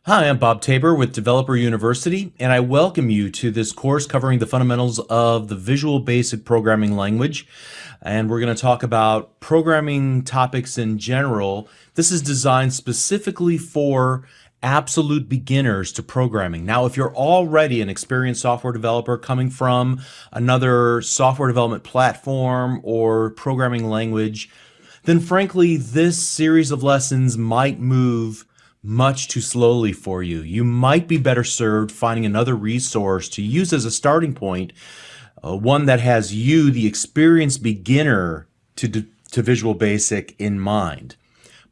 Hi, I'm Bob Tabor with Developer University, and I welcome you to this course covering the fundamentals of the Visual Basic Programming Language. And we're going to talk about programming topics in general. This is designed specifically for absolute beginners to programming. Now, if you're already an experienced software developer coming from another software development platform or programming language, then frankly, this series of lessons might move much too slowly for you. You might be better served finding another resource to use as a starting point, one that has you, the experienced beginner, to Visual Basic in mind.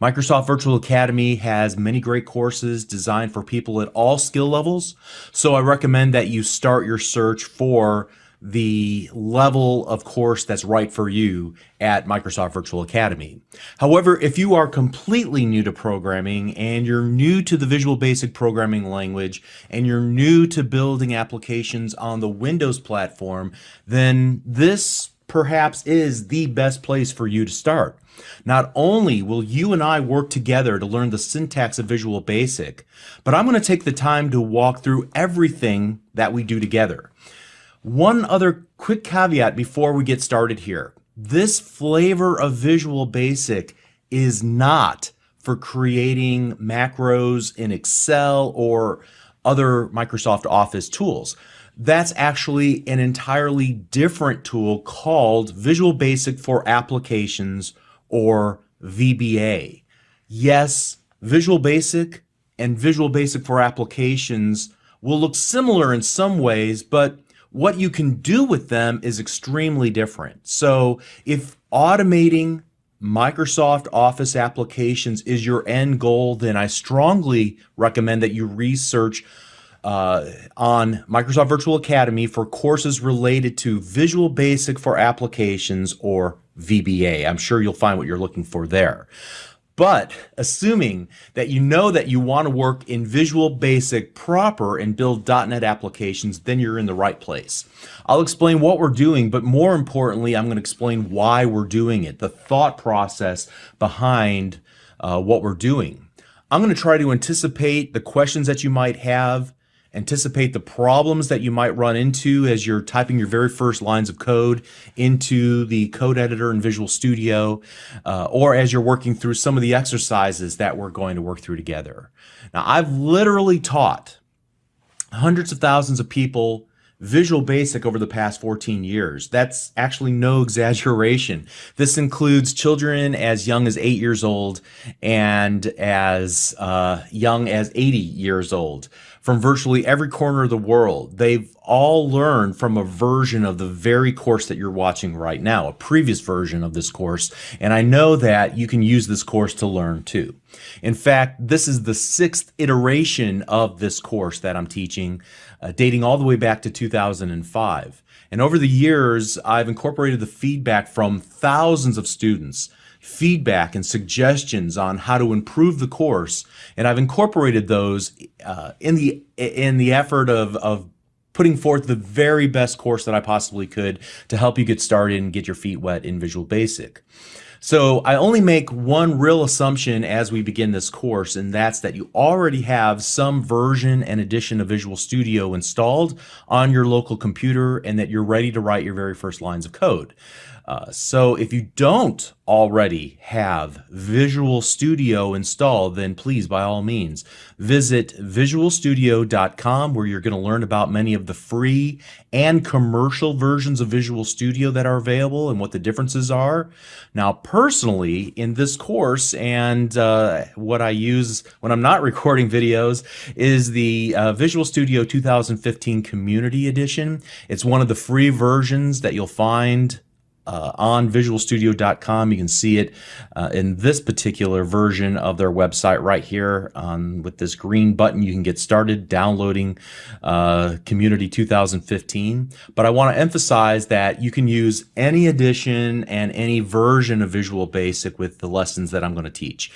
Microsoft Virtual Academy has many great courses designed for people at all skill levels, so I recommend that you start your search for the level of course that's right for you at Microsoft Virtual Academy. However, if you are completely new to programming and you're new to the Visual Basic programming language and you're new to building applications on the Windows platform, then this perhaps is the best place for you to start. Not only will you and I work together to learn the syntax of Visual Basic, but I'm going to take the time to walk through everything that we do together. One other quick caveat before we get started here. This flavor of Visual Basic is not for creating macros in Excel or other Microsoft Office tools. That's actually an entirely different tool called Visual Basic for Applications, or VBA. Yes, Visual Basic and Visual Basic for Applications will look similar in some ways, but what you can do with them is extremely different. So if automating Microsoft Office applications is your end goal, then I strongly recommend that you research on Microsoft Virtual Academy for courses related to Visual Basic for Applications, or VBA. I'm sure you'll find what you're looking for there. But assuming that you know that you want to work in Visual Basic proper and build .NET applications, then you're in the right place. I'll explain what we're doing, but more importantly, I'm going to explain why we're doing it, the thought process behind what we're doing. I'm going to try to anticipate the questions that you might have, anticipate the problems that you might run into as you're typing your very first lines of code into the code editor in Visual Studio, or as you're working through some of the exercises that we're going to work through together. Now, I've literally taught hundreds of thousands of people Visual Basic over the past 14 years. That's actually no exaggeration. This includes children as young as 8 years old and as young as 80 years old. From virtually every corner of the world, they've all learned from a version of the very course that you're watching right now, a previous version of this course, and I know that you can use this course to learn too. In fact, this is the 6th iteration of this course that I'm teaching, dating all the way back to 2005. And over the years, I've incorporated the feedback from thousands of students, feedback and suggestions on how to improve the course, and I've incorporated those in the effort of putting forth the very best course that I possibly could to help you get started and get your feet wet in Visual Basic. So I only make one real assumption as we begin this course, and that's that you already have some version and edition of Visual Studio installed on your local computer and that you're ready to write your very first lines of code. So if you don't already have Visual Studio installed, then please, by all means, visit visualstudio.com, where you're going to learn about many of the free and commercial versions of Visual Studio that are available and what the differences are. Now, personally, in this course, and what I use when I'm not recording videos, is the Visual Studio 2015 Community Edition. It's one of the free versions that you'll find on visualstudio.com. You can see it in this particular version of their website right here with this green button. You can get started downloading Community 2015. But I want to emphasize that you can use any edition and any version of Visual Basic with the lessons that I'm going to teach.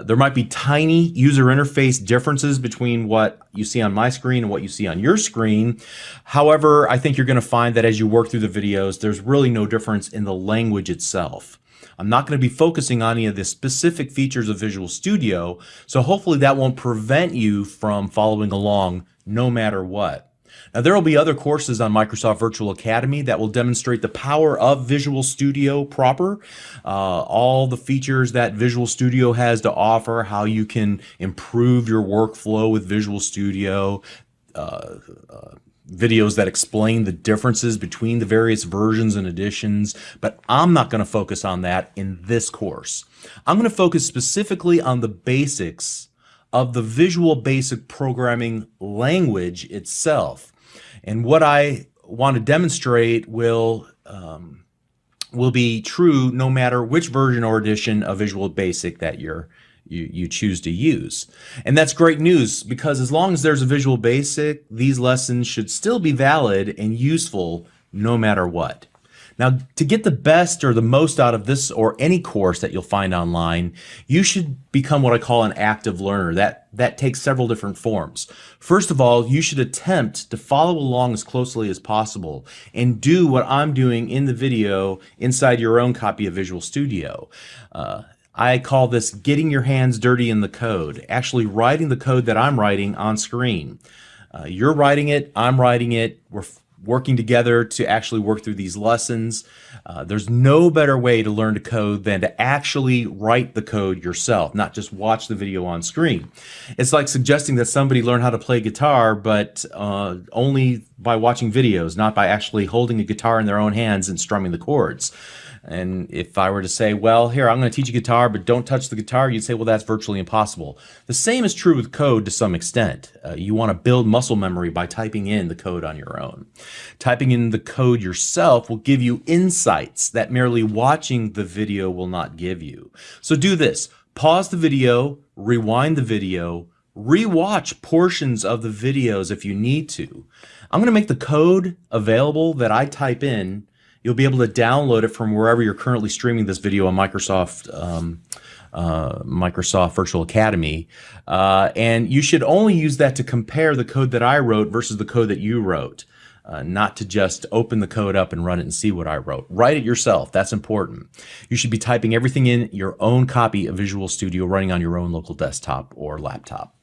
There might be tiny user interface differences between what you see on my screen and what you see on your screen. However, I think you're going to find that as you work through the videos, there's really no difference difference in the language itself. I'm not going to be focusing on any of the specific features of Visual Studio, so hopefully that won't prevent you from following along no matter what. Now, there will be other courses on Microsoft Virtual Academy that will demonstrate the power of Visual Studio proper, all the features that Visual Studio has to offer, how you can improve your workflow with Visual Studio, videos that explain the differences between the various versions and editions, but I'm not going to focus on that in this course. I'm going to focus specifically on the basics of the Visual Basic Programming language itself. And what I want to demonstrate will be true no matter which version or edition of Visual Basic that you choose to use. And that's great news, because as long as there's a Visual Basic, these lessons should still be valid and useful no matter what. Now, to get the best or the most out of this or any course that you'll find online, you should become what I call an active learner. That takes several different forms. First of all, you should attempt to follow along as closely as possible and do what I'm doing in the video inside your own copy of Visual Studio. I call this getting your hands dirty in the code, actually writing the code that I'm writing on screen. You're writing it, I'm writing it, we're working together to actually work through these lessons. There's no better way to learn to code than to actually write the code yourself, not just watch the video on screen. It's like suggesting that somebody learn how to play guitar, but only by watching videos, not by actually holding a guitar in their own hands and strumming the chords. And if I were to say, well, here, I'm going to teach you guitar, but don't touch the guitar, you'd say, well, that's virtually impossible. The same is true with code to some extent. You want to build muscle memory by typing in the code on your own. Typing in the code yourself will give you insights that merely watching the video will not give you. So do this. Pause the video, rewind the video, rewatch portions of the videos if you need to. I'm going to make the code available that I type in. You'll be able to download it from wherever you're currently streaming this video on Microsoft Virtual Academy. And you should only use that to compare the code that I wrote versus the code that you wrote, not to just open the code up and run it and see what I wrote. Write it yourself. That's important. You should be typing everything in your own copy of Visual Studio running on your own local desktop or laptop.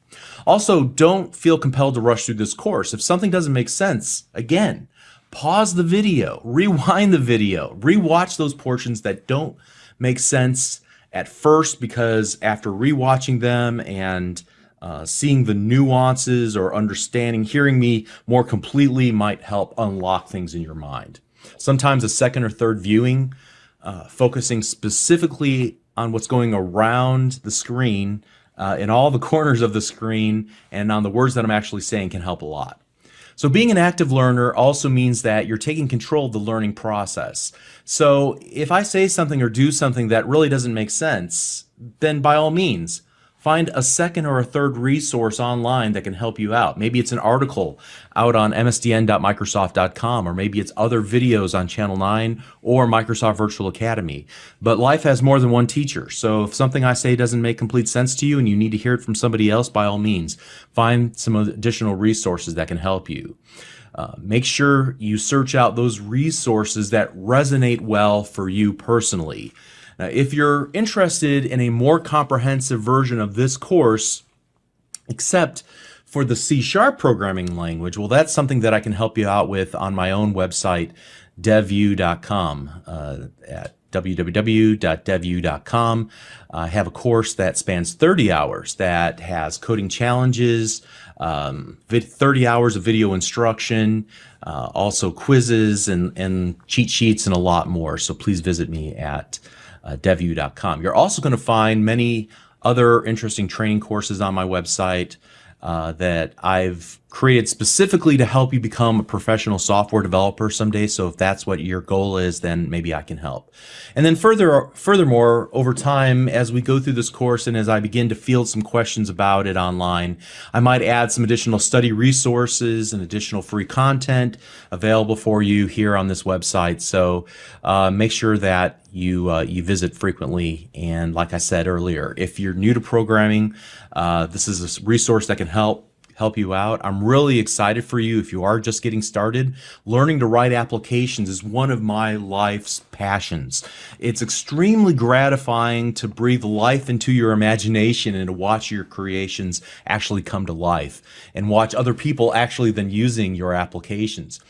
Also, don't feel compelled to rush through this course. If something doesn't make sense, again, pause the video, rewind the video, rewatch those portions that don't make sense at first, because after rewatching them and seeing the nuances or understanding, hearing me more completely might help unlock things in your mind. Sometimes a second or third viewing, focusing specifically on what's going around the screen, in all the corners of the screen, and on the words that I'm actually saying can help a lot. So being an active learner also means that you're taking control of the learning process. So if I say something or do something that really doesn't make sense, then by all means, find a second or a third resource online that can help you out. Maybe it's an article out on msdn.microsoft.com, or maybe it's other videos on Channel 9 or Microsoft Virtual Academy. But life has more than one teacher, so if something I say doesn't make complete sense to you and you need to hear it from somebody else, by all means, find some additional resources that can help you. Make sure you search out those resources that resonate well for you personally. Now, if you're interested in a more comprehensive version of this course, except for the C# programming language, well, that's something that I can help you out with on my own website, devview.com, at www.devview.com. I have a course that spans 30 hours that has coding challenges, 30 hours of video instruction, also quizzes and cheat sheets and a lot more. So please visit me at devview.com. You're also going to find many other interesting training courses on my website that I've created specifically to help you become a professional software developer someday. So if that's what your goal is, then maybe I can help. And then furthermore, over time, as we go through this course and as I begin to field some questions about it online, I might add some additional study resources and additional free content available for you here on this website. So make sure that you visit frequently. And like I said earlier, if you're new to programming, this is a resource that can help help you out. I'm really excited for you if you are just getting started. Learning to write applications is one of my life's passions. It's extremely gratifying to breathe life into your imagination and to watch your creations actually come to life and watch other people actually then using your applications.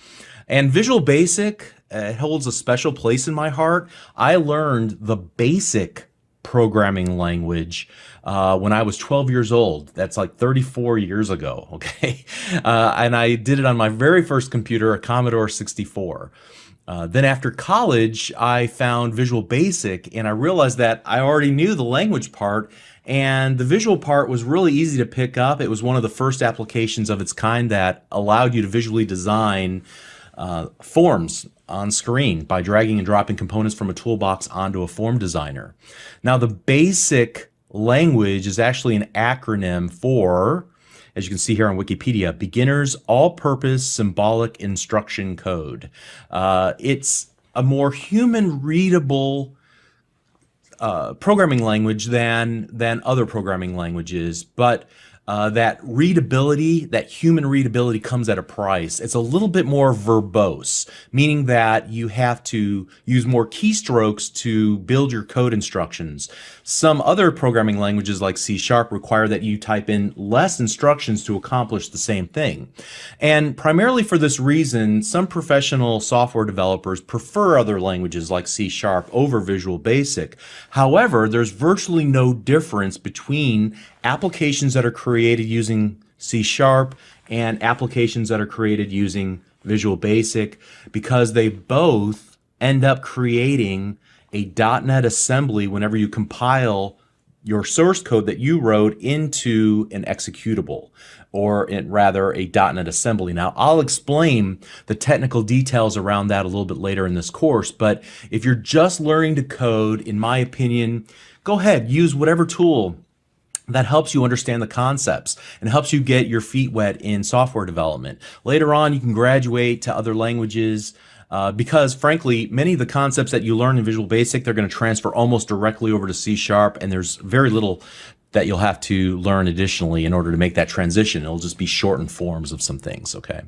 And Visual Basic holds a special place in my heart. I learned the basic programming language when I was 12 years old. That's like 34 years ago, okay? And I did it on my very first computer, a Commodore 64. Then after college, I found Visual Basic, and I realized that I already knew the language part, and the visual part was really easy to pick up. It was one of the first applications of its kind that allowed you to visually design forms on screen by dragging and dropping components from a toolbox onto a form designer. Now, the basic language is actually an acronym for, as you can see here on Wikipedia, Beginner's All-Purpose Symbolic Instruction Code. It's a more human-readable programming language than other programming languages, but that readability, that human readability, comes at a price. It's a little bit more verbose, meaning that you have to use more keystrokes to build your code instructions. Some other programming languages like C# require that you type in less instructions to accomplish the same thing. And primarily for this reason, some professional software developers prefer other languages like C# over Visual Basic. However, there's virtually no difference between applications that are created using C# and applications that are created using Visual Basic, because they both end up creating a .NET assembly whenever you compile your source code that you wrote into an executable, or rather a .NET assembly. Now, I'll explain the technical details around that a little bit later in this course, but if you're just learning to code, in my opinion, go ahead, use whatever tool that helps you understand the concepts and helps you get your feet wet in software development. Later on, you can graduate to other languages because, frankly, many of the concepts that you learn in Visual Basic, they're going to transfer almost directly over to C#, and there's very little that you'll have to learn additionally in order to make that transition. It'll just be shortened forms of some things, okay?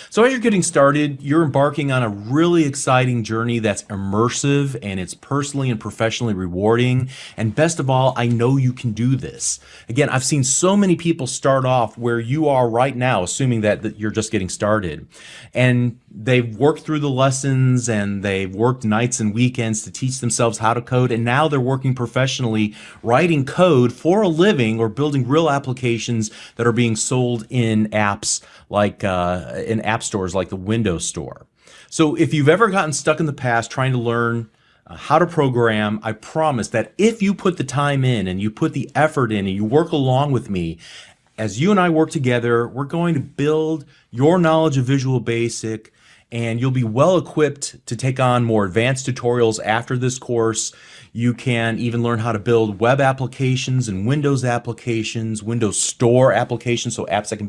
So as you're getting started, you're embarking on a really exciting journey that's immersive, and it's personally and professionally rewarding. And best of all, I know you can do this. Again, I've seen so many people start off where you are right now, assuming that you're just getting started. And they've worked through the lessons, and they've worked nights and weekends to teach themselves how to code, and now they're working professionally writing code for a living or building real applications that are being sold in apps like in app stores like the Windows Store. So if you've ever gotten stuck in the past trying to learn how to program, I promise that if you put the time in and you put the effort in and you work along with me, as you and I work together, we're going to build your knowledge of Visual Basic, and you'll be well equipped to take on more advanced tutorials after this course. You can even learn how to build web applications and Windows applications, Windows Store applications, so apps that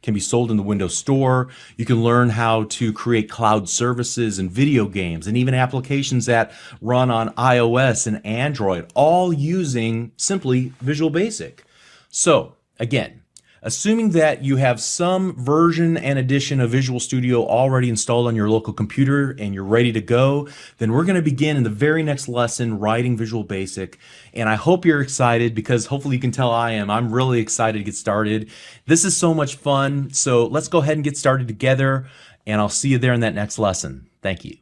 can be sold in the Windows Store. You can learn how to create cloud services and video games, and even applications that run on iOS and Android, all using simply Visual Basic. So, again, assuming that you have some version and edition of Visual Studio already installed on your local computer and you're ready to go, then we're going to begin in the very next lesson writing Visual Basic. And I hope you're excited, because hopefully you can tell I am. I'm really excited to get started. This is so much fun. So let's go ahead and get started together, and I'll see you there in that next lesson. Thank you.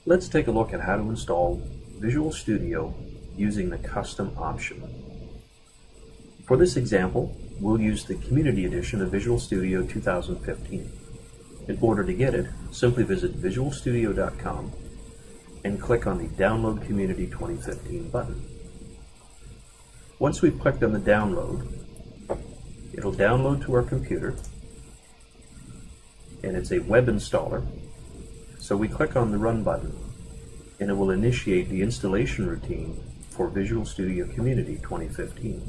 Let's take a look at how to install Visual Studio using the custom option. For this example, we'll use the Community Edition of Visual Studio 2015. In order to get it, simply visit visualstudio.com and click on the Download Community 2015 button. Once we've clicked on the download, it'll download to our computer, and it's a web installer. So we click on the Run button, and it will initiate the installation routine for Visual Studio Community 2015.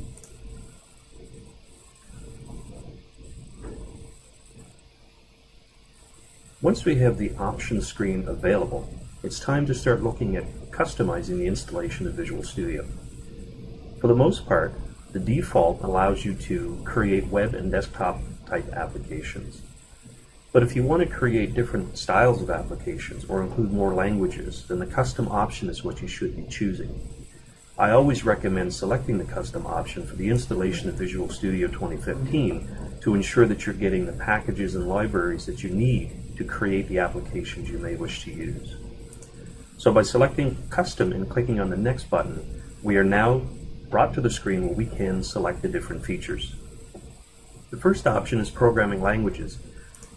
Once we have the options screen available, it's time to start looking at customizing the installation of Visual Studio. For the most part, the default allows you to create web and desktop type applications. But if you want to create different styles of applications or include more languages, then the custom option is what you should be choosing. I always recommend selecting the custom option for the installation of Visual Studio 2015 to ensure that you're getting the packages and libraries that you need to create the applications you may wish to use. So by selecting Custom and clicking on the Next button, we are now brought to the screen where we can select the different features. The first option is Programming Languages.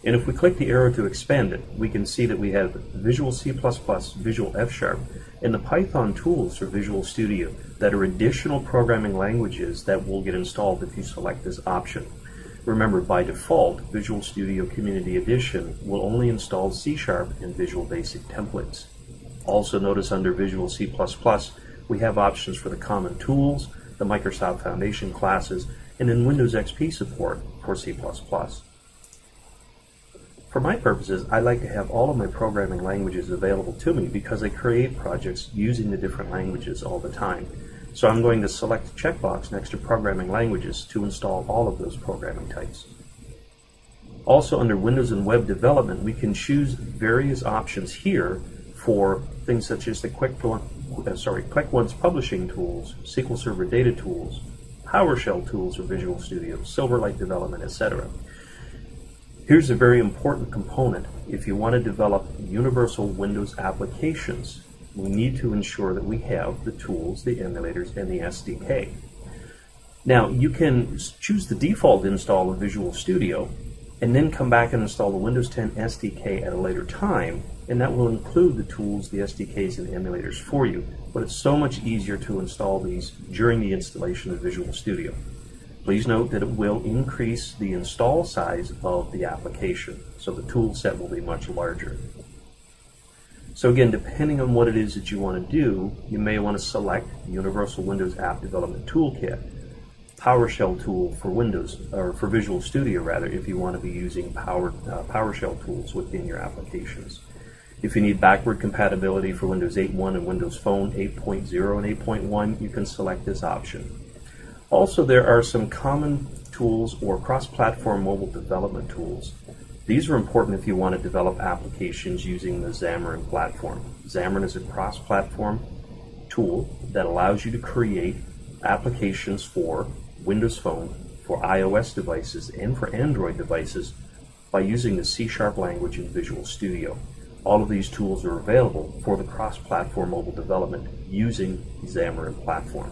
And if we click the arrow to expand it, we can see that we have Visual C++, Visual F#, and the Python tools for Visual Studio that are additional programming languages that will get installed if you select this option. Remember, by default, Visual Studio Community Edition will only install C# and Visual Basic templates. Also notice under Visual C++, we have options for the common tools, the Microsoft Foundation classes, and in Windows XP support for C++. For my purposes, I like to have all of my programming languages available to me because I create projects using the different languages all the time. So I'm going to select the checkbox next to Programming Languages to install all of those programming types. Also under Windows and Web Development, we can choose various options here for things such as the Quick Once Publishing tools, SQL Server Data tools, PowerShell tools for Visual Studio, Silverlight Development, etc. Here's a very important component. If you want to develop universal Windows applications, we need to ensure that we have the tools, the emulators, and the SDK. Now, you can choose the default install of Visual Studio and then come back and install the Windows 10 SDK at a later time, and that will include the tools, the SDKs, and the emulators for you. But it's so much easier to install these during the installation of Visual Studio. Please note that it will increase the install size of the application, so the tool set will be much larger. So again, depending on what it is that you want to do, you may want to select Universal Windows App Development Toolkit, PowerShell tool for Windows, or for Visual Studio rather, if you want to be using PowerShell tools within your applications. If you need backward compatibility for Windows 8.1 and Windows Phone 8.0 and 8.1, you can select this option. Also, there are some common tools or cross-platform mobile development tools. These are important if you want to develop applications using the Xamarin platform. Xamarin is a cross-platform tool that allows you to create applications for Windows Phone, for iOS devices, and for Android devices by using the C# language in Visual Studio. All of these tools are available for the cross-platform mobile development using the Xamarin platform.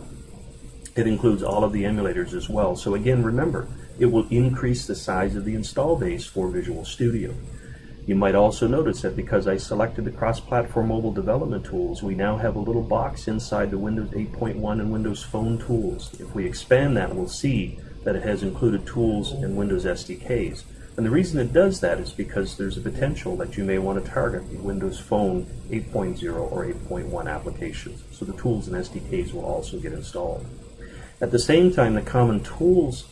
It includes all of the emulators as well. So again, remember, it will increase the size of the install base for Visual Studio. You might also notice that because I selected the cross-platform mobile development tools, we now have a little box inside the Windows 8.1 and Windows Phone tools. If we expand that, we'll see that it has included tools and Windows SDKs. And the reason it does that is because there's a potential that you may want to target the Windows Phone 8.0 or 8.1 applications. So the tools and SDKs will also get installed. At the same time, the Common Tools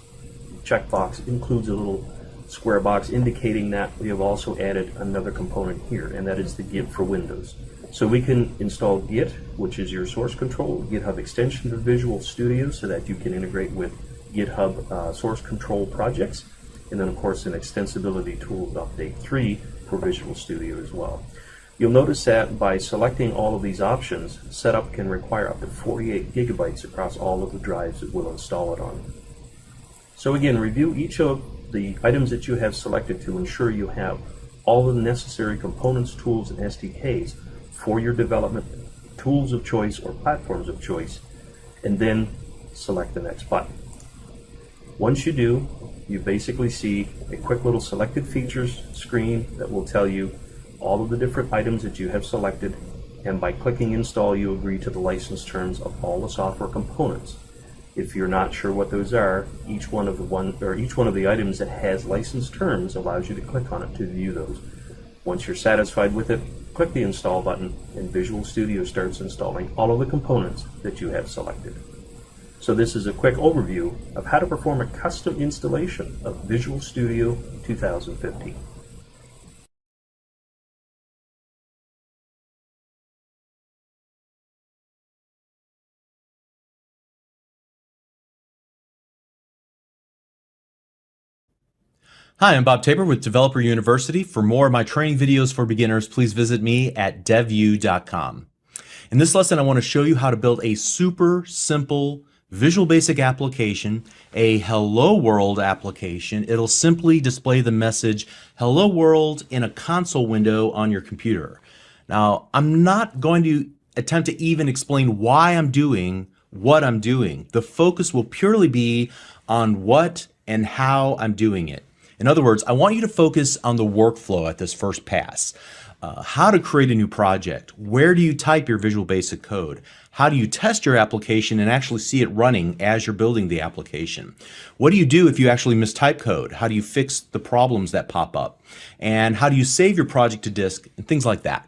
checkbox includes a little square box indicating that we have also added another component here, and that is the Git for Windows. So we can install Git, which is your source control, GitHub extension for Visual Studio so that you can integrate with GitHub source control projects, and then of course an extensibility tool update 3 for Visual Studio as well. You'll notice that by selecting all of these options, setup can require up to 48 gigabytes across all of the drives that we'll install it on. So again, review each of the items that you have selected to ensure you have all of the necessary components, tools, and SDKs for your development tools of choice or platforms of choice, and then select the next button. Once you do, you basically see a quick little selected features screen that will tell you all of the different items that you have selected, and by clicking install you agree to the license terms of all the software components. If you're not sure what those are, each one of the items that has license terms allows you to click on it to view those. Once you're satisfied with it, click the install button and Visual Studio starts installing all of the components that you have selected. So this is a quick overview of how to perform a custom installation of Visual Studio 2015. Hi, I'm Bob Tabor with Developer University. For more of my training videos for beginners, please visit me at devu.com. In this lesson, I want to show you how to build a super simple Visual Basic application, a Hello World application. It'll simply display the message Hello World in a console window on your computer. Now, I'm not going to attempt to even explain why I'm doing what I'm doing. The focus will purely be on what and how I'm doing it. In other words, I want you to focus on the workflow at this first pass. How to create a new project. Where do you type your Visual Basic code? How do you test your application and actually see it running as you're building the application? What do you do if you actually mistype code? How do you fix the problems that pop up? And how do you save your project to disk and things like that?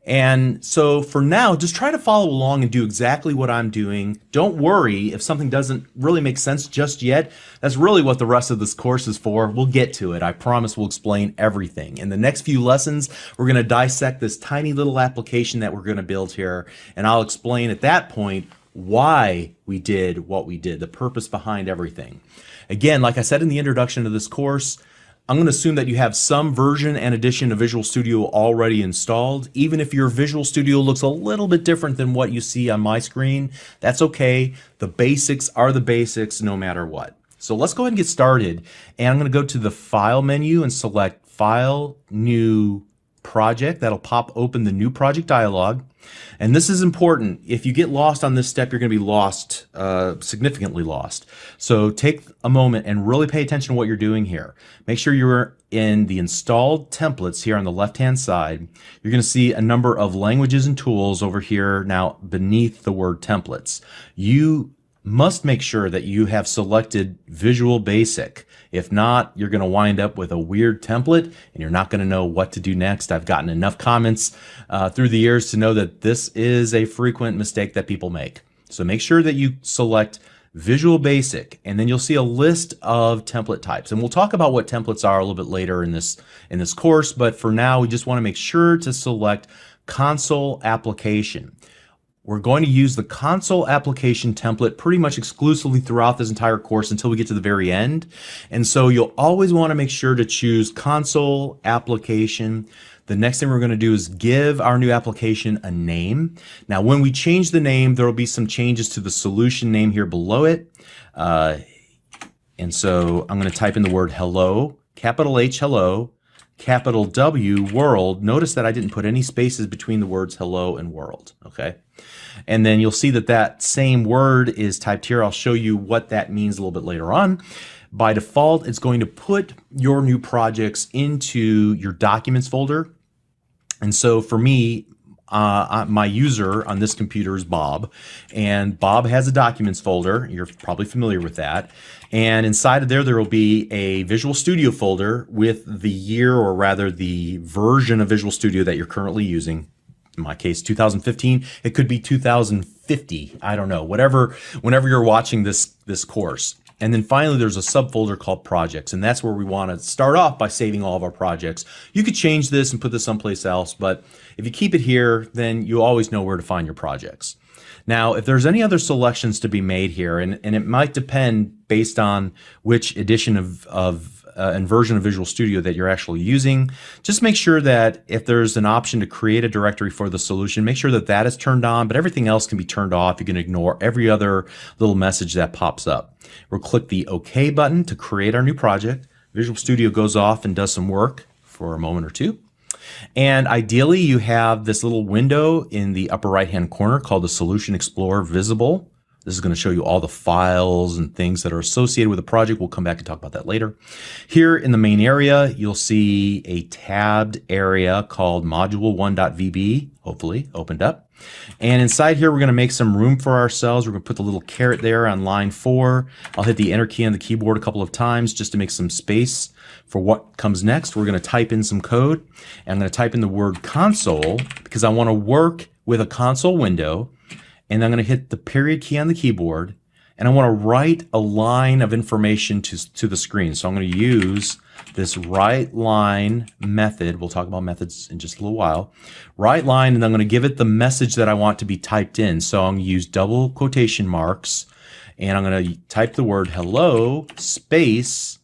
And so for now, just try to follow along and do exactly what I'm doing. Don't worry if something doesn't really make sense just yet. That's really what the rest of this course is for. We'll get to it. I promise we'll explain everything. In the next few lessons, we're going to dissect this tiny little application that we're going to build here. And I'll explain at that point why we did what we did, the purpose behind everything. Again, like I said in the introduction to this course, I'm going to assume that you have some version and edition of Visual Studio already installed. Even if your Visual Studio looks a little bit different than what you see on my screen, that's okay. The basics are the basics no matter what. So let's go ahead and get started. And I'm going to go to the File menu and select File, New Project. That'll pop open the New Project dialog. And this is important. If you get lost on this step, you're going to be lost, significantly lost. So take a moment and really pay attention to what you're doing here. Make sure you're in the installed templates here on the left-hand side. You're going to see a number of languages and tools over here now beneath the word templates. You must make sure that you have selected Visual Basic. If not, you're going to wind up with a weird template and you're not going to know what to do next. I've gotten enough comments through the years to know that this is a frequent mistake that people make. So make sure that you select Visual Basic, and then you'll see a list of template types. And we'll talk about what templates are a little bit later in this course, but for now we just want to make sure to select Console Application. We're going to use the console application template pretty much exclusively throughout this entire course until we get to the very end. And so you'll always want to make sure to choose console application. The next thing we're going to do is give our new application a name. Now, when we change the name, there will be some changes to the solution name here below it. And so I'm going to type in the word hello, capital H, hello, capital W, world. Notice that I didn't put any spaces between the words hello and world, okay? And then you'll see that that same word is typed here. I'll show you what that means a little bit later on. By default, it's going to put your new projects into your documents folder. And so for me, my user on this computer is Bob, and Bob has a documents folder. You're probably familiar with that. And inside of there will be a Visual Studio folder with the year, or rather the version of Visual Studio that you're currently using. In my case, 2015. It could be 2050. I don't know. Whenever you're watching this course. And then finally, there's a subfolder called Projects, and that's where we want to start off by saving all of our projects. You could change this and put this someplace else, but if you keep it here, then you always know where to find your projects. Now, if there's any other selections to be made here, and it might depend based on which edition and version of Visual Studio that you're actually using, just make sure that if there's an option to create a directory for the solution, make sure that that is turned on, but everything else can be turned off. You can ignore every other little message that pops up. We'll click the OK button to create our new project. Visual Studio goes off and does some work for a moment or two. And ideally, you have this little window in the upper right-hand corner called the Solution Explorer visible. This is going to show you all the files and things that are associated with the project. We'll come back and talk about that later. Here in the main area, you'll see a tabbed area called module1.vb, hopefully opened up. And inside here, we're going to make some room for ourselves. We're going to put the little caret there on line 4. I'll hit the enter key on the keyboard a couple of times just to make some space for what comes next. We're going to type in some code. And I'm going to type in the word console because I want to work with a console window. And I'm going to hit the period key on the keyboard, and I want to write a line of information to the screen. So I'm going to use this write line method. We'll talk about methods in just a little while. Write line, and I'm going to give it the message that I want to be typed in. So I'm going to use double quotation marks, and I'm going to type the word hello space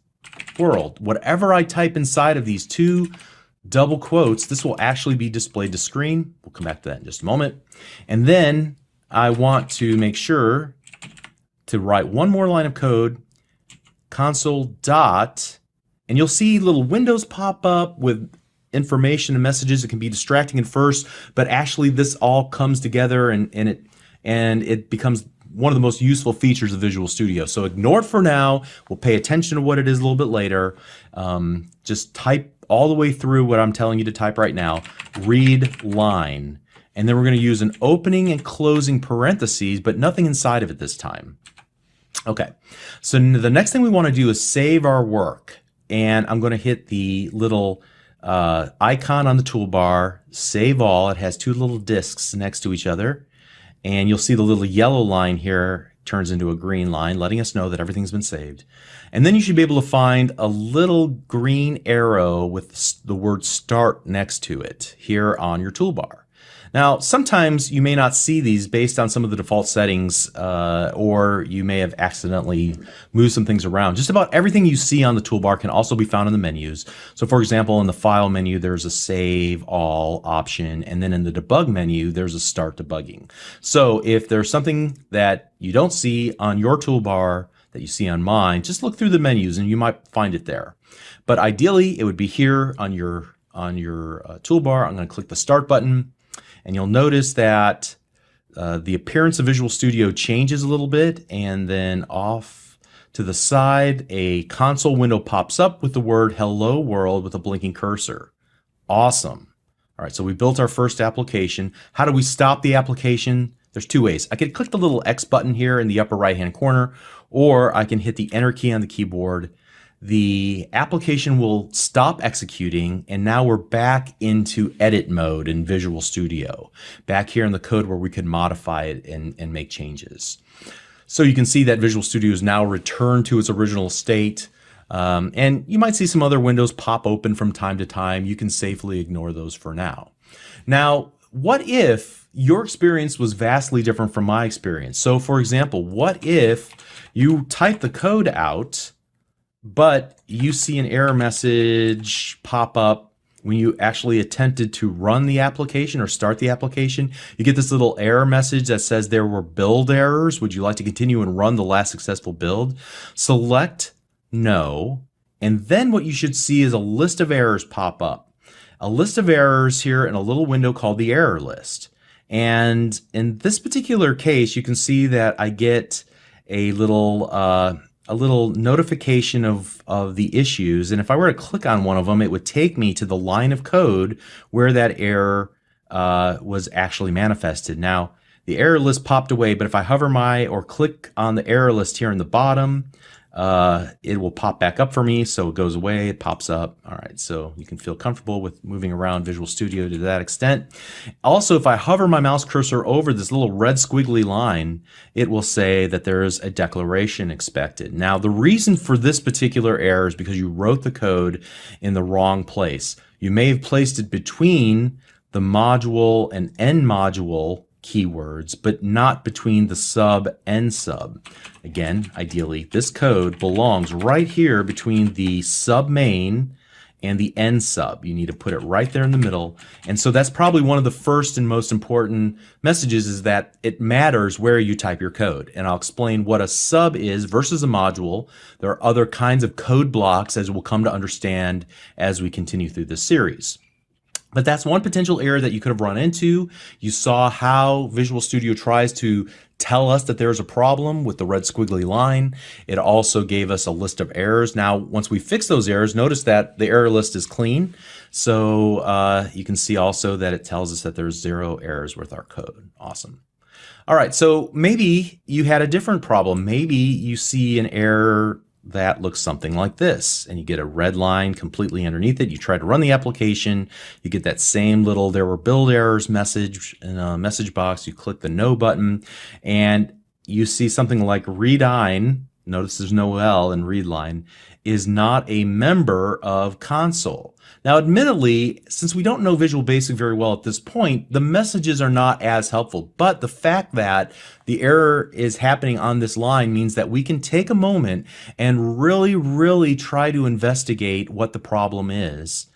world. Whatever I type inside of these two double quotes, this will actually be displayed to screen. We'll come back to that in just a moment. And then I want to make sure to write one more line of code, console dot, and you'll see little windows pop up with information and messages. It can be distracting at first, but actually this all comes together and it becomes one of the most useful features of Visual Studio. So ignore it for now. We'll pay attention to what it is a little bit later. Just type all the way through what I'm telling you to type right now. Read line. And then we're going to use an opening and closing parentheses, but nothing inside of it this time. Okay, so the next thing we want to do is save our work. And I'm going to hit the little icon on the toolbar, save all. It has two little disks next to each other. And you'll see the little yellow line here turns into a green line, letting us know that everything's been saved. And then you should be able to find a little green arrow with the word start next to it here on your toolbar. Now, sometimes you may not see these based on some of the default settings, or you may have accidentally moved some things around. Just about everything you see on the toolbar can also be found in the menus. So for example, in the File menu, there's a Save All option, and then in the Debug menu, there's a Start Debugging. So if there's something that you don't see on your toolbar that you see on mine, just look through the menus and you might find it there. But ideally, it would be here on your toolbar. I'm going to click the Start button. And you'll notice that the appearance of Visual Studio changes a little bit, and then off to the side, a console window pops up with the word Hello World with a blinking cursor. Awesome. All right, so we built our first application. How do we stop the application? There's two ways. I could click the little X button here in the upper right-hand corner, or I can hit the Enter key on the keyboard. The application will stop executing, and now we're back into edit mode in Visual Studio, back here in the code where we can modify it and make changes. So you can see that Visual Studio is now returned to its original state, and you might see some other windows pop open from time to time. You can safely ignore those for now. Now, what if your experience was vastly different from my experience? So for example, what if you type the code out, but you see an error message pop up when you actually attempted to run the application or start the application? You get this little error message that says there were build errors. Would you like to continue and run the last successful build? Select no, and then what you should see is a list of errors pop up. A list of errors here in a little window called the error list. And in this particular case, you can see that I get a little notification of the issues, and if I were to click on one of them, it would take me to the line of code where that error was actually manifested. Now, the error list popped away, but if I hover or click on the error list here in the bottom, it will pop back up for me, so it goes away, it pops up. All right, so you can feel comfortable with moving around Visual Studio to that extent. Also, if I hover my mouse cursor over this little red squiggly line, it will say that there is a declaration expected. Now, the reason for this particular error is because you wrote the code in the wrong place. You may have placed it between the module and end module keywords, but not between the sub and sub. Again, ideally, this code belongs right here between the sub main and the end sub. You need to put it right there in the middle. And so that's probably one of the first and most important messages, is that it matters where you type your code. And I'll explain what a sub is versus a module. There are other kinds of code blocks, as we'll come to understand as we continue through this series. But that's one potential error that you could have run into. You saw how Visual Studio tries to tell us that there's a problem with the red squiggly line. It also gave us a list of errors. Now, once we fix those errors, notice that the error list is clean. So you can see also that it tells us that there's 0 errors with our code. Awesome. All right, so maybe you had a different problem. Maybe you see an error that looks something like this, and you get a red line completely underneath it. You try to run the application, you get that same little "there were build errors" message in a message box. You click the no button, and you see something like readine notice there's no L in read line, is not a member of console. Now, admittedly, since we don't know Visual Basic very well at this point, the messages are not as helpful. But the fact that the error is happening on this line means that we can take a moment and really try to investigate what the problem is.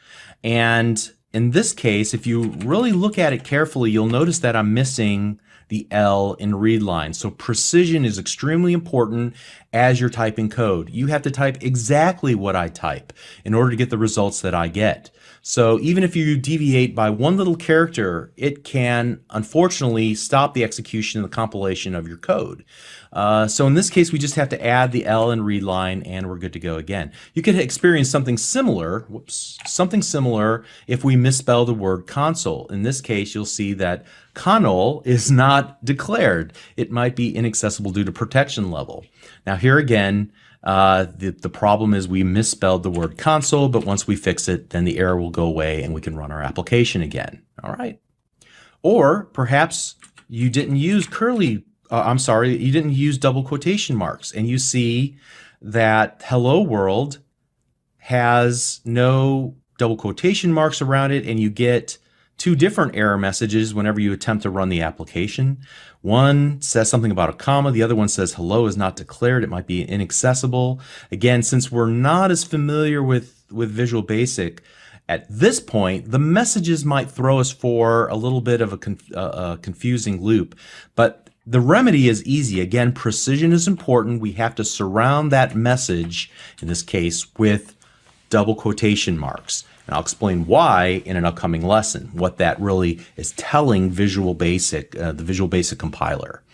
And in this case, if you really look at it carefully, you'll notice that I'm missing the L in read line. So precision is extremely important as you're typing code. You have to type exactly what I type in order to get the results that I get. So even if you deviate by one little character, it can unfortunately stop the execution and the compilation of your code. So in this case, we just have to add the L in read line and we're good to go again. You could experience something similar, if we misspell the word console. In this case, you'll see that conol is not declared. It might be inaccessible due to protection level. Now here again, the problem is we misspelled the word console, but once we fix it, then the error will go away and we can run our application again. All right. Or perhaps you didn't use you didn't use double quotation marks and you see that hello world has no double quotation marks around it and you get two different error messages whenever you attempt to run the application. One says something about a comma, the other one says hello is not declared, it might be inaccessible. Again, since we're not as familiar with Visual Basic, at this point, the messages might throw us for a little bit of a confusing loop. But the remedy is easy. Again, precision is important. We have to surround that message, in this case, with double quotation marks. And I'll explain why in an upcoming lesson, what that really is telling Visual Basic, the Visual Basic compiler.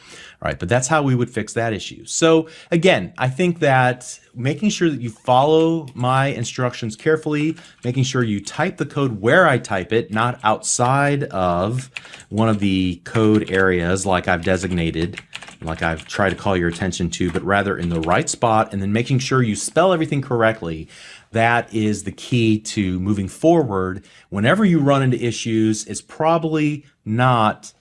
All right, but that's how we would fix that issue. So again, I think that making sure that you follow my instructions carefully, making sure you type the code where I type it, not outside of one of the code areas like I've designated, like I've tried to call your attention to, but rather in the right spot, and then making sure you spell everything correctly. That is the key to moving forward. Whenever you run into issues, it's probably not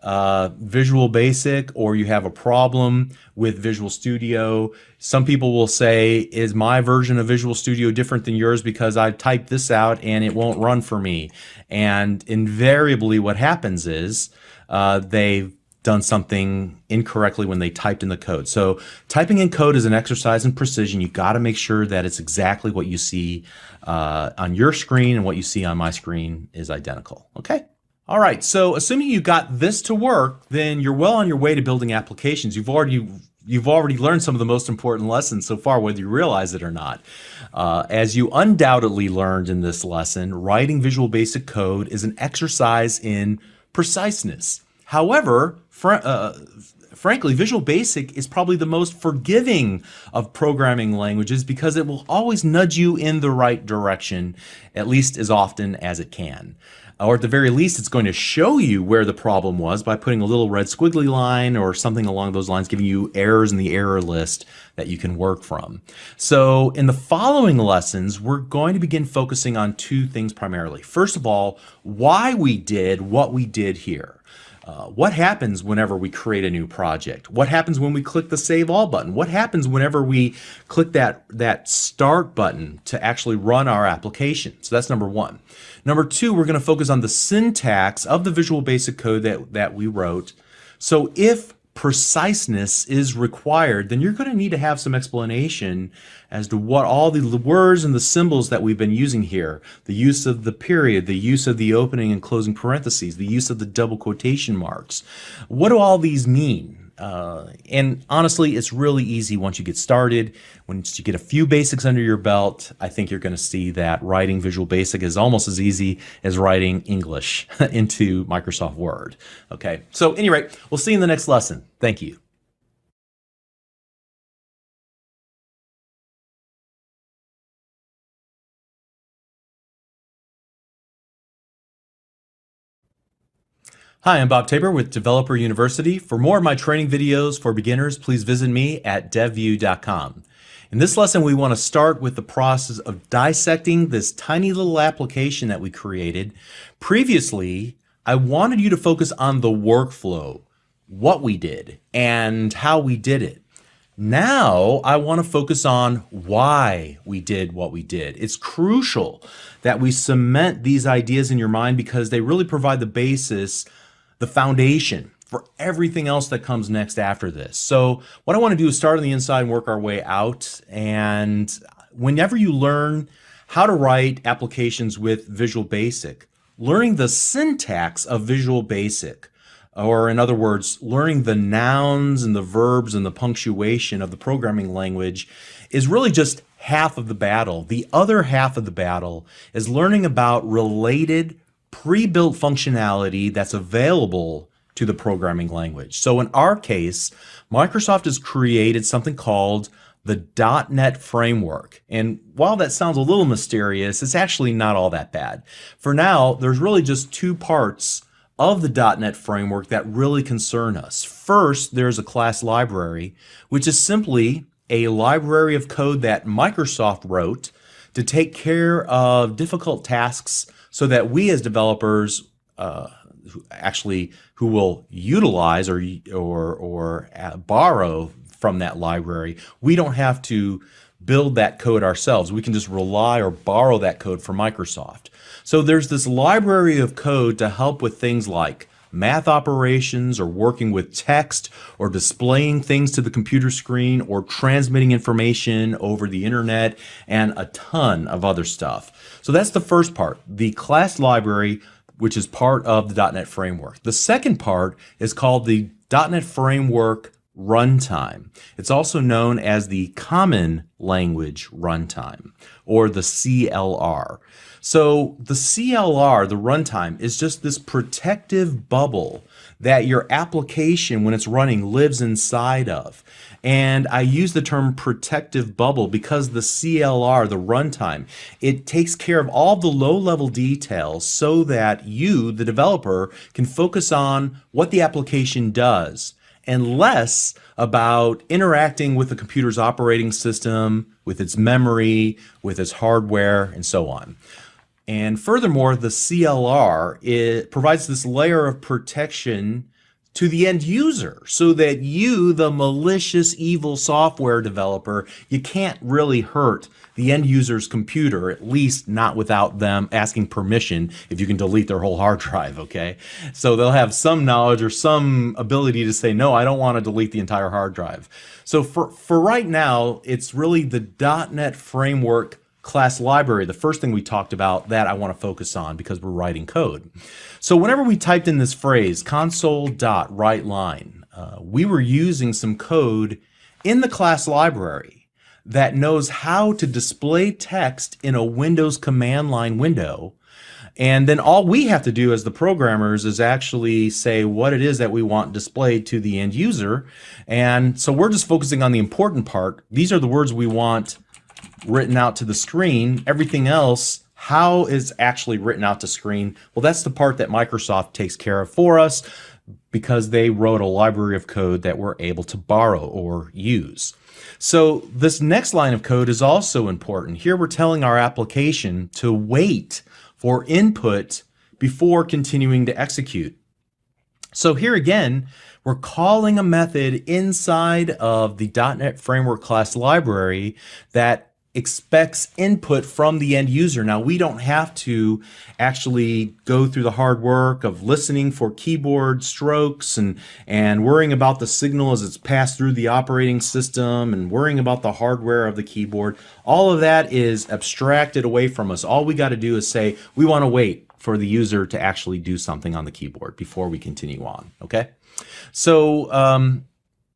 Visual Basic or you have a problem with Visual Studio. Some people will say, is my version of Visual Studio different than yours because I typed this out and it won't run for me? And invariably what happens is they've done something incorrectly when they typed in the code. So typing in code is an exercise in precision. You got to make sure that it's exactly what you see on your screen and what you see on my screen is identical. Okay? All right, so assuming you got this to work, then you're well on your way to building applications. You've already learned some of the most important lessons so far, whether you realize it or not. As you undoubtedly learned in this lesson, writing Visual Basic code is an exercise in preciseness. However, frankly, Visual Basic is probably the most forgiving of programming languages because it will always nudge you in the right direction, at least as often as it can. Or at the very least, it's going to show you where the problem was by putting a little red squiggly line or something along those lines, giving you errors in the error list that you can work from. So in the following lessons, we're going to begin focusing on two things primarily. First of all, why we did what we did here. What happens whenever we create a new project? What happens when we click the Save All button? What happens whenever we click that Start button to actually run our application? So that's number one. Number two, we're going to focus on the syntax of the Visual Basic code that we wrote. So if preciseness is required, then you're going to need to have some explanation as to what all the words and the symbols that we've been using here, the use of the period, the use of the opening and closing parentheses, the use of the double quotation marks. What do all these mean? And honestly, it's really easy once you get started. Once you get a few basics under your belt, I think you're going to see that writing Visual Basic is almost as easy as writing English into Microsoft Word. Okay, so at any rate, we'll see you in the next lesson. Thank you. Hi, I'm Bob Tabor with Developer University. For more of my training videos for beginners, please visit me at devview.com. In this lesson, we want to start with the process of dissecting this tiny little application that we created. Previously, I wanted you to focus on the workflow, what we did, and how we did it. Now I want to focus on why we did what we did. It's crucial that we cement these ideas in your mind because they really provide the basis, the foundation for everything else that comes next after this. So what I want to do is start on the inside and work our way out. And whenever you learn how to write applications with Visual Basic, learning the syntax of Visual Basic, or in other words, learning the nouns and the verbs and the punctuation of the programming language is really just half of the battle. The other half of the battle is learning about related pre-built functionality that's available to the programming language. So in our case, Microsoft has created something called the .NET framework. And while that sounds a little mysterious, it's actually not all that bad. For now, there's really just two parts of the .NET framework that really concern us. First, there's a class library, which is simply a library of code that Microsoft wrote to take care of difficult tasks so that we as developers who will utilize or borrow from that library, we don't have to build that code ourselves. We can just rely or borrow that code from Microsoft. So there's this library of code to help with things like math operations or working with text or displaying things to the computer screen or transmitting information over the internet and a ton of other stuff. So that's the first part, the class library, which is part of the .NET framework. The second part is called the .NET framework runtime. It's also known as the Common Language Runtime, or the CLR. So the CLR, the runtime, is just this protective bubble that your application, when it's running, lives inside of. And I use the term protective bubble because the CLR, the runtime, it takes care of all the low-level details so that you, the developer, can focus on what the application does and less about interacting with the computer's operating system, with its memory, with its hardware, and so on. And furthermore, the CLR, it provides this layer of protection to the end user so that you, the malicious, evil software developer, you can't really hurt the end user's computer, at least not without them asking permission if you can delete their whole hard drive, okay? So they'll have some knowledge or some ability to say, no, I don't want to delete the entire hard drive. So for right now, it's really the .NET framework class library, the first thing we talked about, that I want to focus on because we're writing code. So whenever we typed in this phrase, console.writeLine, we were using some code in the class library that knows how to display text in a Windows command line window. And then all we have to do as the programmers is actually say what it is that we want displayed to the end user. And so we're just focusing on the important part. These are the words we want written out to the screen. Everything else, how is actually written out to screen? Well, that's the part that Microsoft takes care of for us because they wrote a library of code that we're able to borrow or use. So this next line of code is also important. Here we're telling our application to wait for input before continuing to execute. So here again, we're calling a method inside of the .NET Framework class library that expects input from the end user. Now, we don't have to actually go through the hard work of listening for keyboard strokes and worrying about the signal as it's passed through the operating system and worrying about the hardware of the keyboard. All of that is abstracted away from us. All we got to do is say, we want to wait for the user to actually do something on the keyboard before we continue on, okay? So,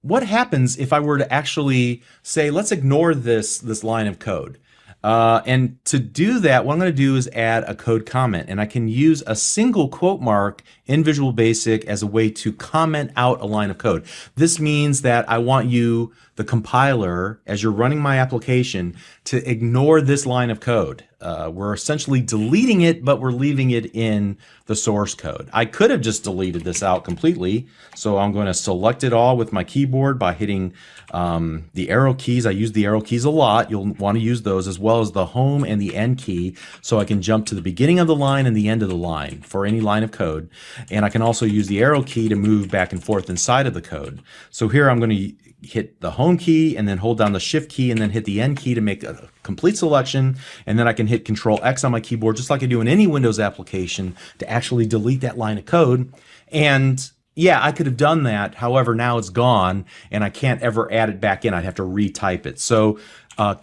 what happens if I were to actually say, let's ignore this line of code? And to do that, what I'm going to do is add a code comment. And I can use a single quote mark in Visual Basic as a way to comment out a line of code. This means that I want you, the compiler, as you're running my application, to ignore this line of code. We're essentially deleting it, but we're leaving it in the source code. I could have just deleted this out completely. So I'm going to select it all with my keyboard by hitting the arrow keys. I use the arrow keys a lot. You'll want to use those as well as the home and the end key so I can jump to the beginning of the line and the end of the line for any line of code. And I can also use the arrow key to move back and forth inside of the code. So here I'm going to hit the home key and then hold down the shift key and then hit the end key to make a complete selection. And then I can hit Control X on my keyboard, just like I do in any Windows application, to actually delete that line of code. And yeah, I could have done that. However, now it's gone and I can't ever add it back in. I'd have to retype it. So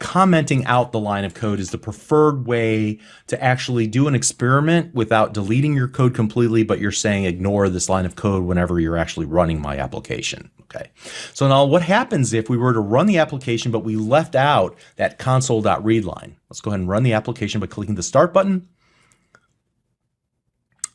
commenting out the line of code is the preferred way to actually do an experiment without deleting your code completely, but you're saying ignore this line of code whenever you're actually running my application. Okay. So now what happens if we were to run the application, but we left out that console.read line? Let's go ahead and run the application by clicking the start button.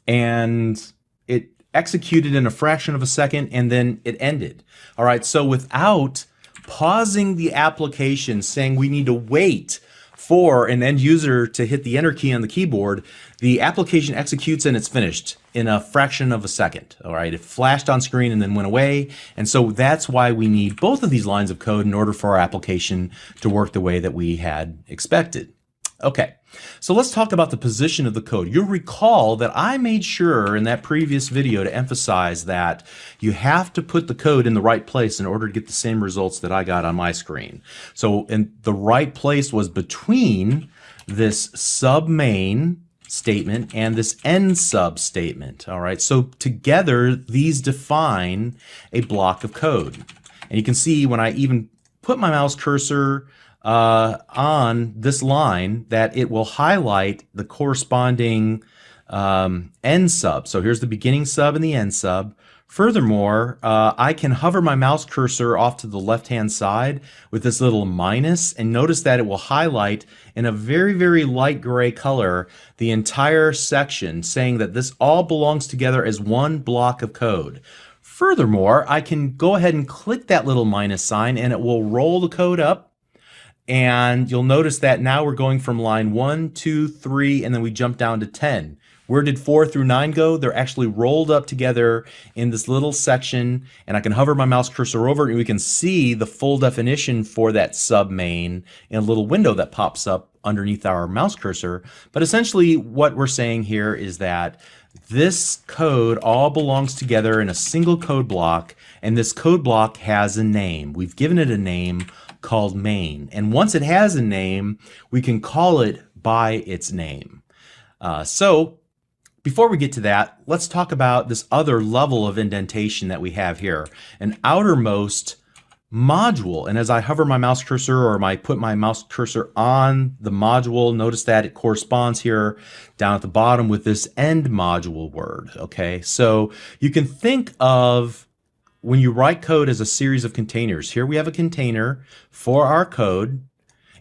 And it executed in a fraction of a second and then it ended. All right. So without pausing the application, saying we need to wait for an end user to hit the enter key on the keyboard, the application executes and it's finished in a fraction of a second. All right, it flashed on screen and then went away. And so that's why we need both of these lines of code in order for our application to work the way that we had expected. Okay, so let's talk about the position of the code. You'll recall that I made sure in that previous video to emphasize that you have to put the code in the right place in order to get the same results that I got on my screen. So the right place was between this sub main statement and this end sub statement. All right, so together these define a block of code. And you can see when I even put my mouse cursor on this line that it will highlight the corresponding end sub. So here's the beginning sub and the end sub. Furthermore, I can hover my mouse cursor off to the left-hand side with this little minus, and notice that it will highlight in a very, very light gray color the entire section, saying that this all belongs together as one block of code. Furthermore, I can go ahead and click that little minus sign and it will roll the code up. And you'll notice that now we're going from line 1, 2, 3, and then we jump down to 10. Where did 4 through 9 go? They're actually rolled up together in this little section, and I can hover my mouse cursor over it and we can see the full definition for that sub main in a little window that pops up underneath our mouse cursor. But essentially what we're saying here is that this code all belongs together in a single code block, and this code block has a name. We've given it a name called main. And once it has a name, we can call it by its name. So before we get to that, let's talk about this other level of indentation that we have here, an outermost module. And as I hover my mouse cursor or I put my mouse cursor on the module, notice that it corresponds here down at the bottom with this end module word. Okay, so you can think of when you write code as a series of containers. Here we have a container for our code,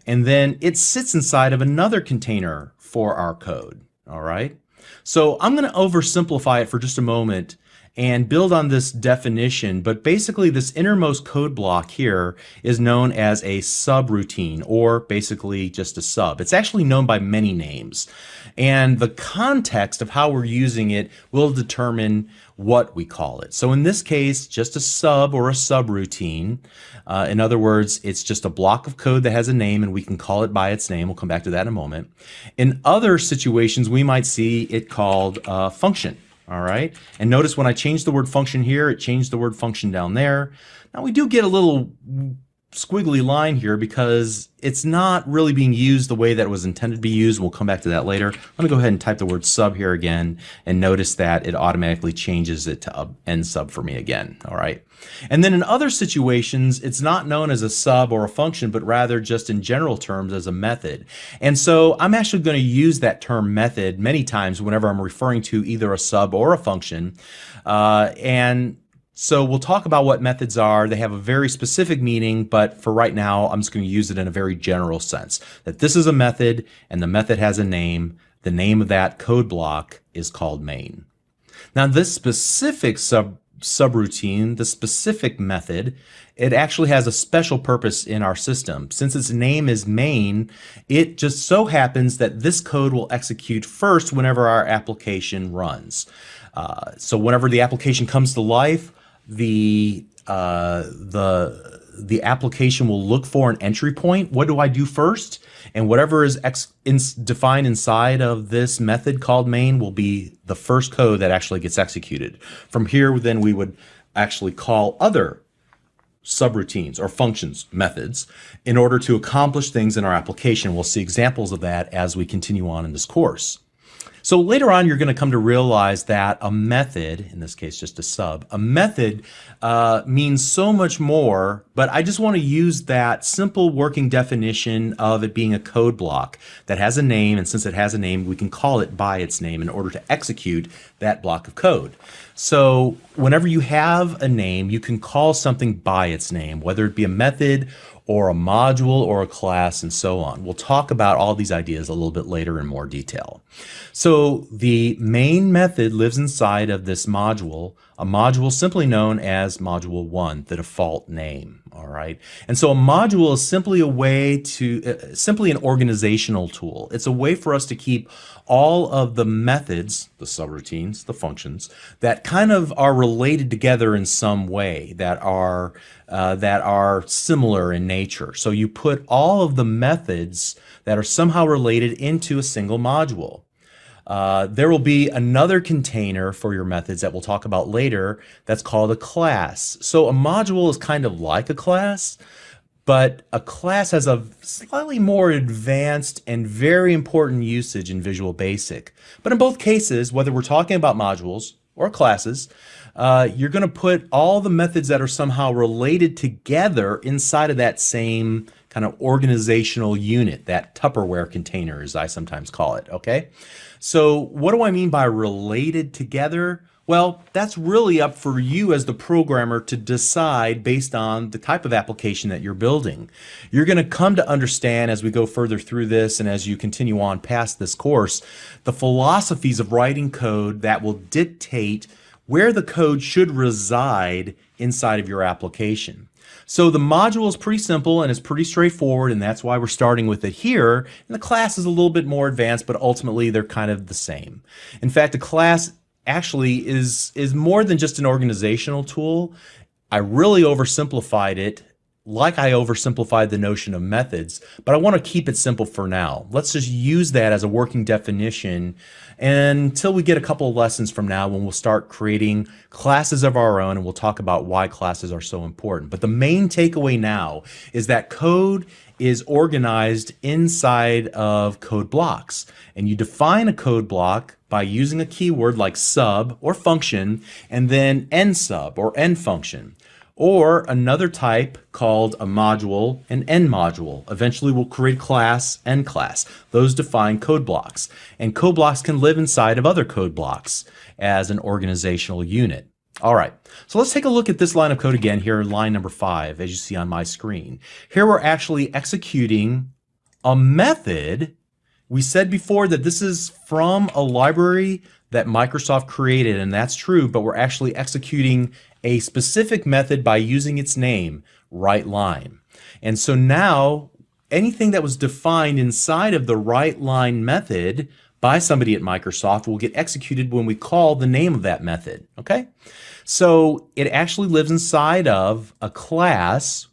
and then it sits inside of another container for our code. All right. So I'm going to oversimplify it for just a moment and build on this definition, but basically this innermost code block here is known as a subroutine, or basically just a sub. It's actually known by many names, and the context of how we're using it will determine what we call it. So in this case, just a sub or a subroutine. In other words, it's just a block of code that has a name and we can call it by its name. We'll come back to that in a moment. In other situations, we might see it called a function. All right. And notice when I change the word function here, it changed the word function down there. Now we do get a little squiggly line here because it's not really being used the way that it was intended to be used. We'll come back to that later. Let me go ahead and type the word sub here again and notice that it automatically changes it to end sub for me again. All right. And then in other situations, it's not known as a sub or a function, but rather just in general terms as a method. And so I'm actually going to use that term method many times whenever I'm referring to either a sub or a function. So we'll talk about what methods are. They have a very specific meaning, but for right now, I'm just going to use it in a very general sense, that this is a method and the method has a name. The name of that code block is called main. Now this specific subroutine, the specific method, it actually has a special purpose in our system. Since its name is main, it just so happens that this code will execute first whenever our application runs. So whenever the application comes to life, the application will look for an entry point. What do I do first? And whatever is defined inside of this method called main will be the first code that actually gets executed. From here, then we would actually call other subroutines or functions, methods, in order to accomplish things in our application. We'll see examples of that as we continue on in this course. So later on, you're going to come to realize that a method, in this case just a sub, a method means so much more, but I just want to use that simple working definition of it being a code block that has a name, and since it has a name, we can call it by its name in order to execute that block of code. So whenever you have a name, you can call something by its name, whether it be a method or a module or a class and so on. We'll talk about all these ideas a little bit later in more detail. So the main method lives inside of this module, a module simply known as module 1, the default name. All right. And so a module is simply a way to, simply an organizational tool. It's a way for us to keep all of the methods, the subroutines, the functions, that kind of are related together in some way, that are similar in nature. So you put all of the methods that are somehow related into a single module. There will be another container for your methods that we'll talk about later that's called a class. So a module is kind of like a class, but a class has a slightly more advanced and very important usage in Visual Basic. But in both cases, whether we're talking about modules or classes, you're going to put all the methods that are somehow related together inside of that same kind of organizational unit, that Tupperware container, as I sometimes call it, okay? So what do I mean by related together? Well, that's really up for you as the programmer to decide based on the type of application that you're building. You're going to come to understand as we go further through this and as you continue on past this course, the philosophies of writing code that will dictate where the code should reside inside of your application. So the module is pretty simple and it's pretty straightforward, and that's why we're starting with it here. And the class is a little bit more advanced, but ultimately they're kind of the same. In fact, a class actually is more than just an organizational tool. I really oversimplified it, like I oversimplified the notion of methods, but I want to keep it simple for now. Let's just use that as a working definition until we get a couple of lessons from now when we'll start creating classes of our own, and we'll talk about why classes are so important. But the main takeaway now is that code is organized inside of code blocks, and you define a code block by using a keyword like sub or function, and then end sub or end function, or another type called a module and end module. Eventually we'll create class, end class. Those define code blocks, and code blocks can live inside of other code blocks as an organizational unit. All right, so let's take a look at this line of code again here in line number 5, as you see on my screen. Here we're actually executing a method. We said before that this is from a library that Microsoft created, and that's true, but we're actually executing a specific method by using its name, writeLine. And so now anything that was defined inside of the writeLine method by somebody at Microsoft will get executed when we call the name of that method, okay? So it actually lives inside of a class,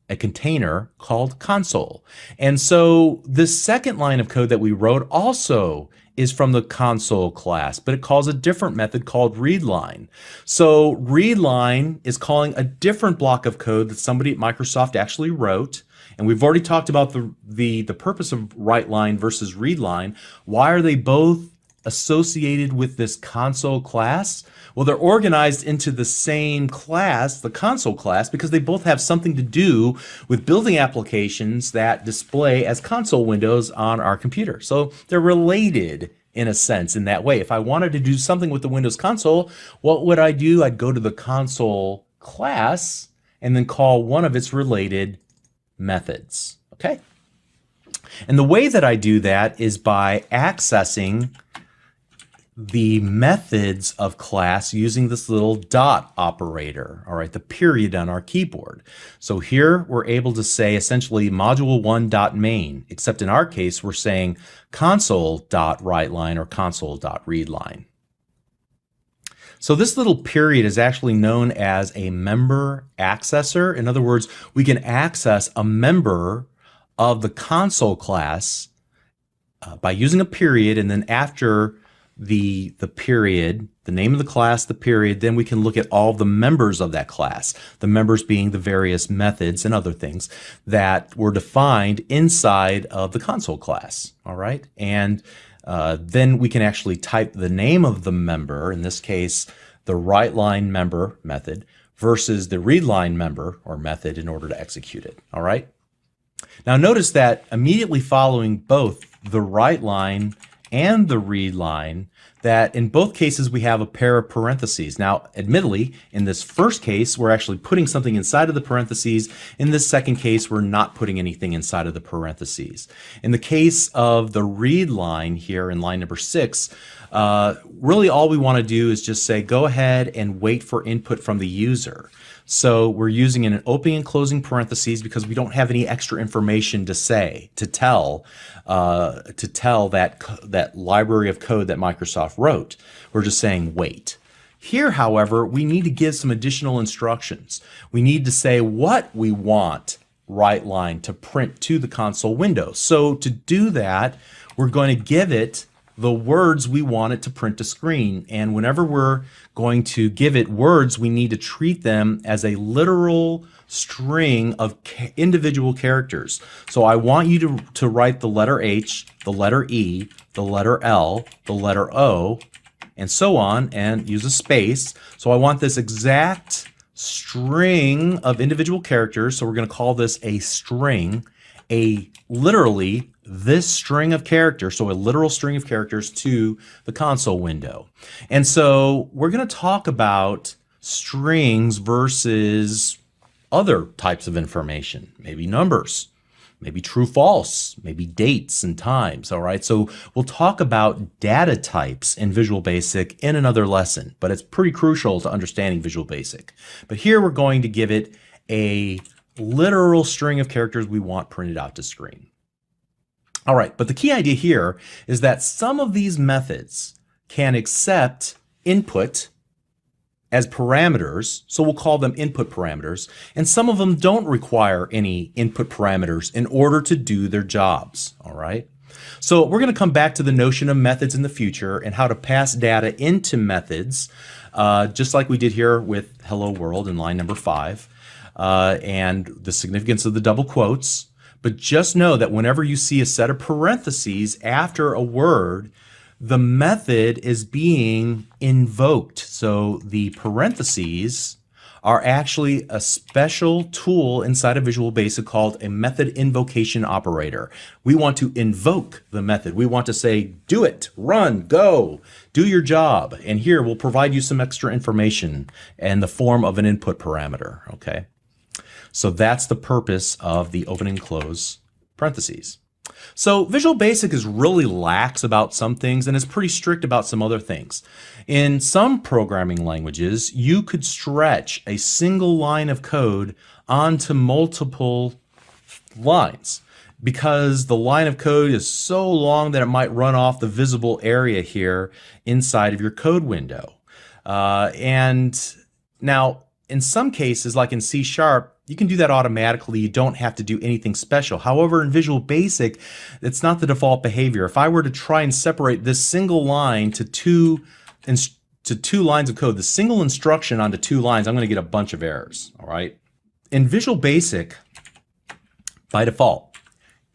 a container called console. And so the second line of code that we wrote also is from the console class, but it calls a different method called readLine. So readLine is calling a different block of code that somebody at Microsoft actually wrote. And we've already talked about the purpose of writeLine versus readLine. Why are they both associated with this console class? Well, they're organized into the same class, the console class, because they both have something to do with building applications that display as console windows on our computer. So they're related in a sense in that way. If I wanted to do something with the Windows console, what would I do? I'd go to the console class and then call one of its related methods. Okay? And the way that I do that is by accessing the methods of class using this little dot operator, all right, the period on our keyboard. So here we're able to say essentially module1.main, except in our case we're saying console.writeLine or console.readLine. So this little period is actually known as a member accessor. In other words, we can access a member of the console class by using a period, and then after the period, the name of the class, the period, then we can look at all the members of that class, the members being the various methods and other things that were defined inside of the console class, all right? And then we can actually type the name of the member, in this case, the write line member method, versus the read line member or method in order to execute it, all right? Now notice that immediately following both the write line and the read line, that in both cases we have a pair of parentheses. Now, admittedly, in this first case, we're actually putting something inside of the parentheses. In this second case, we're not putting anything inside of the parentheses. In the case of the read line here in line number 6, really all we want to do is just say, go ahead and wait for input from the user. So we're using an opening and closing parentheses because we don't have any extra information to tell that library of code that Microsoft wrote. We're just saying wait. Here, however, we need to give some additional instructions. We need to say what we want write line to print to the console window. So to do that, we're going to give it the words we want it to print to screen. And whenever we're going to give it words, we need to treat them as a literal string of individual characters. So I want you to write the letter H, the letter E, the letter L, the letter O, and so on, and use a space. So I want this exact string of individual characters. So we're going to call this a string, literally this string of characters, so a literal string of characters to the console window. And so we're going to talk about strings versus other types of information, maybe numbers, maybe true, false, maybe dates and times, all right? So we'll talk about data types in Visual Basic in another lesson, but it's pretty crucial to understanding Visual Basic. But here we're going to give it a literal string of characters we want printed out to screen. All right, but the key idea here is that some of these methods can accept input as parameters, so we'll call them input parameters, and some of them don't require any input parameters in order to do their jobs, all right? So we're going to come back to the notion of methods in the future and how to pass data into methods, just like we did here with Hello World in line number 5, and the significance of the double quotes. But just know that whenever you see a set of parentheses after a word, the method is being invoked. So the parentheses are actually a special tool inside of Visual Basic called a method invocation operator. We want to invoke the method. We want to say, do it, run, go, do your job. And here we'll provide you some extra information in the form of an input parameter, okay? So that's the purpose of the open and close parentheses. So Visual Basic is really lax about some things and is pretty strict about some other things. In some programming languages, you could stretch a single line of code onto multiple lines because the line of code is so long that it might run off the visible area here inside of your code window. And now, in some cases, like in C#, you can do that automatically. You don't have to do anything special. However, in Visual Basic, it's not the default behavior. If I were to try and separate this single line to two lines of code, the single instruction onto 2 lines, I'm going to get a bunch of errors, all right? In Visual Basic, by default,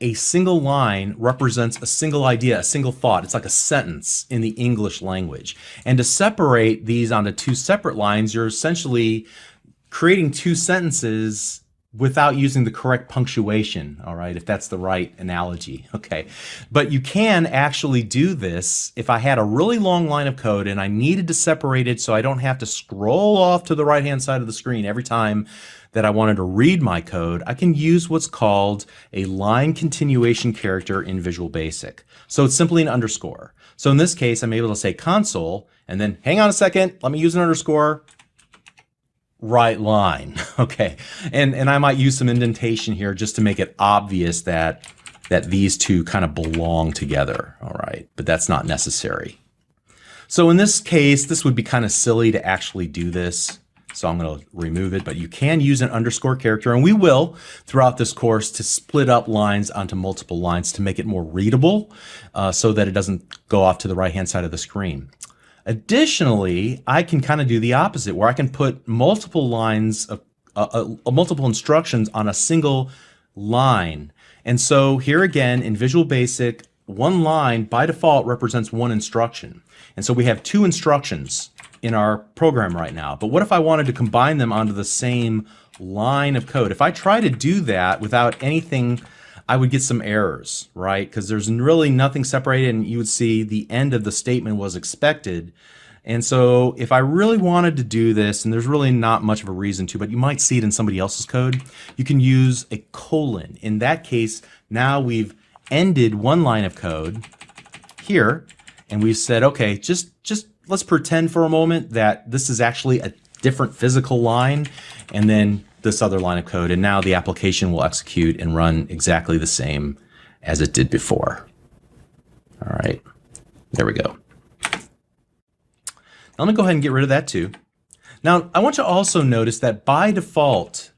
a single line represents a single idea, a single thought. It's like a sentence in the English language. And to separate these onto 2 separate lines, you're essentially creating 2 sentences without using the correct punctuation, all right, if that's the right analogy, okay? But you can actually do this if I had a really long line of code and I needed to separate it so I don't have to scroll off to the right-hand side of the screen every time that I wanted to read my code. I can use what's called a line continuation character in Visual Basic. So it's simply an underscore. So in this case, I'm able to say console, and then hang on a second, let me use an underscore, right line, okay? And I might use some indentation here just to make it obvious that these two kind of belong together, all right? But that's not necessary. So in this case, this would be kind of silly to actually do this. So I'm going to remove it, but you can use an underscore character, and we will throughout this course to split up lines onto multiple lines to make it more readable so that it doesn't go off to the right-hand side of the screen. Additionally, I can kind of do the opposite where I can put multiple lines of multiple instructions on a single line. And so here again in Visual Basic, one line by default represents one instruction. And so we have two instructions in our program right now. But what if I wanted to combine them onto the same line of code? If I try to do that without anything, I would get some errors, right? Because there's really nothing separated, and you would see the end of the statement was expected. And so if I really wanted to do this, and there's really not much of a reason to, but you might see it in somebody else's code, you can use a colon. In that case, now we've ended one line of code here, and we've said, okay, just let's pretend for a moment that this is actually a different physical line, and then this other line of code, and now the application will execute and run exactly the same as it did before. All right, there we go. Now let me go ahead and get rid of that too. Now I want you to also notice that by default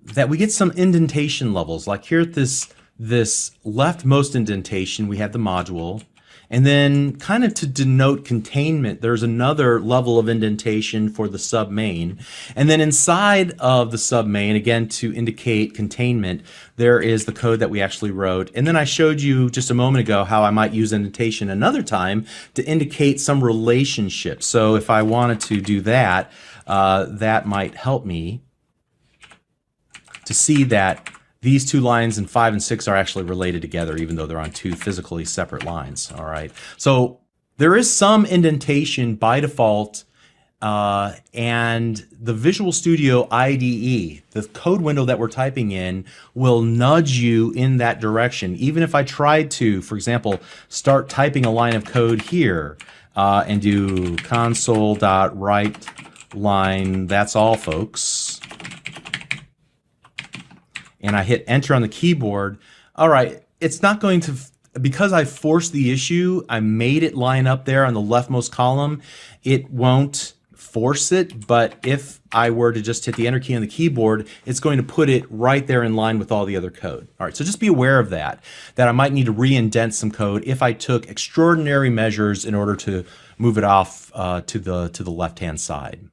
that we get some indentation levels. Like here at this leftmost indentation, we have the module. And then kind of to denote containment, there's another level of indentation for the submain. And then inside of the submain, again, to indicate containment, there is the code that we actually wrote. And then I showed you just a moment ago how I might use indentation another time to indicate some relationship. So if I wanted to do that, that might help me to see that these two lines in 5 and 6 are actually related together, even though they're on two physically separate lines. All right. So there is some indentation by default, and the Visual Studio IDE, the code window that we're typing in, will nudge you in that direction. Even if I tried to, for example, start typing a line of code here and do console.write line, that's all, folks, and I hit enter on the keyboard, all right, it's not going to, because I forced the issue, I made it line up there on the leftmost column, it won't force it, but if I were to just hit the enter key on the keyboard, it's going to put it right there in line with all the other code. All right, so just be aware of that I might need to re-indent some code if I took extraordinary measures in order to move it off to the left-hand side.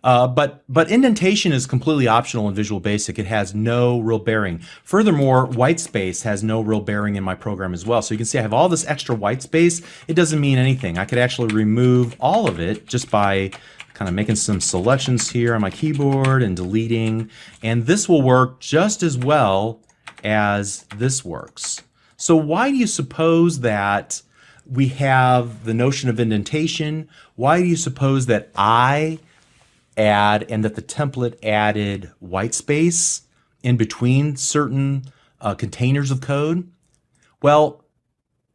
But indentation is completely optional in Visual Basic. It has no real bearing. Furthermore, white space has no real bearing in my program as well. So you can see I have all this extra white space. It doesn't mean anything. I could actually remove all of it just by kind of making some selections here on my keyboard and deleting. And this will work just as well as this works. So why do you suppose that we have the notion of indentation? Why do you suppose that I add and that the template added white space in between certain containers of code? Well,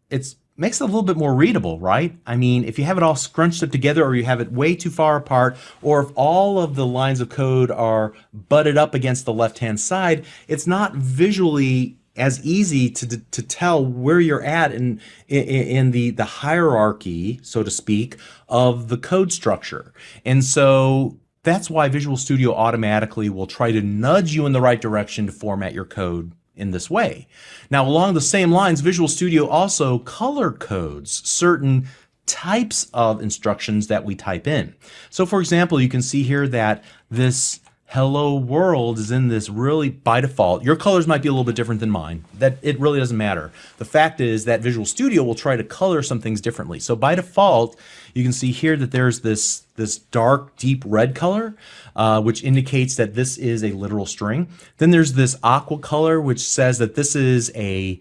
it makes it a little bit more readable, right? I mean, if you have it all scrunched up together, or you have it way too far apart, or if all of the lines of code are butted up against the left-hand side, it's not visually as easy to tell where you're at in the hierarchy, so to speak, of the code structure. And so that's why Visual Studio automatically will try to nudge you in the right direction to format your code in this way. Now, along the same lines, Visual Studio also color codes certain types of instructions that we type in. So for example, you can see here that this hello world is in this really by default. Your colors might be a little bit different than mine. That it really doesn't matter. The fact is that Visual Studio will try to color some things differently. So by default, you can see here that there's this dark deep red color, which indicates that this is a literal string. Then there's this aqua color, which says that this is a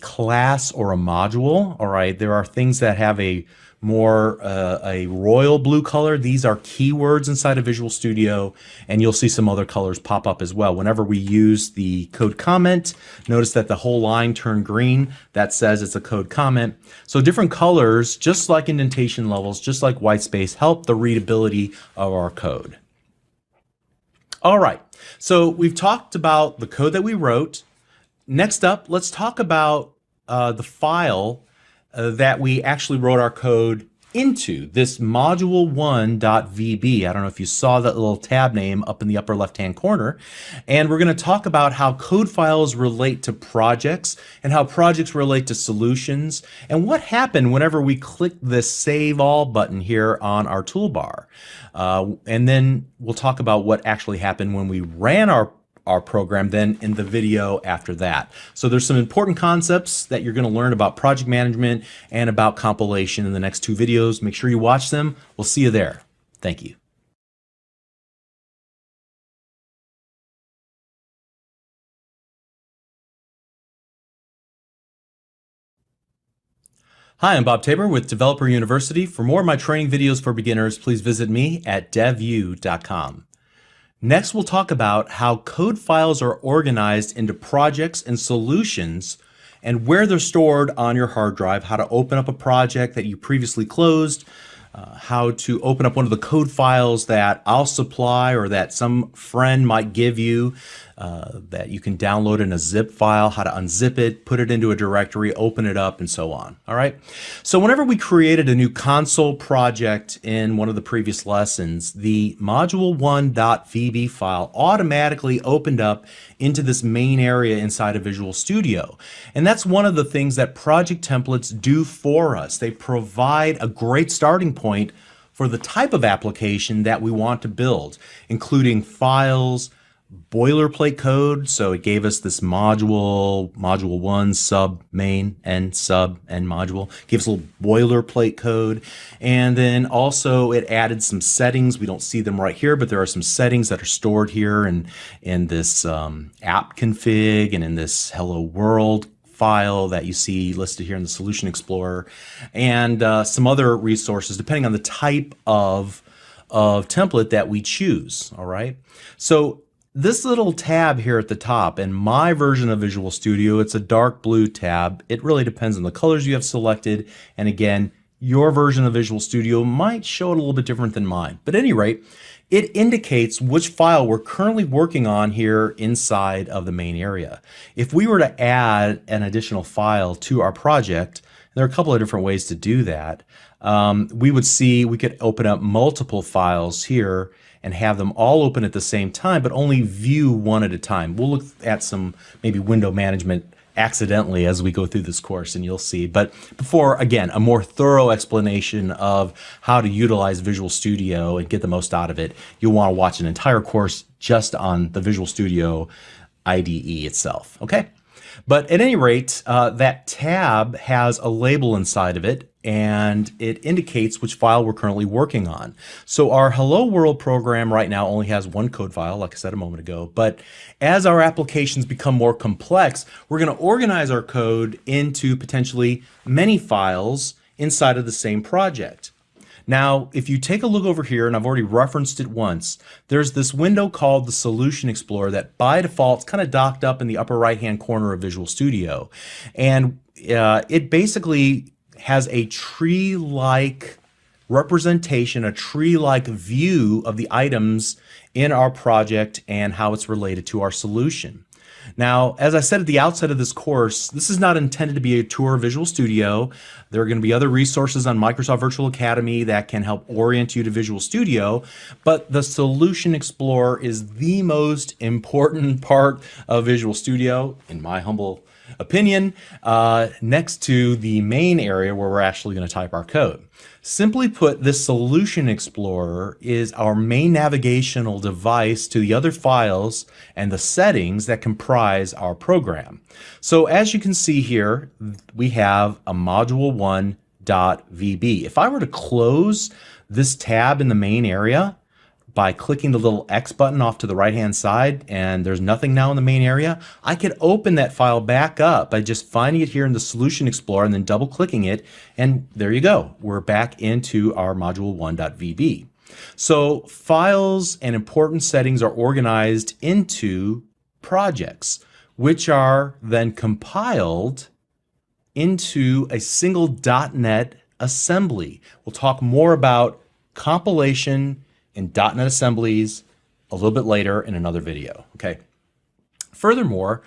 class or a module. All right, there are things that have a more a royal blue color. These are keywords inside of Visual Studio, and you'll see some other colors pop up as well. Whenever we use the code comment, notice that the whole line turned green. That says it's a code comment. So different colors, just like indentation levels, just like white space, help the readability of our code. All right, so we've talked about the code that we wrote. Next up, let's talk about the file that we actually wrote our code into this module1.vb. I don't know if you saw that little tab name up in the upper left-hand corner. And we're going to talk about how code files relate to projects and how projects relate to solutions and what happened whenever we click this Save All button here on our toolbar. And then we'll talk about what actually happened when we ran our program then in the video after that. So there's some important concepts that you're going to learn about project management and about compilation in the next two videos. Make sure you watch them. We'll see you there. Thank you. Hi, I'm Bob Tabor with Developer University. For more of my training videos for beginners, please visit me at devu.com. Next, we'll talk about how code files are organized into projects and solutions and where they're stored on your hard drive, how to open up a project that you previously closed, how to open up one of the code files that I'll supply or that some friend might give you that you can download in a zip file, how to unzip it, put it into a directory, open it up, and so on. All right. So whenever we created a new console project in one of the previous lessons, the module1.vb file automatically opened up into this main area inside of Visual Studio. And that's one of the things that project templates do for us. They provide a great starting point for the type of application that we want to build, including files, boilerplate code. So it gave us this module 1, sub, main, and sub, and module. Gave us a little boilerplate code. And then also it added some settings. We don't see them right here, but there are some settings that are stored here in this app config and in this hello world file that you see listed here in the Solution Explorer, and some other resources depending on the type of template that we choose. All right. So this little tab here at the top, in my version of Visual Studio, it's a dark blue tab. It really depends on the colors you have selected. And again, your version of Visual Studio might show it a little bit different than mine. But at any rate, it indicates which file we're currently working on here inside of the main area. If we were to add an additional file to our project, there are a couple of different ways to do that. We could open up multiple files here and have them all open at the same time, but only view one at a time. We'll look at some maybe window management accidentally as we go through this course, and you'll see. But before, again, a more thorough explanation of how to utilize Visual Studio and get the most out of it, you'll want to watch an entire course just on the Visual Studio IDE itself, okay? But at any rate, that tab has a label inside of it, and it indicates which file we're currently working on. So our Hello World program right now only has one code file, like I said a moment ago. But as our applications become more complex, we're going to organize our code into potentially many files inside of the same project. Now, if you take a look over here, and I've already referenced it once, there's this window called the Solution Explorer that by default is kind of docked up in the upper right-hand corner of Visual Studio. And it basically has a tree-like representation, a tree-like view of the items in our project and how it's related to our solution. Now, as I said at the outset of this course, this is not intended to be a tour of Visual Studio. There are going to be other resources on Microsoft Virtual Academy that can help orient you to Visual Studio, but the Solution Explorer is the most important part of Visual Studio, in my humble opinion, next to the main area where we're actually going to type our code. Simply put, this Solution Explorer is our main navigational device to the other files and the settings that comprise our program. So as you can see here, we have a module1.vb. If I were to close this tab in the main area by clicking the little X button off to the right-hand side, and there's nothing now in the main area, I could open that file back up by just finding it here in the Solution Explorer and then double-clicking it, and there you go. We're back into our module1.vb. So files and important settings are organized into projects, which are then compiled into a single .NET assembly. We'll talk more about compilation in .NET assemblies a little bit later in another video, okay? Furthermore,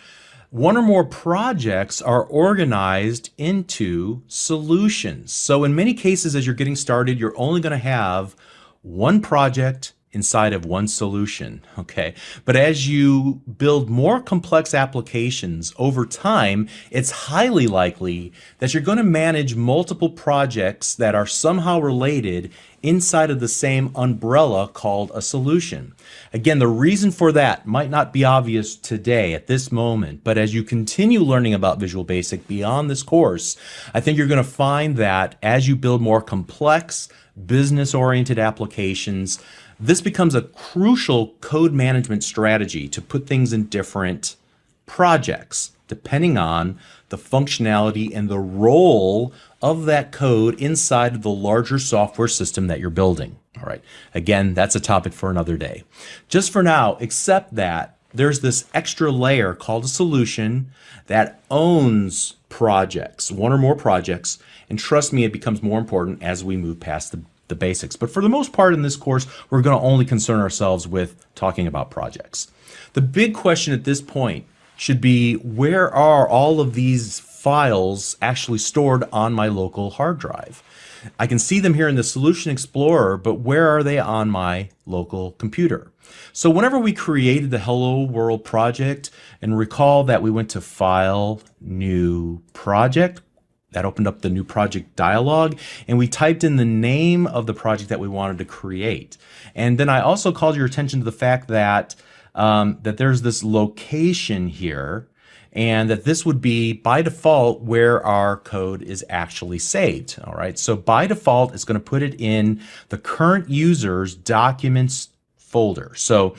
One or more projects are organized into solutions. So in many cases, as you're getting started, you're only going to have one project inside of one solution, okay? But as you build more complex applications over time, it's highly likely that you're going to manage multiple projects that are somehow related inside of the same umbrella called a solution. Again, the reason for that might not be obvious today at this moment, but as you continue learning about Visual Basic beyond this course, I think you're going to find that as you build more complex, business-oriented applications, this becomes a crucial code management strategy to put things in different projects, depending on the functionality and the role of that code inside of the larger software system that you're building. All right. Again, that's a topic for another day. Just for now, accept that there's this extra layer called a solution that owns projects, one or more projects, and trust me, it becomes more important as we move past the basics. But for the most part in this course, we're going to only concern ourselves with talking about projects. The big question at this point should be, where are all of these files actually stored on my local hard drive? I can see them here in the Solution Explorer, but where are they on my local computer? So whenever we created the Hello World project, and recall that we went to File, New Project, that opened up the New Project dialog, and we typed in the name of the project that we wanted to create. And then I also called your attention to the fact that that there's this location here, and that this would be by default where our code is actually saved. All right, so by default it's going to put it in the current user's documents folder. So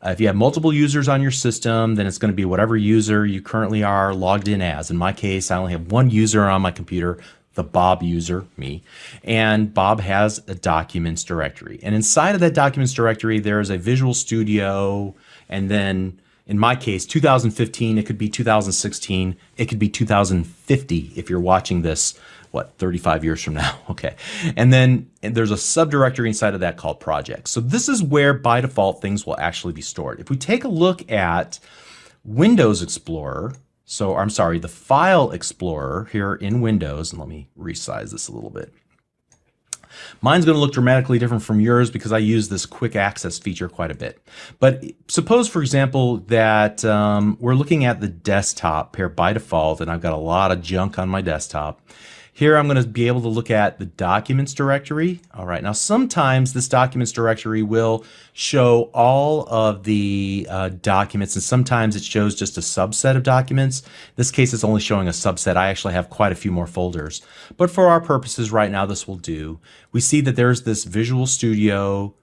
if you have multiple users on your system, then it's going to be whatever user you currently are logged in as. In my case, I only have one user on my computer, the Bob user, me, and Bob has a documents directory. And inside of that documents directory, there is a Visual Studio, and then in my case, 2015, it could be 2016, it could be 2050 if you're watching this, what, 35 years from now, okay. And then there's a subdirectory inside of that called projects. So this is where by default things will actually be stored. If we take a look at Windows Explorer, so I'm sorry, the File Explorer here in Windows, and let me resize this a little bit. Mine's going to look dramatically different from yours because I use this quick access feature quite a bit. But suppose, for example, that we're looking at the desktop here by default, and I've got a lot of junk on my desktop. Here I'm going to be able to look at the documents directory. All right, now sometimes this documents directory will show all of the documents, and sometimes it shows just a subset of documents. In this case, it's only showing a subset. I actually have quite a few more folders. But for our purposes right now, this will do. We see that there's this Visual Studio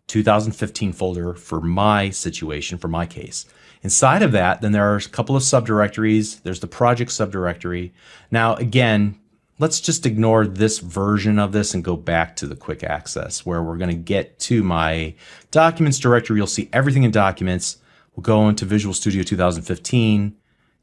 2015 folder for my situation, for my case. Inside of that, then there are a couple of subdirectories. There's the project subdirectory. Now, again, let's just ignore this version of this and go back to the quick access where we're going to get to my documents directory. You'll see everything in documents. We'll go into Visual Studio 2015.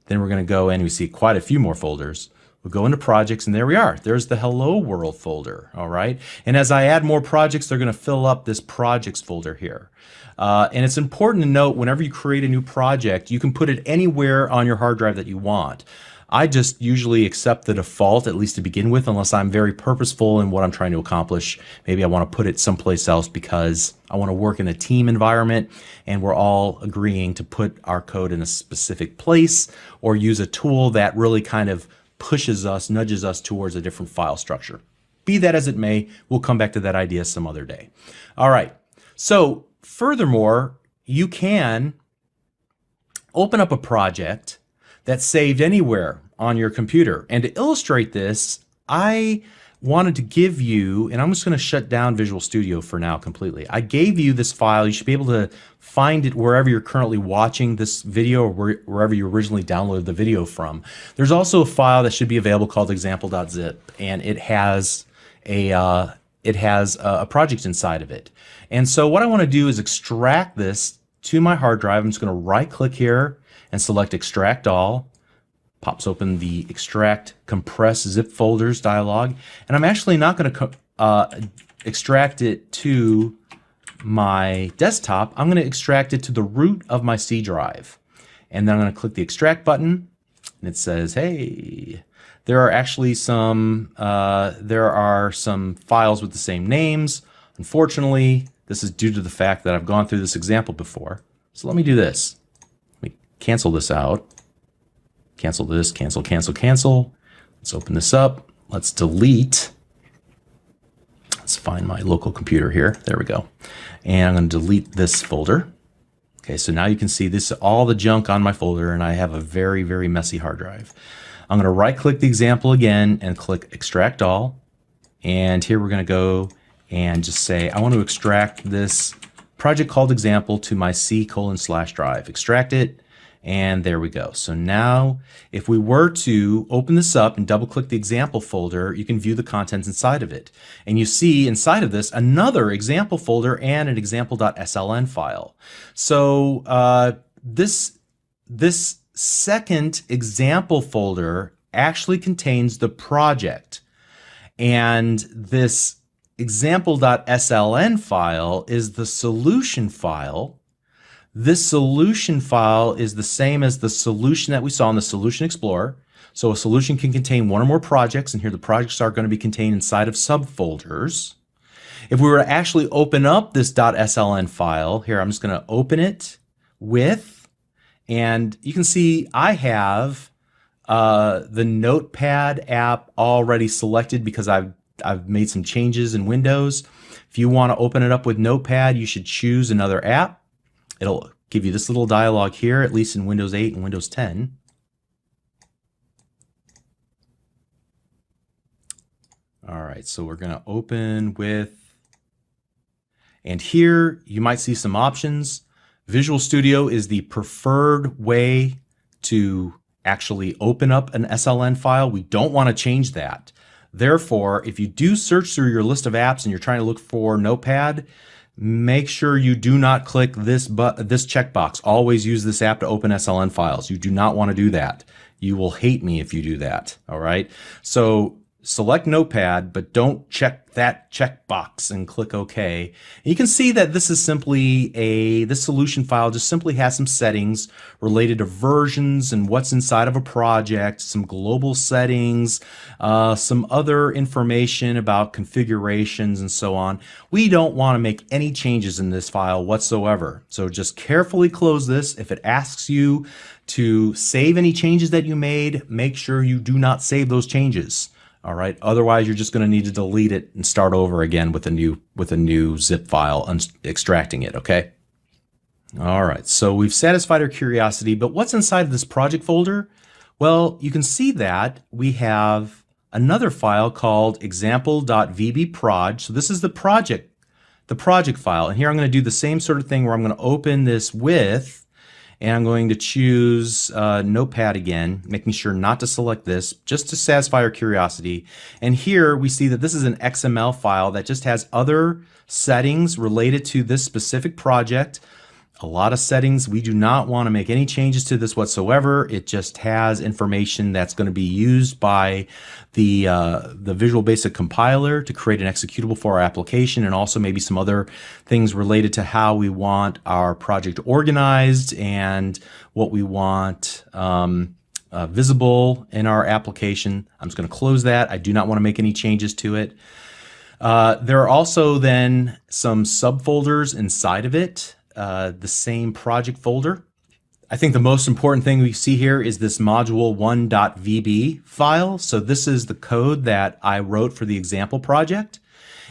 Then we're going to go in, we see quite a few more folders. We'll go into projects, and there we are. There's the Hello World folder, all right? And as I add more projects, they're going to fill up this projects folder here. And it's important to note, whenever you create a new project, you can put it anywhere on your hard drive that you want. I just usually accept the default, at least to begin with, unless I'm very purposeful in what I'm trying to accomplish. Maybe I want to put it someplace else because I want to work in a team environment and we're all agreeing to put our code in a specific place or use a tool that really kind of pushes us, nudges us towards a different file structure. Be that as it may, we'll come back to that idea some other day. All right, so furthermore, you can open up a project that's saved anywhere on your computer. And to illustrate this, I wanted to give you, and I'm just going to shut down Visual Studio for now completely. I gave you this file. You should be able to find it wherever you're currently watching this video or wherever you originally downloaded the video from. There's also a file that should be available called example.zip, and it has a project inside of it. And so what I want to do is extract this to my hard drive. I'm just going to right click here and select Extract All. Pops open the Extract Compress Zip Folders dialog. And I'm actually not going to extract it to my desktop. I'm going to extract it to the root of my C drive. And then I'm going to click the extract button, and it says, hey, there are actually some files with the same names. Unfortunately, this is due to the fact that I've gone through this example before. So let me do this. Let me cancel this out. Cancel this, cancel, cancel, cancel. Let's open this up. Let's delete. Let's find my local computer here. There we go. And I'm going to delete this folder. Okay, so now you can see this is all the junk on my folder, and I have a very, very messy hard drive. I'm going to right-click the example again and click Extract All. And here we're going to go and just say, I want to extract this project called example to my C:/drive. Extract it, and there we go. So now, if we were to open this up and double-click the example folder, you can view the contents inside of it. And you see inside of this another example folder and an example.sln file. So this second example folder actually contains the project, and this example.sln file is the solution file. This solution file is the same as the solution that we saw in the Solution Explorer. So a solution can contain one or more projects, and here the projects are going to be contained inside of subfolders. If we were to actually open up this .sln file, here I'm just going to open it with, and you can see I have the Notepad app already selected because I've made some changes in Windows. If you want to open it up with Notepad, you should choose another app. It'll give you this little dialog here, at least in Windows 8 and Windows 10. All right, so we're going to open with, and here you might see some options. Visual Studio is the preferred way to actually open up an SLN file. We don't want to change that. Therefore, if you do search through your list of apps and you're trying to look for Notepad, make sure you do not click this checkbox. Always use this app to open SLN files. You do not want to do that. You will hate me if you do that. All right. So select Notepad, but don't check that checkbox and click OK. And you can see that this is simply this solution file just simply has some settings related to versions and what's inside of a project, some global settings, some other information about configurations and so on. We don't want to make any changes in this file whatsoever. So just carefully close this. If it asks you to save any changes that you made, make sure you do not save those changes. All right. Otherwise, you're just going to need to delete it and start over again with a new zip file and extracting it. Okay. All right. So we've satisfied our curiosity, but what's inside of this project folder? Well, you can see that we have another file called example.vbproj. So this is the project file. And here I'm going to do the same sort of thing where I'm going to open this with, and I'm going to choose Notepad again, making sure not to select this, just to satisfy our curiosity. And here we see that this is an XML file that just has other settings related to this specific project. A lot of settings. We do not want to make any changes to this whatsoever. It just has information that's going to be used by the Visual Basic compiler to create an executable for our application, and also maybe some other things related to how we want our project organized and what we want visible in our application. I'm just going to close that. I do not want to make any changes to it. There are also then some subfolders inside of it. The same project folder. I think the most important thing we see here is this module1.vb file. So this is the code that I wrote for the example project.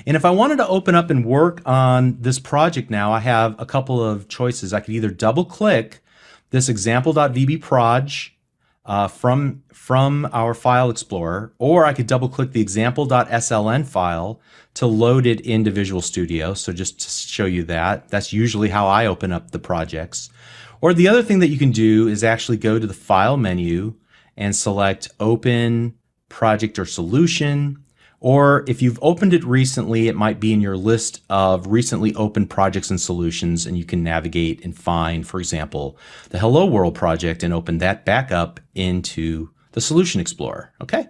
And if I wanted to open up and work on this project now, I have a couple of choices. I could either double click this example.vbproj from our file explorer, or I could double click the example.sln file to load it into Visual Studio. So just to show you that, that's usually how I open up the projects. Or the other thing that you can do is actually go to the File menu and select Open, Project, or Solution. Or if you've opened it recently, it might be in your list of recently opened projects and solutions, and you can navigate and find, for example, the Hello World project and open that back up into the Solution Explorer. Okay.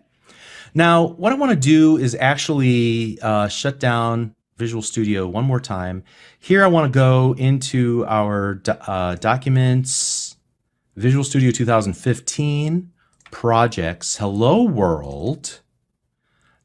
Now, what I want to do is actually shut down Visual Studio one more time. Here I want to go into our documents, Visual Studio 2015, projects, hello world.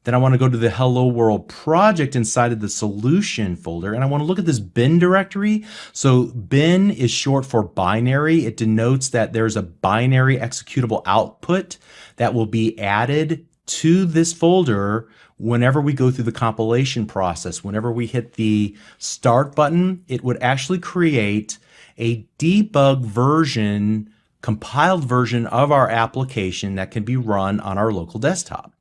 Then I want to go to the hello world project inside of the solution folder, and I want to look at this bin directory. So bin is short for binary. It denotes that there's a binary executable output that will be added to this folder whenever we go through the compilation process. Whenever we hit the start button, it would actually create a debug version, compiled version of our application that can be run on our local desktop.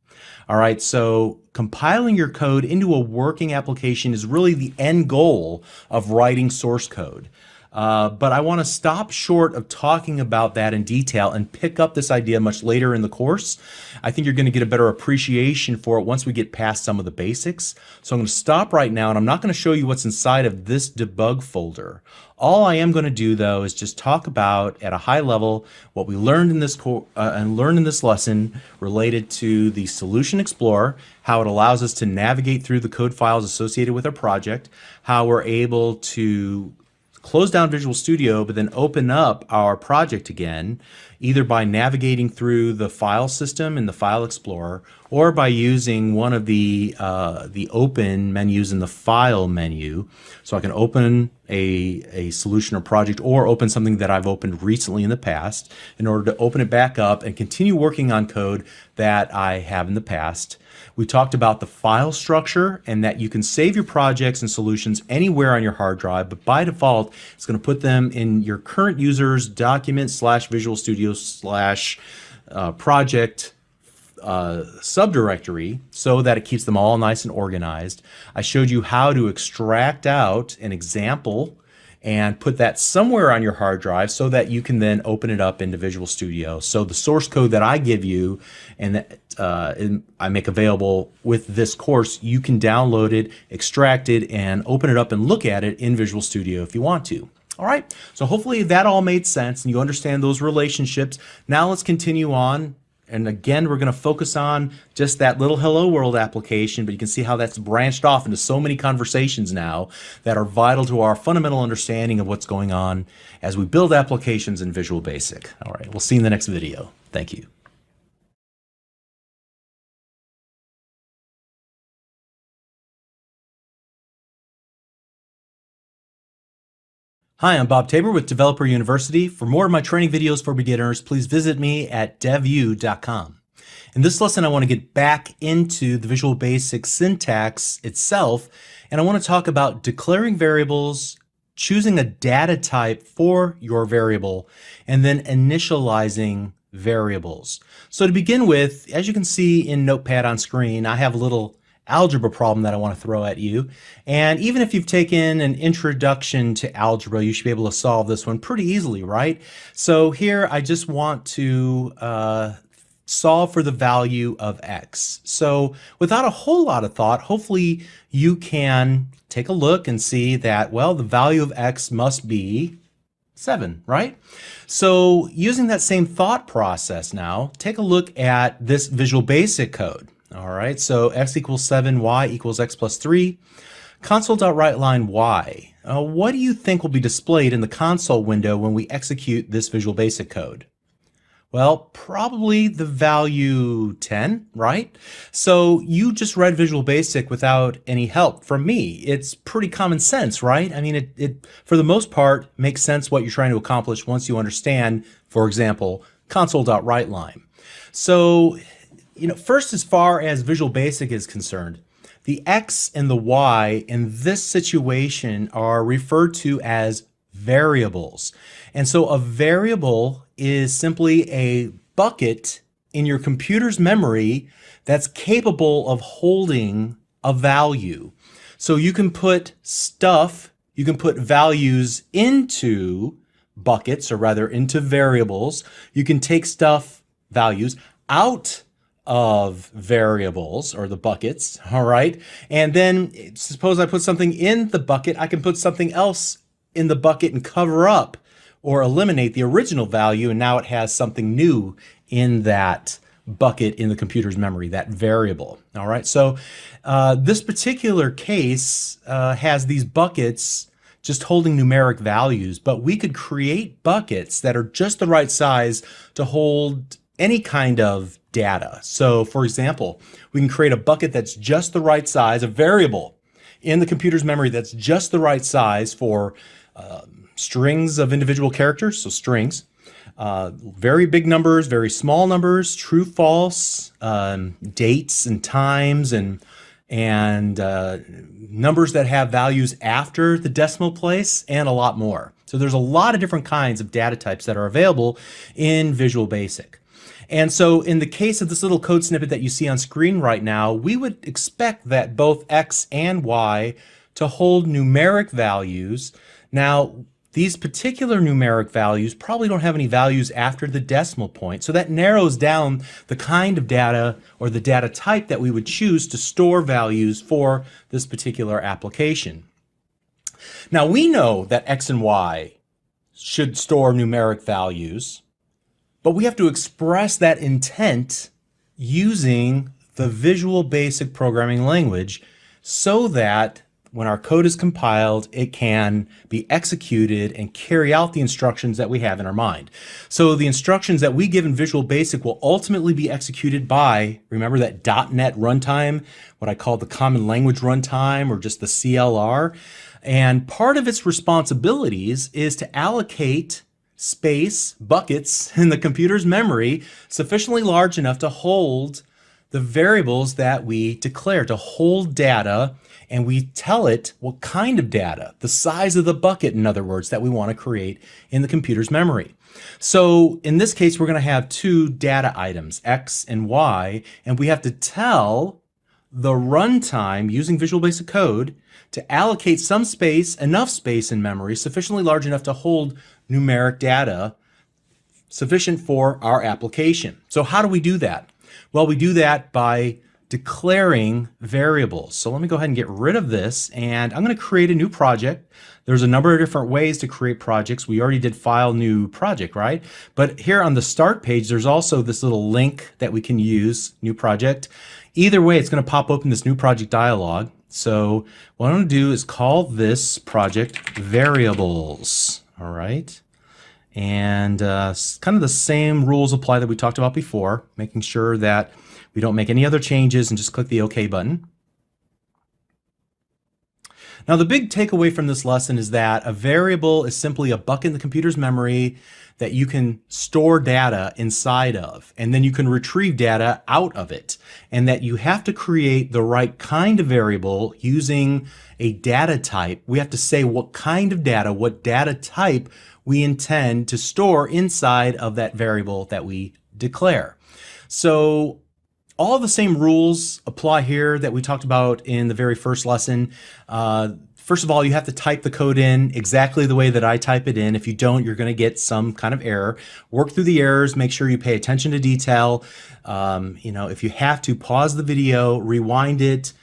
All right, so compiling your code into a working application is really the end goal of writing source code. But I want to stop short of talking about that in detail and pick up this idea much later in the course. I think you're going to get a better appreciation for it once we get past some of the basics. So I'm going to stop right now, and I'm not going to show you what's inside of this debug folder. All I am going to do, though, is just talk about at a high level what we learned in this lesson related to the Solution Explorer, how it allows us to navigate through the code files associated with our project, how we're able to close down Visual Studio, but then open up our project again, either by navigating through the file system in the File Explorer, or by using one of the open menus in the File menu. So I can open a solution or project, or open something that I've opened recently in the past in order to open it back up and continue working on code that I have in the past. We talked about the file structure and that you can save your projects and solutions anywhere on your hard drive, but by default, it's going to put them in your current user's document / Visual Studio / project subdirectory so that it keeps them all nice and organized. I showed you how to extract out an example and put that somewhere on your hard drive so that you can then open it up into Visual Studio. So the source code that I give you and that I make available with this course, you can download it, extract it, and open it up and look at it in Visual Studio if you want to. All right, so hopefully that all made sense and you understand those relationships. Now let's continue on. And again, we're going to focus on just that little Hello World application, but you can see how that's branched off into so many conversations now that are vital to our fundamental understanding of what's going on as we build applications in Visual Basic. All right, we'll see you in the next video. Thank you. Hi, I'm Bob Tabor with Developer University. For more of my training videos for beginners, please visit me at devu.com. In this lesson, I want to get back into the Visual Basic syntax itself, and I want to talk about declaring variables, choosing a data type for your variable, and then initializing variables. So to begin with, as you can see in Notepad on screen, I have a little algebra problem that I want to throw at you. And even if you've taken an introduction to algebra, you should be able to solve this one pretty easily, right? So here I just want to solve for the value of x. So without a whole lot of thought, hopefully you can take a look and see that, well, the value of x must be 7, right? So using that same thought process now, take a look at this Visual Basic code. All right, so x equals 7, y equals x plus 3. Console.writeLine y. What do you think will be displayed in the console window when we execute this Visual Basic code? Well, probably the value 10, right? So you just read Visual Basic without any help from me. It's pretty common sense, right? I mean, it for the most part makes sense what you're trying to accomplish once you understand, for example, console.writeLine. So first, as far as Visual Basic is concerned, the x and the y in this situation are referred to as variables. And so a variable is simply a bucket in your computer's memory that's capable of holding a value. So you can put you can put values into buckets, or rather into variables. You can take values out of variables, or the buckets, all right? And then suppose I put something in the bucket, I can put something else in the bucket and cover up or eliminate the original value, and now it has something new in that bucket in the computer's memory, that variable, all right? So this particular case has these buckets just holding numeric values, but we could create buckets that are just the right size to hold any kind of data. So for example, we can create a bucket that's just the right size, a variable in the computer's memory that's just the right size for strings of individual characters, so strings, very big numbers, very small numbers, true, false, dates and times, and numbers that have values after the decimal place, and a lot more. So there's a lot of different kinds of data types that are available in Visual Basic. And so in the case of this little code snippet that you see on screen right now, we would expect that both X and Y to hold numeric values. Now, these particular numeric values probably don't have any values after the decimal point, so that narrows down the kind of data or the data type that we would choose to store values for this particular application. Now, we know that X and Y should store numeric values, but we have to express that intent using the Visual Basic programming language so that when our code is compiled, it can be executed and carry out the instructions that we have in our mind. So the instructions that we give in Visual Basic will ultimately be executed by, remember that .NET runtime, what I call the Common Language Runtime, or just the CLR. And part of its responsibilities is to allocate space, buckets, in the computer's memory sufficiently large enough to hold the variables that we declare, to hold data, and we tell it what kind of data, the size of the bucket, in other words, that we want to create in the computer's memory. So in this case, we're going to have two data items, X and Y, and we have to tell the runtime using Visual Basic Code to allocate some space, enough space in memory, sufficiently large enough to hold numeric data sufficient for our application. So how do we do that? Well, we do that by declaring variables. So let me go ahead and get rid of this, and I'm going to create a new project. There's a number of different ways to create projects. We already did file new project, right? But here on the start page, there's also this little link that we can use, new project. Either way, it's going to pop open this new project dialog. So what I'm going to do is call this project variables. All right. And kind of the same rules apply that we talked about before, making sure that we don't make any other changes and just click the OK button. Now, the big takeaway from this lesson is that a variable is simply a bucket in the computer's memory that you can store data inside of, and then you can retrieve data out of it, and that you have to create the right kind of variable using a data type. We have to say what kind of data, what data type we intend to store inside of that variable that we declare. So all the same rules apply here that we talked about in the very first lesson. First of all, you have to type the code in exactly the way that I type it in. If you don't, you're going to get some kind of error. Work through the errors. Make sure you pay attention to detail. If you have to, pause the video, rewind it.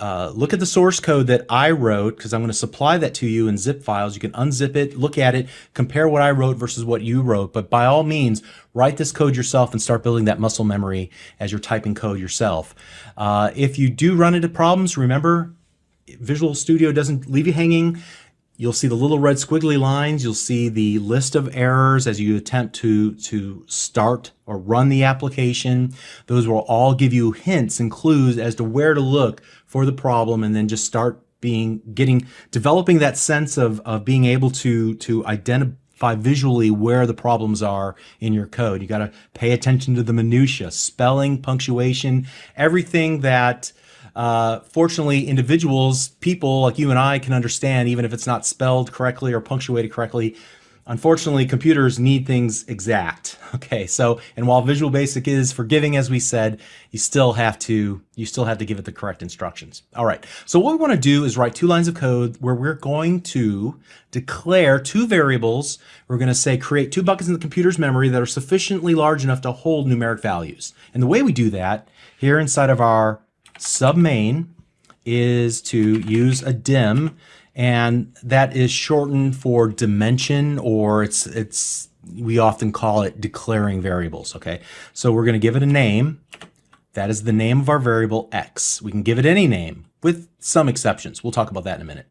Look at the source code that I wrote, because I'm going to supply that to you in zip files. You can unzip it, look at it, compare what I wrote versus what you wrote. But by all means, write this code yourself and start building that muscle memory as you're typing code yourself. If you do run into problems, remember, Visual Studio doesn't leave you hanging. You'll see the little red squiggly lines. You'll see the list of errors as you attempt to start or run the application. Those will all give you hints and clues as to where to look for the problem, and then just start developing that sense of being able to identify visually where the problems are in your code. You got to pay attention to the minutia, spelling, punctuation, everything that fortunately, people like you and I can understand, even if it's not spelled correctly or punctuated correctly. Unfortunately, computers need things exact. Okay, so, and while Visual Basic is forgiving, as we said, you still have to give it the correct instructions. All right, so what we want to do is write two lines of code where we're going to declare two variables. We're going to say create two buckets in the computer's memory that are sufficiently large enough to hold numeric values. And the way we do that here inside of our submain is to use a dim, and that is shortened for dimension, or we often call it declaring variables. Okay, so we're going to give it a name. That is the name of our variable X. We can give it any name with some exceptions. We'll talk about that in a minute.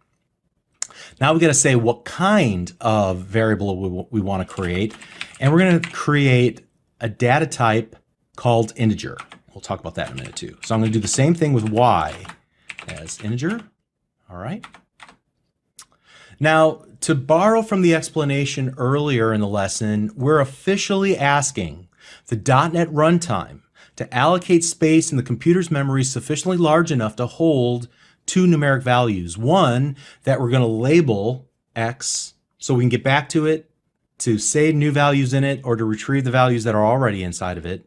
Now we got to say what kind of variable we want to create. And we're going to create a data type called integer. We'll talk about that in a minute too. So I'm going to do the same thing with y as integer. All right. Now, to borrow from the explanation earlier in the lesson, we're officially asking the .NET runtime to allocate space in the computer's memory sufficiently large enough to hold two numeric values. One that we're going to label x so we can get back to it, to save new values in it, or to retrieve the values that are already inside of it,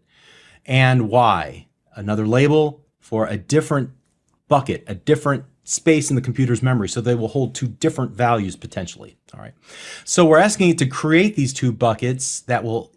and y, another label for a different bucket, a different space in the computer's memory, so they will hold two different values potentially. All right. So we're asking it to create these two buckets that will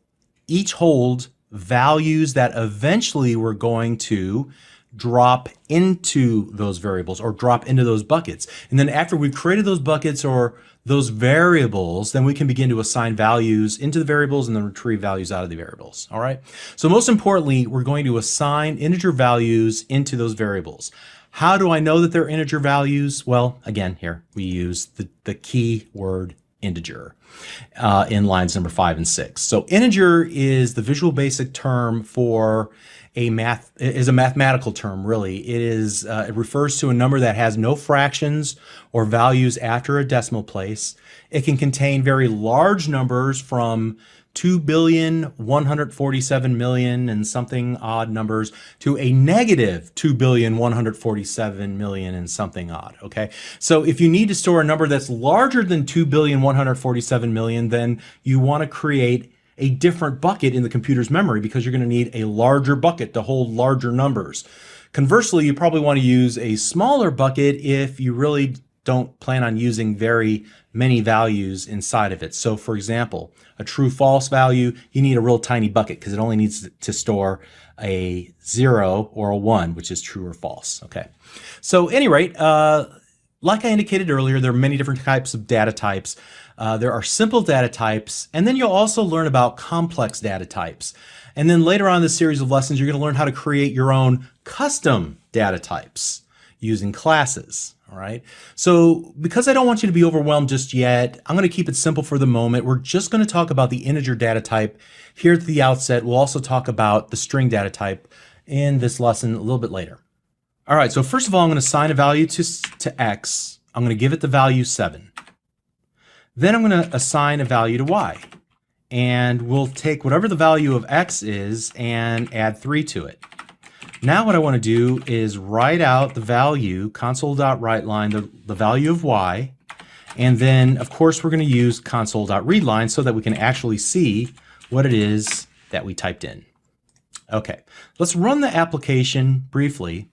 each hold values that eventually we're going to drop into those variables or drop into those buckets. And then after we've created those buckets or those variables, then we can begin to assign values into the variables and then retrieve values out of the variables. All right. So most importantly, we're going to assign integer values into those variables. How do I know that they're integer values? Well, again, here we use the key word integer in lines number 5 and 6. So integer is the Visual Basic term for a mathematical term, really. It refers to a number that has no fractions or values after a decimal place. It can contain very large numbers from 2,147,000,000 and something odd numbers to a negative 2,147,000,000 and something odd. Okay, so if you need to store a number that's larger than 2,147,000,000, then you want to create a different bucket in the computer's memory because you're going to need a larger bucket to hold larger numbers. Conversely, you probably want to use a smaller bucket if you really don't plan on using very many values inside of it. So for example, a true false value, you need a real tiny bucket because it only needs to store a 0 or a 1, which is true or false. Okay. So at any rate, like I indicated earlier, there are many different types of data types. There are simple data types, and then you'll also learn about complex data types. And then later on in this series of lessons, you're going to learn how to create your own custom data types using classes. All right. So because I don't want you to be overwhelmed just yet, I'm going to keep it simple for the moment. We're just going to talk about the integer data type here at the outset. We'll also talk about the string data type in this lesson a little bit later. All right. So first of all, I'm going to assign a value to x. I'm going to give it the value 7. Then I'm going to assign a value to y. And we'll take whatever the value of x is and add 3 to it. Now what I want to do is write out the value, console.writeLine, the value of y, and then of course we're going to use console.readLine so that we can actually see what it is that we typed in. Okay, let's run the application briefly,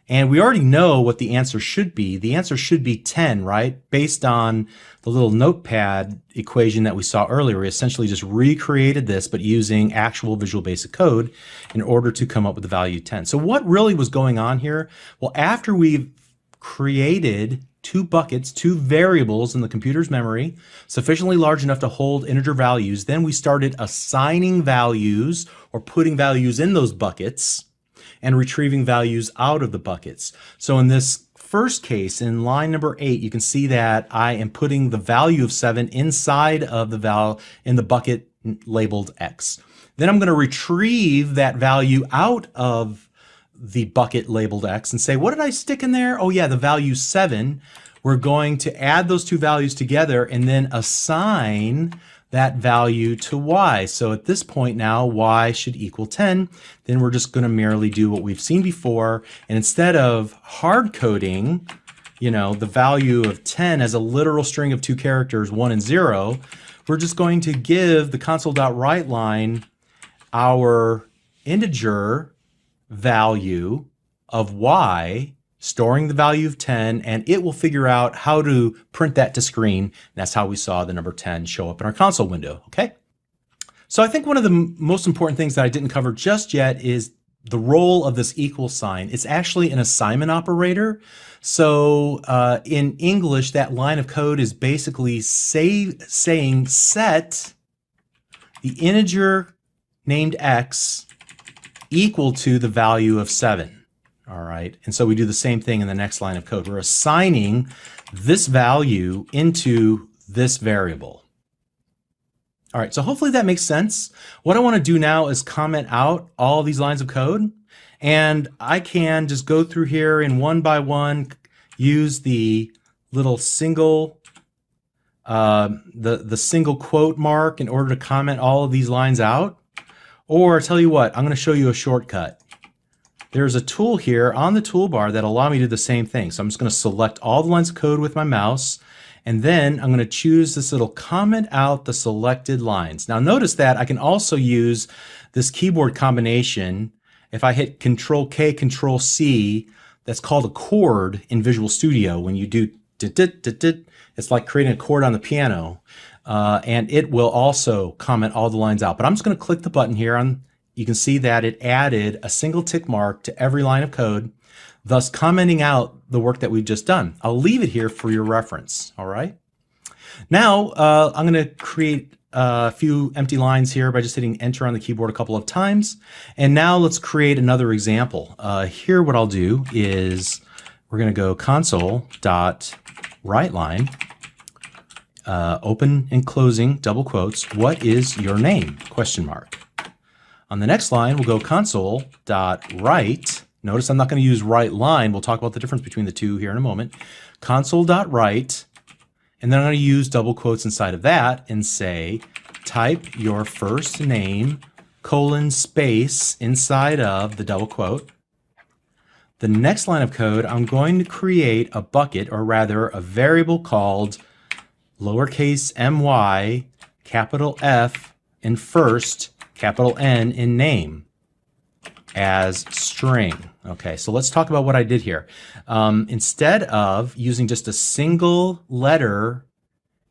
and we already know what the answer should be. The answer should be 10, right? Based on the little notepad equation that we saw earlier. We essentially just recreated this, but using actual Visual Basic code in order to come up with the value 10. So what really was going on here? Well, after we've created two buckets, two variables in the computer's memory, sufficiently large enough to hold integer values, then we started assigning values or putting values in those buckets and retrieving values out of the buckets. So in this first case, in line number 8, you can see that I am putting the value of 7 inside of the in the bucket labeled x. Then I'm going to retrieve that value out of the bucket labeled x and say, what did I stick in there? Oh yeah, the value 7. We're going to add those two values together and then assign that value to y. So at this point now, y should equal 10. Then we're just going to merely do what we've seen before. And instead of hard coding, the value of 10 as a literal string of two characters, 1 and 0, we're just going to give the console.writeLine our integer value of y, storing the value of 10, and it will figure out how to print that to screen. And that's how we saw the number 10 show up in our console window, okay? So I think one of the most important things that I didn't cover just yet is the role of this equal sign. It's actually an assignment operator. So in English, that line of code is basically saying set the integer named x equal to the value of 7. All right, and so we do the same thing in the next line of code. We're assigning this value into this variable. All right, so hopefully that makes sense. What I want to do now is comment out all these lines of code, and I can just go through here and one by one use the little single the single quote mark in order to comment all of these lines out. Or tell you what, I'm going to show you a shortcut. There's a tool here on the toolbar that allow me to do the same thing. So I'm just going to select all the lines of code with my mouse, and then I'm going to choose this little comment out the selected lines. Now notice that I can also use this keyboard combination. If I hit Control K, Control C, that's called a chord in Visual Studio. When you do it's like creating a chord on the piano, and it will also comment all the lines out. But I'm just going to click the button here on. You can see that it added a single tick mark to every line of code, thus commenting out the work that we've just done. I'll leave it here for your reference. All right. Now I'm going to create a few empty lines here by just hitting Enter on the keyboard a couple of times. And now let's create another example. Here what I'll do is we're going to go console.writeLine, open and closing double quotes, what is your name? Question mark. On the next line, we'll go console.write. Notice I'm not going to use write line. We'll talk about the difference between the two here in a moment. Console.write, and then I'm going to use double quotes inside of that and say, type your first name, colon, space inside of the double quote. The next line of code, I'm going to create a bucket, or rather a variable called lowercase my, capital F in first, capital N in name as string. Okay, so let's talk about what I did here. Instead of using just a single letter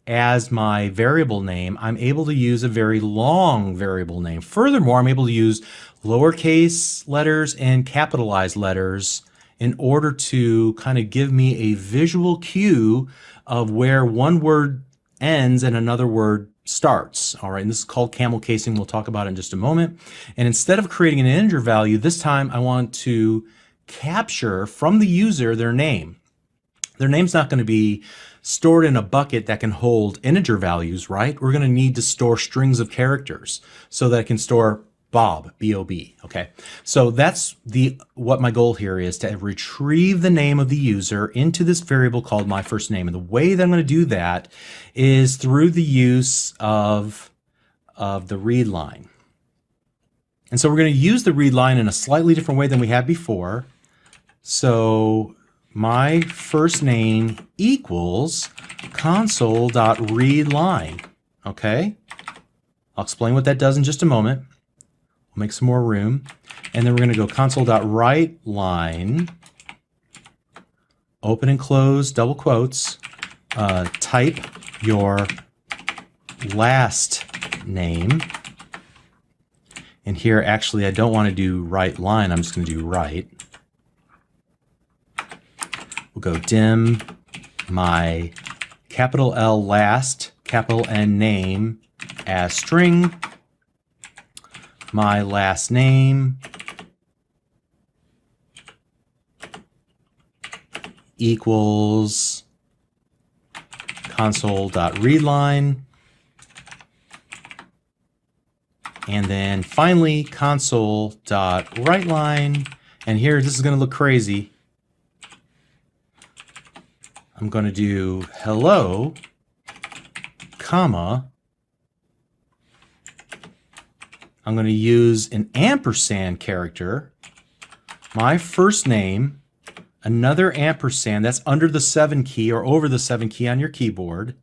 as my variable name, I'm able to use a very long variable name. Furthermore, I'm able to use lowercase letters and capitalized letters in order to kind of give me a visual cue of where one word ends and another word starts. All right, and this is called camel casing. We'll talk about it in just a moment. And instead of creating an integer value, this time I want to capture from the user their name. Their name's not going to be stored in a bucket that can hold integer values, right? We're going to need to store strings of characters so that it can store Bob, B-O-B, okay? So that's what my goal here is, to retrieve the name of the user into this variable called my first name. And the way that I'm going to do that is through the use of the read line. And so we're going to use the read line in a slightly different way than we had before. So my first name equals console.readLine, okay? I'll explain what that does in just a moment. We'll make some more room. And then we're going to go console.writeLine, open and close double quotes, type your last name. And here, actually, I don't want to do write line. I'm just going to do write. We'll go dim my capital L last, capital N name as string, my last name equals console.readLine. And then finally console.writeLine. And here, this is going to look crazy. I'm going to do hello, comma. I'm going to use an ampersand character, my first name, another ampersand, that's under the 7 key or over the 7 key on your keyboard.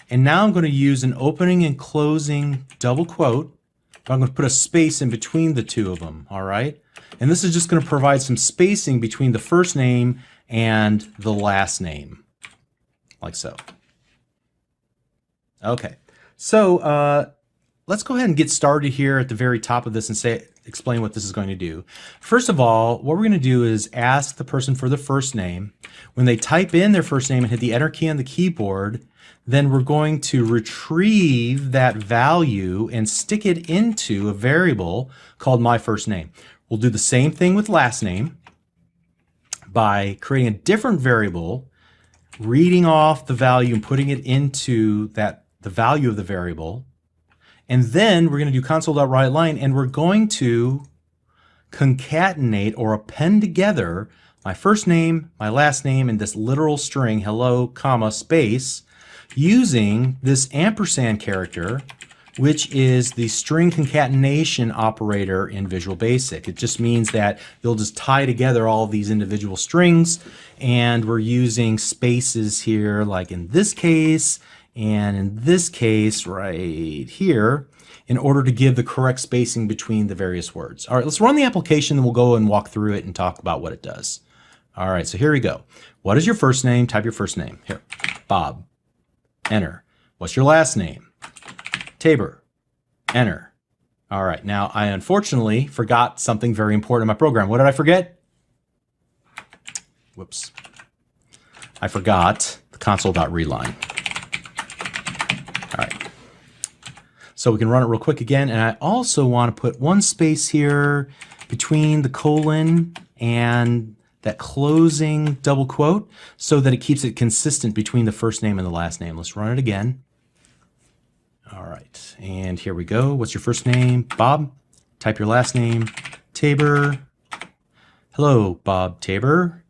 And now I'm going to use an opening and closing double quote, but I'm going to put a space in between the two of them, all right? And this is just going to provide some spacing between the first name and the last name, like so. Okay, so let's go ahead and get started here at the very top of this and explain what this is going to do. First of all, what we're going to do is ask the person for the first name. When they type in their first name and hit the enter key on the keyboard, then we're going to retrieve that value and stick it into a variable called my first name. We'll do the same thing with last name. by creating a different variable, reading off the value and putting it into the value of the variable. And then we're going to do console.writeLine, and we're going to concatenate or append together my first name, my last name, and this literal string, hello, comma, space, using this ampersand character, which is the string concatenation operator in Visual Basic. It just means that you'll just tie together all of these individual strings, and we're using spaces here, like in this case, and in this case right here, in order to give the correct spacing between the various words. All right, let's run the application, and we'll go and walk through it and talk about what it does. All right, so here we go. What is your first name? Type your first name. Here, Bob. Enter. What's your last name? Tabor. Enter. All right, now I unfortunately forgot something very important in my program. What did I forget? Whoops. I forgot the console.readline. All right. So we can run it real quick again, and I also want to put one space here between the colon and that closing double quote so that it keeps it consistent between the first name and the last name. Let's run it again. All right, and here we go. What's your first name? Bob. Type your last name. Tabor. Hello, Bob Tabor.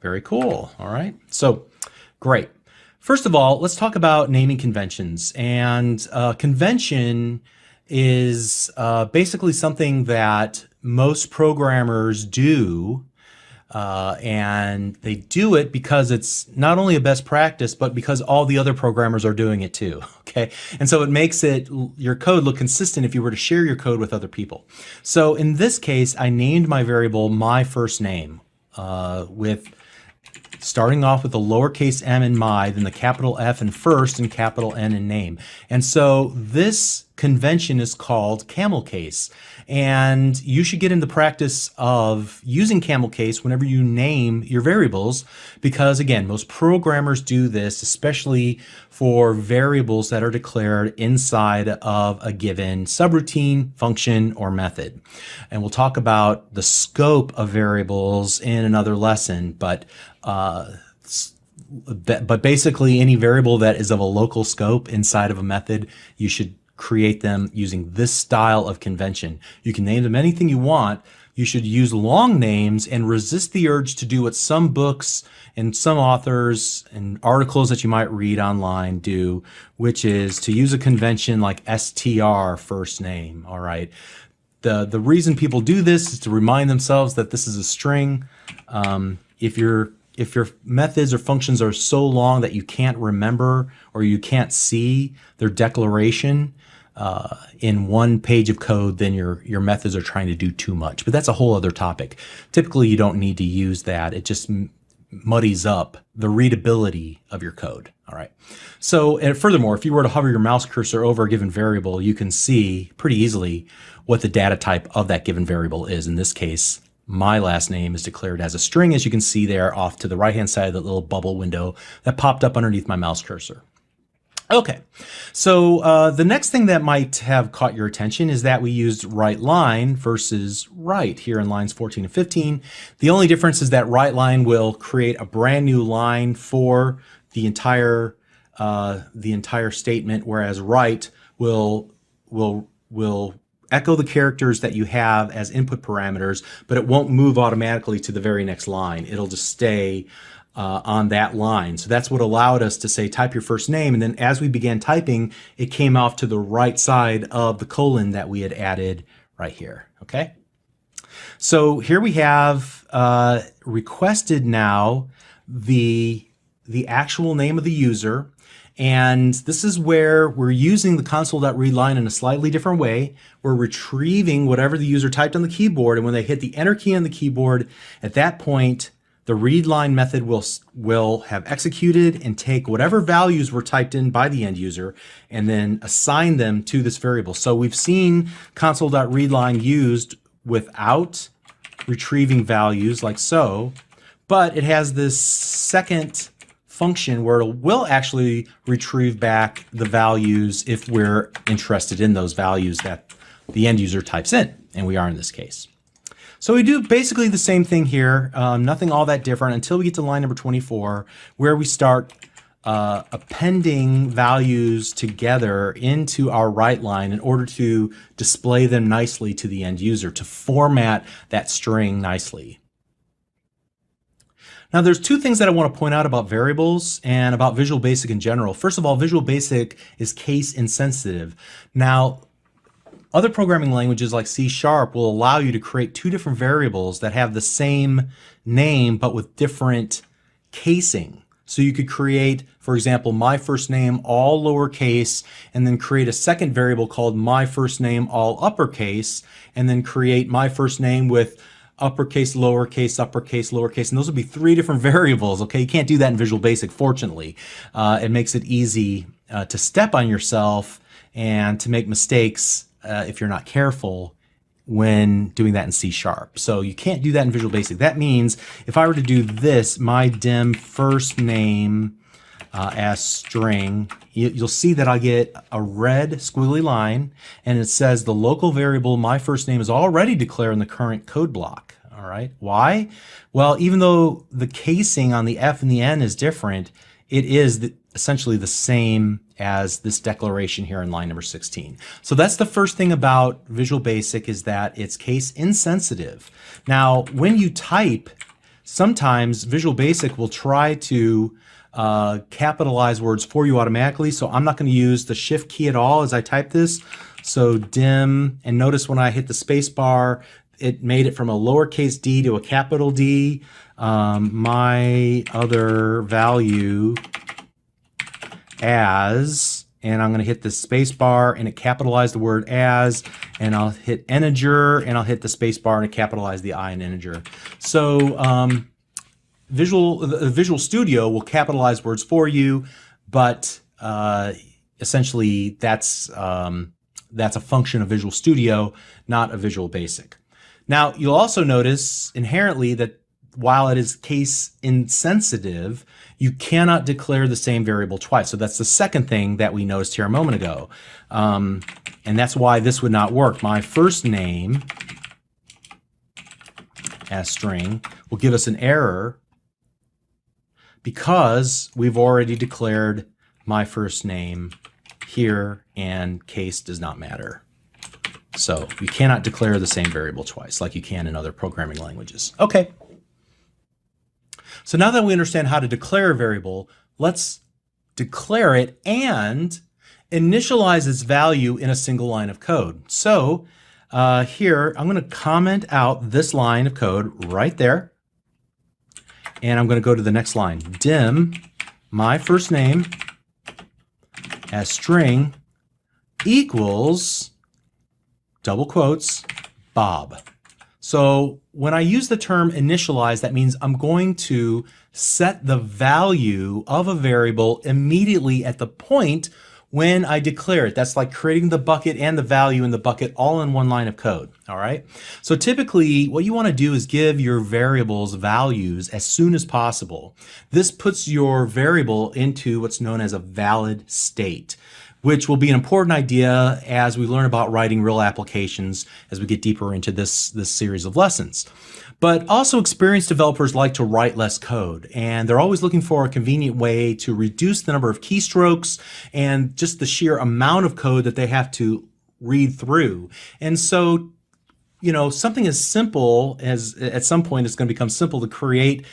Very cool. All right, so great. First of all, let's talk about naming conventions. And convention is basically something that most programmers do. And they do it because it's not only a best practice, but because all the other programmers are doing it too. Okay, and so it makes your code look consistent if you were to share your code with other people. So in this case, I named my variable my first name with starting off with the lowercase m in my, then the capital F in first and capital N in name. And so this convention is called camel case. And you should get in the practice of using camel case whenever you name your variables, because again, most programmers do this, especially for variables that are declared inside of a given subroutine, function, or method. And we'll talk about the scope of variables in another lesson, but basically any variable that is of a local scope inside of a method, you should create them using this style of convention. You can name them anything you want. You should use long names and resist the urge to do what some books and some authors and articles that you might read online do, which is to use a convention like str first name. All right. The reason people do this is to remind themselves that this is a string. If your methods or functions are so long that you can't remember or you can't see their declaration in one page of code, then your methods are trying to do too much. But that's a whole other topic. Typically, you don't need to use that. It just muddies up the readability of your code. All right. So, and furthermore, if you were to hover your mouse cursor over a given variable, you can see pretty easily what the data type of that given variable is. In this case, my last name is declared as a string, as you can see there off to the right-hand side of the little bubble window that popped up underneath my mouse cursor. Okay, so the next thing that might have caught your attention is that we used writeLine versus write here in lines 14 and 15. The only difference is that writeLine will create a brand new line for the entire statement, whereas write will echo the characters that you have as input parameters, but it won't move automatically to the very next line. It'll just stay on that line. So that's what allowed us to say type your first name, and then as we began typing, it came off to the right side of the colon that we had added right here. Okay, so here we have requested now the actual name of the user, and this is where we're using the console.readline in a slightly different way. We're retrieving whatever the user typed on the keyboard, and when they hit the enter key on the keyboard, at that point the readline method will have executed and take whatever values were typed in by the end user and then assign them to this variable. So we've seen console.readline used without retrieving values like so, but it has this second function where it will actually retrieve back the values if we're interested in those values that the end user types in, and we are in this case. So we do basically the same thing here, nothing all that different until we get to line number 24, where we start appending values together into our write line in order to display them nicely to the end user, to format that string nicely. Now there's two things that I want to point out about variables and about Visual Basic in general. First of all, Visual Basic is case insensitive. Now, other programming languages like C# will allow you to create two different variables that have the same name but with different casing. So you could create, for example, my first name all lowercase, and then create a second variable called my first name all uppercase, and then create my first name with uppercase, lowercase, uppercase, lowercase, and those would be three different variables. Okay, you can't do that in Visual Basic, fortunately. It makes it easy to step on yourself and to make mistakes if you're not careful when doing that in C#. So you can't do that in Visual Basic. That means if I were to do this, my dim first name as string, you'll see that I get a red squiggly line, and it says the local variable my first name is already declared in the current code block. All right, why? Well, even though the casing on the F and the N is different, it is essentially the same as this declaration here in line number 16. So that's the first thing about Visual Basic, is that it's case insensitive. Now, when you type, sometimes Visual Basic will try to capitalize words for you automatically. So I'm not going to use the shift key at all as I type this. So dim, and notice when I hit the space bar, it made it from a lowercase d to a capital D. My other value as, and I'm going to hit the space bar and it capitalized the word as, and I'll hit integer and I'll hit the space bar and it capitalized the I in integer. So Visual Studio will capitalize words for you, but essentially that's a function of Visual Studio, not a Visual Basic. Now you'll also notice inherently that while it is case insensitive, you cannot declare the same variable twice. So that's the second thing that we noticed here a moment ago. And that's why this would not work. My first name as string will give us an error because we've already declared my first name here and case does not matter. So you cannot declare the same variable twice like you can in other programming languages. Okay. So now that we understand how to declare a variable, let's declare it and initialize its value in a single line of code. So here, I'm going to comment out this line of code right there. And I'm going to go to the next line. Dim my first name as string equals, double quotes, Bob. So when I use the term initialize, that means I'm going to set the value of a variable immediately at the point when I declare it. That's like creating the bucket and the value in the bucket all in one line of code. All right. So typically what you want to do is give your variables values as soon as possible. This puts your variable into what's known as a valid state, which will be an important idea as we learn about writing real applications as we get deeper into this series of lessons. But also experienced developers like to write less code, and they're always looking for a convenient way to reduce the number of keystrokes and just the sheer amount of code that they have to read through. And so, you know, something as simple as at some point it's going to become simple to create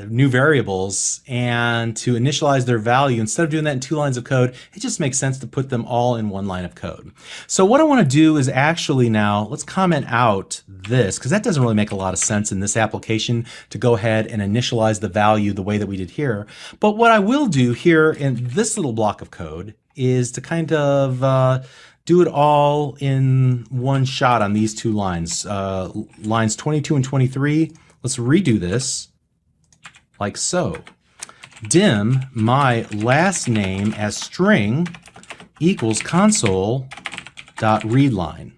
new variables and to initialize their value. Instead of doing that in two lines of code, it just makes sense to put them all in one line of code. So what I want to do is actually now, let's comment out this, because that doesn't really make a lot of sense in this application to go ahead and initialize the value the way that we did here. But what I will do here in this little block of code is to kind of do it all in one shot on these two lines. Lines 22 and 23, let's redo this like so. Dim my last name as string equals console.readline.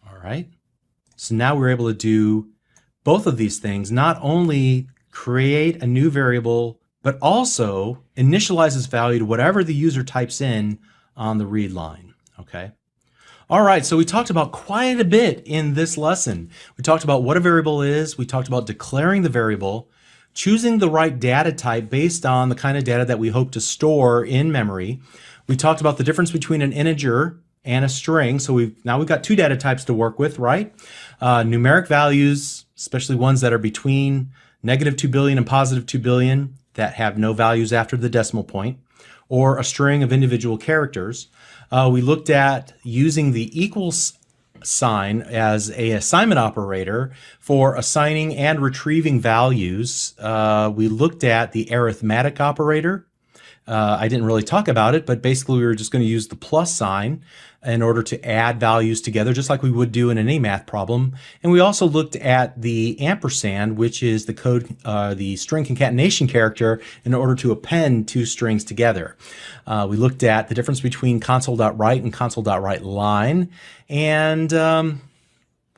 All right. So now we're able to do both of these things, not only create a new variable, but also initialize its value to whatever the user types in on the read line. Okay. All right, so we talked about quite a bit in this lesson. We talked about what a variable is, we talked about declaring the variable, choosing the right data type based on the kind of data that we hope to store in memory. We talked about the difference between an integer and a string. So we've got two data types to work with, right? Numeric values, especially ones that are between negative 2 billion and positive 2 billion that have no values after the decimal point, or a string of individual characters. We looked at using the equals sign as a assignment operator for assigning and retrieving values. We looked at the arithmetic operator. I didn't really talk about it, but basically we were just going to use the plus sign in order to add values together, just like we would do in any math problem. And we also looked at the ampersand, which is the code, the string concatenation character in order to append two strings together. We looked at the difference between console.write and console.writeLine, and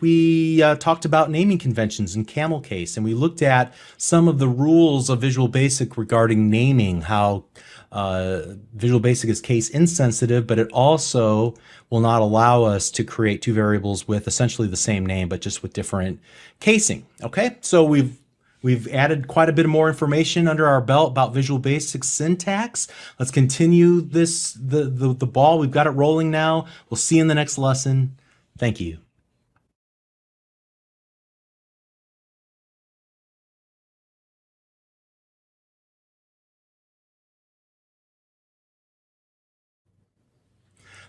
we talked about naming conventions in camel case, and we looked at some of the rules of Visual Basic regarding naming, how Visual Basic is case insensitive, but it also will not allow us to create two variables with essentially the same name, but just with different casing. Okay, so we've added quite a bit more information under our belt about Visual Basic syntax. Let's continue the ball. We've got it rolling now. We'll see you in the next lesson. Thank you.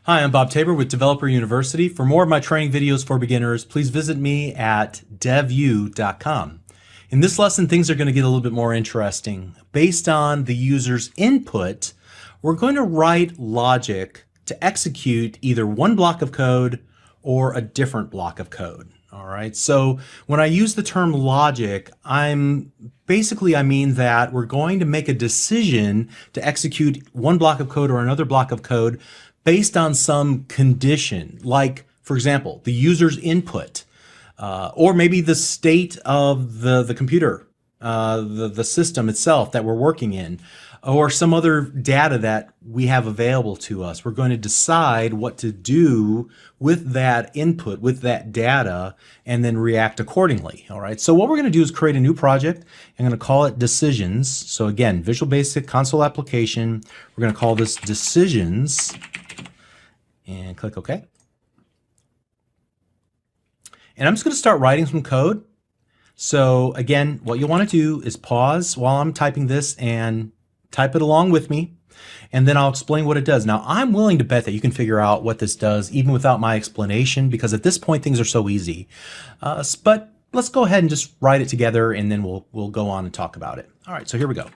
Hi, I'm Bob Tabor with Developer University. For more of my training videos for beginners, please visit me at devu.com. In this lesson, things are going to get a little bit more interesting. Based on the user's input, we're going to write logic to execute either one block of code or a different block of code. All right, so when I use the term logic, I mean that we're going to make a decision to execute one block of code or another block of code based on some condition, like, for example, the user's input, or maybe the state of the computer, the system itself that we're working in, or some other data that we have available to us. We're going to decide what to do with that input, with that data, and then react accordingly. All right, so what we're going to do is create a new project. I'm going to call it Decisions. So again, Visual Basic console application. We're going to call this Decisions, and click OK. And I'm just going to start writing some code. So again, what you want to do is pause while I'm typing this and type it along with me, and then I'll explain what it does. Now, I'm willing to bet that you can figure out what this does even without my explanation, because at this point things are so easy. But let's go ahead and just write it together, and then we'll go on and talk about it. All right, so here we go.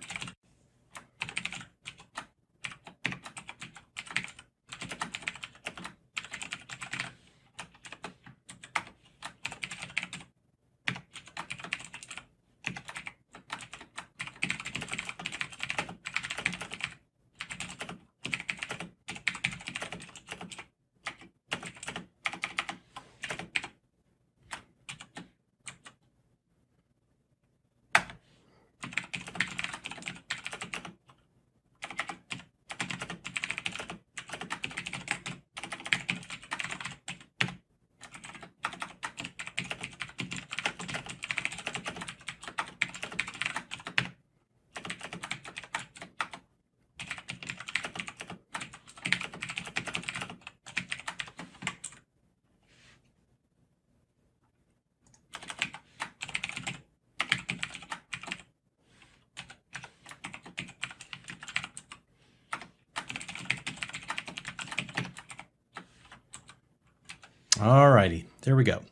Alrighty, there we go.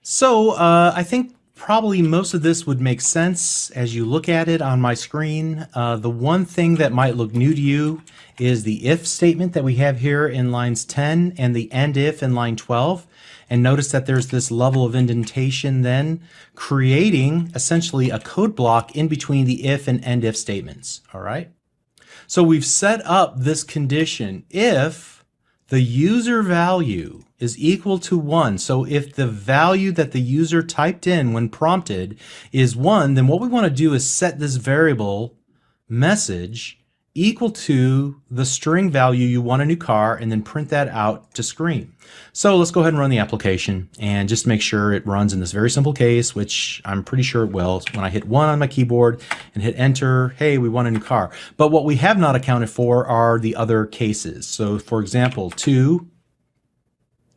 So I think probably most of this would make sense as you look at it on my screen. The one thing that might look new to you is the if statement that we have here in lines 10 and the end if in line 12. And notice that there's this level of indentation then, creating essentially a code block in between the if and end if statements. All right. So we've set up this condition if the user value is equal to 1. So if the value that the user typed in when prompted is 1, then what we want to do is set this variable message equal to the string value you want a new car, and then print that out to screen. So let's go ahead and run the application and just make sure it runs in this very simple case, which I'm pretty sure it will. When I hit 1 on my keyboard and hit enter, hey, we want a new car. But what we have not accounted for are the other cases. So for example, 2,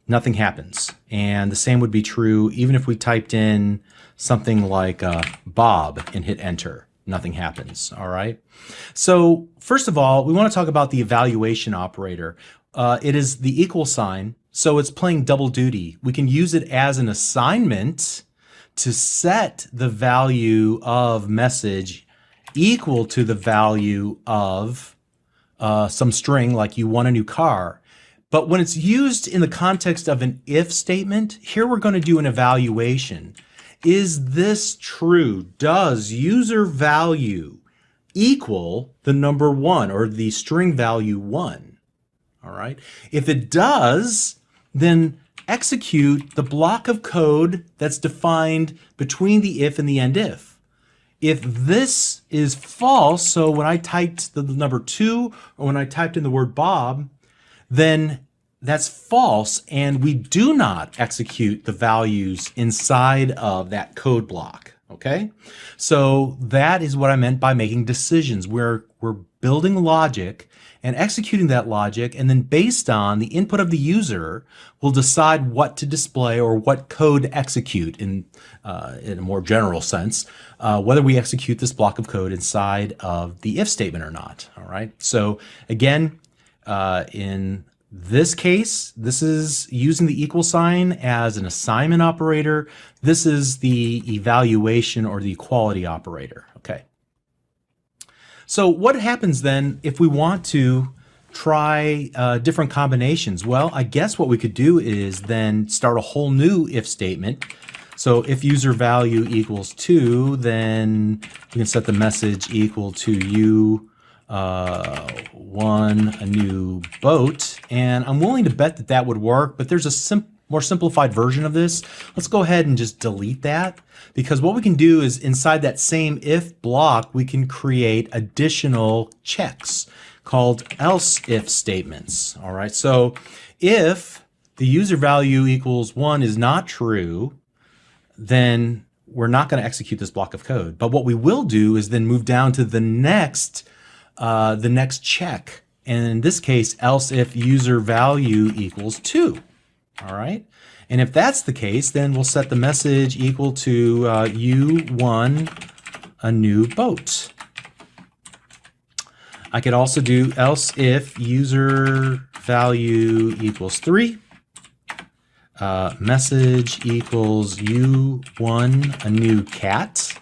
nothing happens. And the same would be true even if we typed in something like Bob and hit enter. Nothing happens. All right. So first of all, we want to talk about the evaluation operator. It is the equal sign, so it's playing double duty. We can use it as an assignment to set the value of message equal to the value of some string, like you want a new car. But when it's used in the context of an if statement, here we're going to do an evaluation. Is this true? Does user value equal the number 1 or the string value 1? All right. If it does, then execute the block of code that's defined between the if and the end if. If this is false, so when I typed the number 2 or when I typed in the word Bob, then that's false, and we do not execute the values inside of that code block. Okay, so that is what I meant by making decisions. We're building logic and executing that logic, and then based on the input of the user, we'll decide what to display or what code to execute in a more general sense, whether we execute this block of code inside of the if statement or not. All right, so again, in this case, this is using the equal sign as an assignment operator. This is the evaluation or the equality operator. Okay. So what happens then if we want to try different combinations? Well, I guess what we could do is then start a whole new if statement. So if user value equals 2, then we can set the message equal to you won a new boat, and I'm willing to bet that that would work, but there's a more simplified version of this. Let's go ahead and just delete that, because what we can do is inside that same if block, we can create additional checks called else if statements. All right, so if the user value equals 1 is not true, then we're not going to execute this block of code. But what we will do is then move down to the next check, and in this case, else if user value equals 2. All right, and if that's the case, then we'll set the message equal to you won a new boat. I could also do else if user value equals 3, message equals you won a new cat.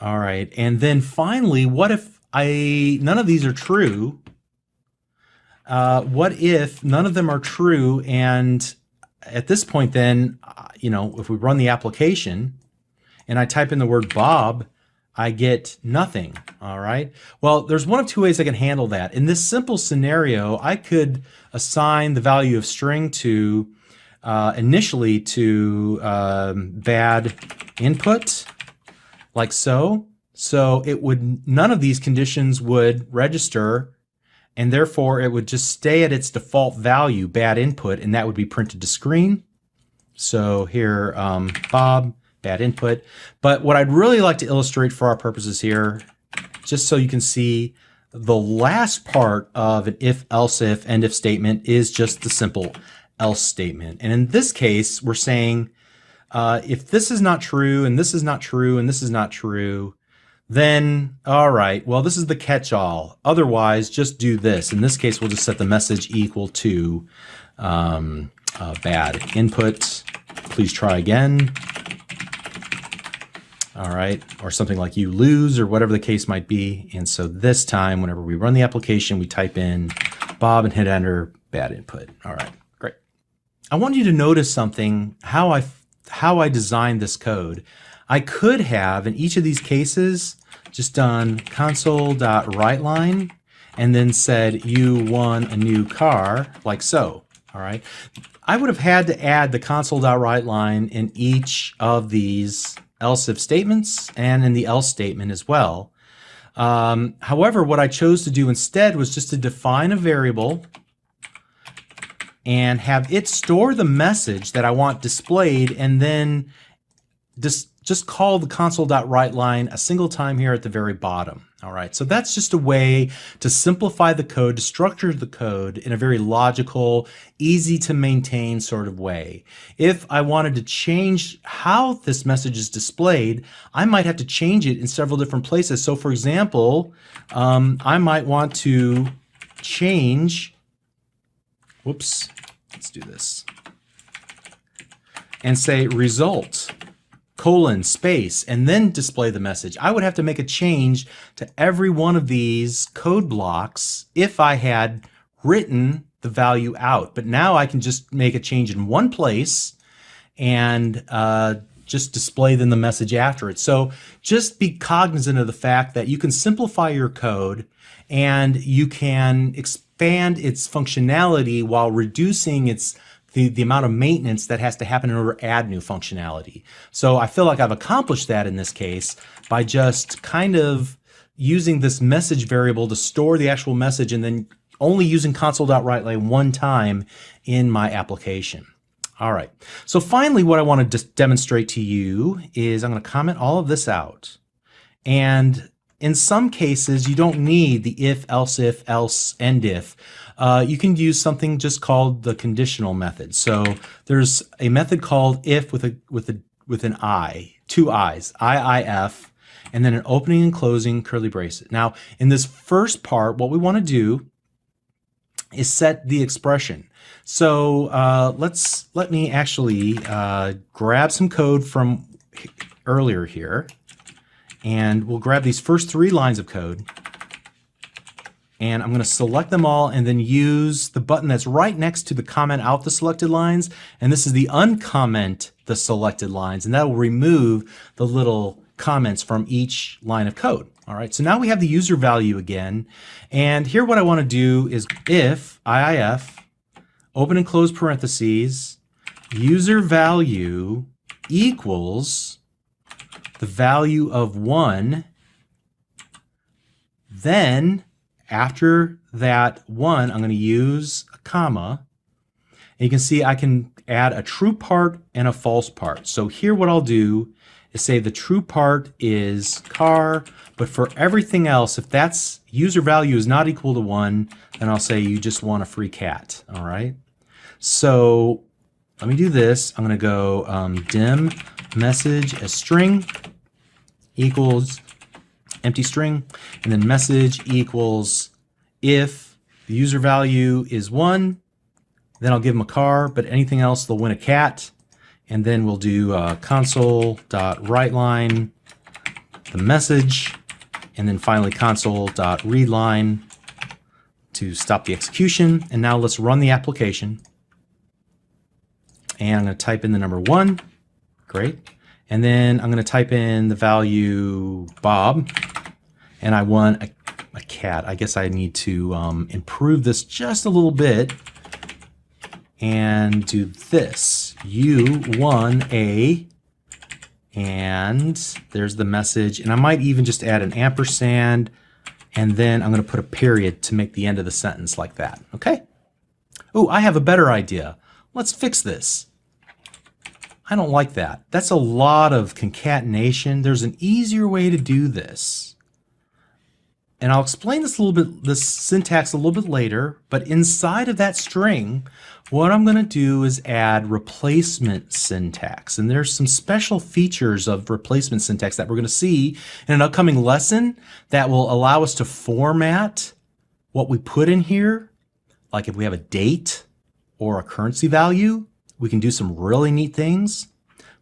All right, and then finally, what if none of these are true? What if none of them are true, and at this point then, if we run the application and I type in the word Bob, I get nothing. All right, well, there's one of two ways I can handle that. In this simple scenario, I could assign the value of string to initially to bad input, like so. So it would, none of these conditions would register, and therefore it would just stay at its default value, bad input, and that would be printed to screen. So here, Bob, bad input. But what I'd really like to illustrate for our purposes here, just so you can see, the last part of an if, else if, end if statement is just the simple else statement. And in this case, we're saying if this is not true, and this is not true, and this is not true, then, all right, well, this is the catch-all. Otherwise, just do this. In this case, we'll just set the message equal to bad input. Please try again. All right, or something like you lose, or whatever the case might be. And so this time, whenever we run the application, we type in Bob and hit enter, bad input. All right, great. I want you to notice something, how I designed this code. I could have, in each of these cases, just done console.writeLine and then said you won a new car, like so. All right. I would have had to add the console.writeLine in each of these else if statements and in the else statement as well. However, what I chose to do instead was just to define a variable and have it store the message that I want displayed, and then just call the console.writeLine a single time here at the very bottom. All right, so that's just a way to simplify the code, to structure the code in a very logical, easy to maintain sort of way. If I wanted to change how this message is displayed, I might have to change it in several different places. So for example, I might want to change, whoops, let's do this, and say result, colon, space, and then display the message. I would have to make a change to every one of these code blocks if I had written the value out. But now I can just make a change in one place and just display then the message after it. So just be cognizant of the fact that you can simplify your code and you can expand its functionality while reducing the amount of maintenance that has to happen in order to add new functionality. So I feel like I've accomplished that in this case by just kind of using this message variable to store the actual message and then only using console.writeLine one time in my application. All right, so finally what I want to demonstrate to you is I'm going to comment all of this out. And in some cases, you don't need the if, else, and if. You can use something just called the conditional method. So there's a method called if with an I, two I's, IIF, and then an opening and closing curly braces. Now, in this first part, what we want to do is set the expression. So let me actually grab some code from earlier here, and we'll grab these first 3 lines of code. And I'm going to select them all and then use the button that's right next to the comment out the selected lines. And this is the uncomment the selected lines, and that will remove the little comments from each line of code. All right, so now we have the user value again. And here what I want to do is if IIF, open and close parentheses, user value equals the value of 1, then after that 1, I'm going to use a comma. And you can see I can add a true part and a false part. So here what I'll do is say the true part is car, but for everything else, if that's user value is not equal to 1, then I'll say you just want a free cat. All right. So let me do this. I'm going to go dim message as string equals empty string, and then message equals if the user value is 1, then I'll give them a car, but anything else they'll win a cat. And then we'll do console.writeLine the message, and then finally console.readLine to stop the execution. And now let's run the application. And I'm going to type in the number 1. Great. And then I'm going to type in the value Bob, and I want a cat. I guess I need to improve this just a little bit and do this. U1A, and there's the message. And I might even just add an ampersand, and then I'm going to put a period to make the end of the sentence like that. Okay? Oh, I have a better idea. Let's fix this. I don't like that. That's a lot of concatenation. There's an easier way to do this. And I'll explain this this syntax a little bit later, but inside of that string, what I'm going to do is add replacement syntax. And there's some special features of replacement syntax that we're going to see in an upcoming lesson that will allow us to format what we put in here. Like if we have a date or a currency value, we can do some really neat things.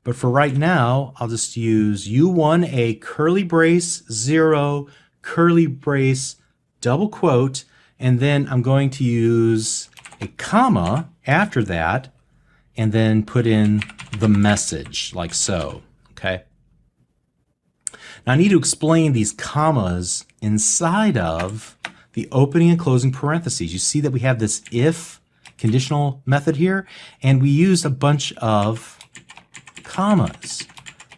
But for right now, I'll just use U1A curly brace 0 curly brace double quote, and then I'm going to use a comma after that and then put in the message like so. Okay. Now I need to explain these commas inside of the opening and closing parentheses. You see that we have this if conditional method here, and we use a bunch of commas.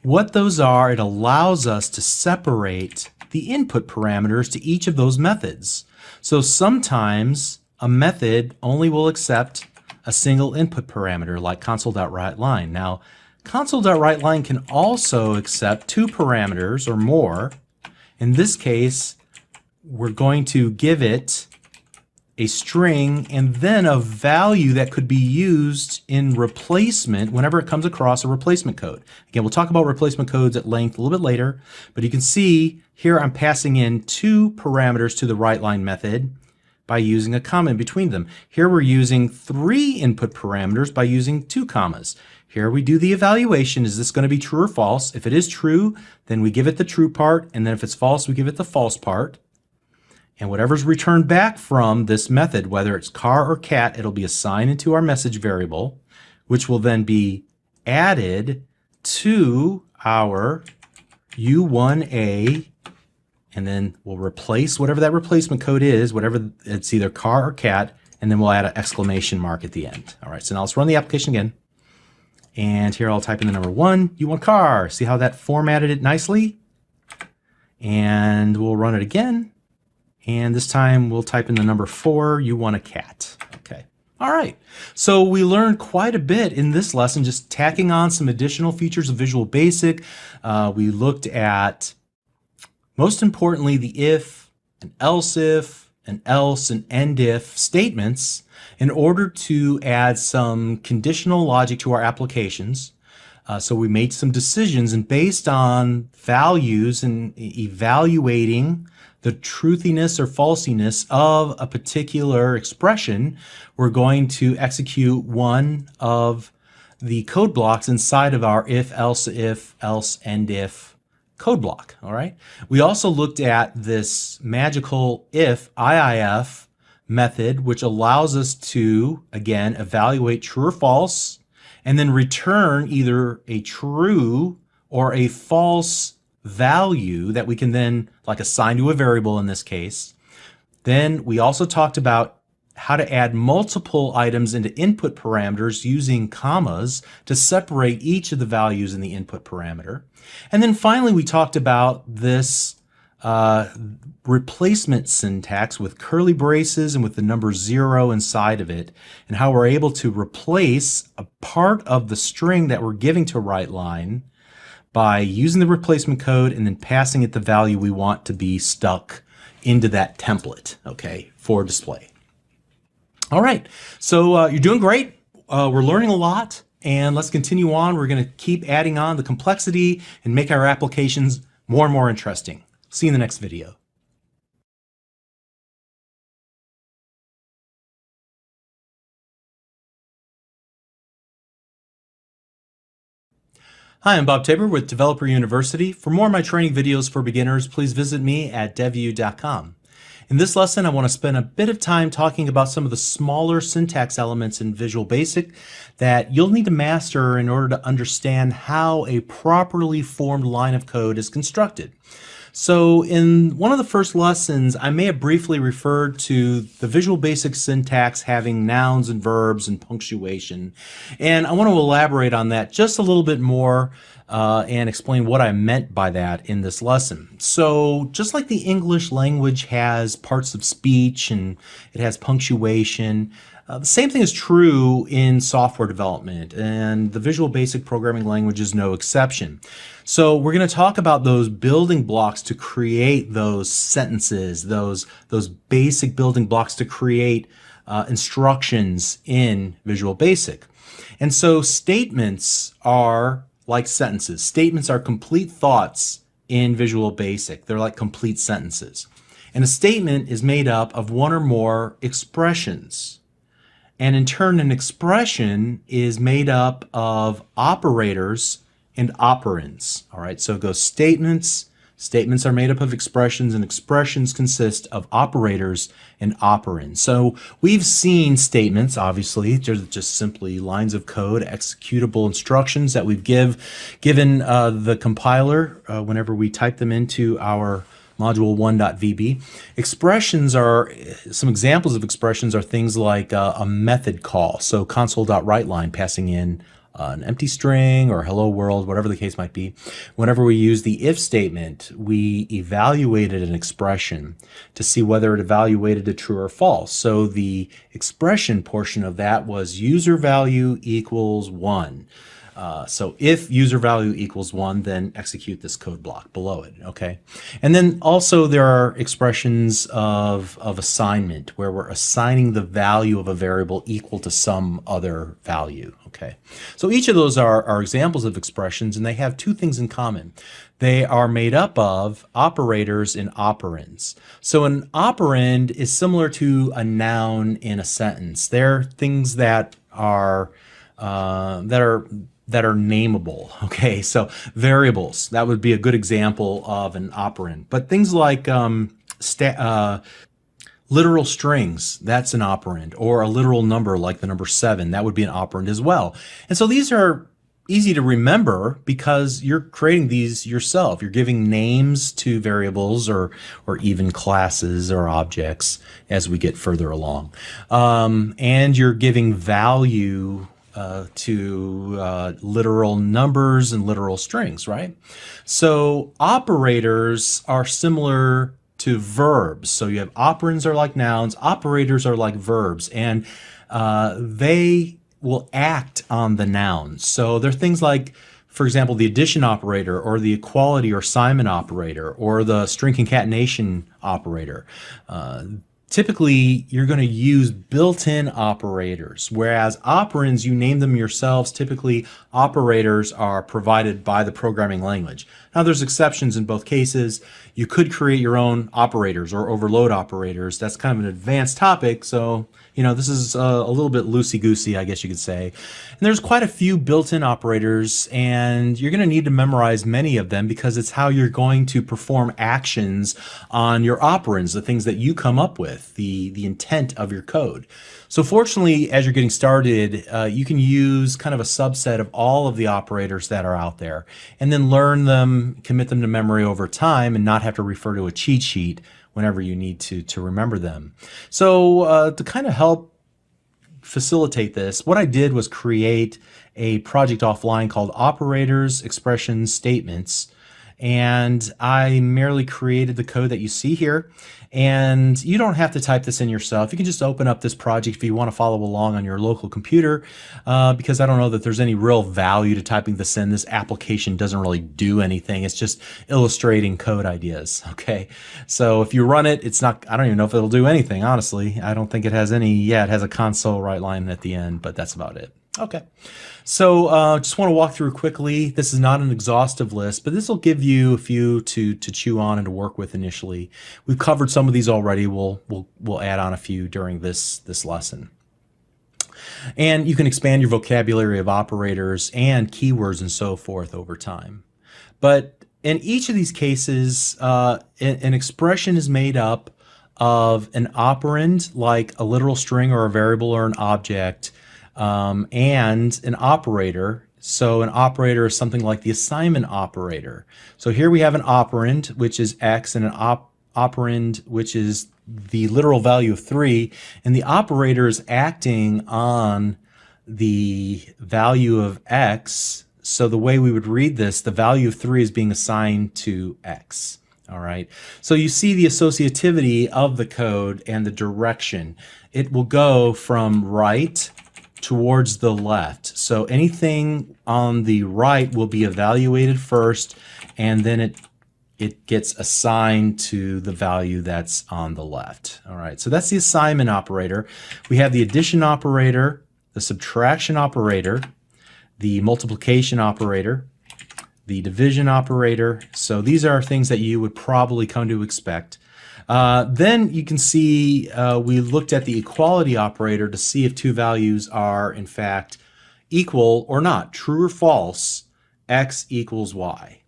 What those are, it allows us to separate the input parameters to each of those methods. So sometimes a method only will accept a single input parameter like console.writeLine. Now, console.writeLine can also accept two parameters or more. In this case, we're going to give it a string and then a value that could be used in replacement whenever it comes across a replacement code. Again, we'll talk about replacement codes at length a little bit later, but you can see here I'm passing in two parameters to the WriteLine method by using a comma in between them. Here we're using three input parameters by using two commas. Here we do the evaluation. Is this going to be true or false? If it is true, then we give it the true part, and then if it's false, we give it the false part. And whatever's returned back from this method, whether it's car or cat, it'll be assigned into our message variable, which will then be added to our U1A, and then we'll replace whatever that replacement code is, whatever it's either car or cat, and then we'll add an exclamation mark at the end. All right, so now let's run the application again. And here I'll type in the number 1, U1 car. See how that formatted it nicely? And we'll run it again. And this time we'll type in the number 4, you want a cat. Okay. All right. So we learned quite a bit in this lesson, just tacking on some additional features of Visual Basic. We looked at, most importantly, the if, and else if, and else, and end if statements in order to add some conditional logic to our applications. So we made some decisions, and based on values and evaluating the truthiness or falsiness of a particular expression, we're going to execute one of the code blocks inside of our if, else, end if code block. All right. We also looked at this magical if, IIF method, which allows us to, again, evaluate true or false, and then return either a true or a false value that we can then like assign to a variable in this case. Then we also talked about how to add multiple items into input parameters using commas to separate each of the values in the input parameter. And then finally we talked about this replacement syntax with curly braces and with the number 0 inside of it, and how we're able to replace a part of the string that we're giving to WriteLine by using the replacement code and then passing it the value we want to be stuck into that template, okay, for display. All right, so you're doing great. We're learning a lot, and let's continue on. We're going to keep adding on the complexity and make our applications more and more interesting. See you in the next video. Hi, I'm Bob Tabor with Developer University. For more of my training videos for beginners, please visit me at devu.com. In this lesson, I want to spend a bit of time talking about some of the smaller syntax elements in Visual Basic that you'll need to master in order to understand how a properly formed line of code is constructed. So in one of the first lessons, I may have briefly referred to the Visual Basic syntax having nouns and verbs and punctuation. And I want to elaborate on that just a little bit more and explain what I meant by that in this lesson. So just like the English language has parts of speech and it has punctuation, the same thing is true in software development, and the Visual Basic programming language is no exception. So we're going to talk about those building blocks to create those sentences, those basic building blocks to create instructions in Visual Basic. And so statements are like sentences. Statements are complete thoughts in Visual Basic. They're like complete sentences. And a statement is made up of one or more expressions. And in turn, an expression is made up of operators and operands. All right, so it goes statements. Statements are made up of expressions, and expressions consist of operators and operands. So we've seen statements, obviously, just simply lines of code, executable instructions that we've given the compiler whenever we type them into our module 1.vb. Expressions are, some examples of expressions are things like a method call. So console.writeLine passing in an empty string or hello world, whatever the case might be. Whenever we use the if statement, we evaluated an expression to see whether it evaluated it true or false. So the expression portion of that was user value equals 1. So if user value equals 1, then execute this code block below it, okay? And then also there are expressions of assignment where we're assigning the value of a variable equal to some other value, okay? So each of those are examples of expressions, and they have two things in common. They are made up of operators and operands. So an operand is similar to a noun in a sentence. They're things that are nameable, okay? So variables, that would be a good example of an operand. But things like literal strings, that's an operand, or a literal number like the number 7, that would be an operand as well. And so these are easy to remember because you're creating these yourself. You're giving names to variables or even classes or objects as we get further along. And you're giving value to literal numbers and literal strings, right? So operators are similar to verbs. So you have operands are like nouns, operators are like verbs, and they will act on the nouns. So they're things like, for example, the addition operator or the equality or assignment operator or the string concatenation operator. Typically, you're going to use built-in operators, whereas operands, you name them yourselves. Typically, operators are provided by the programming language. Now, there's exceptions in both cases. You could create your own operators or overload operators. That's kind of an advanced topic, so this is a little bit loosey-goosey, I guess you could say. And there's quite a few built-in operators, and you're going to need to memorize many of them because it's how you're going to perform actions on your operands, the things that you come up with, the intent of your code. So fortunately, as you're getting started, you can use kind of a subset of all of the operators that are out there, and then learn them, commit them to memory over time, and not have to refer to a cheat sheet whenever you need to remember them. So to kind of help facilitate this, what I did was create a project offline called Operators, Expressions, Statements, and I merely created the code that you see here. And you don't have to type this in yourself. You can just open up this project if you want to follow along on your local computer, because I don't know that there's any real value to typing this in. This application doesn't really do anything. It's just illustrating code ideas, okay? So if you run it, it's not, I don't even know if it'll do anything, honestly. I don't think it has any, yeah, it has a console write line at the end, but that's about it. Okay, so just want to walk through quickly. This is not an exhaustive list, but this will give you a few to chew on and to work with initially. We've covered some of these already. We'll add on a few during this lesson. And you can expand your vocabulary of operators and keywords and so forth over time. But in each of these cases, an expression is made up of an operand, like a literal string or a variable or an object, and an operator. So an operator is something like the assignment operator. So here we have an operand, which is X, and an operand, which is the literal value of 3, and the operator is acting on the value of X. So the way we would read this, the value of 3 is being assigned to X. All right, so you see the associativity of the code and the direction. It will go from right towards the left. So anything on the right will be evaluated first, and then it gets assigned to the value that's on the left. All right, so that's the assignment operator. We have the addition operator, the subtraction operator, the multiplication operator, the division operator. So these are things that you would probably come to expect. Then you can see we looked at the equality operator to see if two values are in fact equal or not, true or false, x equals y.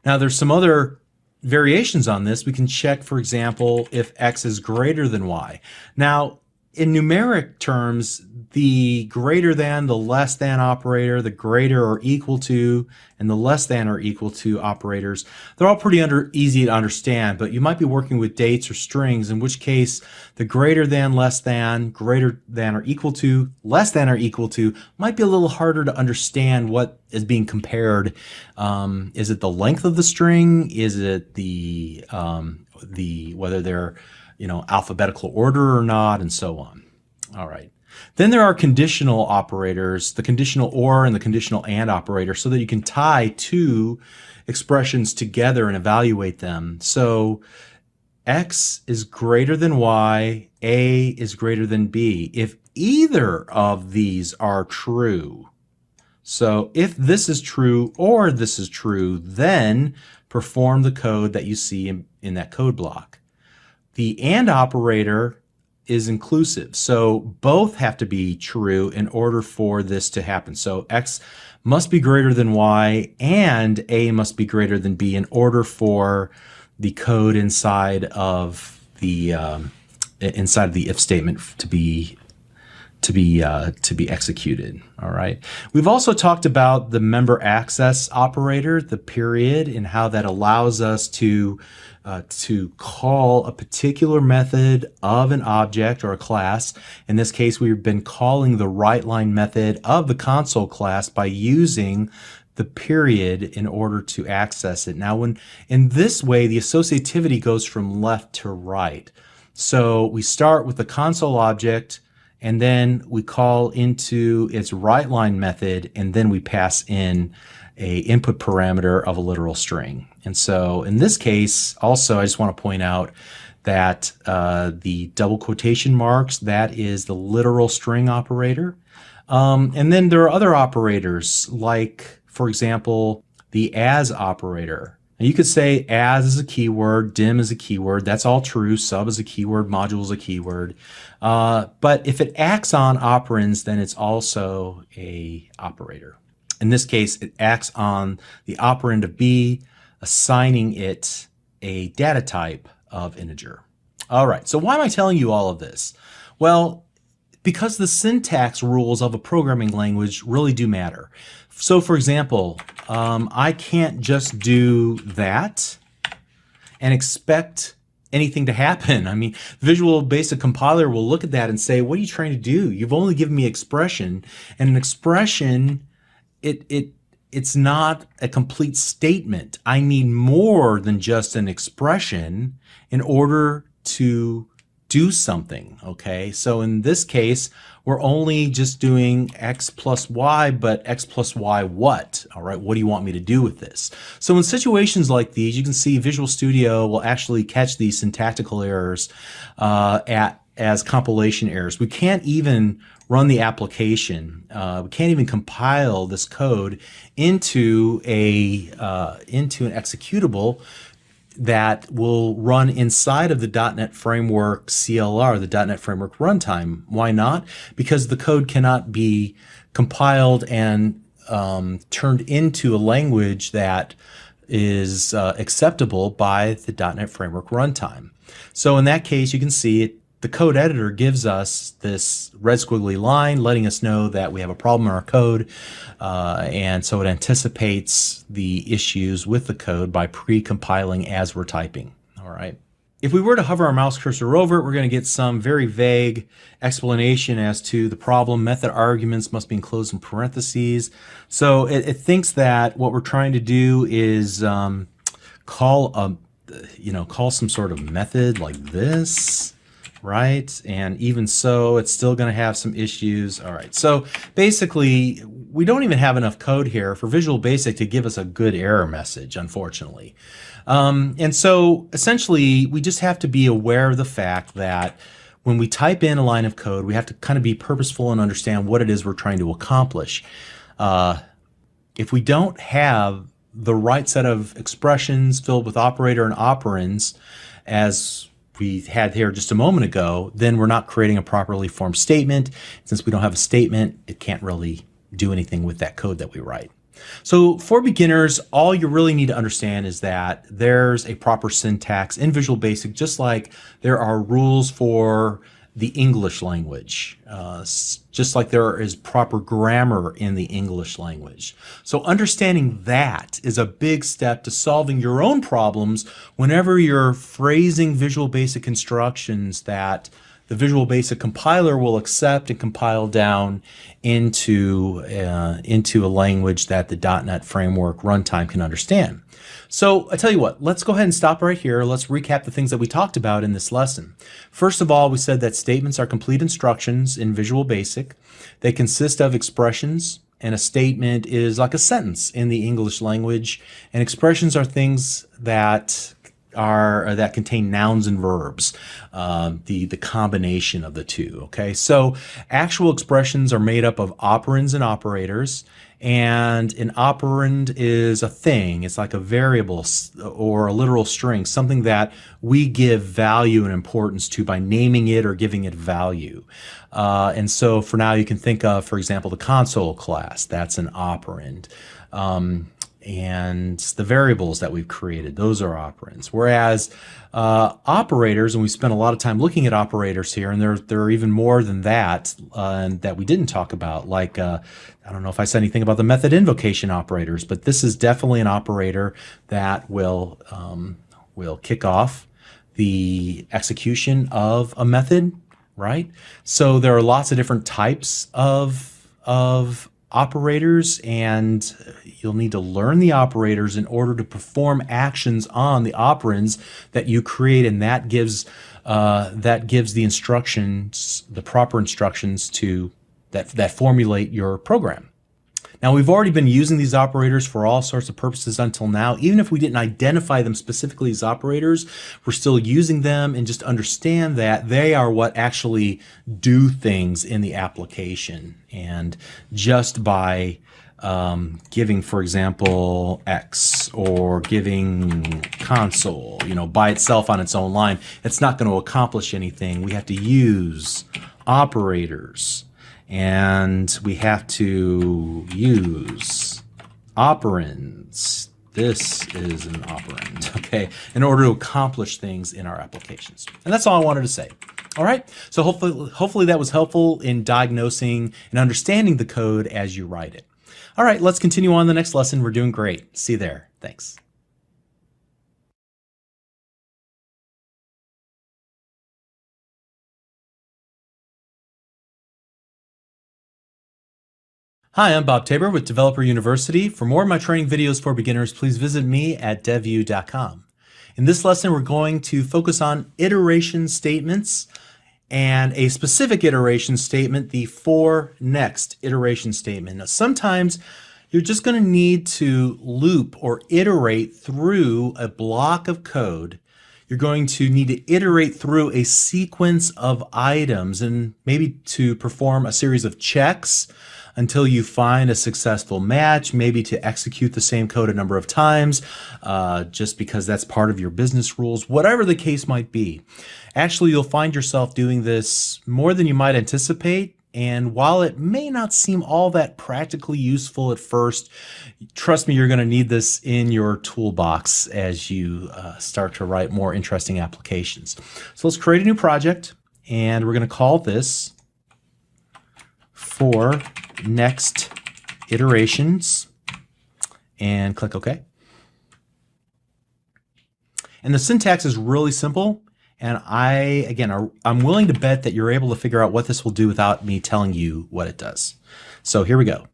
Now there's some other variations on this. We can check, for example, if x is greater than y. Now in numeric terms, the greater than, the less than operator, the greater or equal to, and the less than or equal to operators, they're all pretty easy to understand, but you might be working with dates or strings, in which case the greater than, less than, greater than or equal to, less than or equal to might be a little harder to understand what is being compared. Is it the length of the string? Is it the whether they're alphabetical order or not, and so on. All right. Then there are conditional operators, the conditional or and the conditional and operator, so that you can tie two expressions together and evaluate them. So X is greater than Y, A is greater than B. If either of these are true, so if this is true or this is true, then perform the code that you see in that code block. The AND operator is inclusive, so both have to be true in order for this to happen. So X must be greater than Y and A must be greater than B in order for the code inside of the if statement to be executed. All right. We've also talked about the member access operator, the period, and how that allows us to call a particular method of an object or a class. In this case, we've been calling the writeLine method of the console class by using the period in order to access it. Now, in this way, the associativity goes from left to right. So we start with the console object, and then we call into its writeLine method, and then we pass in a input parameter of a literal string. And so in this case, also, I just want to point out that the double quotation marks, that is the literal string operator. And then there are other operators, like, for example, the as operator. And you could say as is a keyword, dim is a keyword. That's all true. Sub is a keyword, module is a keyword. But if it acts on operands, then it's also a operator. In this case, it acts on the operand of B, assigning it a data type of integer. All right, so why am I telling you all of this? Well, because the syntax rules of a programming language really do matter. So for example, I can't just do that and expect anything to happen. I mean, Visual Basic Compiler will look at that and say, what are you trying to do? You've only given me expression, and an expression, it's not a complete statement. I need more than just an expression in order to do something, okay? So in this case, we're only just doing x plus y, but x plus y what? All right, what do you want me to do with this? So in situations like these, you can see Visual Studio will actually catch these syntactical errors as compilation errors. We can't even run the application. We can't even compile this code into an executable that will run inside of the .NET Framework CLR, the .NET Framework runtime. Why not? Because the code cannot be compiled and turned into a language that is acceptable by the .NET Framework runtime. So in that case, you can see it. The code editor gives us this red squiggly line letting us know that we have a problem in our code, and so it anticipates the issues with the code by pre-compiling as we're typing. All right. If we were to hover our mouse cursor over it, we're going to get some very vague explanation as to the problem. Method arguments must be enclosed in parentheses. So it thinks that what we're trying to do is call some sort of method like this. Right, and even so, it's still going to have some issues. All right, so basically, we don't even have enough code here for Visual Basic to give us a good error message, unfortunately. And so, essentially, we just have to be aware of the fact that when we type in a line of code, we have to kind of be purposeful and understand what it is we're trying to accomplish. If we don't have the right set of expressions filled with operator and operands, as we had here just a moment ago, then we're not creating a properly formed statement. Since we don't have a statement, it can't really do anything with that code that we write. So for beginners, all you really need to understand is that there's a proper syntax in Visual Basic, just like there are rules for the English language, just like there is proper grammar in the English language. So understanding that is a big step to solving your own problems whenever you're phrasing Visual Basic instructions that the Visual Basic compiler will accept and compile down into a language that the .NET Framework runtime can understand. So I tell you what, let's go ahead and stop right here. Let's recap the things that we talked about in this lesson. First of all, we said that statements are complete instructions in Visual Basic. They consist of expressions, and a statement is like a sentence in the English language. And expressions are things that contain nouns and verbs, the combination of the two. Okay, so actual expressions are made up of operands and operators, and an operand is a thing. It's like a variable or a literal string, something that we give value and importance to by naming it or giving it value. And so for now, you can think of, for example, the console class. That's an operand. And the variables that we've created, those are operands. Whereas operators, and we spent a lot of time looking at operators here, and there are even more than that that we didn't talk about. Like, I don't know if I said anything about the method invocation operators, but this is definitely an operator that will kick off the execution of a method, right? So there are lots of different types of operators, and you'll need to learn the operators in order to perform actions on the operands that you create, and that gives the instructions, the proper instructions that formulate your program. Now, we've already been using these operators for all sorts of purposes until now. Even if we didn't identify them specifically as operators, we're still using them, and just understand that they are what actually do things in the application. And just by giving, for example, X, or giving console, by itself on its own line, it's not going to accomplish anything. We have to use operators. And we have to use operands. This is an operand, okay, in order to accomplish things in our applications. And that's all I wanted to say. All right, so hopefully that was helpful in diagnosing and understanding the code as you write it. All right, let's continue on the next lesson. We're doing great. See you there. Thanks. Hi, I'm Bob Tabor with Developer University. For more of my training videos for beginners, please visit me at devu.com. In this lesson, we're going to focus on iteration statements, and a specific iteration statement, the for next iteration statement. Now, sometimes you're just going to need to loop or iterate through a block of code. You're going to need to iterate through a sequence of items, and maybe to perform a series of checks until you find a successful match, maybe to execute the same code a number of times, just because that's part of your business rules, whatever the case might be. Actually, you'll find yourself doing this more than you might anticipate. And while it may not seem all that practically useful at first, trust me, you're going to need this in your toolbox as you start to write more interesting applications. So let's create a new project, and we're going to call this for next iterations, and click OK. And the syntax is really simple. And I'm willing to bet that you're able to figure out what this will do without me telling you what it does. So here we go.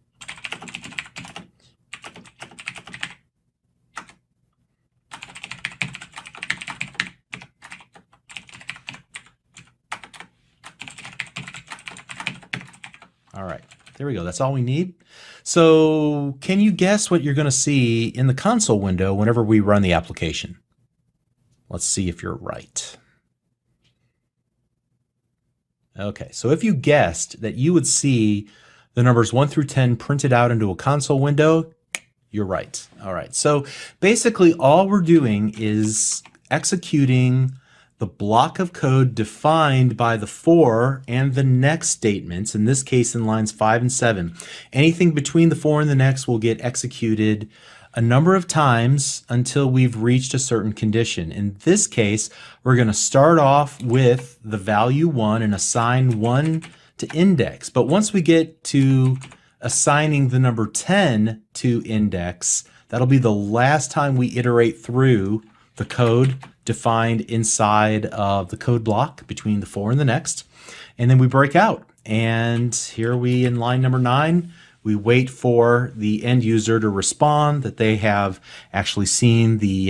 All right, there we go. That's all we need. So can you guess what you're going to see in the console window whenever we run the application? Let's see if you're right. Okay, so if you guessed that you would see the numbers 1 through 10 printed out into a console window, you're right. All right, so basically all we're doing is executing the block of code defined by the for and the next statements, in this case in lines 5 and 7. Anything between the for and the next will get executed a number of times until we've reached a certain condition. In this case, we're going to start off with the value 1 and assign 1 to index. But once we get to assigning the number 10 to index, that'll be the last time we iterate through the code defined inside of the code block between the for and the next. And then we break out. And here we, in line number 9, we wait for the end user to respond that they have actually seen the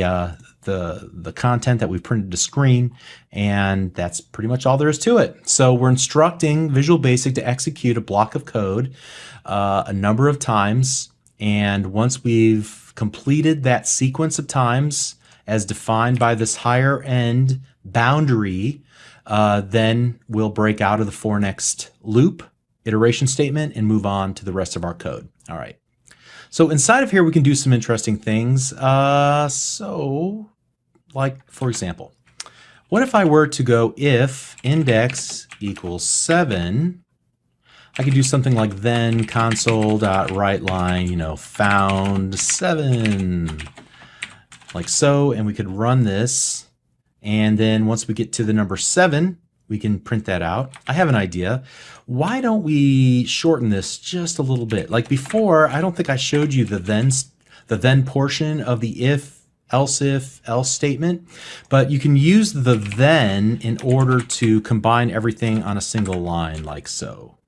content that we printed to screen, and that's pretty much all there is to it. So we're instructing Visual Basic to execute a block of code a number of times, and once we've completed that sequence of times as defined by this higher end boundary, then we'll break out of the for next loop iteration statement and move on to the rest of our code. All right. So inside of here, we can do some interesting things. So like, for example, what if I were to go if index equals 7, I could do something like then console.writeLine, found 7, like so, and we could run this. And then once we get to the number 7, we can print that out. I have an idea. Why don't we shorten this just a little bit? Like before, I don't think I showed you the then portion of the if, else statement, but you can use the then in order to combine everything on a single line like so.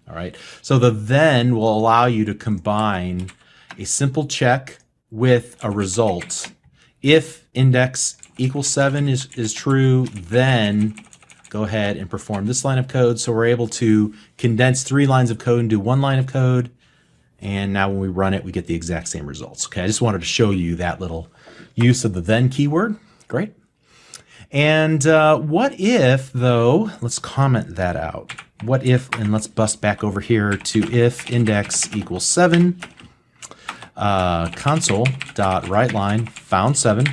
All right. So the then will allow you to combine a simple check with a result. If index equals 7 is true, then go ahead and perform this line of code. So we're able to condense 3 lines of code into 1 line of code. And now when we run it, we get the exact same results. Okay, I just wanted to show you that little use of the then keyword. Great. And what if, though, let's comment that out. What if, and let's bust back over here to if index equals 7, console.writeLine found 7.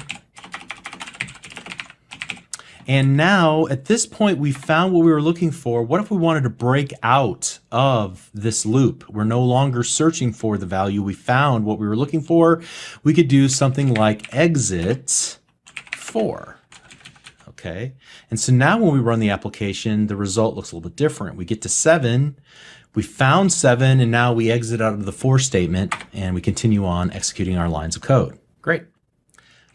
And now, at this point, we found what we were looking for. What if we wanted to break out of this loop? We're no longer searching for the value. We found what we were looking for. We could do something like exit 4. Okay. And so now when we run the application, the result looks a little bit different. We get to 7. We found 7, and now we exit out of the for statement, and we continue on executing our lines of code. Great.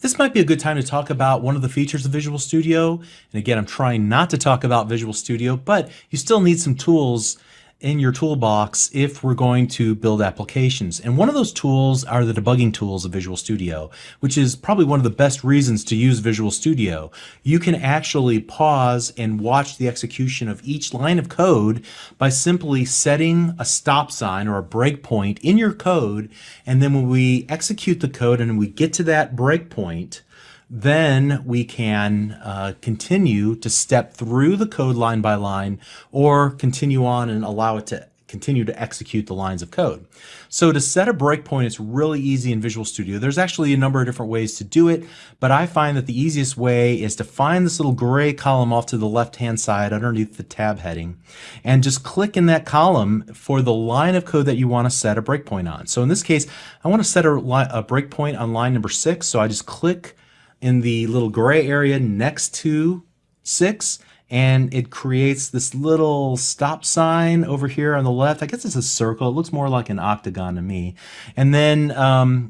This might be a good time to talk about one of the features of Visual Studio. And again, I'm trying not to talk about Visual Studio, but you still need some tools in your toolbox if we're going to build applications. And one of those tools are the debugging tools of Visual Studio, which is probably one of the best reasons to use Visual Studio. You can actually pause and watch the execution of each line of code by simply setting a stop sign or a breakpoint in your code. And then when we execute the code and we get to that breakpoint, then we can continue to step through the code line by line or continue on and allow it to continue to execute the lines of code. So to set a breakpoint, it's really easy in Visual Studio. There's actually a number of different ways to do it, but I find that the easiest way is to find this little gray column off to the left-hand side underneath the tab heading and just click in that column for the line of code that you want to set a breakpoint on. So in this case, I want to set a breakpoint on line number 6, so I just click in the little gray area next to 6, and it creates this little stop sign over here on the left. I guess it's a circle. It looks more like an octagon to me. And then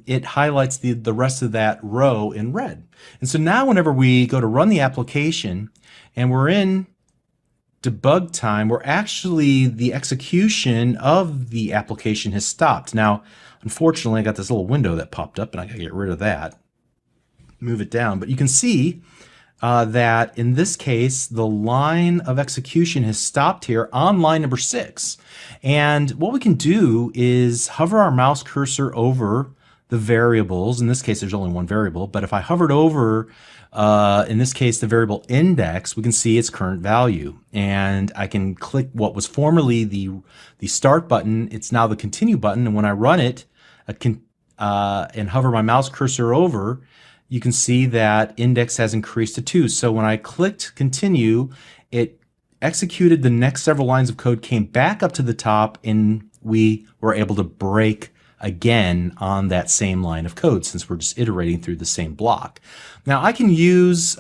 it highlights the rest of that row in red. And so now whenever we go to run the application and we're in debug time, we're actually, the execution of the application has stopped. Now, unfortunately, I got this little window that popped up and I gotta get rid of that. Move it down, but you can see that in this case the line of execution has stopped here on line number 6, and what we can do is hover our mouse cursor over the variables. In this case there's only one variable, but if I hovered over in this case the variable index, we can see its current value, and I can click what was formerly the start button. It's now the continue button, and when I run it and hover my mouse cursor over, you can see that index has increased to 2. So when I clicked continue, it executed the next several lines of code, came back up to the top, and we were able to break again on that same line of code since we're just iterating through the same block. Now I can use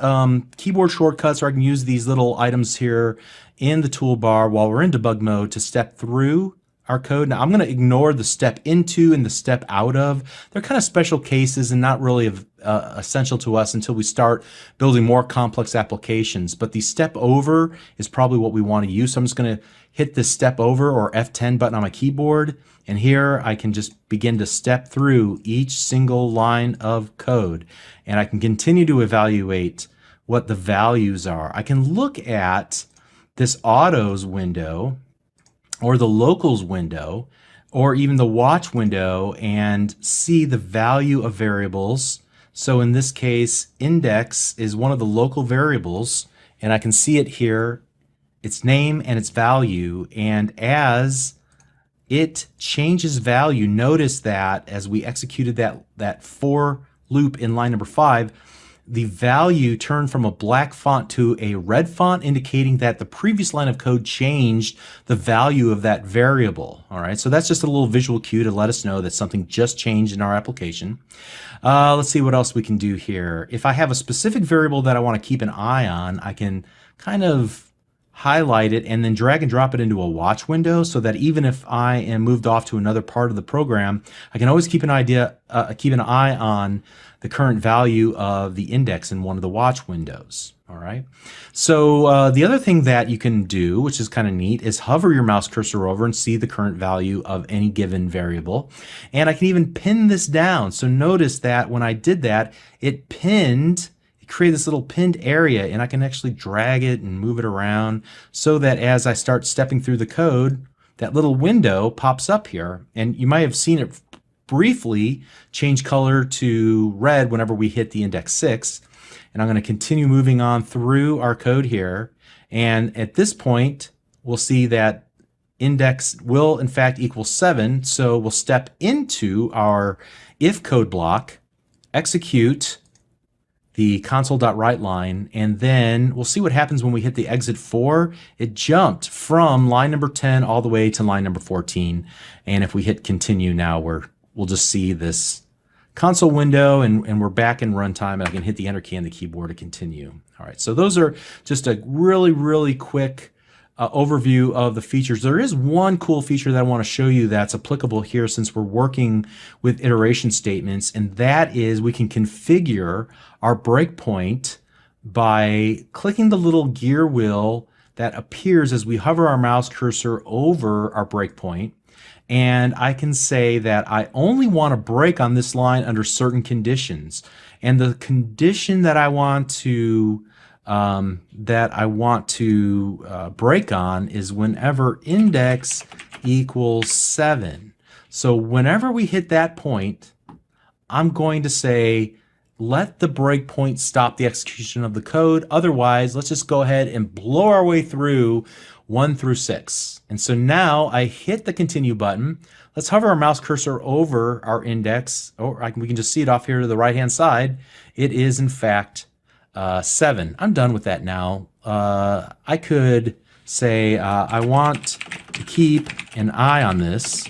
keyboard shortcuts, or I can use these little items here in the toolbar while we're in debug mode to step through our code. Now I'm going to ignore the step into and the step out of. They're kind of special cases and not really essential to us until we start building more complex applications. But the step over is probably what we want to use. So I'm just going to hit the step over or F10 button on my keyboard. And here I can just begin to step through each single line of code. And I can continue to evaluate what the values are. I can look at this autos window or the locals window, or even the watch window, and see the value of variables. So in this case, index is one of the local variables, and I can see it here, its name and its value. And as it changes value, notice that as we executed that for loop in line number 5, the value turned from a black font to a red font, indicating that the previous line of code changed the value of that variable. All right, so that's just a little visual cue to let us know that something just changed in our application. Let's see what else we can do here. If I have a specific variable that I want to keep an eye on, I can kind of highlight it and then drag and drop it into a watch window, so that even if I am moved off to another part of the program, I can always keep an eye on the current value of the index in one of the watch windows. All right. So the other thing that you can do, which is kind of neat, is hover your mouse cursor over and see the current value of any given variable. And I can even pin this down. So notice that when I did that, it created this little pinned area, and I can actually drag it and move it around so that as I start stepping through the code, that little window pops up here. And you might have seen it briefly change color to red whenever we hit the index 6. And I'm going to continue moving on through our code here. And at this point, we'll see that index will in fact equal 7. So we'll step into our if code block, execute the console.write line, and then we'll see what happens when we hit the exit 4. It jumped from line number 10 all the way to line number 14. And if we hit continue now, we'll just see this console window, and we're back in runtime, and I can hit the enter key on the keyboard to continue. All right, so those are just a really, really quick overview of the features. There is one cool feature that I want to show you that's applicable here since we're working with iteration statements, and that is we can configure our breakpoint by clicking the little gear wheel that appears as we hover our mouse cursor over our breakpoint. And I can say that I only want to break on this line under certain conditions. And the condition that I want to break on is whenever index equals 7. So whenever we hit that point, I'm going to say, let the breakpoint stop the execution of the code. Otherwise, let's just go ahead and blow our way through 1 through 6. And so now I hit the continue button. Let's hover our mouse cursor over our index, or we can just see it off here to the right hand side. It is in fact 7. I'm done with that now. I could say I want to keep an eye on this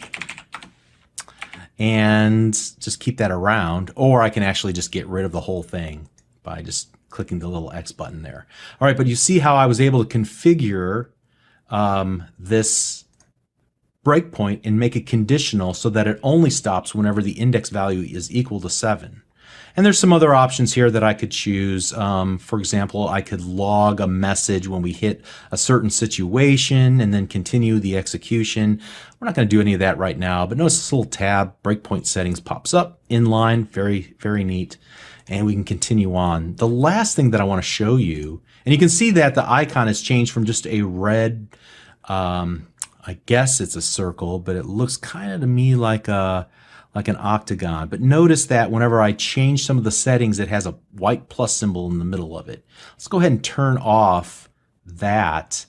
and just keep that around, or I can actually just get rid of the whole thing by just clicking the little X button there. All right, but you see how I was able to configure this breakpoint and make it conditional so that it only stops whenever the index value is equal to 7. And there's some other options here that I could choose. For example, I could log a message when we hit a certain situation and then continue the execution. We're not going to do any of that right now, but notice this little tab, breakpoint settings, pops up inline. Very, very neat. And we can continue on. The last thing that I want to show you, and you can see that the icon has changed from just a red, I guess it's a circle, but it looks kind of to me like an octagon. But notice that whenever I change some of the settings, it has a white plus symbol in the middle of it. Let's go ahead and turn off that.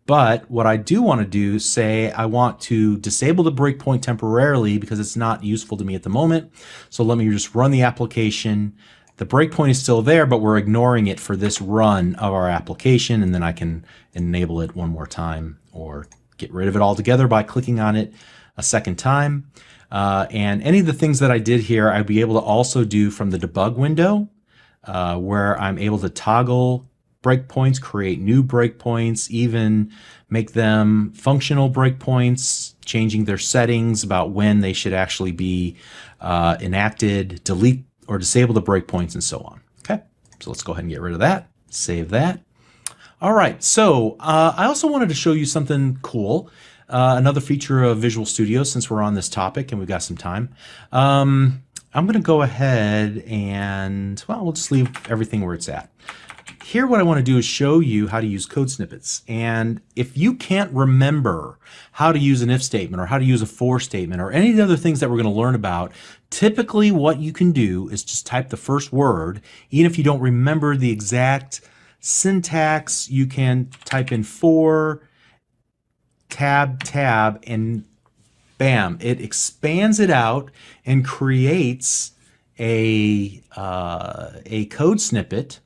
But what I do want to do, say I want to disable the breakpoint temporarily because it's not useful to me at the moment. So let me just run the application. The breakpoint is still there, but we're ignoring it for this run of our application, and then I can enable it one more time or get rid of it altogether by clicking on it a second time. And any of the things that I did here, I'd be able to also do from the debug window, where I'm able to toggle breakpoints, create new breakpoints, even make them functional breakpoints, changing their settings about when they should actually be enacted, delete or disable the breakpoints, and so on. Okay, so let's go ahead and get rid of that, save that. All right, so I also wanted to show you something cool, another feature of Visual Studio since we're on this topic and we've got some time. I'm going to go ahead and, well, we'll just leave everything where it's at. Here what I want to do is show you how to use code snippets. And if you can't remember how to use an if statement or how to use a for statement or any of the other things that we're going to learn about, typically what you can do is just type the first word. Even if you don't remember the exact syntax, you can type in for, tab, and bam, it expands it out and creates a code snippet.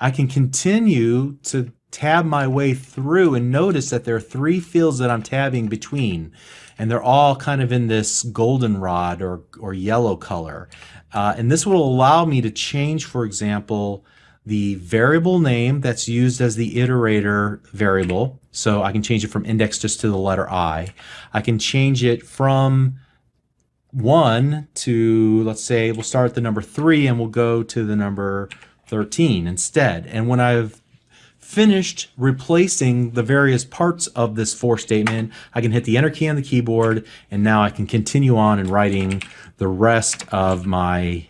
I can continue to tab my way through and notice that there are 3 fields that I'm tabbing between, and they're all kind of in this goldenrod or yellow color. And this will allow me to change, for example, the variable name that's used as the iterator variable. So I can change it from index just to the letter I. I can change it from 1 to, let's say, we'll start at the number 3 and we'll go to the number 13 instead. And when I've finished replacing the various parts of this for statement, I can hit the enter key on the keyboard, and now I can continue on in writing the rest of my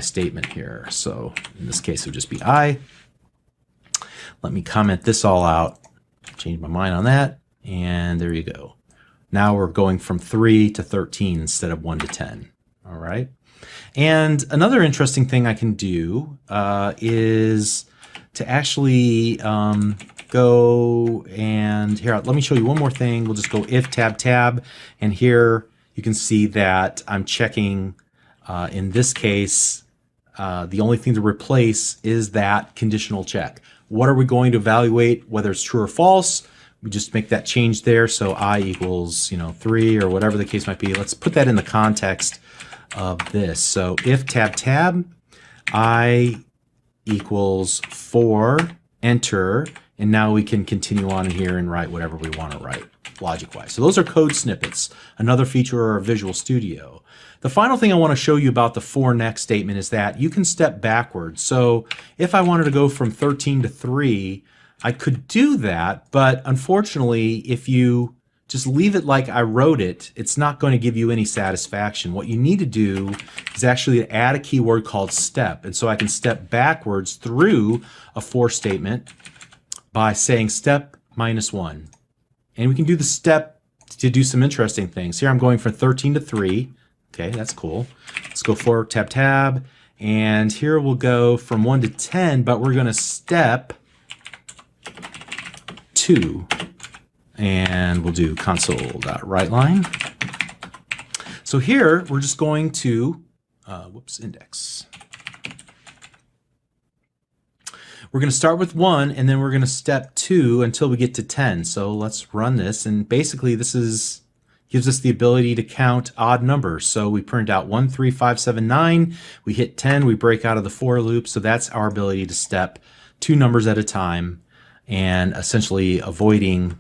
statement here. So in this case, it would just be I. Let me comment this all out, change my mind on that, and there you go. Now we're going from 3 to 13 instead of 1 to 10. All right. And another interesting thing I can do is to actually go and here, let me show you one more thing. We'll just go if tab, and here you can see that I'm checking, in this case, the only thing to replace is that conditional check. What are we going to evaluate, whether it's true or false? We just make that change there. So I equals, 3 or whatever the case might be. Let's put that in the context of this. So if tab, I equals 4, enter, and now we can continue on in here and write whatever we want to write logic-wise. So those are code snippets, another feature of Visual Studio. The final thing I want to show you about the for next statement is that you can step backwards. So if I wanted to go from 13 to 3, I could do that, but unfortunately, if you just leave it like I wrote it, it's not going to give you any satisfaction. What you need to do is actually add a keyword called step. And so I can step backwards through a for statement by saying step -1. And we can do the step to do some interesting things. Here I'm going from 13 to 3. Okay, that's cool. Let's go for tab, and here we'll go from 1 to 10, but we're going to step 2. And we'll do console.writeLine. So here we're just going to, index. We're going to start with 1 and then we're going to step 2 until we get to 10. So let's run this, and basically this gives us the ability to count odd numbers. So we print out 1, 3, 5, 7, 9. We hit 10. We break out of the for loop. So that's our ability to step 2 numbers at a time and essentially avoiding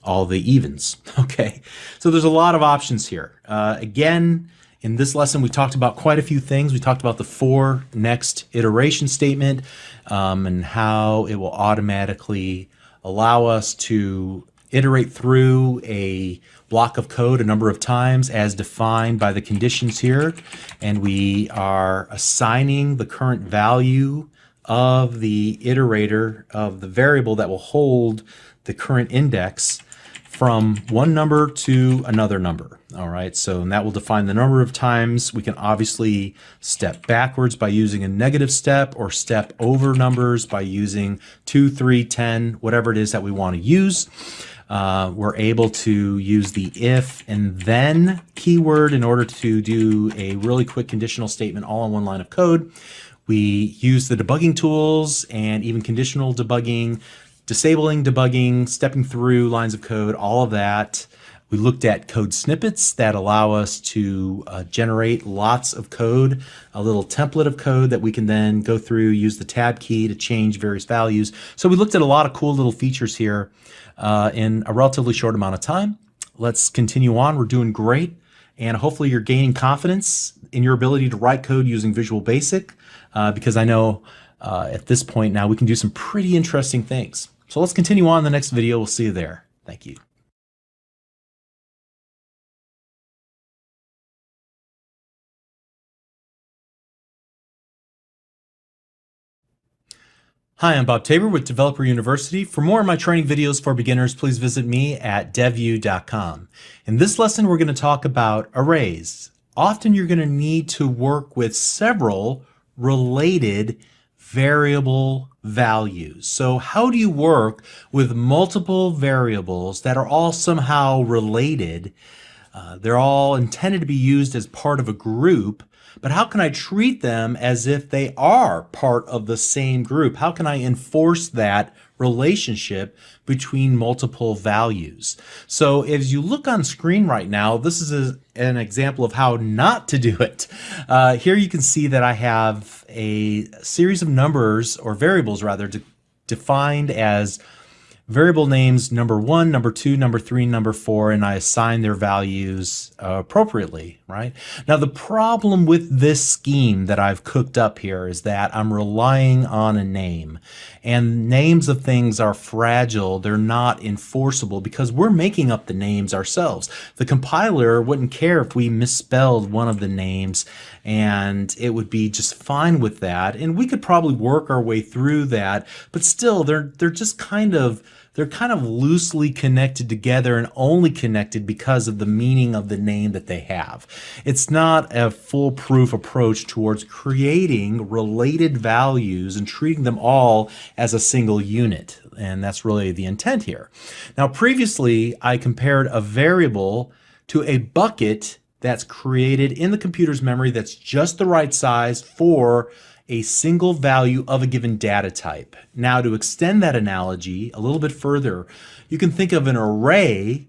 all the evens. Okay, so there's a lot of options here. Again, in this lesson, we talked about quite a few things. We talked about the for next iteration statement and how it will automatically allow us to iterate through a block of code a number of times as defined by the conditions here. And we are assigning the current value of the iterator of the variable that will hold the current index from one number to another number. All right, so and that will define the number of times. We can obviously step backwards by using a negative step, or step over numbers by using 2, 3, 10, whatever it is that we want to use. We're able to use the if and then keyword in order to do a really quick conditional statement all in one line of code. We use the debugging tools and even conditional debugging, disabling debugging, stepping through lines of code, all of that We looked at code snippets that allow us to generate lots of code, a little template of code that we can then go through, use the tab key to change various values. So we looked at a lot of cool little features here in a relatively short amount of time. Let's continue on. We're doing great. And hopefully you're gaining confidence in your ability to write code using Visual Basic, because I know at this point now we can do some pretty interesting things. So let's continue on in the next video. We'll see you there. Thank you. Hi, I'm Bob Tabor with Developer University. For more of my training videos for beginners, please visit me at devu.com. In this lesson, we're going to talk about arrays. Often you're going to need to work with several related variable values. So how do you work with multiple variables that are all somehow related? They're all intended to be used as part of a group, but how can I treat them as if they are part of the same group? How can I enforce that relationship between multiple values? So as you look on screen right now, this is an example of how not to do it. Here you can see that I have a series of numbers, or variables rather, defined as variable names number 1, number 2, number 3, number 4, and I assign their values appropriately, right? Now the problem with this scheme that I've cooked up here is that I'm relying on a name, and names of things are fragile. They're not enforceable because we're making up the names ourselves. The compiler wouldn't care if we misspelled one of the names, and it would be just fine with that, and we could probably work our way through that, but still they're just kind of loosely connected together and only connected because of the meaning of the name that they have. It's not a foolproof approach towards creating related values and treating them all as a single unit. And that's really the intent here. Now, previously, I compared a variable to a bucket that's created in the computer's memory that's just the right size for a single value of a given data type. Now, to extend that analogy a little bit further, you can think of an array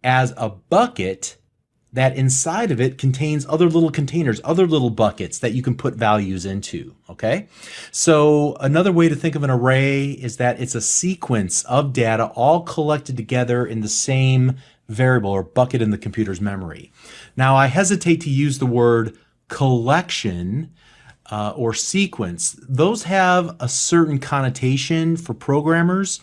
as a bucket that inside of it contains other little containers, other little buckets that you can put values into, okay? So another way to think of an array is that it's a sequence of data all collected together in the same variable or bucket in the computer's memory. Now, I hesitate to use the word collection or sequence. Those have a certain connotation for programmers.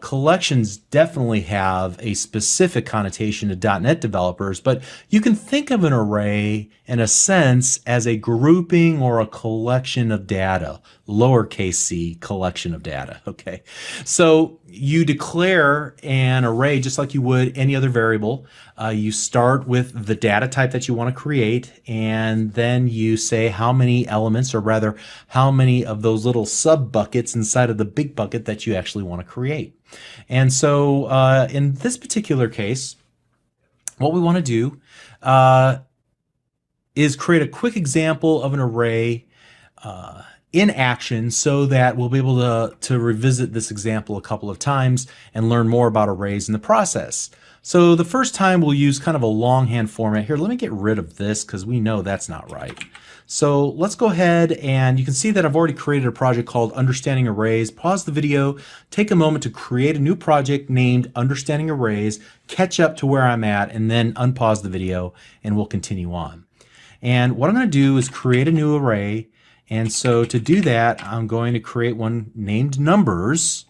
Collections definitely have a specific connotation to .NET developers, but you can think of an array in a sense as a grouping or a collection of data, lowercase c, collection of data, okay? So you declare an array just like you would any other variable. You start with the data type that you want to create, and then you say how many elements, or rather how many of those little sub buckets inside of the big bucket that you actually want to create. And so in this particular case, what we want to do is create a quick example of an array in action so that we'll be able to revisit this example a couple of times and learn more about arrays in the process. So the first time we'll use kind of a longhand format here. Let me get rid of this because we know that's not right. So let's go ahead, and you can see that I've already created a project called Understanding Arrays. Pause the video, take a moment to create a new project named Understanding Arrays, catch up to where I'm at, and then unpause the video and we'll continue on. And what I'm going to do is create a new array. And so to do that, I'm going to create one named numbers,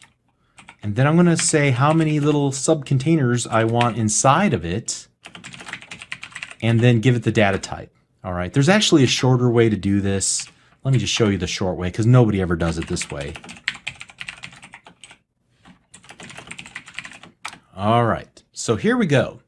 and then I'm going to say how many little subcontainers I want inside of it, and then give it the data type. All right, there's actually a shorter way to do this. Let me just show you the short way because nobody ever does it this way. All right, so here we go.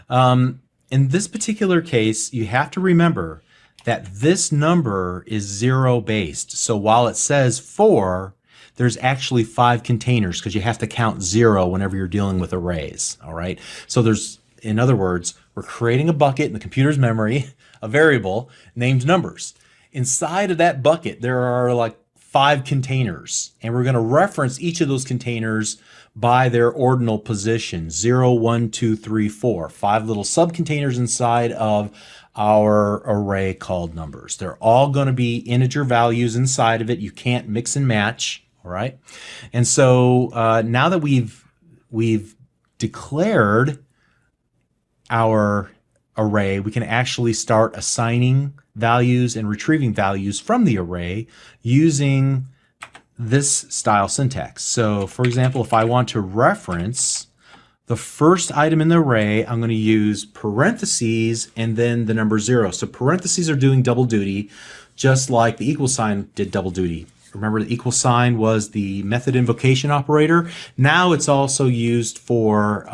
In this particular case, you have to remember that this number is 0 based. So while it says 4, there's actually 5 containers because you have to count 0 whenever you're dealing with arrays. All right, so there's, in other words, we're creating a bucket in the computer's memory, a variable named numbers. Inside of that bucket, there are like 5 containers, and we're going to reference each of those containers by their ordinal position, 0, 1, 2, 3, 4. 5 little subcontainers inside of our array called numbers. They're all going to be integer values inside of it. You can't mix and match, all right? And so now that we've declared our array, we can actually start assigning values and retrieving values from the array using this style syntax. So for example, if I want to reference the first item in the array, I'm going to use parentheses and then the number 0. So parentheses are doing double duty, just like the equal sign did double duty. Remember, the equal sign was the method invocation operator. Now it's also used for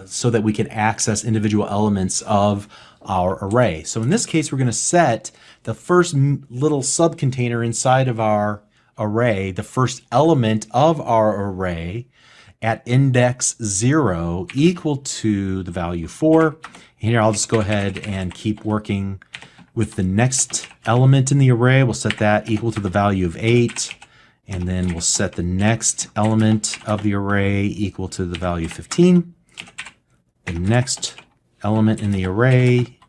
so that we can access individual elements of our array. So in this case, we're going to set the first little subcontainer inside of our array, the first element of our array, at index 0 equal to the value 4. And here I'll just go ahead and keep working with the next element in the array. We'll set that equal to the value of 8. And then we'll set the next element of the array equal to the value of 15. The next element in the array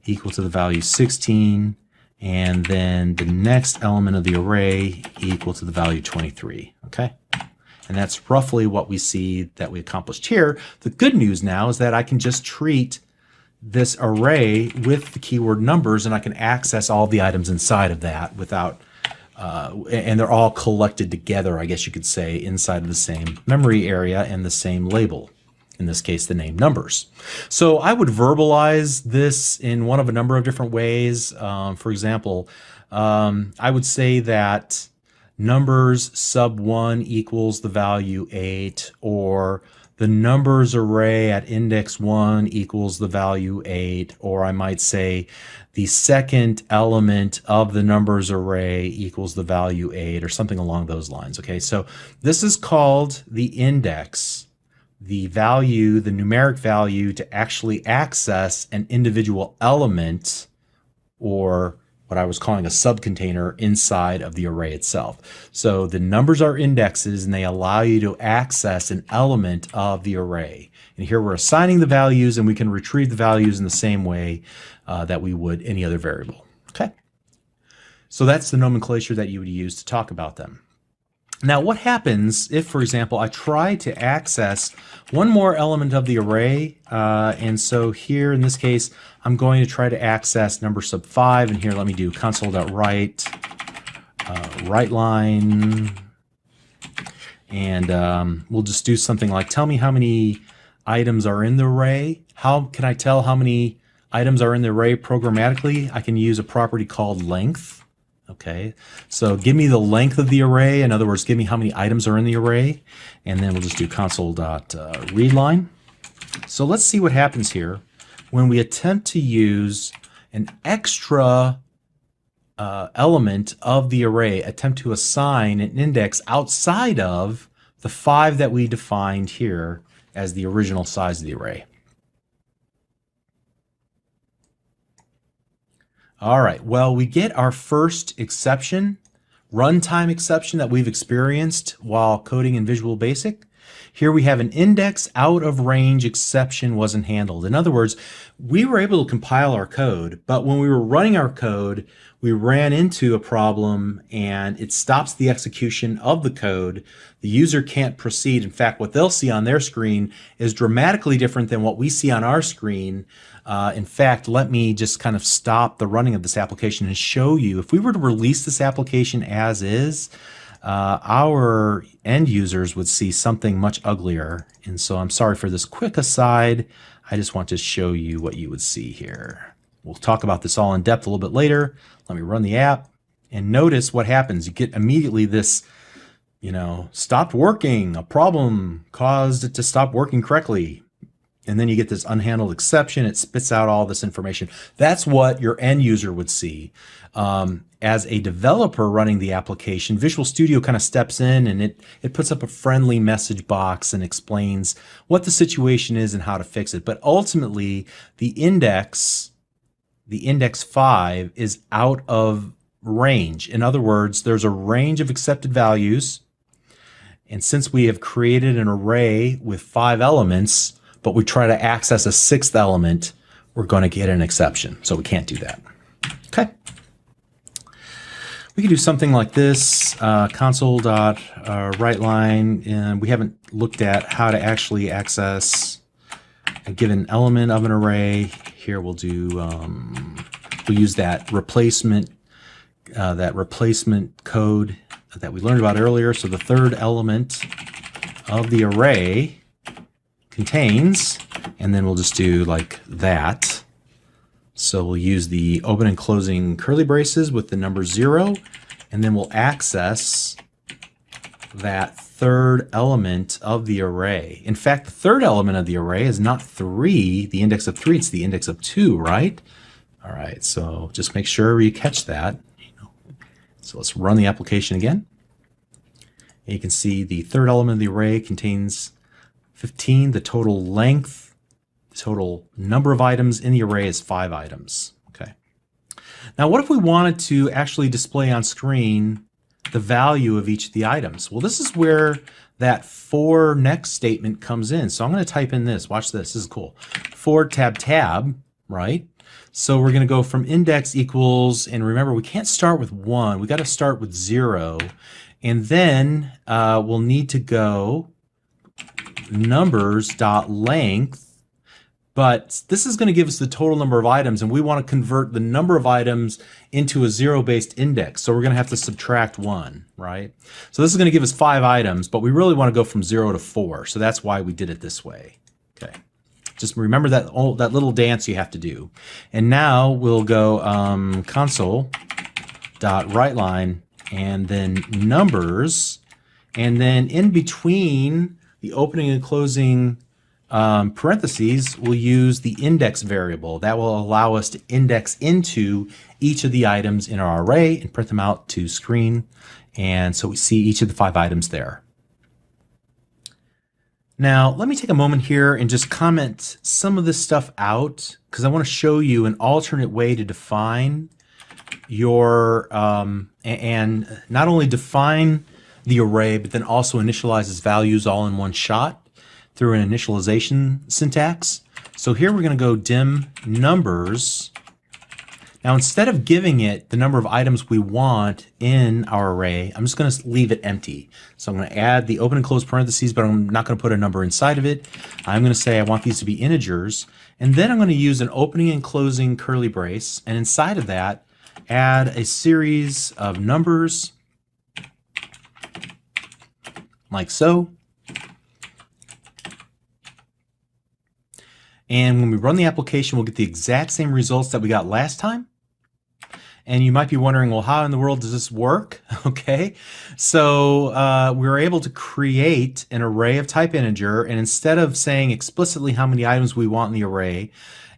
equal to the value 16. And then the next element of the array equal to the value 23. Okay? And that's roughly what we see that we accomplished here. The good news now is that I can just treat this array with the keyword numbers, and I can access all the items inside of that without, and they're all collected together, I guess you could say, inside of the same memory area and the same label. In this case, the name numbers. So I would verbalize this in one of a number of different ways. For example, I would say that numbers sub 1 equals the value 8, or the numbers array at index 1 equals the value 8, or I might say the second element of the numbers array equals the value 8, or something along those lines. Okay, so this is called the index, the value, the numeric value to actually access an individual element, or what I was calling a subcontainer inside of the array itself. So the numbers are indexes, and they allow you to access an element of the array. And here we're assigning the values, and we can retrieve the values in the same way that we would any other variable. Okay. So that's the nomenclature that you would use to talk about them. Now, what happens if, for example, I try to access one more element of the array? And so here, in this case, I'm going to try to access number sub 5. And here, let me do console.write, write line. And we'll just do something like, tell me how many items are in the array. How can I tell how many items are in the array programmatically? I can use a property called length. Okay, so give me the length of the array. In other words, give me how many items are in the array. And then we'll just do console.readline. So let's see what happens here when we attempt to use an extra element of the array, attempt to assign an index outside of the 5 that we defined here as the original size of the array. All right, well, we get our first exception, runtime exception that we've experienced while coding in Visual Basic. Here we have an index out of range exception wasn't handled. In other words, we were able to compile our code, but when we were running our code, we ran into a problem and it stops the execution of the code. The user can't proceed. In fact, what they'll see on their screen is dramatically different than what we see on our screen. In fact, let me just kind of stop the running of this application and show you. If we were to release this application as is, our end users would see something much uglier. And so I'm sorry for this quick aside. I just want to show you what you would see here. We'll talk about this all in depth a little bit later. Let me run the app and notice what happens. You get immediately this, stopped working. A problem caused it to stop working correctly. And then you get this unhandled exception. It spits out all this information. That's what your end user would see. As a developer running the application, Visual Studio kind of steps in and it puts up a friendly message box and explains what the situation is and how to fix it. But ultimately, the index 5 is out of range. In other words, there's a range of accepted values. And since we have created an array with 5 elements, but we try to access a 6th element, we're going to get an exception. So we can't do that. Okay. We can do something like this, console.writeLine, and we haven't looked at how to actually access a given element of an array. Here we'll do, we'll use that replacement code that we learned about earlier. So the third element of the array contains, and then we'll just do like that. So we'll use the open and closing curly braces with the number 0, and then we'll access that third element of the array. In fact, the third element of the array is not 3, the index of 3, it's the index of 2, right? All right, so just make sure you catch that. So let's run the application again. And you can see the third element of the array contains 15, the total length. The total number of items in the array is 5 items. Okay. Now, what if we wanted to actually display on screen the value of each of the items? Well, this is where that for next statement comes in. So I'm going to type in this. Watch this. This is cool. For tab, right? So we're going to go from index equals, and remember, we can't start with 1. We got to start with 0. And then we'll need to go numbers.length. But this is going to give us the total number of items, and we want to convert the number of items into a 0-based index. So we're going to have to subtract 1, right? So this is going to give us 5 items, but we really want to go from 0 to 4. So that's why we did it this way. Okay. Just remember that little dance you have to do. And now we'll go console.writeLine and then numbers, and then in between the opening and closing parentheses, we'll use the index variable. That will allow us to index into each of the items in our array and print them out to screen. And so we see each of the 5 items there. Now, let me take a moment here and just comment some of this stuff out, because I want to show you an alternate way to define your, and not only define the array, but then also initialize its values all in one shot through an initialization syntax. So here we're going to go dim numbers. Now, instead of giving it the number of items we want in our array, I'm just going to leave it empty. So I'm going to add the open and close parentheses, but I'm not going to put a number inside of it. I'm going to say I want these to be integers. And then I'm going to use an opening and closing curly brace. And inside of that, add a series of numbers like so. And when we run the application, we'll get the exact same results that we got last time. And you might be wondering, well, how in the world does this work? Okay, so we were able to create an array of type integer, and instead of saying explicitly how many items we want in the array,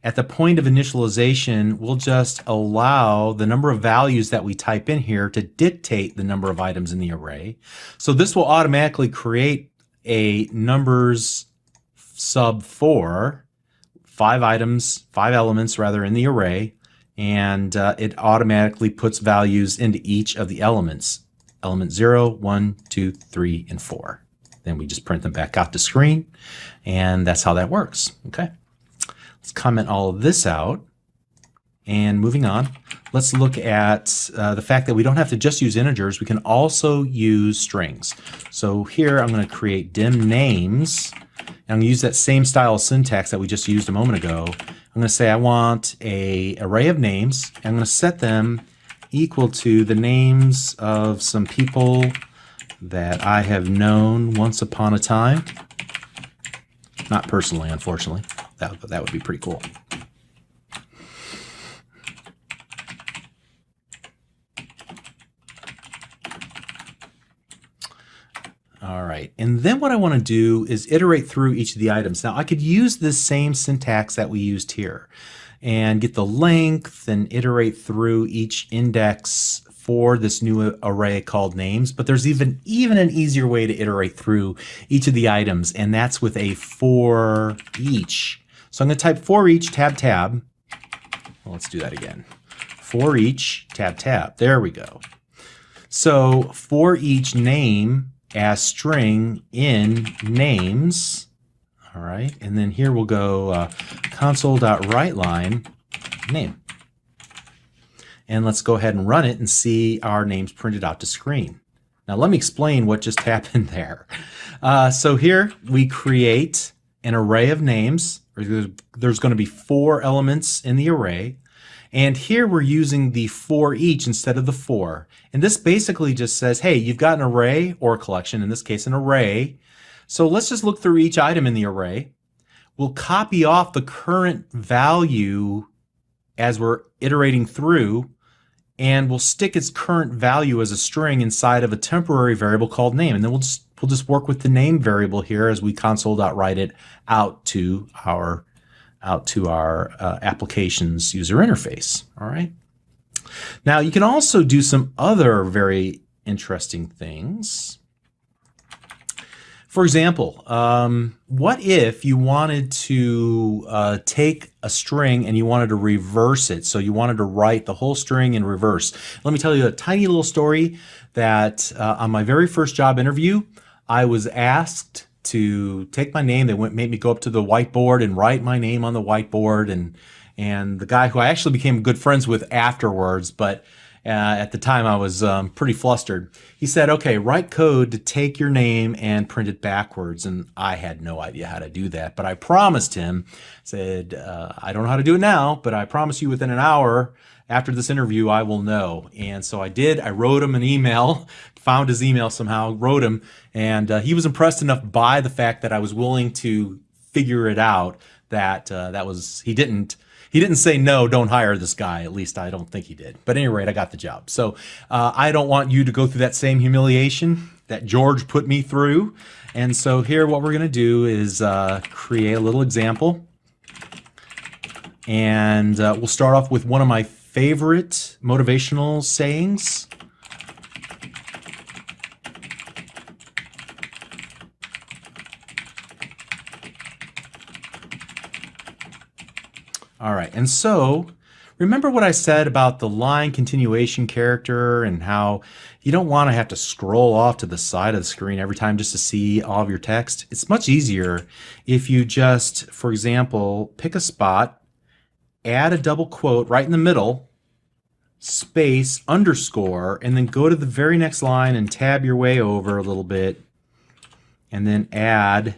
at the point of initialization, we'll just allow the number of values that we type in here to dictate the number of items in the array. So this will automatically create a numbers sub for 5 elements rather in the array, and it automatically puts values into each of the elements. Element 0, 1, 2, 3, and 4. Then we just print them back out to screen, and that's how that works. Okay, let's comment all of this out, and moving on, let's look at the fact that we don't have to just use integers, we can also use strings. So here I'm going to create dim names. I'm going to use that same style of syntax that we just used a moment ago. I'm going to say I want an array of names. I'm going to set them equal to the names of some people that I have known once upon a time. Not personally, unfortunately. That would be pretty cool. All right, and then what I want to do is iterate through each of the items. Now, I could use this same syntax that we used here and get the length and iterate through each index for this new array called names, but there's even an easier way to iterate through each of the items, and that's with a for each. So I'm going to type for each tab. Well, let's do that again. for each, tab, tab. There we go. So for each name as string in names. All right, and then here we'll go console.writeLine name. And let's go ahead and run it and see our names printed out to screen. Now let me explain what just happened there. So here we create an array of names. There's going to be 4 elements in the array. And here we're using the for each instead of the for. And this basically just says, hey, you've got an array or a collection, in this case an array. So let's just look through each item in the array. We'll copy off the current value as we're iterating through, and we'll stick its current value as a string inside of a temporary variable called name. And then we'll just work with the name variable here as we console.write it out to our application's user interface. All right. Now you can also do some other very interesting things. For example, what if you wanted to take a string and you wanted to reverse it? So you wanted to write the whole string in reverse. Let me tell you a tiny little story that on my very first job interview, I was asked to take my name. They made me go up to the whiteboard and write my name on the whiteboard. And the guy who I actually became good friends with afterwards, but at the time I was pretty flustered. He said, okay, write code to take your name and print it backwards. And I had no idea how to do that, but I promised him, said, I don't know how to do it now, but I promise you within an hour after this interview, I will know. And so I did. I wrote him an email, found his email somehow, wrote him, and he was impressed enough by the fact that I was willing to figure it out that he didn't say, no, don't hire this guy. At least I don't think he did. But at any rate, I got the job. So I don't want you to go through that same humiliation that George put me through. And so here what we're going to do is create a little example. And we'll start off with one of my favorite motivational sayings. All right, and so remember what I said about the line continuation character and how you don't want to have to scroll off to the side of the screen every time just to see all of your text? It's much easier if you just, for example, pick a spot, add a double quote right in the middle, space, underscore, and then go to the very next line and tab your way over a little bit, and then add.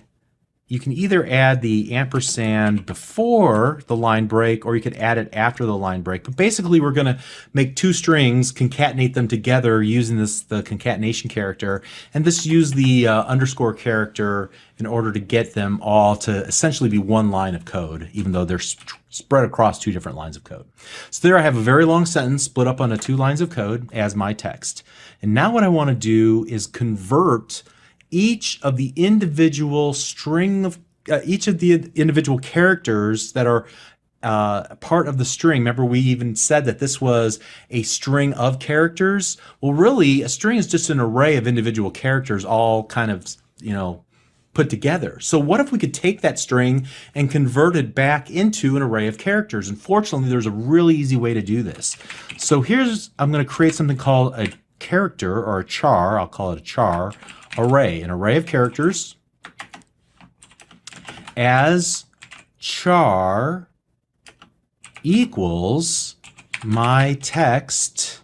You can either add the ampersand before the line break, or you could add it after the line break. But basically, we're going to make 2 strings, concatenate them together using the concatenation character, and just use the underscore character in order to get them all to essentially be one line of code, even though they're spread across 2 different lines of code. So there I have a very long sentence split up onto 2 lines of code as my text. And now what I want to do is convert each of the individual individual characters that are part of the string. Remember, we even said that this was a string of characters. Well, really, a string is just an array of individual characters all kind of, put together. So what if we could take that string and convert it back into an array of characters? And fortunately, there's a really easy way to do this. So I'm going to create something called a character, or a char. I'll call it a char array, an array of characters as char equals my text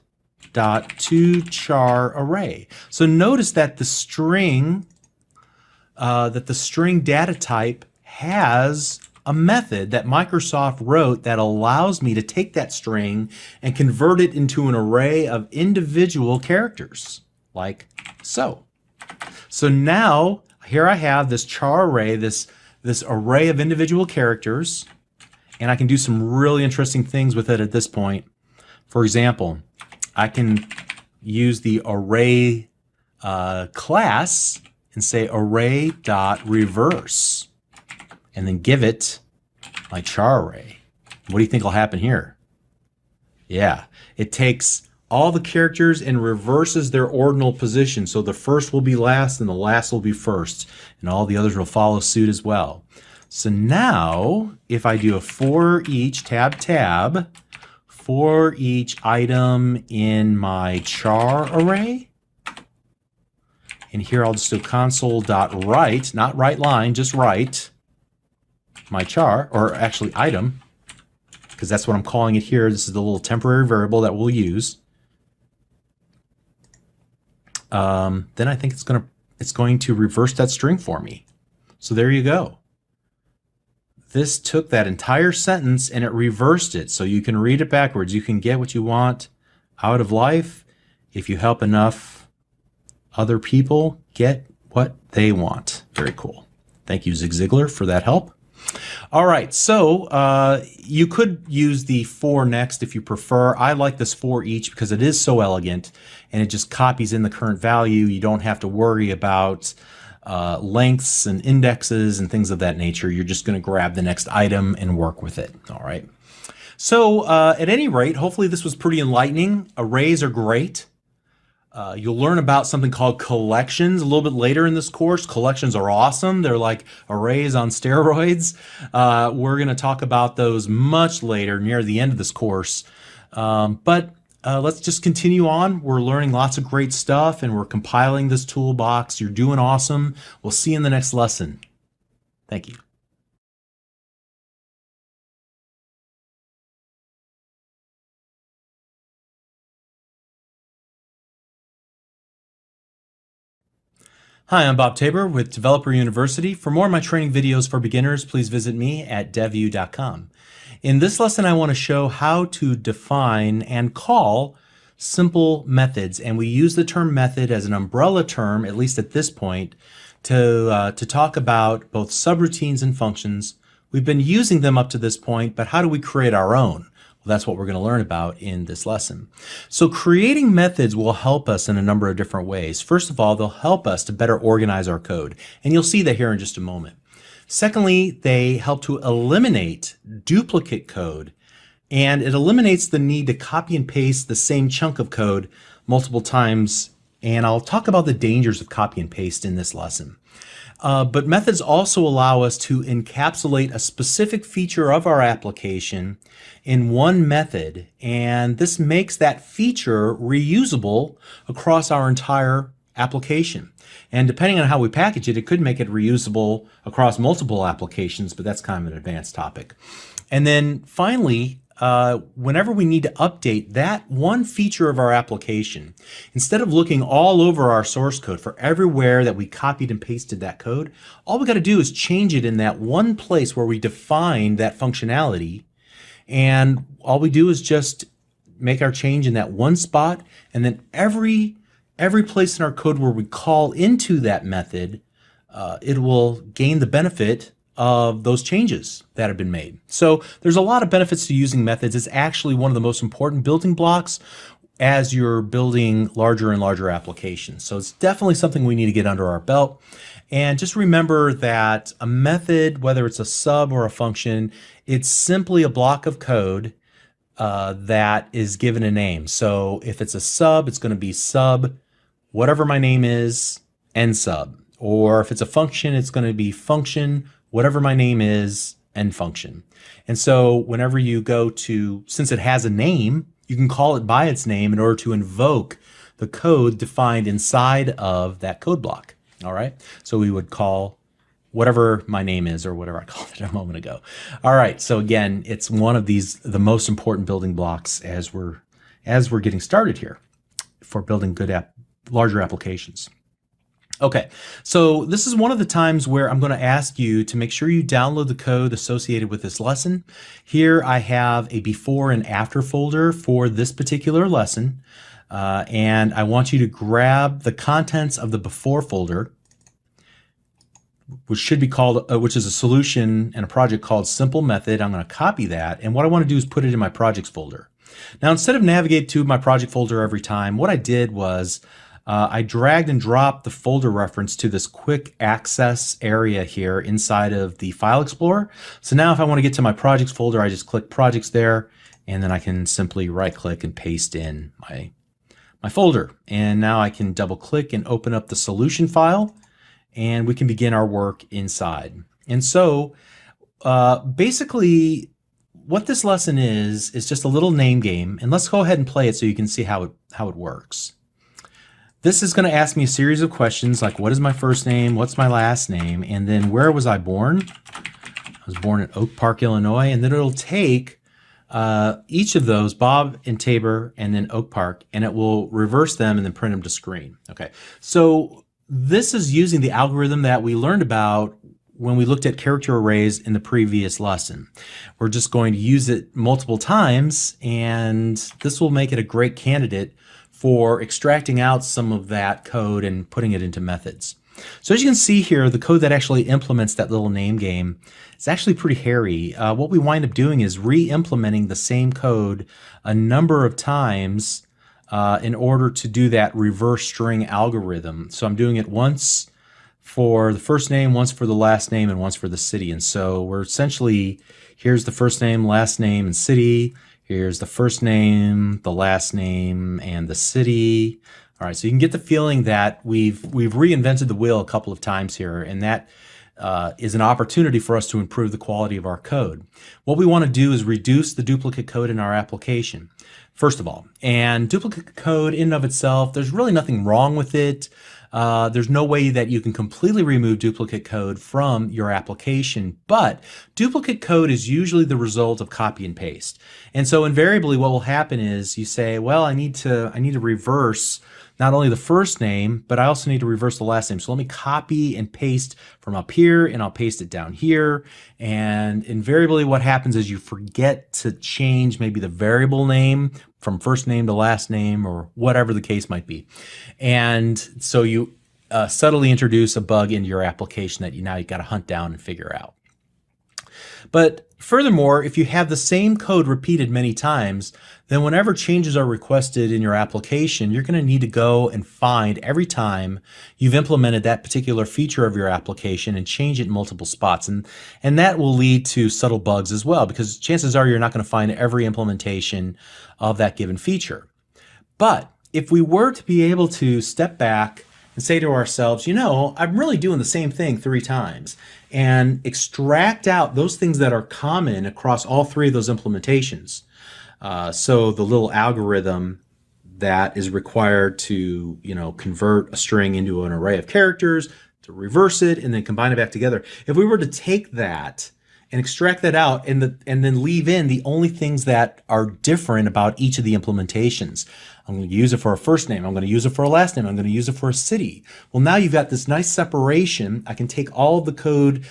dot to char array. So notice that the string data type has a method that Microsoft wrote that allows me to take that string and convert it into an array of individual characters, like so. So now here I have this char array, this array of individual characters, and I can do some really interesting things with it at this point. For example, I can use the array class and say array.reverse, and then give it my char array. What do you think will happen here? Yeah, it takes all the characters and reverses their ordinal position. So the first will be last and the last will be first, and all the others will follow suit as well. So now if I do a for each tab for each item in my char array. And here I'll just do console.write, not write line, just write my char, or actually item, because that's what I'm calling it here. This is the little temporary variable that we'll use. Then I think it's going to reverse that string for me. So there you go. This took that entire sentence and it reversed it. So you can read it backwards. You can get what you want out of life if you help enough other people get what they want. Very cool. Thank you, Zig Ziglar, for that help. All right, so you could use the for next if you prefer. I like this for each because it is so elegant and it just copies in the current value. You don't have to worry about lengths and indexes and things of that nature. You're just going to grab the next item and work with it. All right. So at any rate, hopefully this was pretty enlightening. Arrays are great. You'll learn about something called collections a little bit later in this course. Collections are awesome. They're like arrays on steroids. We're going to talk about those much later near the end of this course. But let's just continue on. We're learning lots of great stuff and we're compiling this toolbox. You're doing awesome. We'll see you in the next lesson. Thank you. Hi, I'm Bob Tabor with Developer University. For more of my training videos for beginners, please visit me at devu.com. In this lesson, I want to show how to define and call simple methods. And we use the term method as an umbrella term, at least at this point, to talk about both subroutines and functions. We've been using them up to this point, but how do we create our own? Well, that's what we're going to learn about in this lesson. So creating methods will help us in a number of different ways. First of all, they'll help us to better organize our code. And you'll see that here in just a moment. Secondly, they help to eliminate duplicate code. And it eliminates the need to copy and paste the same chunk of code multiple times. And I'll talk about the dangers of copy and paste in this lesson. But methods also allow us to encapsulate a specific feature of our application in one method, and this makes that feature reusable across our entire application. And depending on how we package it, it could make it reusable across multiple applications, but that's kind of an advanced topic. And then finally, whenever we need to update that one feature of our application, instead of looking all over our source code for everywhere that we copied and pasted that code, all we got to do is change it in that one place where we define that functionality. And all we do is just make our change in that one spot, and then every place in our code where we call into that method, it will gain the benefit of those changes that have been made. So there's a lot of benefits to using methods. It's actually one of the most important building blocks as you're building larger and larger applications. So it's definitely something we need to get under our belt. And just remember that a method, whether it's a sub or a function, it's simply a block of code that is given a name. So if it's a sub, it's going to be sub, whatever my name is, end sub. Or if it's a function, it's going to be function, whatever my name is, end function. And so whenever you go to, since it has a name, you can call it by its name in order to invoke the code defined inside of that code block. All right. So we would call whatever my name is, or whatever I called it a moment ago. All right. So again, it's one of the most important building blocks as we're getting started here for building good larger applications. Okay, so this is one of the times where I'm going to ask you to make sure you download the code associated with this lesson. Here I have a before and after folder for this particular lesson, and I want you to grab the contents of the before folder, which should be called, which is a solution and a project called Simple Method. I'm going to copy that, and what I want to do is put it in my projects folder. Now, instead of navigate to my project folder every time, what I did was I dragged and dropped the folder reference to this quick access area here inside of the File Explorer. So now if I want to get to my projects folder, I just click projects there, and then I can simply right click and paste in my folder. And now I can double click and open up the solution file, and we can begin our work inside. And so basically what this lesson is just a little name game, and let's go ahead and play it so you can see how it works. This is going to ask me a series of questions like, what is my first name, what's my last name, and then where was I born? I was born in Oak Park, Illinois, and then it'll take each of those, Bob and Tabor and then Oak Park, and it will reverse them and then print them to screen. Okay, so this is using the algorithm that we learned about when we looked at character arrays in the previous lesson. We're just going to use it multiple times, and this will make it a great candidate for extracting out some of that code and putting it into methods. So as you can see here, the code that actually implements that little name game is actually pretty hairy. What we wind up doing is re-implementing the same code a number of times in order to do that reverse string algorithm. So I'm doing it once for the first name, once for the last name, and once for the city. And so we're essentially, here's the first name, last name, and city. Here's the first name, the last name, and the city. All right, so you can get the feeling that we've reinvented the wheel a couple of times here, and that is an opportunity for us to improve the quality of our code. What we want to do is reduce the duplicate code in our application, first of all. And duplicate code in and of itself, there's really nothing wrong with it. There's no way that you can completely remove duplicate code from your application, but duplicate code is usually the result of copy and paste. And so invariably what will happen is you say, well, I need to reverse not only the first name, but I also need to reverse the last name. So let me copy and paste from up here, and I'll paste it down here. And invariably what happens is you forget to change maybe the variable name from first name to last name, or whatever the case might be. And so you subtly introduce a bug into your application that now you've got to hunt down and figure out. But furthermore, if you have the same code repeated many times, then whenever changes are requested in your application, you're going to need to go and find every time you've implemented that particular feature of your application and change it in multiple spots. And that will lead to subtle bugs as well, because chances are you're not going to find every implementation of that given feature. But if we were to be able to step back and say to ourselves, you know, I'm really doing the same thing 3 times, and extract out those things that are common across all 3 of those implementations. So the little algorithm that is required to, you know, convert a string into an array of characters, to reverse it, and then combine it back together. If we were to take that and extract that out and then leave in the only things that are different about each of the implementations. I'm going to use it for a first name. I'm going to use it for a last name. I'm going to use it for a city. Well, now you've got this nice separation. I can take all of the code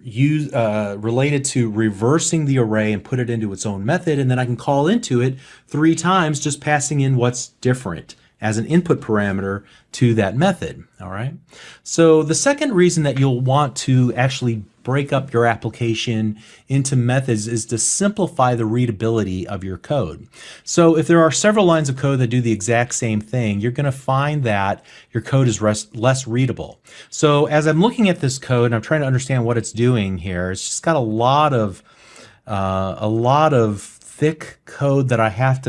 related to reversing the array and put it into its own method, and then I can call into it 3 times, just passing in what's different as an input parameter to that method. All right. So the second reason that you'll want to actually break up your application into methods is to simplify the readability of your code. So if there are several lines of code that do the exact same thing, you're going to find that your code is less readable. So as I'm looking at this code and I'm trying to understand what it's doing here, it's just got a lot of thick code that I have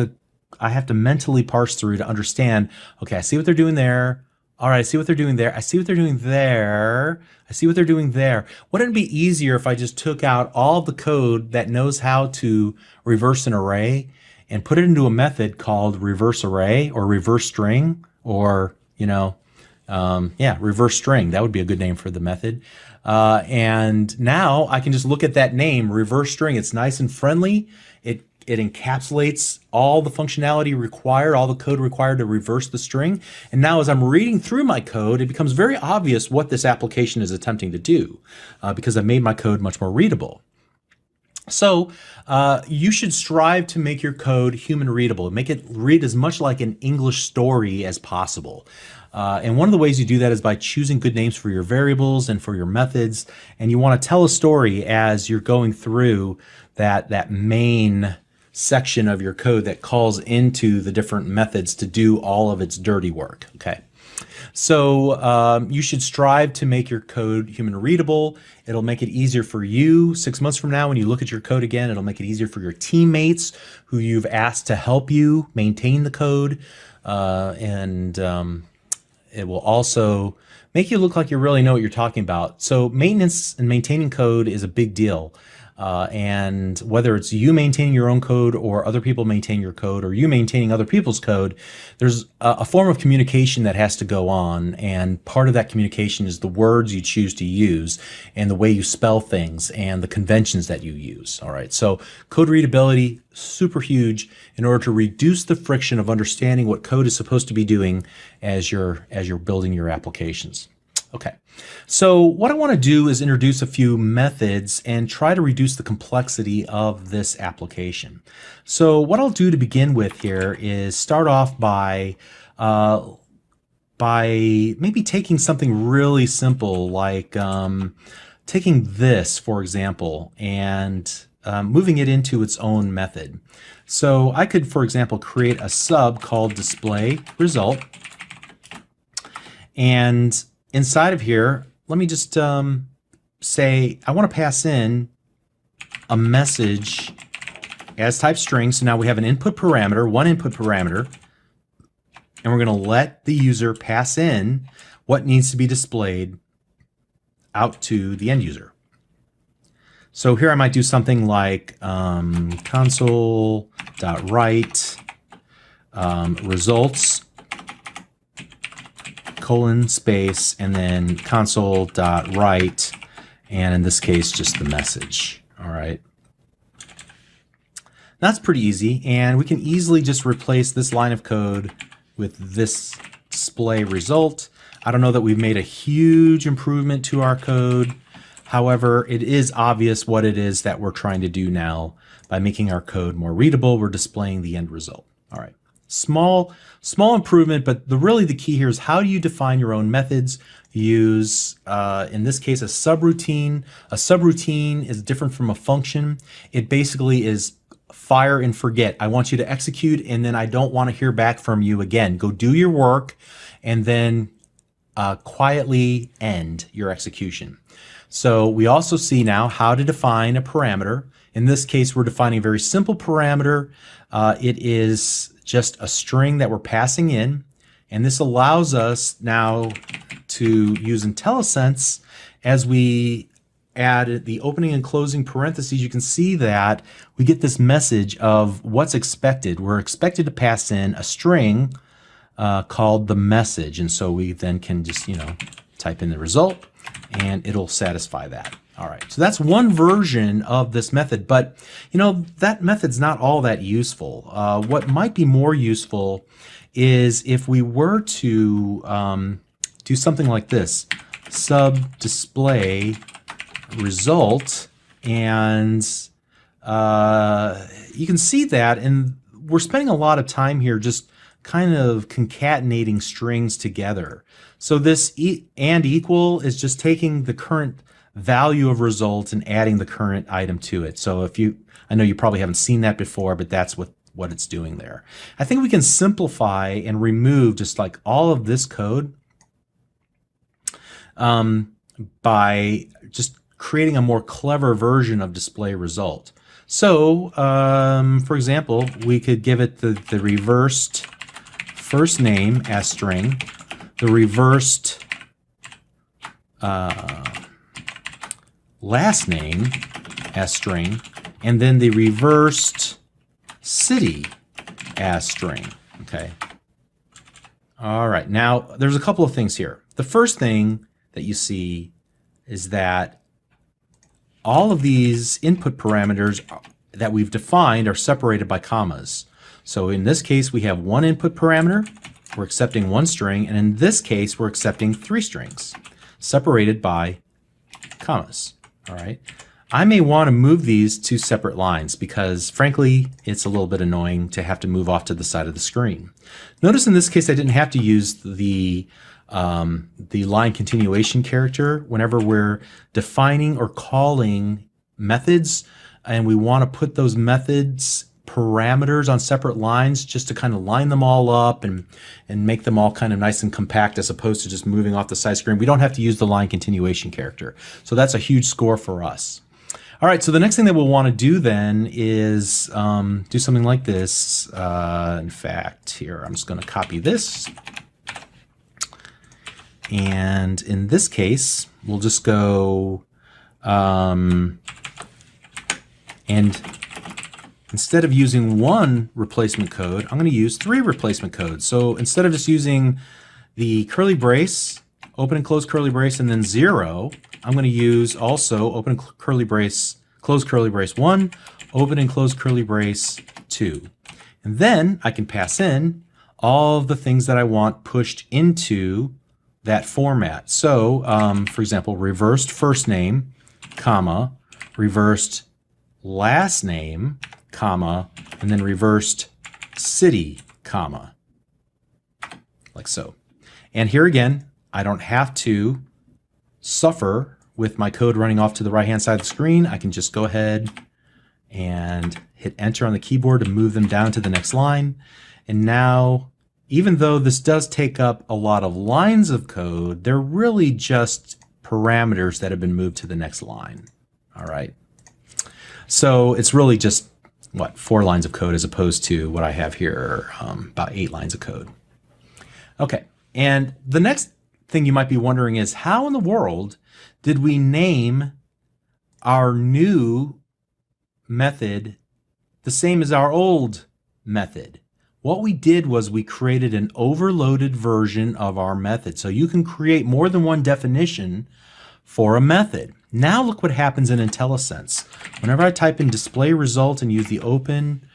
to mentally parse through to understand, okay, I see what they're doing there. All right, I see what they're doing there. I see what they're doing there. I see what they're doing there. Wouldn't it be easier if I just took out all the code that knows how to reverse an array and put it into a method called reverse array or reverse string, or, you know, reverse string. That would be a good name for the method. And now I can just look at that name, reverse string. It's nice and friendly. It encapsulates all the functionality required, all the code required to reverse the string. And now as I'm reading through my code, it becomes very obvious what this application is attempting to do because I've made my code much more readable. So you should strive to make your code human readable. Make it read as much like an English story as possible. And one of the ways you do that is by choosing good names for your variables and for your methods. And you want to tell a story as you're going through that main section of your code that calls into the different methods to do all of its dirty work. Okay. So you should strive to make your code human readable. It'll make it easier for you 6 months from now when you look at your code again. It'll make it easier for your teammates who you've asked to help you maintain the code. It will also make you look like you really know what you're talking about. So maintenance and maintaining code is a big deal. And whether it's you maintaining your own code or other people maintain your code or you maintaining other people's code, there's a form of communication that has to go on. And part of that communication is the words you choose to use and the way you spell things and the conventions that you use. All right. So code readability, super huge in order to reduce the friction of understanding what code is supposed to be doing as you're building your applications. Okay, so what I want to do is introduce a few methods and try to reduce the complexity of this application. So what I'll do to begin with here is start off by maybe taking something really simple like taking this, for example, and moving it into its own method. So I could, for example, create a sub called display result, and inside of here, let me just say I want to pass in a message as type string. So now we have an input parameter, one input parameter, and we're going to let the user pass in what needs to be displayed out to the end user. So here I might do something like console.write results colon space and then console.write, and in this case just the message. All right, that's pretty easy, and we can easily just replace this line of code with this display result. I don't know that we've made a huge improvement to our code. However, it is obvious what it is that we're trying to do now. By making our code more readable, we're displaying the end result. All right. Small improvement, but really the key here is how do you define your own methods? Use, in this case, a subroutine. A subroutine is different from a function. It basically is fire and forget. I want you to execute, and then I don't want to hear back from you again. Go do your work, and then quietly end your execution. So we also see now how to define a parameter. In this case, we're defining a very simple parameter. It is just a string that we're passing in, and this allows us now to use IntelliSense. As we add the opening and closing parentheses, you can see that we get this message of what's expected. We're expected to pass in a string called the message, and so we then can just type in the result and it'll satisfy that. All right, so that's one version of this method, but that method's not all that useful. What might be more useful is if we were to do something like this, sub display result, and you can see that, and we're spending a lot of time here just kind of concatenating strings together. So this and equal is just taking the current value of result and adding the current item to it. So I know you probably haven't seen that before, but that's what it's doing there. I think we can simplify and remove just like all of this code by just creating a more clever version of display result. So for example, we could give it the reversed first name as string, the reversed last name as string, and then the reversed city as string. Okay. All right. Now, there's a couple of things here. The first thing that you see is that all of these input parameters that we've defined are separated by commas. So in this case, we have one input parameter. We're accepting one string, and in this case, we're accepting 3 strings separated by commas. All right. I may want to move these to separate lines because, frankly, it's a little bit annoying to have to move off to the side of the screen. Notice in this case, I didn't have to use the line continuation character whenever we're defining or calling methods, and we want to put those methods parameters on separate lines just to kind of line them all up and make them all kind of nice and compact as opposed to just moving off the side screen. We don't have to use the line continuation character. So that's a huge score for us. All right, so the next thing that we'll want to do then is do something like this. In fact, here, I'm just going to copy this. And in this case, we'll just go And instead of using one replacement code, I'm going to use 3 replacement codes. So instead of just using the curly brace, open and close curly brace, and then 0, I'm going to use also open and curly brace, close curly brace 1, open and close curly brace 2. And then I can pass in all of the things that I want pushed into that format. So, for example, reversed first name, comma, reversed last name, comma, and then reversed city, comma, like so. And here again, I don't have to suffer with my code running off to the right-hand side of the screen. I can just go ahead and hit enter on the keyboard to move them down to the next line. And now, even though this does take up a lot of lines of code, they're really just parameters that have been moved to the next line. All right. So it's really just, what, 4 lines of code as opposed to what I have here, about 8 lines of code. Okay. And the next thing you might be wondering is, how in the world did we name our new method the same as our old method? What we did was we created an overloaded version of our method. So you can create more than one definition for a method. Now look what happens in IntelliSense. Whenever I type in display result and use the open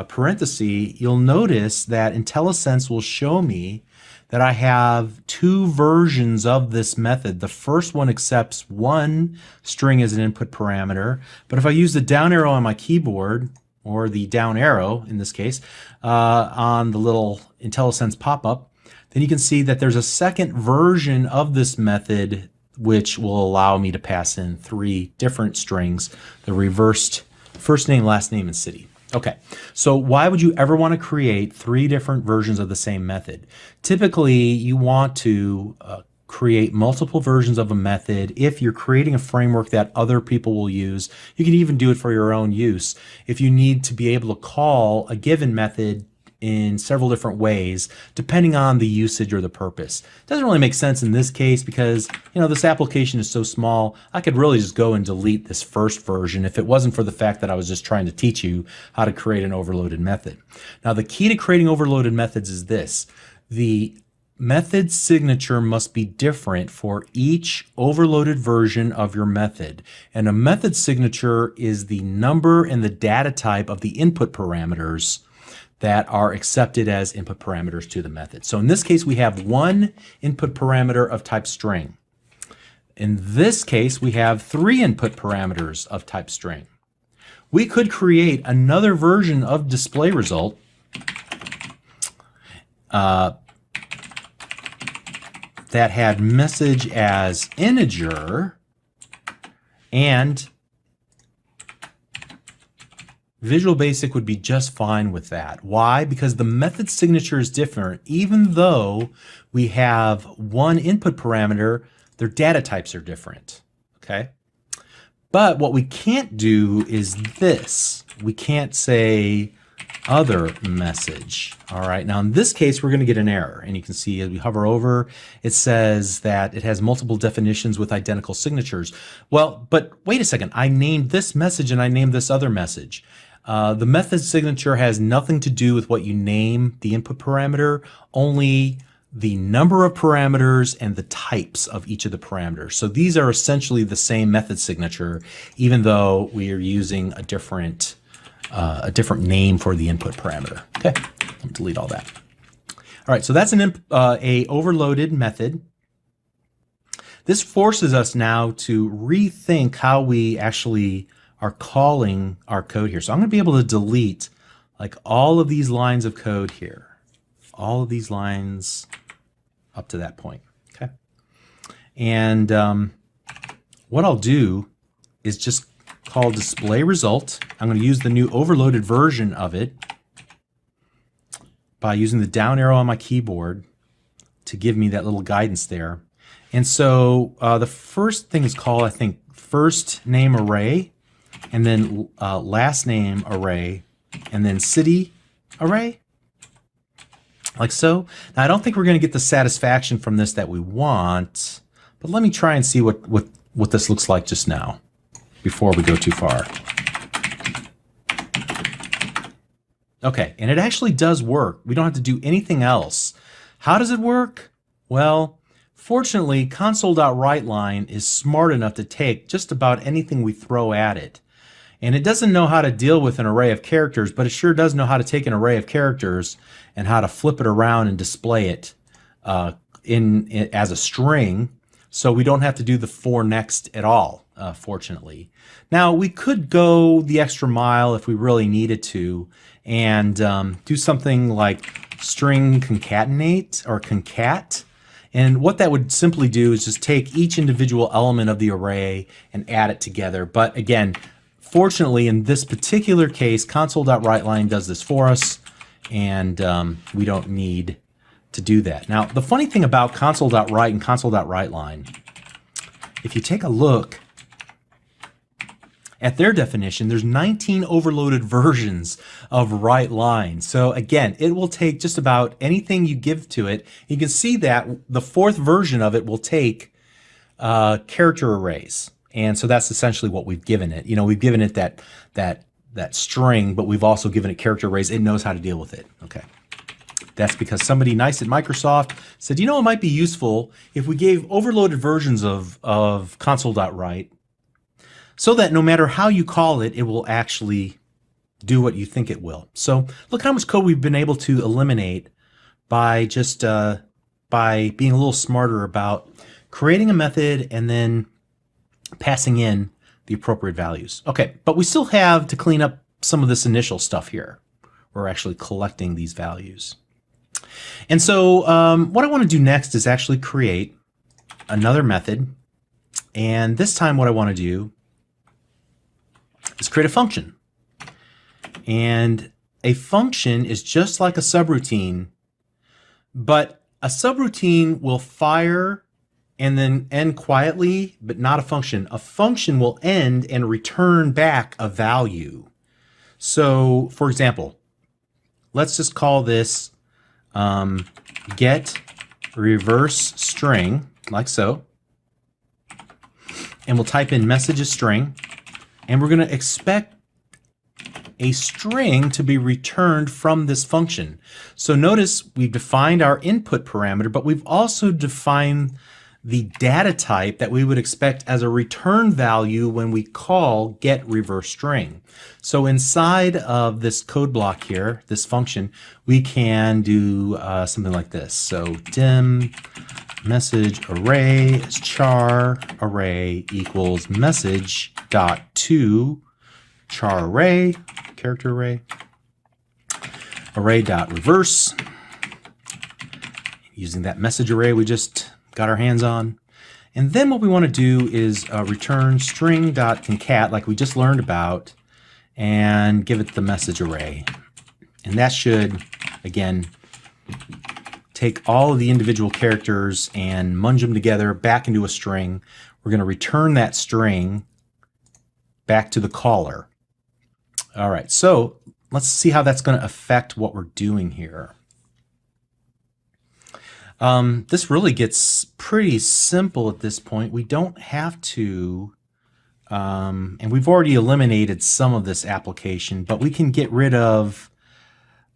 parenthesis, you'll notice that IntelliSense will show me that I have 2 versions of this method. The first one accepts one string as an input parameter, but if I use the down arrow on my keyboard, or the down arrow in this case, on the little IntelliSense pop-up, then you can see that there's a second version of this method which will allow me to pass in 3 different strings, the reversed first name, last name, and city. Okay, so why would you ever want to create 3 different versions of the same method? Typically, you want to create multiple versions of a method if you're creating a framework that other people will use. You can even do it for your own use. If you need to be able to call a given method in several different ways, depending on the usage or the purpose. It doesn't really make sense in this case because, you know, this application is so small, I could really just go and delete this first version if it wasn't for the fact that I was just trying to teach you how to create an overloaded method. Now, the key to creating overloaded methods is this. The method signature must be different for each overloaded version of your method. And a method signature is the number and the data type of the input parameters that are accepted as input parameters to the method. So in this case, we have 1 input parameter of type string. In this case, we have 3 input parameters of type string. We could create another version of display result that had message as integer, and Visual Basic would be just fine with that. Why? Because the method signature is different. Even though we have 1 input parameter, their data types are different. Okay? But what we can't do is this. We can't say other message. All right. Now in this case, we're going to get an error, and you can see as we hover over, it says that it has multiple definitions with identical signatures. Well, but wait a second. I named this message and I named this other message. The method signature has nothing to do with what you name the input parameter, only the number of parameters and the types of each of the parameters. So these are essentially the same method signature, even though we are using a different name for the input parameter. Okay, I'll delete all that. All right, so that's a overloaded method. This forces us now to rethink how we actually are calling our code here. So I'm going to be able to delete like all of these lines of code here, all of these lines up to that point. Okay, and what I'll do is just call display result. I'm going to use the new overloaded version of it by using the down arrow on my keyboard to give me that little guidance there. And so the first thing is called, I think, first name array, and then last name array, and then city array, like so. Now I don't think we're going to get the satisfaction from this that we want, but let me try and see what this looks like just now before we go too far. Okay, and it actually does work. We don't have to do anything else. How does it work? Well, fortunately, console.writeLine is smart enough to take just about anything we throw at it. And it doesn't know how to deal with an array of characters, but it sure does know how to take an array of characters and how to flip it around and display it as a string, so we don't have to do the for next at all, fortunately. Now, we could go the extra mile if we really needed to and do something like string concatenate or concat. And what that would simply do is just take each individual element of the array and add it together. But again, fortunately, in this particular case, console.writeLine does this for us, and we don't need to do that. Now, the funny thing about console.write and console.writeLine, if you take a look at their definition, there's 19 overloaded versions of WriteLine. So again, it will take just about anything you give to it. You can see that the fourth version of it will take character arrays. And so that's essentially what we've given it. You know, we've given it that string, but we've also given it character arrays. It knows how to deal with it. Okay. That's because somebody nice at Microsoft said, you know, it might be useful if we gave overloaded versions of console.write so that no matter how you call it, it will actually do what you think it will. So look how much code we've been able to eliminate by just by being a little smarter about creating a method and then passing in the appropriate values. Okay, but we still have to clean up some of this initial stuff here. We're actually collecting these values. And so what I want to do next is actually create another method. And this time what I want to do is create a function. And a function is just like a subroutine, but a subroutine will fire and then end quietly, but not a function. A function will end and return back a value. So, for example, let's just call this get reverse string, like so. And we'll type in message as string. And we're going to expect a string to be returned from this function. So notice we've defined our input parameter, but we've also defined the data type that we would expect as a return value when we call get reverse string. So inside of this code block here, this function, we can do something like this. So dim message array is char array equals message dot to char array, character array, array dot reverse, using that message array we just got our hands on. And then what we want to do is return string dot concat, like we just learned about, and give it the message array. And that should, again, take all of the individual characters and munge them together back into a string. We're going to return that string back to the caller. All right, so let's see how that's going to affect what we're doing here. This really gets pretty simple at this point. We don't have to, and we've already eliminated some of this application, but we can get rid of,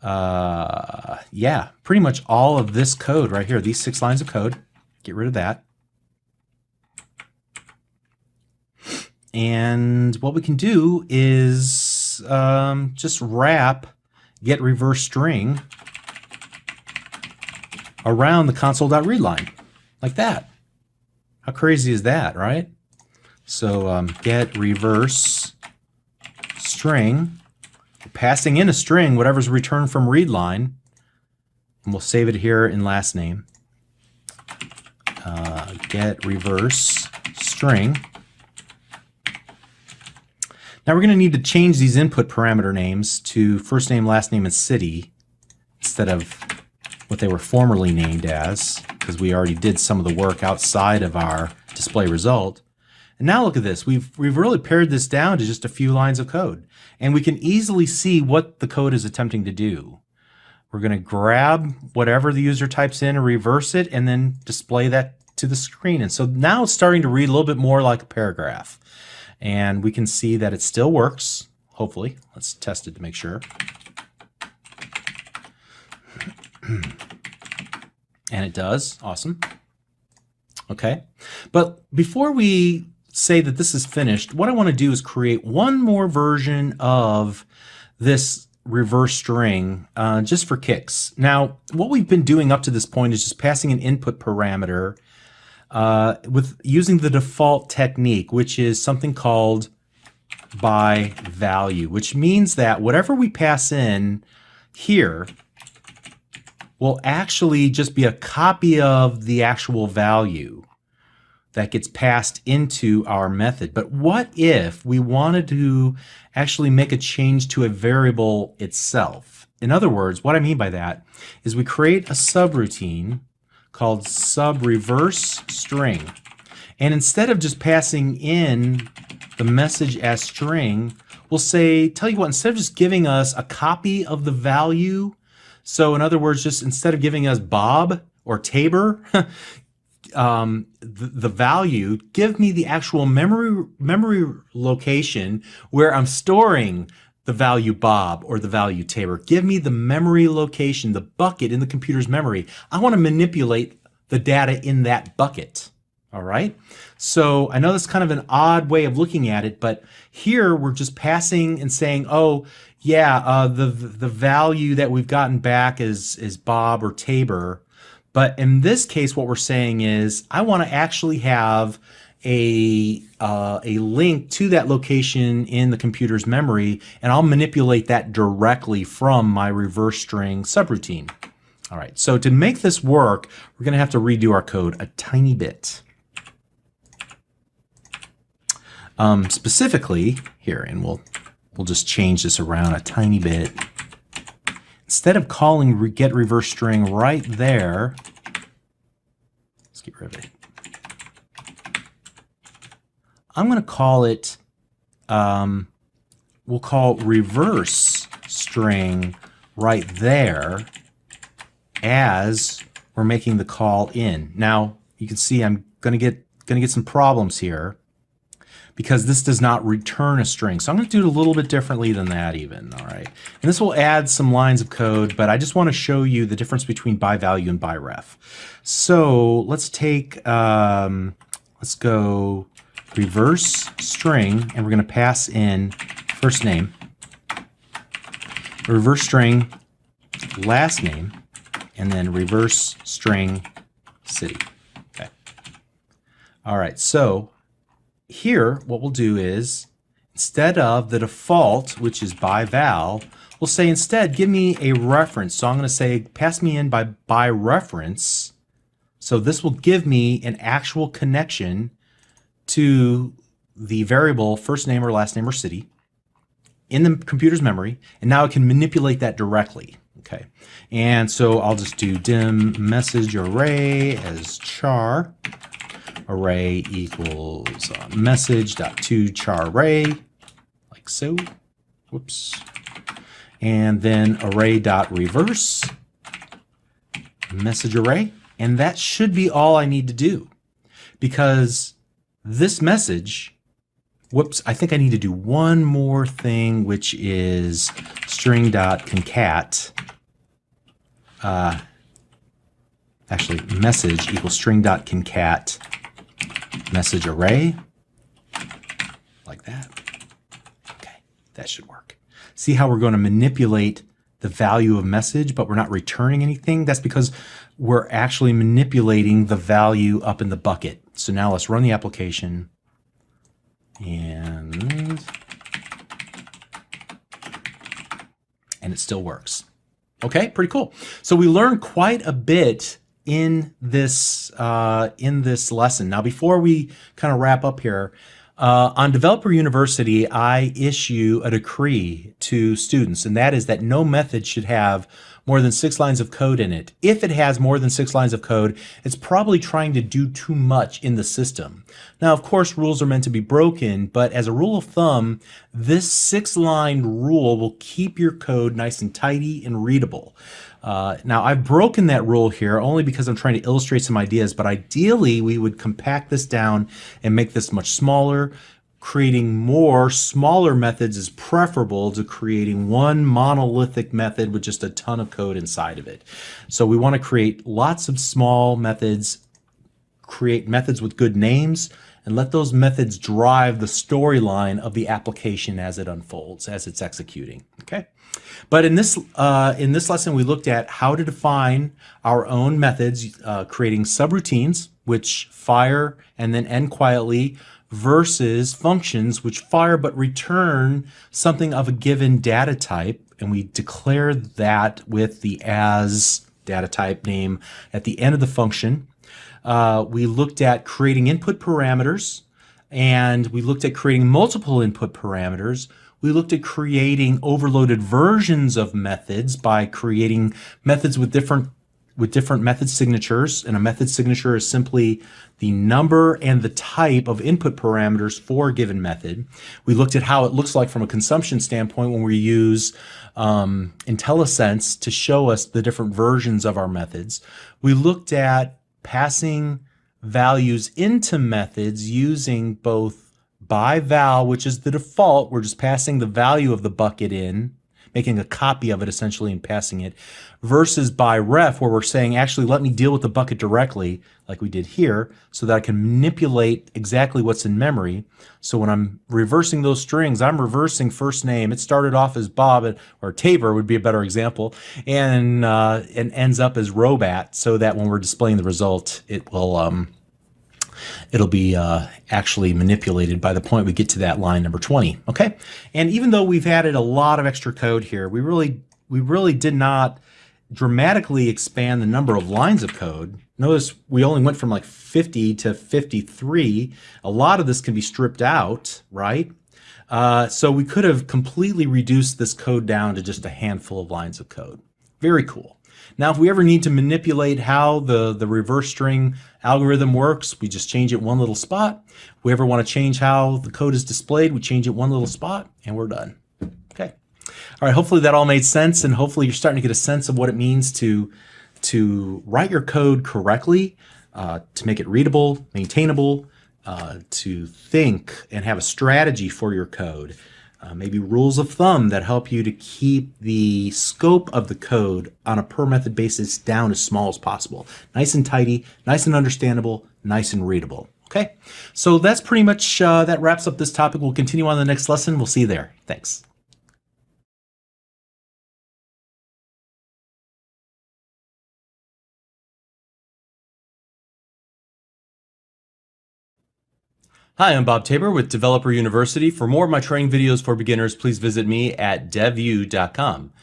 yeah, pretty much all of this code right here, these 6 lines of code. Get rid of that. And what we can do is just wrap get reverse string around the console.readline, like that. How crazy is that, right? So get reverse string, passing in a string, whatever's returned from readline, and we'll save it here in last name. Get reverse string. Now we're going to need to change these input parameter names to first name, last name, and city instead of what they were formerly named as, because we already did some of the work outside of our display result. And now look at this. We've really pared this down to just a few lines of code, and we can easily see what the code is attempting to do. We're going to grab whatever the user types in and reverse it, and then display that to the screen. And so now it's starting to read a little bit more like a paragraph. And we can see that it still works, hopefully. Let's test it to make sure. And it does. Awesome. Okay. But before we say that this is finished, what I want to do is create one more version of this reverse string just for kicks. Now, what we've been doing up to this point is just passing an input parameter with using the default technique, which is something called by value, which means that whatever we pass in here will actually just be a copy of the actual value that gets passed into our method. But what if we wanted to actually make a change to a variable itself? In other words, what I mean by that is we create a subroutine called subReverseString. And instead of just passing in the message as string, we'll say, tell you what, instead of just giving us a copy of the value, so in other words, just instead of giving us Bob or Tabor, the value, give me the actual memory location where I'm storing the value Bob or the value Tabor. Give me the memory location, the bucket in the computer's memory. I want to manipulate the data in that bucket. All right. So I know that's kind of an odd way of looking at it, but here we're just passing and saying, oh, yeah, the value that we've gotten back is Bob or Tabor. But in this case, what we're saying is I want to actually have a link to that location in the computer's memory, and I'll manipulate that directly from my reverse string subroutine. All right, so to make this work, we're going to have to redo our code a tiny bit. Specifically here, and we'll just change this around a tiny bit. Instead of calling get reverse string right there, let's get rid of it. I'm going to call it, we'll call reverse string right there as we're making the call in. Now you can see I'm going to get some problems here, because this does not return a string. So I'm going to do it a little bit differently than that even, all right? And this will add some lines of code, but I just want to show you the difference between by value and by ref. So let's take, let's go reverse string, and we're going to pass in first name, reverse string last name, and then reverse string city. Okay. All right, so here, what we'll do is, instead of the default, which is by val, we'll say instead, give me a reference. So I'm going to say, pass me in by reference. So this will give me an actual connection to the variable first name or last name or city in the computer's memory. And now I can manipulate that directly. Okay. And so I'll just do dim message array as char. Array equals message.toChar array, like so. Whoops. And then array.reverse message array. And that should be all I need to do, because this message, whoops, I think I need to do one more thing, which is string.concat. Actually, message equals string.concat message array, like that. Okay, that should work. See how we're going to manipulate the value of message, but we're not returning anything? That's because we're actually manipulating the value up in the bucket. So now let's run the application, and it still works. Okay, pretty cool. So we learned quite a bit in this lesson. Now, before we kind of wrap up here, on Developer University, I issue a decree to students, and that is that no method should have more than 6 lines of code in it. If it has more than 6 lines of code, it's probably trying to do too much in the system. Now, of course, rules are meant to be broken, but as a rule of thumb, this 6-line rule will keep your code nice and tidy and readable. Now, I've broken that rule here only because I'm trying to illustrate some ideas, but ideally we would compact this down and make this much smaller, creating more smaller methods is preferable to creating one monolithic method with just a ton of code inside of it. So we want to create lots of small methods, create methods with good names, and let those methods drive the storyline of the application as it unfolds, as it's executing. Okay. But in this lesson, we looked at how to define our own methods, creating subroutines, which fire and then end quietly, versus functions which fire but return something of a given data type, and we declare that with the as data type name at the end of the function. We looked at creating input parameters, and we looked at creating multiple input parameters. We looked at creating overloaded versions of methods by creating methods with different method signatures, and a method signature is simply the number and the type of input parameters for a given method. We looked at how it looks like from a consumption standpoint when we use IntelliSense to show us the different versions of our methods. We looked at passing values into methods using both by val, which is the default, we're just passing the value of the bucket in, making a copy of it essentially and passing it, versus by ref, where we're saying, actually, let me deal with the bucket directly, like we did here, so that I can manipulate exactly what's in memory. So when I'm reversing those strings, I'm reversing first name. It started off as Bob, or Tabor would be a better example, and ends up as Robat, so that when we're displaying the result, it will it'll be actually manipulated by the point we get to that line number 20. Okay, and even though we've added a lot of extra code here, we really did not dramatically expand the number of lines of code. Notice we only went from like 50 to 53. A lot of this can be stripped out, right? So we could have completely reduced this code down to just a handful of lines of code. Very cool. Now, if we ever need to manipulate how the reverse string algorithm works, we just change it one little spot. If we ever want to change how the code is displayed, we change it one little spot, and we're done. Okay. All right, hopefully that all made sense, and hopefully you're starting to get a sense of what it means to write your code correctly, to make it readable, maintainable, to think and have a strategy for your code. Maybe rules of thumb that help you to keep the scope of the code on a per method basis down as small as possible. Nice and tidy, nice and understandable, nice and readable. Okay, so that's pretty much, that wraps up this topic. We'll continue on the next lesson. We'll see you there. Thanks. Hi, I'm Bob Tabor with Developer University. For more of my training videos for beginners, please visit me at devu.com.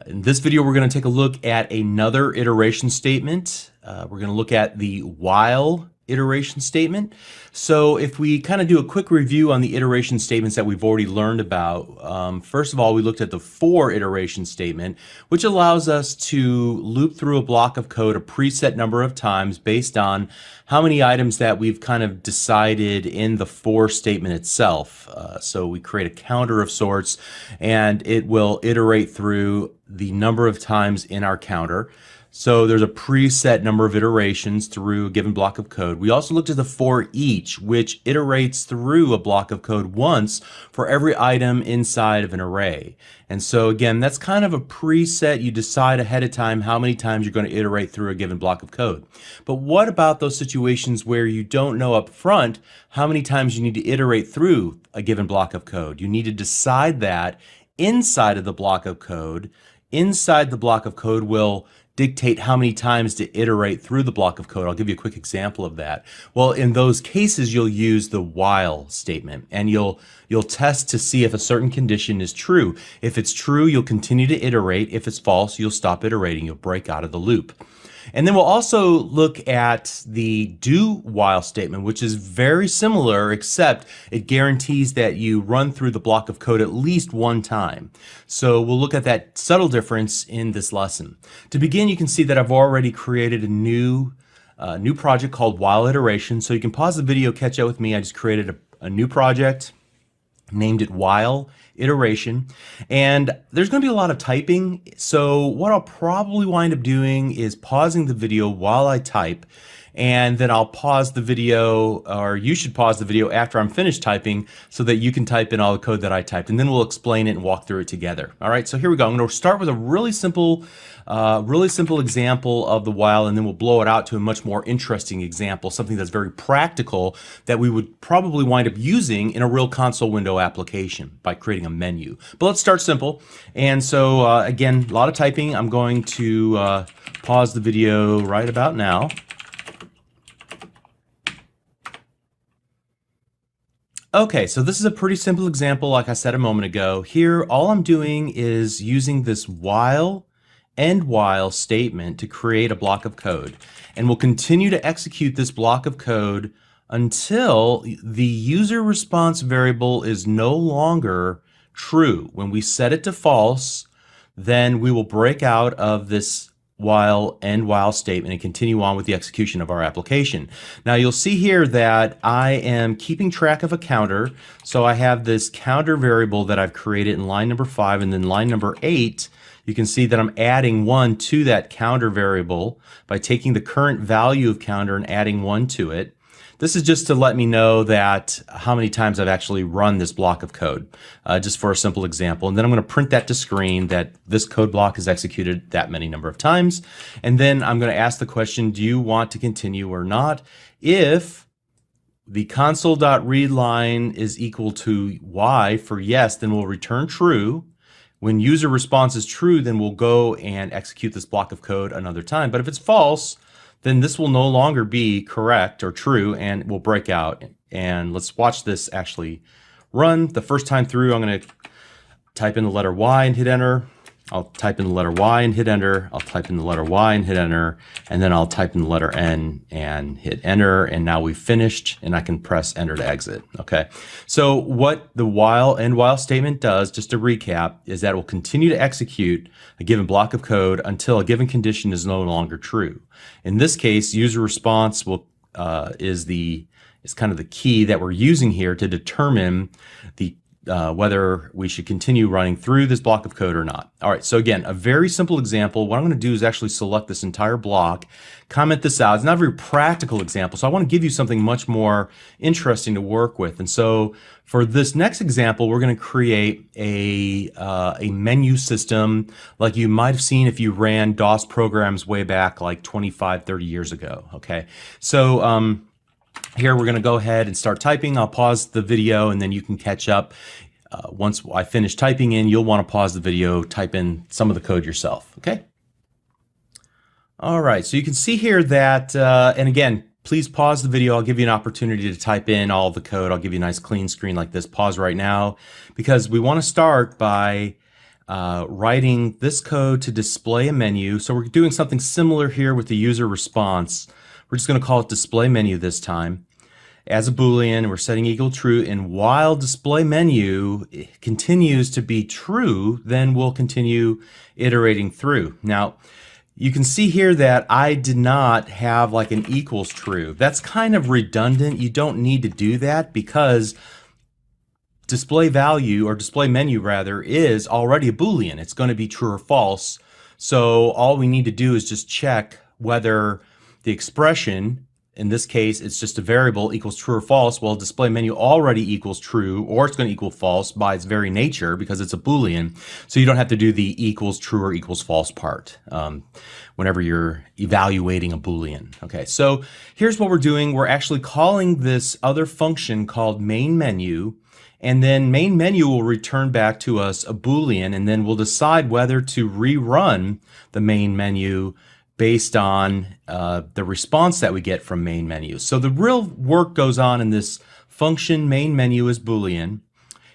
In this video, we're going to take a look at another iteration statement. We're going to look at the while iteration statement. So if we kind of do a quick review on the iteration statements that we've already learned about, first of all, we looked at the for iteration statement, which allows us to loop through a block of code a preset number of times based on how many items that we've kind of decided in the for statement itself. So we create a counter of sorts, and it will iterate through the number of times in our counter. So there's a preset number of iterations through a given block of code. We also looked at the for each, which iterates through a block of code once for every item inside of an array. And so again, that's kind of a preset. You decide ahead of time how many times you're going to iterate through a given block of code. But what about those situations where you don't know up front how many times you need to iterate through a given block of code? You need to decide that inside of the block of code. Inside the block of code will dictate how many times to iterate through the block of code. I'll give you a quick example of that. Well, in those cases, you'll use the while statement, and you'll test to see if a certain condition is true. If it's true, you'll continue to iterate. If it's false, you'll stop iterating. You'll break out of the loop. And then we'll also look at the do while statement, which is very similar, except it guarantees that you run through the block of code at least one time. So we'll look at that subtle difference in this lesson. To begin, you can see that I've already created a new project called while iteration. So you can pause the video, catch up with me. I just created a new project, named it while iteration, and there's going to be a lot of typing. So what I'll probably wind up doing is pausing the video while I type, and then I'll pause the video, or you should pause the video after I'm finished typing so that you can type in all the code that I typed, and then we'll explain it and walk through it together. All right, so here we go. I'm going to start with a really simple example of the while, and then we'll blow it out to a much more interesting example, something that's very practical that we would probably wind up using in a real console window application by creating a menu. But let's start simple. And so again, a lot of typing. I'm going to pause the video right about now. Okay, so this is a pretty simple example, like I said a moment ago. Here, all I'm doing is using this while end while statement to create a block of code. And we'll continue to execute this block of code until the user response variable is no longer true. When we set it to false, then we will break out of this while end while statement and continue on with the execution of our application. Now you'll see here that I am keeping track of a counter. So I have this counter variable that I've created in line number 5, and then line number 8. You can see that I'm adding 1 to that counter variable by taking the current value of counter and adding 1 to it. This is just to let me know that how many times I've actually run this block of code, just for a simple example. And then I'm going to print that to screen that this code block is executed that many number of times. And then I'm going to ask the question, do you want to continue or not? If the console.readLine is equal to y for yes, then we'll return true. When user response is true, then we'll go and execute this block of code another time. But if it's false, then this will no longer be correct or true, and will break out. And let's watch this actually run. The first time through, I'm going to type in the letter Y and hit enter. I'll type in the letter Y and hit enter. I'll type in the letter Y and hit enter. And then I'll type in the letter N and hit enter. And now we've finished, and I can press enter to exit. Okay. So what the while end while statement does, just to recap, is that it will continue to execute a given block of code until a given condition is no longer true. In this case, user response will is kind of the key that we're using here to determine the whether we should continue running through this block of code or not. All right, so again, a very simple example. What I'm going to do is actually select this entire block, comment this out. It's not a very practical example, so I want to give you something much more interesting to work with. And so for this next example, we're going to create a menu system like you might have seen if you ran DOS programs way back like 25, 30 years ago. Okay, so here we're going to go ahead and start typing. I'll pause the video and then you can catch up. Once I finish typing in, you'll want to pause the video, type in some of the code yourself. Okay. All right. So you can see here that, and again, please pause the video. I'll give you an opportunity to type in all the code. I'll give you a nice clean screen like this. Pause right now because we want to start by writing this code to display a menu. So we're doing something similar here with the user response. We're just going to call it display menu this time as a Boolean. We're setting equal true, and while display menu continues to be true, then we'll continue iterating through. Now, you can see here that I did not have like an equals true. That's kind of redundant. You don't need to do that because display value, or display menu rather, is already a Boolean. It's going to be true or false. So all we need to do is just check whether the expression, in this case, it's just a variable, equals true or false. Well, display menu already equals true, or it's going to equal false by its very nature because it's a Boolean. So you don't have to do the equals true or equals false part whenever you're evaluating a Boolean. Okay, so here's what we're doing. We're actually calling this other function called main menu, and then main menu will return back to us a Boolean, and then we'll decide whether to rerun the main menu based on the response that we get from main menu. So the real work goes on in this function main menu is Boolean.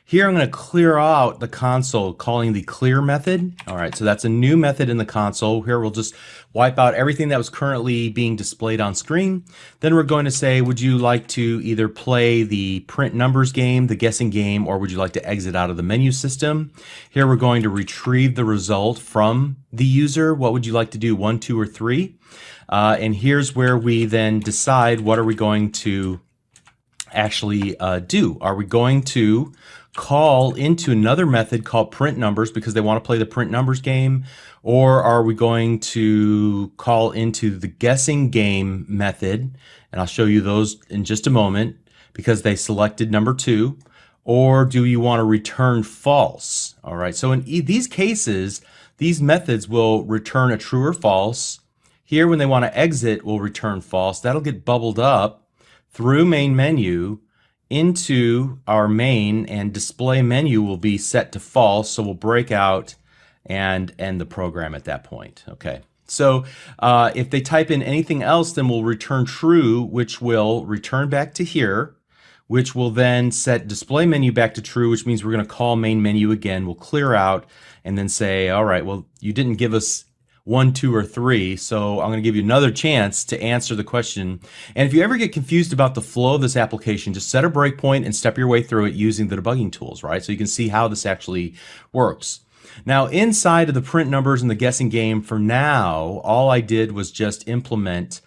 Here I'm going to clear out the console calling the clear method. All right, so that's a new method in the console. Here we'll just wipe out everything that was currently being displayed on screen. Then we're going to say, would you like to either play the print numbers game, the guessing game, or would you like to exit out of the menu system? Here we're going to retrieve the result from the user. What would you like to do, 1, 2, or 3? And here's where we then decide what are we going to actually do. Are we going to call into another method called print numbers because they want to play the print numbers game? Or are we going to call into the guessing game method? And I'll show you those in just a moment because they selected number 2. Or do you want to return false? All right, so in these cases, these methods will return a true or false. Here, when they want to exit, will return false. That'll get bubbled up through main menu into our main, and display menu will be set to false, so we'll break out and end the program at that point. Okay, so if they type in anything else, then we'll return true, which will return back to here, which will then set display menu back to true, which means we're going to call main menu again. We'll clear out and then say, all right, well, you didn't give us 1, 2, or 3, so I'm going to give you another chance to answer the question. And if you ever get confused about the flow of this application, just set a breakpoint and step your way through it using the debugging tools, right? So you can see how this actually works. Now, inside of the print numbers and the guessing game, for now, all I did was just implement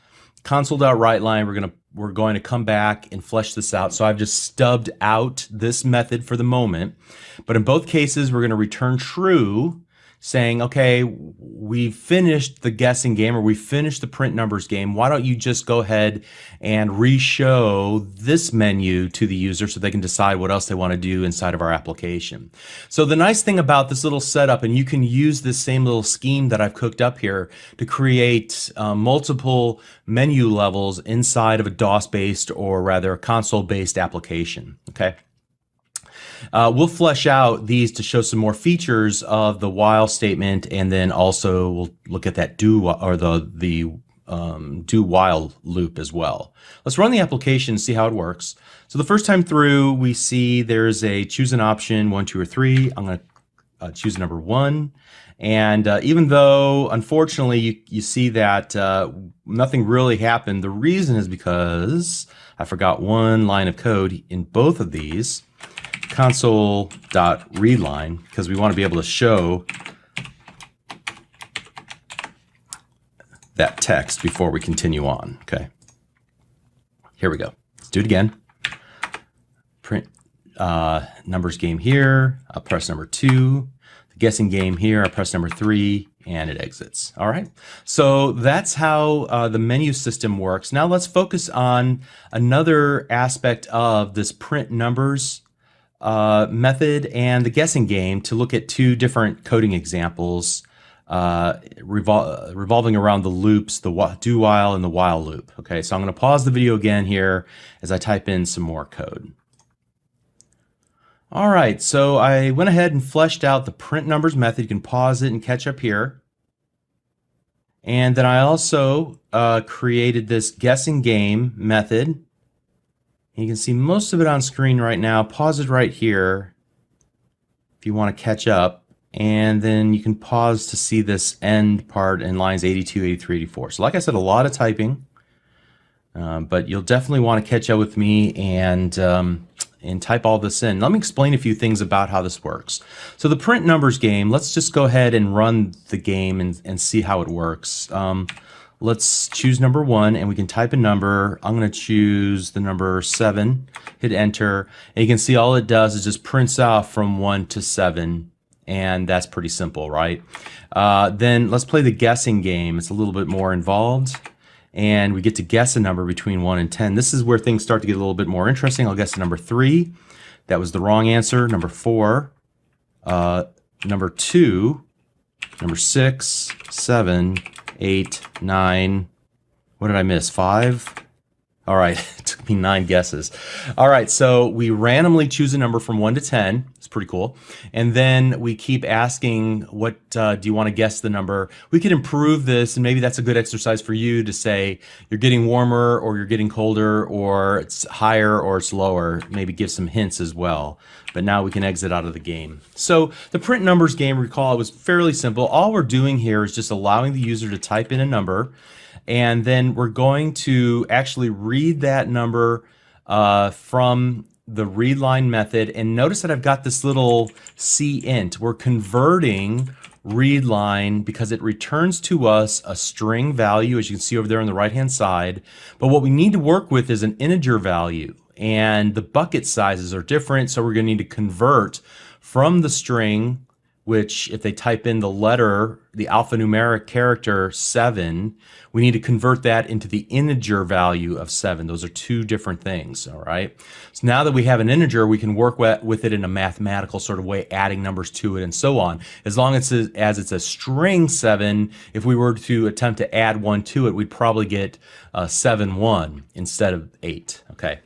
console.writeLine. We're going to come back and flesh this out. So I've just stubbed out this method for the moment. But in both cases, we're going to return true, saying, okay, we finished the guessing game, or we finished the print numbers game. Why don't you just go ahead and re-show this menu to the user so they can decide what else they want to do inside of our application. So the nice thing about this little setup, and you can use this same little scheme that I've cooked up here to create multiple menu levels inside of a DOS-based, or rather a console-based application, okay? We'll flesh out these to show some more features of the while statement, and then also we'll look at that do while loop as well. Let's run the application and see how it works. So the first time through, we see there's a choose an option 1, 2, or 3. I'm going to choose number 1. And even though, unfortunately, you see that nothing really happened, the reason is because I forgot one line of code in both of these. Console.readline, because we want to be able to show that text before we continue on. Okay, here we go. Let's do it again. Print numbers game here. I'll press number 2. The guessing game here. I press number 3, and it exits. All right. So that's how the menu system works. Now let's focus on another aspect of this print numbers method and the guessing game to look at 2 different coding examples revolving around the loops, the do while and the while loop. Okay, so I'm going to pause the video again here as I type in some more code. All right, so I went ahead and fleshed out the print numbers method. You can pause it and catch up here. And then I also created this guessing game method. You can see most of it on screen right now. Pause it right here if you want to catch up. And then you can pause to see this end part in lines 82, 83, 84. So like I said, a lot of typing. But you'll definitely want to catch up with me and type all this in. Let me explain a few things about how this works. So the print numbers game, let's just go ahead and run the game and see how it works. Let's choose number 1, and we can type a number. I'm going to choose the number 7, hit enter, and you can see all it does is just prints out from 1 to 7, and that's pretty simple, right? Then let's play the guessing game. It's a little bit more involved, and we get to guess a number between 1 and 10. This is where things start to get a little bit more interesting. I'll guess number 3. That was the wrong answer. Number 4, number 2, number 6, 7, 8, 9, what did I miss? 5? All right, it took me 9 guesses. All right, so we randomly choose a number from 1 to 10. It's pretty cool. And then we keep asking, what do you want to guess the number? We could improve this, and maybe that's a good exercise for you to say you're getting warmer, or you're getting colder, or it's higher, or it's lower. Maybe give some hints as well. But now we can exit out of the game. So the print numbers game, recall, it was fairly simple. All we're doing here is just allowing the user to type in a number, and then we're going to actually read that number from the readline method. And notice that I've got this little cint. We're converting readline because it returns to us a string value, as you can see over there on the right hand side. But what we need to work with is an integer value. and the bucket sizes are different, so we're going to need to convert from the string, which if they type in the letter, the alphanumeric character 7, we need to convert that into the integer value of 7. Those are two different things, all right? So now that we have an integer, we can work with it in a mathematical sort of way, adding numbers to it and so on. As long as it's a string 7, if we were to attempt to add 1 to it, we'd probably get 7, 1 instead of 8, okay?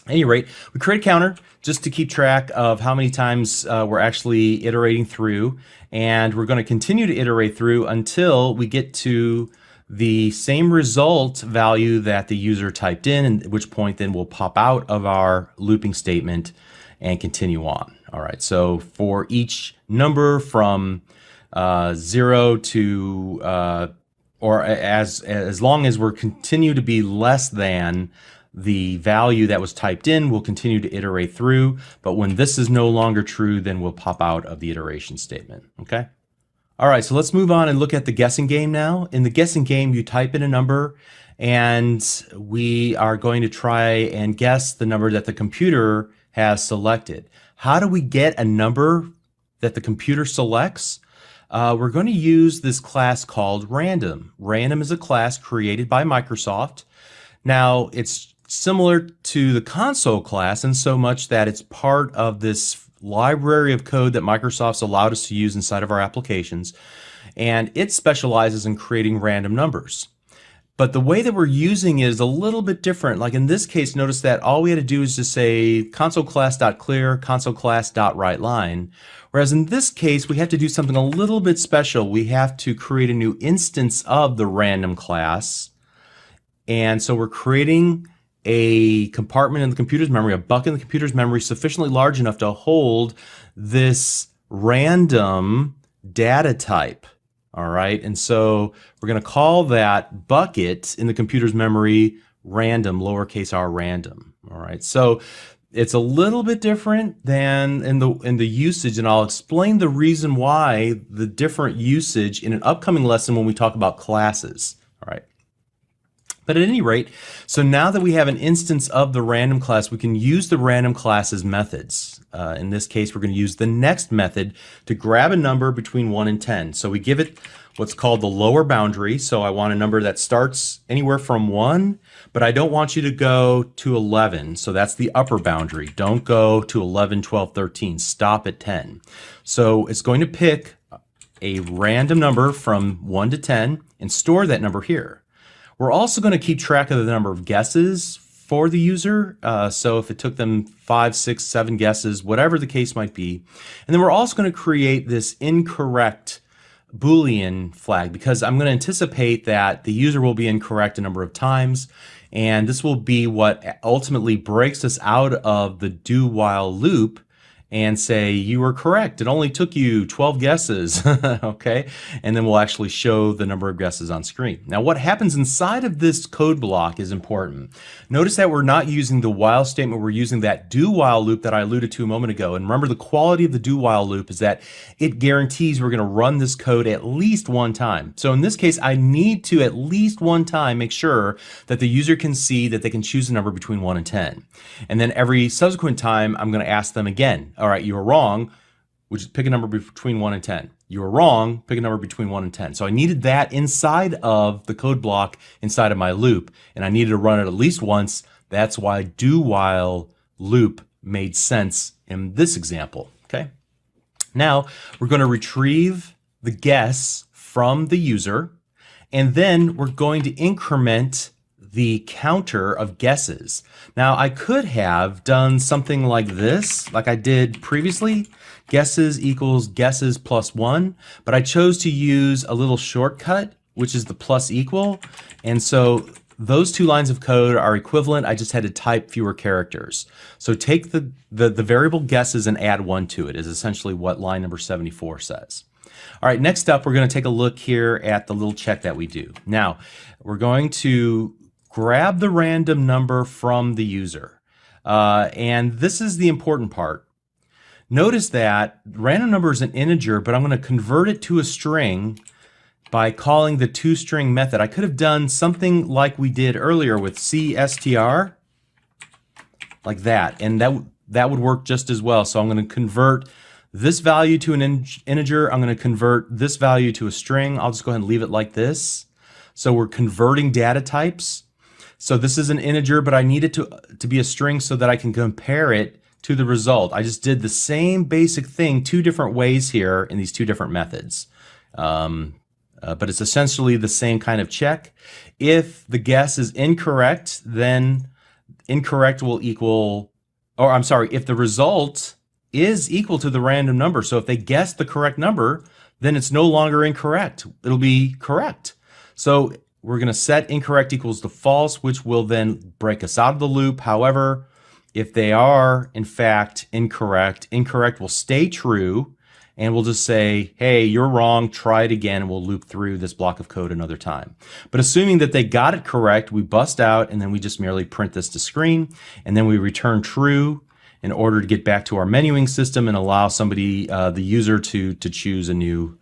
At any rate, we create a counter just to keep track of how many times we're actually iterating through, and we're going to continue to iterate through until we get to the same result value that the user typed in, at which point then we'll pop out of our looping statement and continue on. All right, so for each number from 0 to, or as long as we're continue to be less than the value that was typed in, we'll continue to iterate through, but when this is no longer true, then we'll pop out of the iteration statement, okay? All right, so let's move on and look at the guessing game now. In the guessing game, you type in a number, and we are going to try and guess the number that the computer has selected. How do we get a number that the computer selects? We're going to use this class called Random. Random is a class created by Microsoft. Now, it's similar to the console class in so much that it's part of this library of code that Microsoft's allowed us to use inside of our applications, and it specializes in creating random numbers. But the way that we're using it is a little bit different. Like in this case, notice that all we had to do is just say console_class.clear, console_class.writeLine. Whereas in this case, we have to do something a little bit special. We have to create a new instance of the random class. And so we're creating a compartment in the computer's memory, a bucket in the computer's memory sufficiently large enough to hold this random data type. All right, and so we're going to call that bucket in the computer's memory random, lowercase r random. All right, so it's a little bit different than in the usage, and I'll explain the reason why, the different usage in an upcoming lesson when we talk about classes. All right. But at any rate, so now that we have an instance of the random class, we can use the random class's methods. In this case, we're going to use the next method to grab a number between 1 and 10. So we give it what's called the lower boundary. So I want a number that starts anywhere from 1, but I don't want you to go to 11. So that's the upper boundary. Don't go to 11, 12, 13. Stop at 10. So it's going to pick a random number from 1 to 10 and store that number here. We're also going to keep track of the number of guesses for the user. So if it took them 5, 6, 7 guesses, whatever the case might be. And then we're also going to create this incorrect Boolean flag, because I'm going to anticipate that the user will be incorrect a number of times. And this will be what ultimately breaks us out of the do while loop and say, you were correct. It only took you 12 guesses, okay? And then we'll actually show the number of guesses on screen. Now, what happens inside of this code block is important. Notice that we're not using the while statement, we're using that do while loop that I alluded to a moment ago. And remember, the quality of the do while loop is that it guarantees we're gonna run this code at least one time. So in this case, I need to at least one time make sure that the user can see that they can choose a number between 1 and 10. And then every subsequent time, I'm gonna ask them again, all right, you were wrong, which is pick a number between 1 and 10. You were wrong, pick a number between 1 and 10. So I needed that inside of the code block, inside of my loop, and I needed to run it at least once. That's why do while loop made sense in this example, okay? Now, we're going to retrieve the guess from the user, and then we're going to increment the counter of guesses. Now, I could have done something like this, like I did previously, guesses equals guesses plus 1, but I chose to use a little shortcut, which is the plus equal, and so those two lines of code are equivalent. I just had to type fewer characters. So take the variable guesses and add 1 to it is essentially what line number 74 says. All right, next up, we're going to take a look here at the little check that we do. Now, we're going to grab the random number from the user. And this is the important part. Notice that random number is an integer, but I'm going to convert it to a string by calling the toString method. I could have done something like we did earlier with cstr like that, and that would work just as well. So I'm going to convert this value to an integer. I'm going to convert this value to a string. I'll just go ahead and leave it like this. So we're converting data types. So this is an integer, but I need it to be a string so that I can compare it to the result. I just did the same basic thing two different ways here in these two different methods. But it's essentially the same kind of check. If the guess is incorrect, then incorrect will equal, or I'm sorry, if the result is equal to the random number, so if they guess the correct number, then it's no longer incorrect. It'll be correct. So we're going to set incorrect equals to false, which will then break us out of the loop. However, if they are in fact incorrect, incorrect will stay true, and we'll just say, hey, you're wrong, try it again, and we'll loop through this block of code another time. But assuming that they got it correct, we bust out, and then we just merely print this to screen, and then we return true in order to get back to our menuing system and allow somebody, the user, to choose a new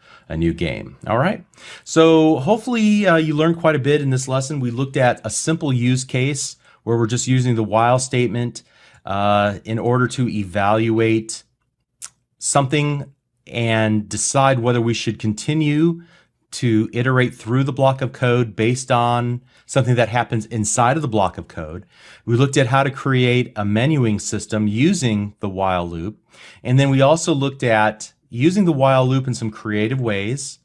game. All right. So hopefully you learned quite a bit in this lesson. We looked at a simple use case where we're just using the while statement in order to evaluate something and decide whether we should continue to iterate through the block of code based on something that happens inside of the block of code. We looked at how to create a menuing system using the while loop. And then we also looked at using the while loop in some creative ways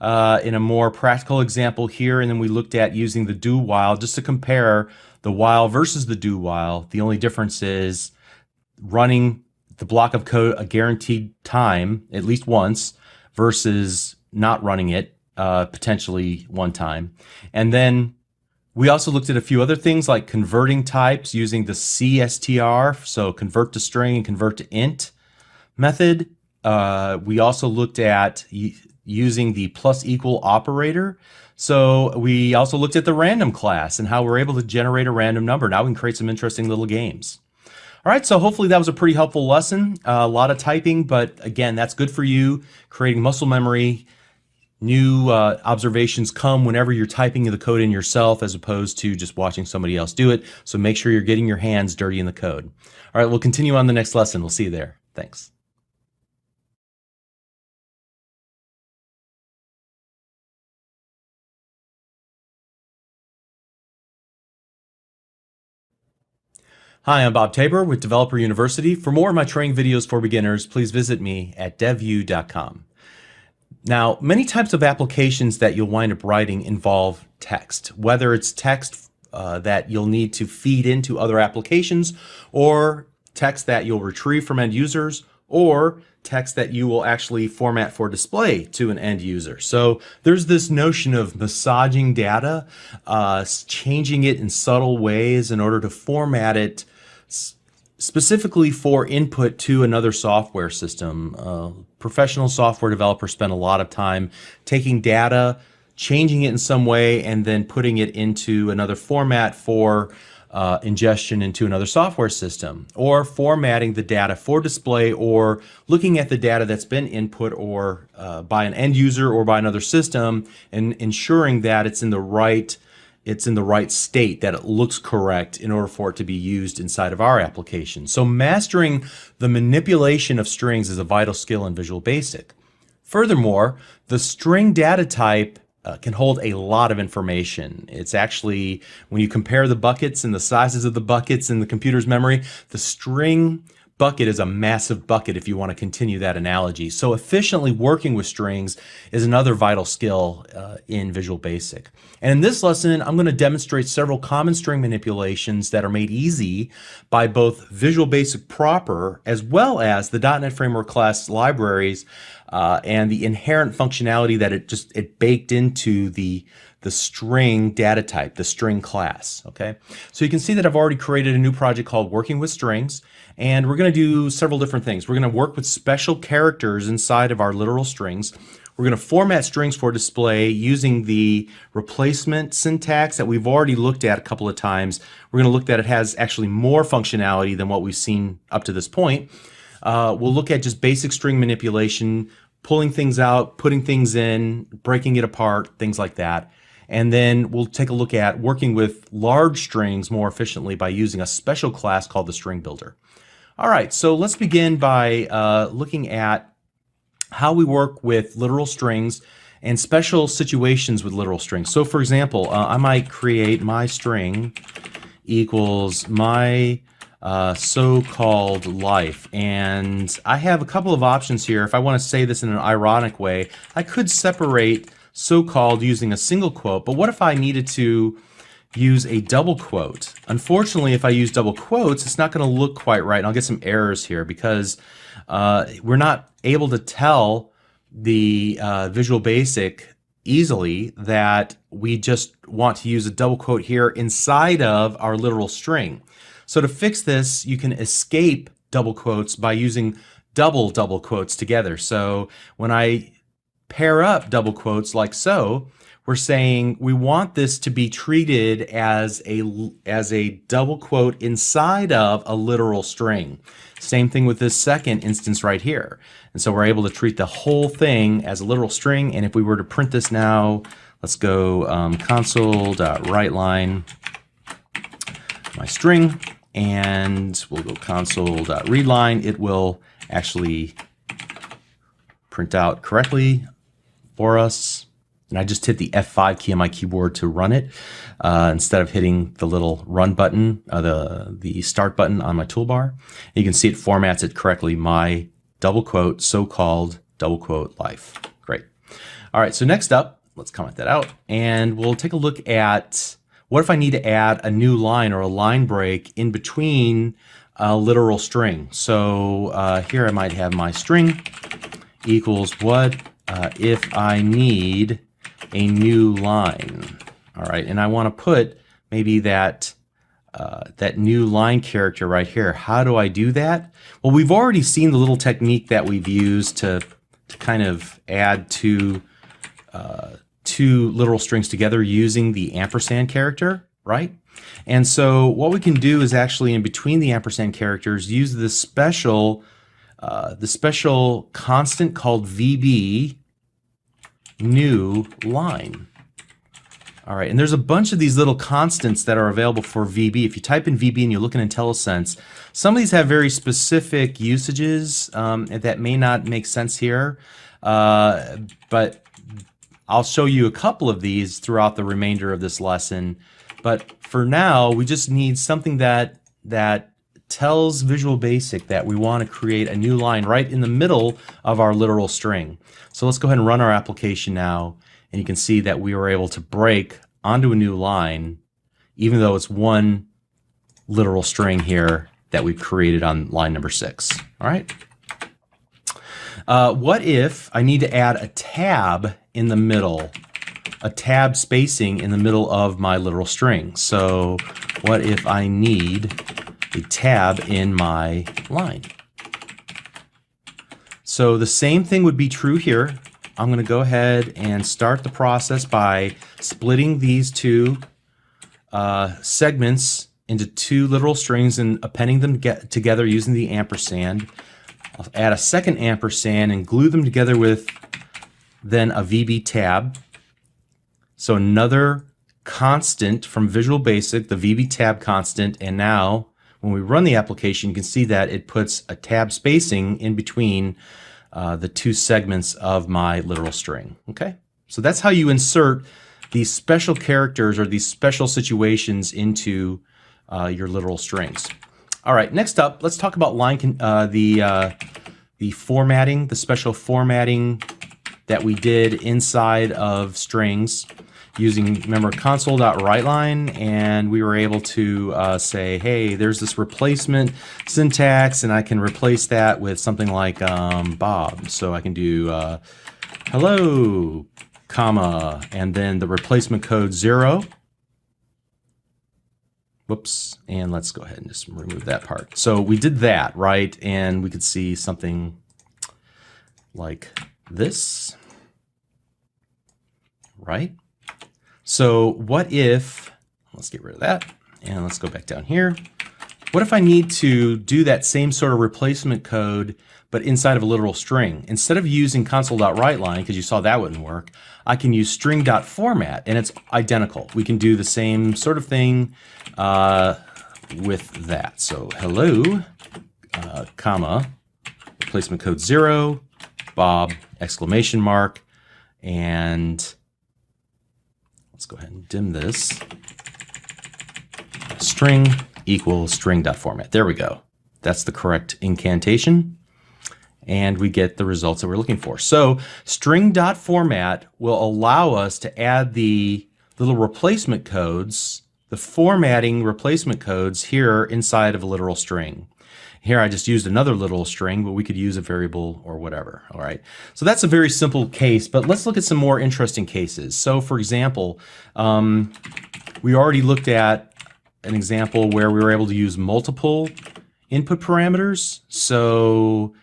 in a more practical example here. And then we looked at using the do while just to compare the while versus the do while. The only difference is running the block of code a guaranteed time, at least once, versus not running it potentially one time. And then we also looked at a few other things like converting types using the CSTR, so convert to string and convert to int method. We also looked at using the plus equal operator. So we also looked at the random class and how we're able to generate a random number. Now we can create some interesting little games. All right, so hopefully that was a pretty helpful lesson. A lot of typing, but again, that's good for you, creating muscle memory. New observations come whenever you're typing the code in yourself as opposed to just watching somebody else do it. So make sure you're getting your hands dirty in the code. All right, we'll continue on the next lesson. We'll see you there. Thanks. Hi, I'm Bob Tabor with Developer University. For more of my training videos for beginners, please visit me at devu.com. Now, many types of applications that you'll wind up writing involve text, whether it's text that you'll need to feed into other applications, or text that you'll retrieve from end users, or text that you will actually format for display to an end user. So there's this notion of massaging data, changing it in subtle ways in order to format it specifically for input to another software system. Professional software developers spend a lot of time taking data, changing it in some way, and then putting it into another format for ingestion into another software system, or formatting the data for display, or looking at the data that's been input or by an end user or by another system and ensuring that it's in the right state, that it looks correct in order for it to be used inside of our application. So mastering the manipulation of strings is a vital skill in Visual Basic. Furthermore, the string data type can hold a lot of information. It's actually, when you compare the buckets and the sizes of the buckets in the computer's memory, the string bucket is a massive bucket if you want to continue that analogy. So efficiently working with strings is another vital skill in Visual Basic. And in this lesson, I'm going to demonstrate several common string manipulations that are made easy by both Visual Basic proper as well as the .NET Framework class libraries and the inherent functionality that it baked into the string data type, the string class. Okay, so you can see that I've already created a new project called Working with Strings, and we're going to do several different things. We're going to work with special characters inside of our literal strings. We're going to format strings for display using the replacement syntax that we've already looked at a couple of times. We're going to look at it has actually more functionality than what we've seen up to this point. We'll look at just basic string manipulation, pulling things out, putting things in, breaking it apart, things like that. And then we'll take a look at working with large strings more efficiently by using a special class called the string builder. All right, so let's begin by looking at how we work with literal strings and special situations with literal strings. So for example, I might create my string equals my so-called life, and I have a couple of options here. If I want to say this in an ironic way, I could separate so-called using a single quote, but what if I needed to use a double quote? Unfortunately, if I use double quotes, it's not going to look quite right, and I'll get some errors here because we're not able to tell the Visual Basic easily that we just want to use a double quote here inside of our literal string. So to fix this, you can escape double quotes by using double quotes together. So when I pair up double quotes like so, we're saying we want this to be treated as a double quote inside of a literal string. Same thing with this second instance right here. And so we're able to treat the whole thing as a literal string. And if we were to print this now, let's go console.writeLine my string, and we'll go console.readLine. It will actually print out correctly for us. And I just hit the F5 key on my keyboard to run it instead of hitting the little run button, the start button on my toolbar. You can see it formats it correctly, my double quote, so-called double quote life. Great. All right, so next up, let's comment that out, and we'll take a look at what if I need to add a new line or a line break in between a literal string. So here I might have my string equals what if I need a new line. All right, and I want to put maybe that that new line character right here. How do I do that? Well, we've already seen the little technique that we've used to kind of add two literal strings together using the ampersand character, right? And so what we can do is actually in between the ampersand characters use the special constant called VB new line. All right, and there's a bunch of these little constants that are available for VB. If you type in VB and you look in IntelliSense, some of these have very specific usages that may not make sense here, but I'll show you a couple of these throughout the remainder of this lesson. But for now, we just need something that tells Visual Basic that we want to create a new line right in the middle of our literal string. So let's go ahead and run our application now, and you can see that we were able to break onto a new line, even though it's one literal string here that we've created on line number 6. All right. What if I need to add a tab in the middle, a tab spacing in the middle of my literal string? So what if I need a tab in my line? So the same thing would be true here. I'm going to go ahead and start the process by splitting these two segments into two literal strings and appending them together using the ampersand. I'll add a second ampersand and glue them together with then a VB tab. So another constant from Visual Basic, the VB tab constant, and now when we run the application, you can see that it puts a tab spacing in between the two segments of my literal string. Okay, so that's how you insert these special characters or these special situations into your literal strings. All right, next up, let's talk about the formatting, the special formatting that we did inside of strings using, remember, console.writeLine, and we were able to say, hey, there's this replacement syntax, and I can replace that with something like Bob. So I can do hello, comma, and then the replacement code 0. Whoops, and let's go ahead and just remove that part. So we did that, right? And we could see something like this, right? So what if, let's get rid of that, and let's go back down here. What if I need to do that same sort of replacement code, but inside of a literal string? Instead of using console.writeLine, because you saw that wouldn't work, I can use string.format, and it's identical. We can do the same sort of thing with that. So hello, comma, replacement code 0, Bob, exclamation mark, and let's go ahead and dim this. String equals string.format. There we go. That's the correct incantation. And we get the results that we're looking for. So string.format will allow us to add the little replacement codes, the formatting replacement codes here inside of a literal string. Here I just used another literal string, but we could use a variable or whatever. All right. So that's a very simple case, but let's look at some more interesting cases. So for example, we already looked at an example where we were able to use multiple input parameters. So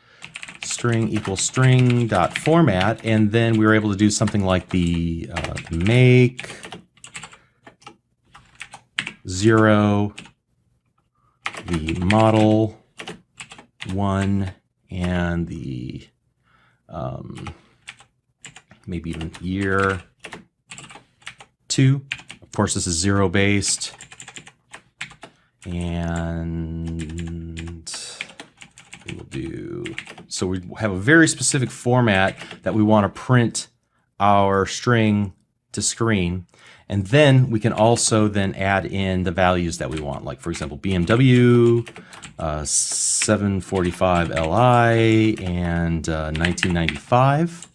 string equals string dot format, and then we were able to do something like the make 0, the model 1, and the maybe even year 2. Of course, this is 0 based, and we will do, so we have a very specific format that we want to print our string to screen. And then we can also then add in the values that we want, like for example, BMW, 745 Li, and 1995.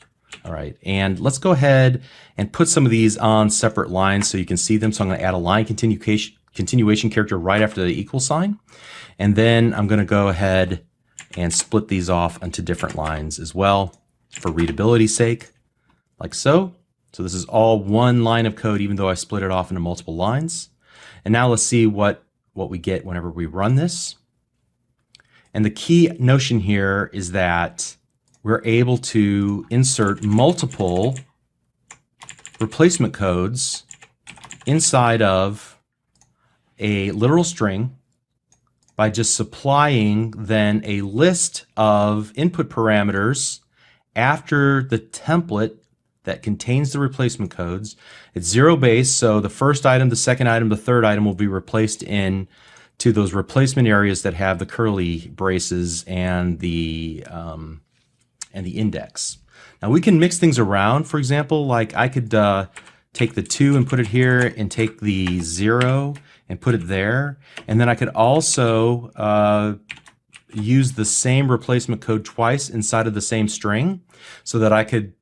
All right, and let's go ahead and put some of these on separate lines so you can see them. So I'm going to add a line continuation character right after the equal sign. And then I'm going to go ahead and split these off into different lines as well for readability's sake, like so. So this is all one line of code, even though I split it off into multiple lines. And now let's see what we get whenever we run this. And the key notion here is that we're able to insert multiple replacement codes inside of a literal string by just supplying then a list of input parameters after the template that contains the replacement codes. It's 0 base, so the first item, the second item, the third item will be replaced in to those replacement areas that have the curly braces and the index. Now we can mix things around. For example, like I could take the 2 and put it here, and take the 0 and put it there, and then I could also use the same replacement code twice inside of the same string, so that I could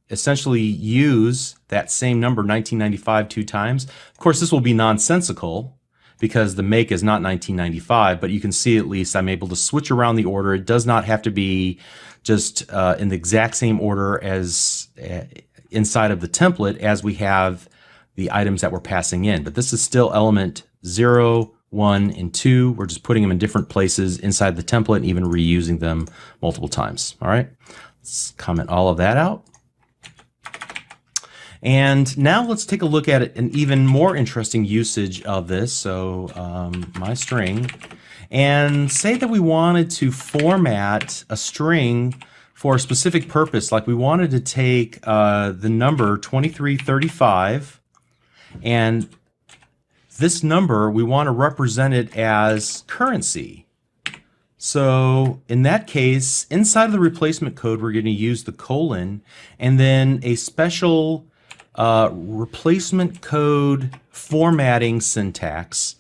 essentially use that same number 1995 2 times. Of course, this will be nonsensical because the make is not 1995, but you can see at least I'm able to switch around the order. It does not have to be just in the exact same order as inside of the template as we have the items that we're passing in. But this is still element 0, 1, and 2. We're just putting them in different places inside the template and even reusing them multiple times. All right, let's comment all of that out. And now let's take a look at an even more interesting usage of this. So my string, and say that we wanted to format a string for a specific purpose, like we wanted to take the number 2335, and this number we want to represent it as currency. So in that case, inside of the replacement code, we're going to use the colon and then a special replacement code formatting syntax,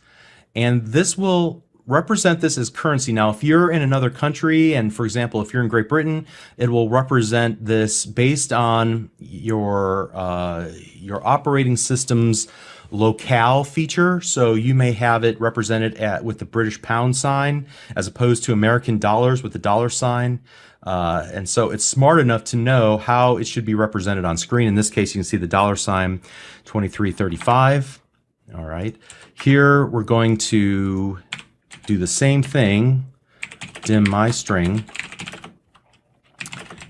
and this will represent this as currency. Now, if you're in another country, and for example, if you're in Great Britain, it will represent this based on your operating system's locale feature. So you may have it represented with the British pound sign as opposed to American dollars with the dollar sign. And so it's smart enough to know how it should be represented on screen. In this case, you can see the dollar sign 2335. All right. Here we're going to do the same thing, dim my string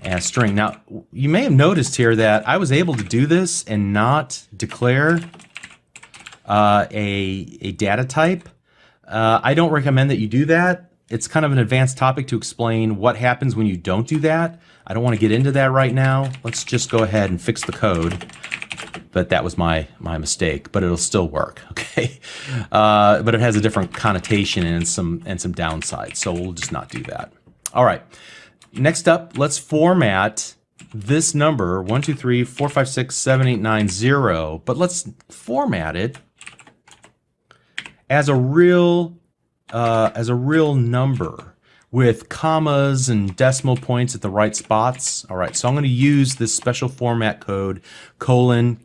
as string. Now, you may have noticed here that I was able to do this and not declare a data type. I don't recommend that you do that. It's kind of an advanced topic to explain what happens when you don't do that. I don't want to get into that right now. Let's just go ahead and fix the code. But that was my mistake, but it'll still work, okay? But it has a different connotation and some downsides, so we'll just not do that. All right, next up, let's format this number 1, 2, 3, 4, 5, 6, 7, 8, 9, 0, but let's format it as a real number with commas and decimal points at the right spots. All right, so I'm going to use this special format code :N.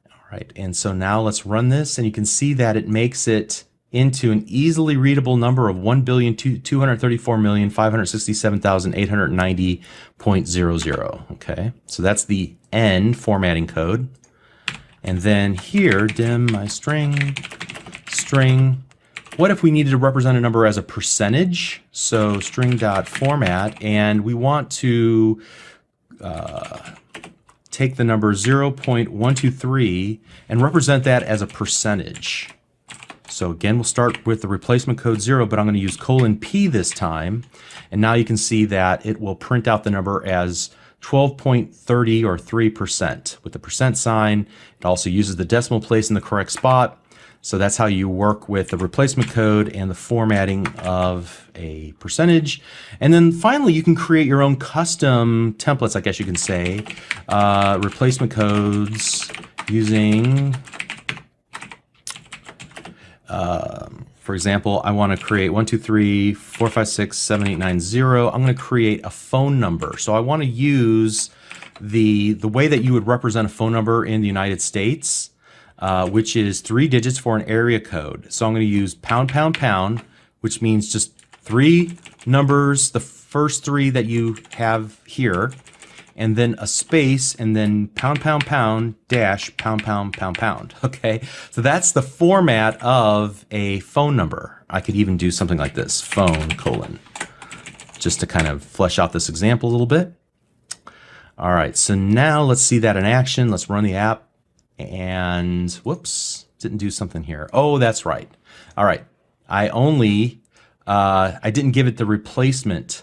All right, and so now let's run this, and you can see that it makes it into an easily readable number of 1,234,567,890.00. Okay, so that's the N formatting code. And then here, dim my string. What if we needed to represent a number as a percentage? So string.format, and we want to take the number 0.123 and represent that as a percentage. So again, we'll start with the replacement code 0, but I'm going to use :P this time. And now you can see that it will print out the number as 12.30 or 3% with the percent sign. It also uses the decimal place in the correct spot. So that's how you work with the replacement code and the formatting of a percentage. And then finally, you can create your own custom templates, I guess you can say. Replacement codes using, for example, I want to create 1, 2, 3, 4, 5, 6, 7, 8, 9, 0. I'm going to create a phone number. So I want to use the way that you would represent a phone number in the United States, which is 3 digits for an area code. So I'm going to use ###, which means just 3 numbers, the first 3 that you have here, and then a space, and then ### dash ###. Okay, so that's the format of a phone number. I could even do something like this: phone : just to kind of flesh out this example a little bit. All right, so now let's see that in action. Let's run the app. And whoops, didn't do something here. Oh, that's right. All right, I didn't give it the replacement.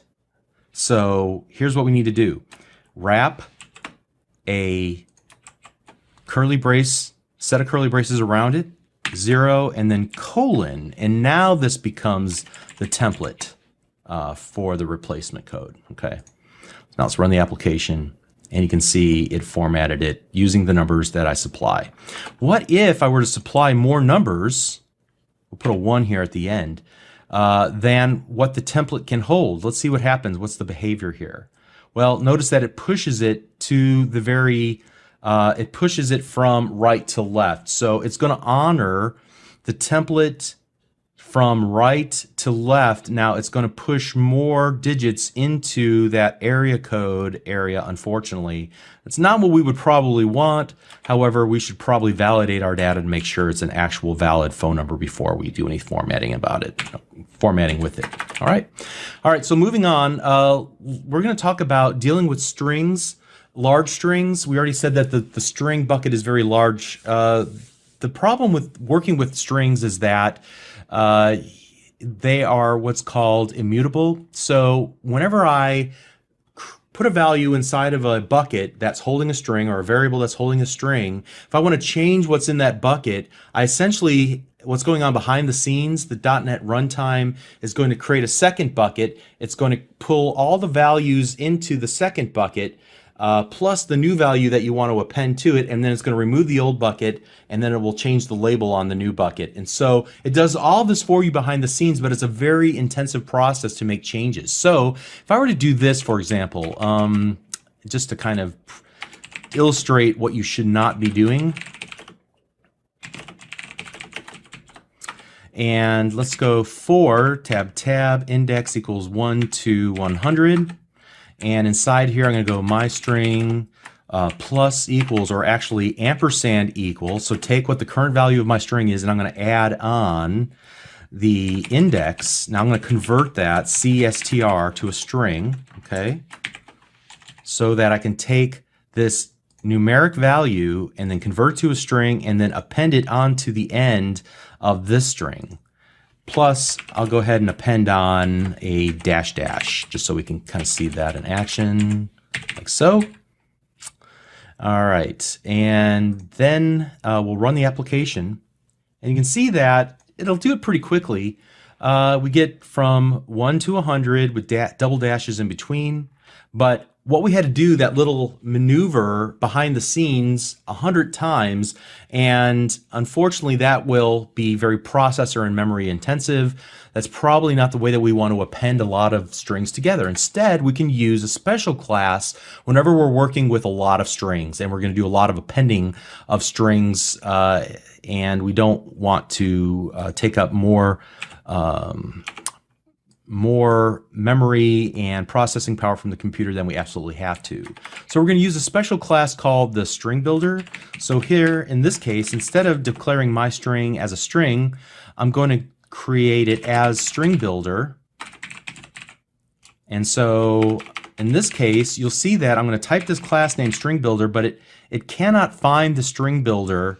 So here's what we need to do. Wrap a curly brace, set of curly braces around it, 0, and then :, and now this becomes the template for the replacement code. Okay, now let's run the application, and you can see it formatted it using the numbers that I supply. What if I were to supply more numbers, we'll put a 1 here at the end, than what the template can hold? Let's see what happens. What's the behavior here? Well, notice that it pushes it to the it pushes it from right to left. So it's going to honor the template from right to left. Now it's going to push more digits into that area code area, unfortunately. It's not what we would probably want. However, we should probably validate our data to make sure it's an actual valid phone number before we do any formatting with it. All right. So moving on, we're going to talk about dealing with strings, large strings. We already said that the string bucket is very large. The problem with working with strings is that they are what's called immutable. So whenever I put a value inside of a bucket that's holding a string, or a variable that's holding a string, if I want to change what's in that bucket, I essentially, what's going on behind the scenes, the .NET runtime is going to create a second bucket. It's going to pull all the values into the second bucket, plus the new value that you want to append to it, and then it's going to remove the old bucket, and then it will change the label on the new bucket. And so it does all this for you behind the scenes, but it's a very intensive process to make changes. So if I were to do this, for example, just to kind of illustrate what you should not be doing, and let's go for tab index equals 1 to 100. And inside here, I'm going to go myString plus equals, or actually ampersand equals. So take what the current value of my string is, and I'm going to add on the index. Now I'm going to convert that CSTR to a string, okay? So that I can take this numeric value and then convert to a string and then append it onto the end of this string. Plus, I'll go ahead and append on a dash dash just so we can kind of see that in action, like so. All right, and then we'll run the application, and you can see that it'll do it pretty quickly. We get from 1 to 100 with double dashes in between, but what we had to do, that little maneuver behind the scenes 100 times, and unfortunately that will be very processor and memory intensive. That's probably not the way that we want to append a lot of strings together. Instead, we can use a special class whenever we're working with a lot of strings, and we're going to do a lot of appending of strings, and we don't want to take up more memory and processing power from the computer than we absolutely have to. So we're going to use a special class called the string builder. So here in this case, instead of declaring my string as a string, I'm going to create it as string builder. And so in this case, you'll see that I'm going to type this class name string builder, but it cannot find the string builder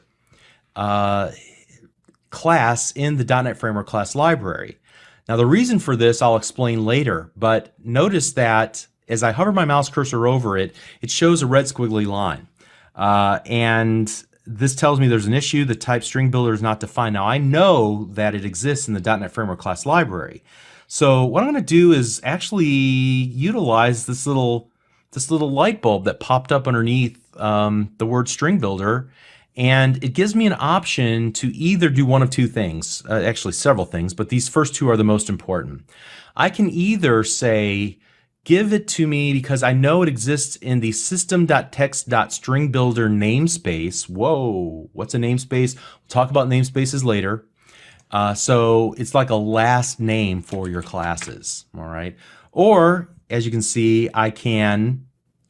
class in the .NET Framework class library. Now the reason for this I'll explain later, but notice that as I hover my mouse cursor over it, it shows a red squiggly line. And this tells me there's an issue, the type string builder is not defined. Now I know that it exists in the .NET Framework class library. So what I'm going to do is actually utilize this little light bulb that popped up underneath the word string builder. And it gives me an option to either do one of two things, actually several things, but these first two are the most important. I can either say, give it to me because I know it exists in the system.text.stringbuilder namespace. Whoa, what's a namespace? We'll talk about namespaces later. So it's like a last name for your classes, all right? Or, as you can see, I can,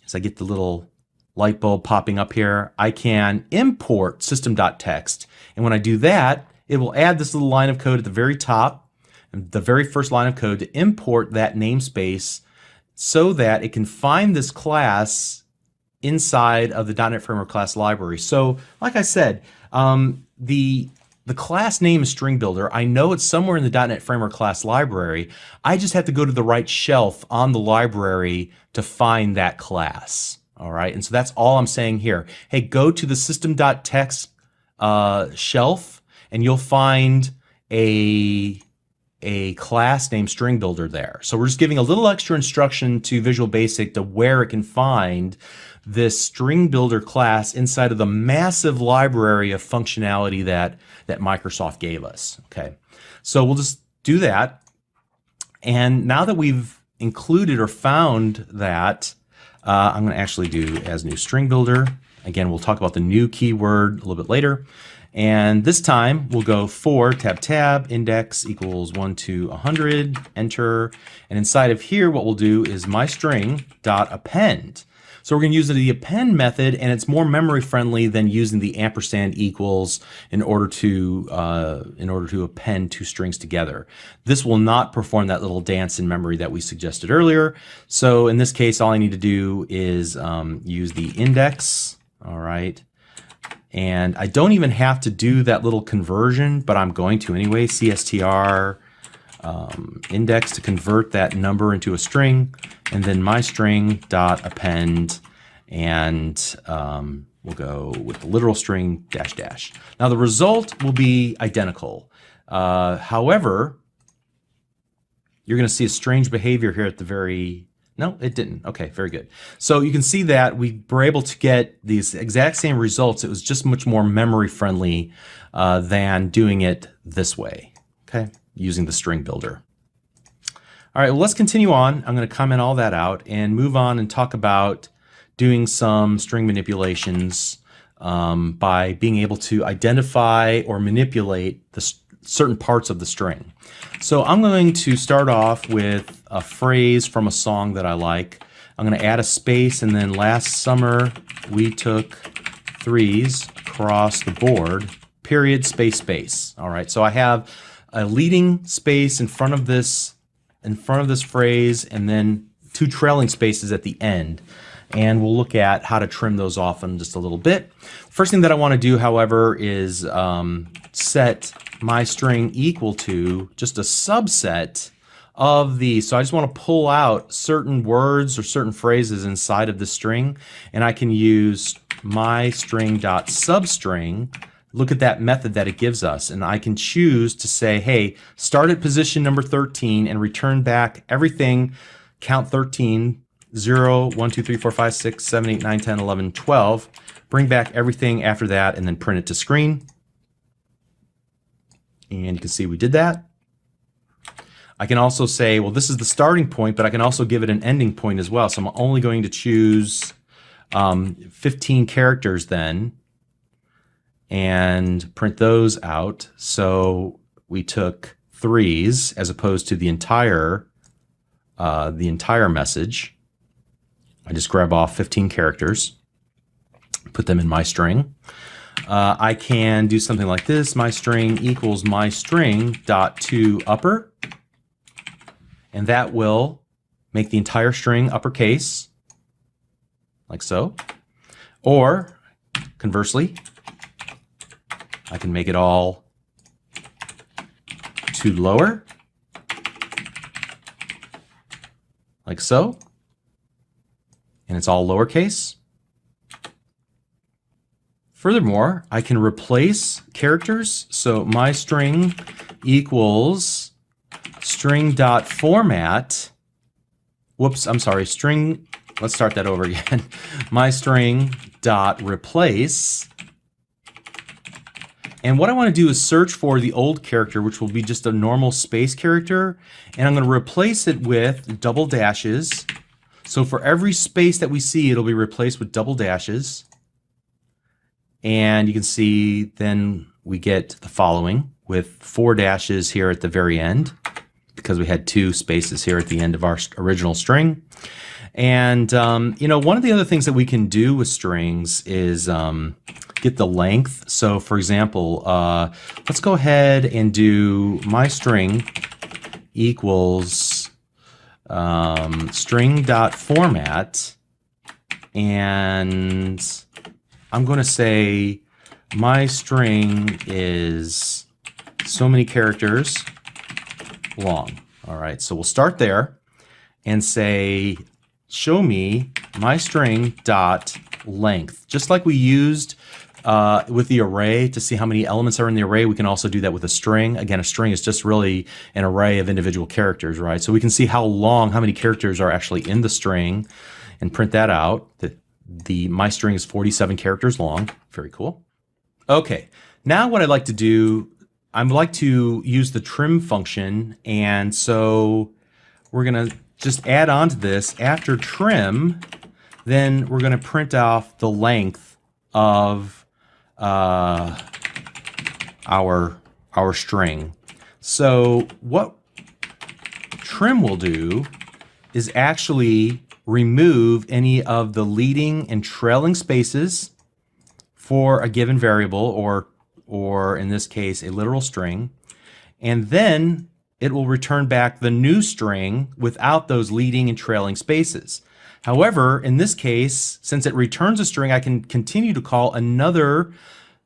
as I get the little light bulb popping up here, I can import system.text. And when I do that, it will add this little line of code at the very top, the very first line of code to import that namespace so that it can find this class inside of the .NET Framework class library. So, like I said, the class name is string builder. I know it's somewhere in the .NET Framework class library. I just have to go to the right shelf on the library to find that class. All right, and so that's all I'm saying here. Hey, go to the system.text shelf, and you'll find a class named string builder there. So we're just giving a little extra instruction to Visual Basic to where it can find this string builder class inside of the massive library of functionality that Microsoft gave us. Okay, so we'll just do that. And now that we've included or found that, I'm going to actually do as new string builder. Again, we'll talk about the new keyword a little bit later. And this time we'll go for tab index equals 1 to 100, enter. And inside of here, what we'll do is mystring.append. So we're going to use the append method, and it's more memory friendly than using the ampersand equals in order to append two strings together. This will not perform that little dance in memory that we suggested earlier. So in this case, all I need to do is use the index. All right. And I don't even have to do that little conversion, but I'm going to anyway. CSTR index to convert that number into a string, and then mystring.append, and we'll go with the literal string dash dash. Now the result will be identical. However, you're going to see a strange behavior here at the very... No, it didn't. Okay, very good. So you can see that we were able to get these exact same results. It was just much more memory friendly than doing it this way, okay, using the string builder. All right, well, let's continue on. I'm going to comment all that out and move on and talk about doing some string manipulations by being able to identify or manipulate the certain parts of the string. So I'm going to start off with a phrase from a song that I like. I'm going to add a space, and then last summer we took threes across the board, period, space, space. All right, so I have a leading space in front of this phrase, and then two trailing spaces at the end. and we'll look at how to trim those off in just a little bit. First thing that I want to do, however, is set my string equal to just a subset of these. So I just want to pull out certain words or certain phrases inside of the string, and I can use my string.substring. Look at that method that it gives us, and I can choose to say, hey, start at position number 13 and return back everything, count 13, 0, 1, 2, 3, 4, 5, 6, 7, 8, 9, 10, 11, 12. Bring back everything after that and then print it to screen. And you can see we did that. I can also say, well, this is the starting point, but I can also give it an ending point as well. So I'm only going to choose 15 characters then and print those out. So we took 3s as opposed to the entire message. I just grab off 15 characters, put them in my string. I can do something like this: my string equals my string dot to upper, and that will make the entire string uppercase, like so. Or conversely, I can make it all to lower, like so, and it's all lowercase. Furthermore, I can replace characters. So my string equals string.format. Whoops, I'm sorry, string, let's start that over again. My string dot replace. And what I want to do is search for the old character, which will be just a normal space character, and I'm going to replace it with double dashes. So for every space that we see, it'll be replaced with double dashes. And you can see then we get the following with 4 dashes here at the very end, because we had 2 spaces here at the end of our original string. And you know, one of the other things that we can do with strings is get the length. So for example, let's go ahead and do my string equals string.format, and I'm going to say my string is so many characters long. All right, so we'll start there and say, show me my string dot length. Just like we used with the array to see how many elements are in the array, we can also do that with a string. Again, a string is just really an array of individual characters, right? So we can see how many characters are actually in the string and print that out. My string is 47 characters long. Very cool. Okay, now what I'd like to do, I'd like to use the trim function, and so we're going to just add on to this. After trim, then we're going to print off the length of our string. So what trim will do is actually remove any of the leading and trailing spaces for a given variable, or in this case, a literal string, and then it will return back the new string without those leading and trailing spaces. However, in this case, since it returns a string, I can continue to call another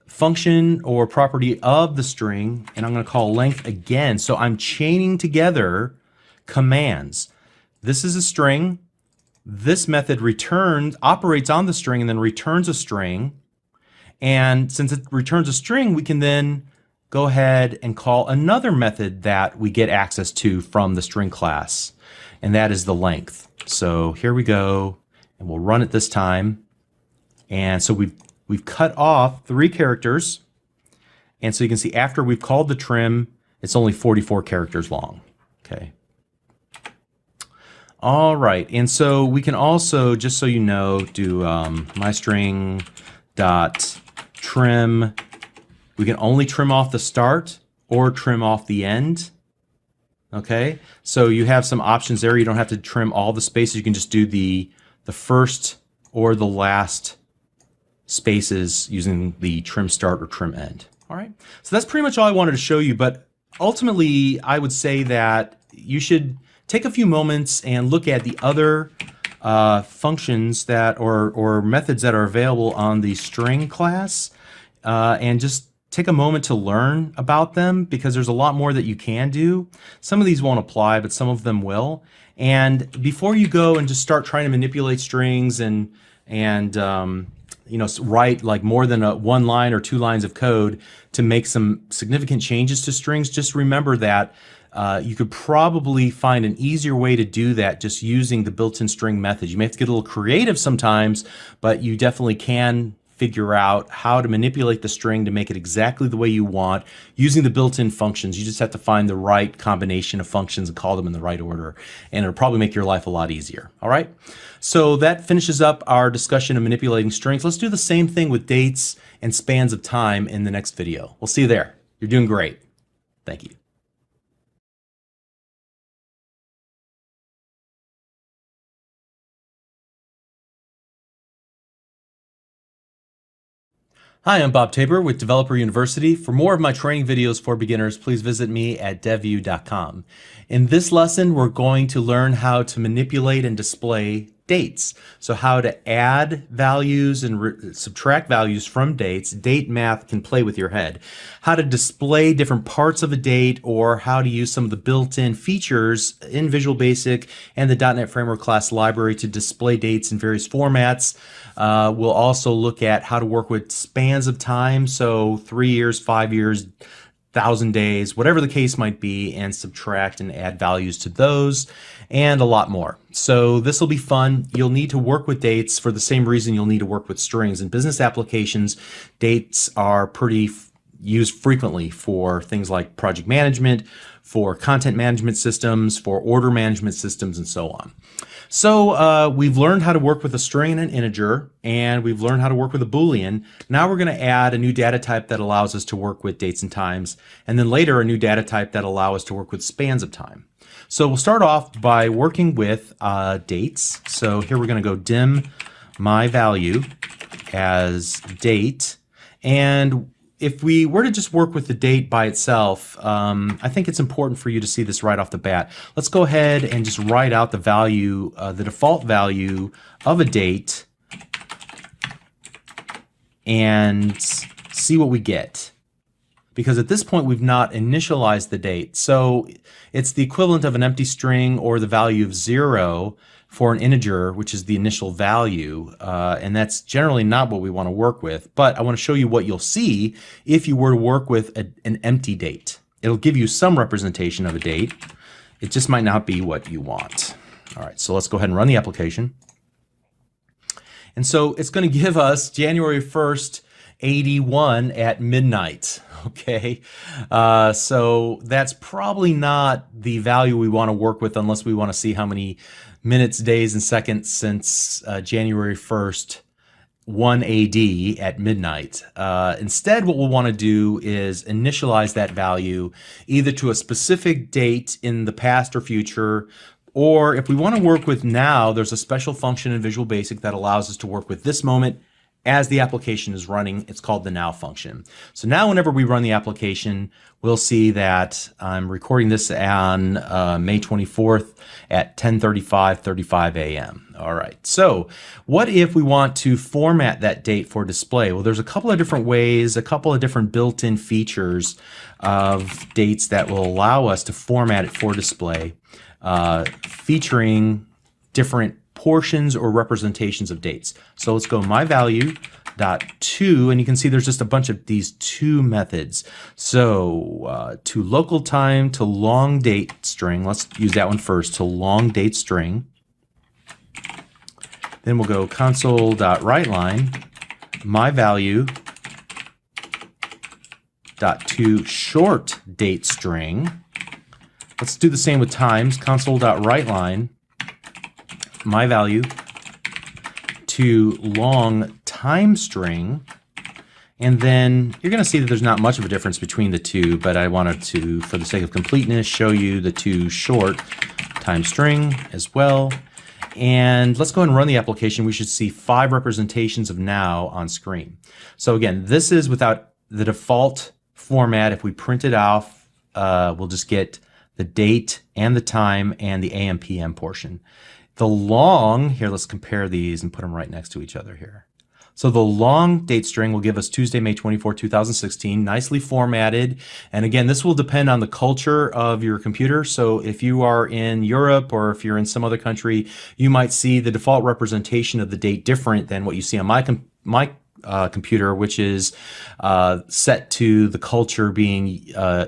function or property of the string, and I'm going to call length again. So I'm chaining together commands. This is a string. This method operates on the string and then returns a string. And since it returns a string, we can then go ahead and call another method that we get access to from the string class, and that is the length. So here we go, and we'll run it this time. And so we've cut off 3 characters, and so you can see after we've called the trim, it's only 44 characters long. Okay. All right, and so we can also, just so you know, do my string dot trim. We can only trim off the start or trim off the end. Okay, so you have some options there. You don't have to trim all the spaces. You can just do the first or the last spaces using the trim start or trim end. All right, so that's pretty much all I wanted to show you, but ultimately I would say that you should take a few moments and look at the other functions that or methods that are available on the string class, and just take a moment to learn about them, because there's a lot more that you can do. Some of these won't apply, but some of them will. And before you go and just start trying to manipulate strings and write like more than one line or 2 lines of code to make some significant changes to strings, just remember that you could probably find an easier way to do that just using the built-in string method. You may have to get a little creative sometimes, but you definitely can figure out how to manipulate the string to make it exactly the way you want using the built-in functions. You just have to find the right combination of functions and call them in the right order, and it'll probably make your life a lot easier. All right, so that finishes up our discussion of manipulating strings. Let's do the same thing with dates and spans of time in the next video. We'll see you there. You're doing great. Thank you. Hi, I'm Bob Tabor with Developer University. For more of my training videos for beginners, please visit me at devview.com. In this lesson, we're going to learn how to manipulate and display dates. So how to add values and subtract values from dates. Date math can play with your head. How to display different parts of a date, or how to use some of the built-in features in Visual Basic and the .NET Framework class library to display dates in various formats. We'll also look at how to work with spans of time, so 3 years, 5 years, 1,000 days, whatever the case might be, and subtract and add values to those, and a lot more. So this will be fun. You'll need to work with dates for the same reason you'll need to work with strings. In business applications, dates are pretty used frequently for things like project management, for content management systems, for order management systems, and so on. So we've learned how to work with a string and an integer, and we've learned how to work with a Boolean. Now we're going to add a new data type that allows us to work with dates and times, and then later a new data type that allows us to work with spans of time. So we'll start off by working with dates. So here we're going to go dim my value as date, and if we were to just work with the date by itself, I think it's important for you to see this right off the bat. Let's go ahead and just write out the value, the default value of a date, and see what we get. Because at this point we've not initialized the date. So it's the equivalent of an empty string or the value of 0 for an integer, which is the initial value, and that's generally not what we want to work with. But I want to show you what you'll see if you were to work with an empty date. It'll give you some representation of a date. It just might not be what you want. All right, so let's go ahead and run the application. And so it's going to give us January 1st, 81 at midnight. Okay, so that's probably not the value we want to work with unless we want to see how many minutes, days, and seconds since January 1st, 1 AD at midnight. Instead, what we'll want to do is initialize that value either to a specific date in the past or future, or if we want to work with now, there's a special function in Visual Basic that allows us to work with this moment as the application is running. It's called the now function. So now whenever we run the application, we'll see that I'm recording this on May 24th at 10:35 a.m. All right, so what if we want to format that date for display? Well, there's a couple of different ways, a couple of different built-in features of dates that will allow us to format it for display, featuring different portions or representations of dates. So let's go myValue.to, and you can see there's just a bunch of these to methods. So to local time, to long date string, let's use that one first, to long date string. Then we'll go console.writeLine, myValue.to short date string. Let's do the same with times, console.writeLine, myValue to long time string, and then you're going to see that there's not much of a difference between the two, but I wanted to, for the sake of completeness, show you the to short time string as well. And let's go ahead and run the application. We should see 5 representations of now on screen. So again, this is without the default format. If we print it off, we'll just get the date and the time and the AM/PM portion. The long, here, let's compare these and put them right next to each other here. So the long date string will give us Tuesday, May 24, 2016, nicely formatted. And again, this will depend on the culture of your computer. So if you are in Europe or if you're in some other country, you might see the default representation of the date different than what you see on my computer, which is set to the culture being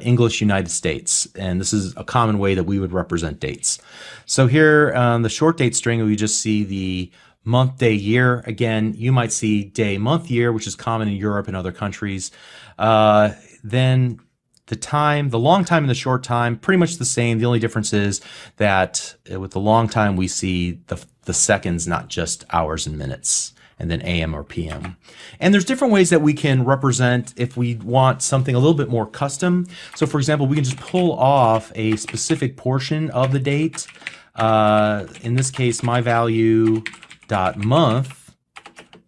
English United States. And this is a common way that we would represent dates. So here on the short date string, we just see the month, day, year. Again, you might see day, month, year, which is common in Europe and other countries. Then the time, the long time and the short time, pretty much the same. The only difference is that with the long time, we see the seconds, not just hours and minutes, and then AM or PM. And there's different ways that we can represent if we want something a little bit more custom. So for example, we can just pull off a specific portion of the date. In this case, my value dot month,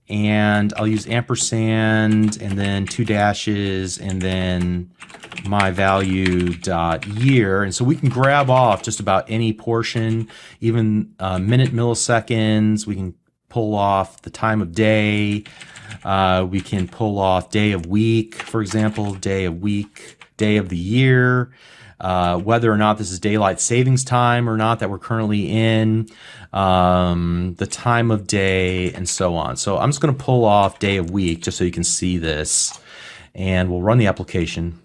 and I'll use ampersand and then 2 dashes and then my value dot year. And so we can grab off just about any portion, even minute, milliseconds. We can pull off the time of day. We can pull off day of week, for example, day of week, day of the year, whether or not this is daylight savings time or not that we're currently in, the time of day, and so on. So I'm just going to pull off day of week just so you can see this, and we'll run the application.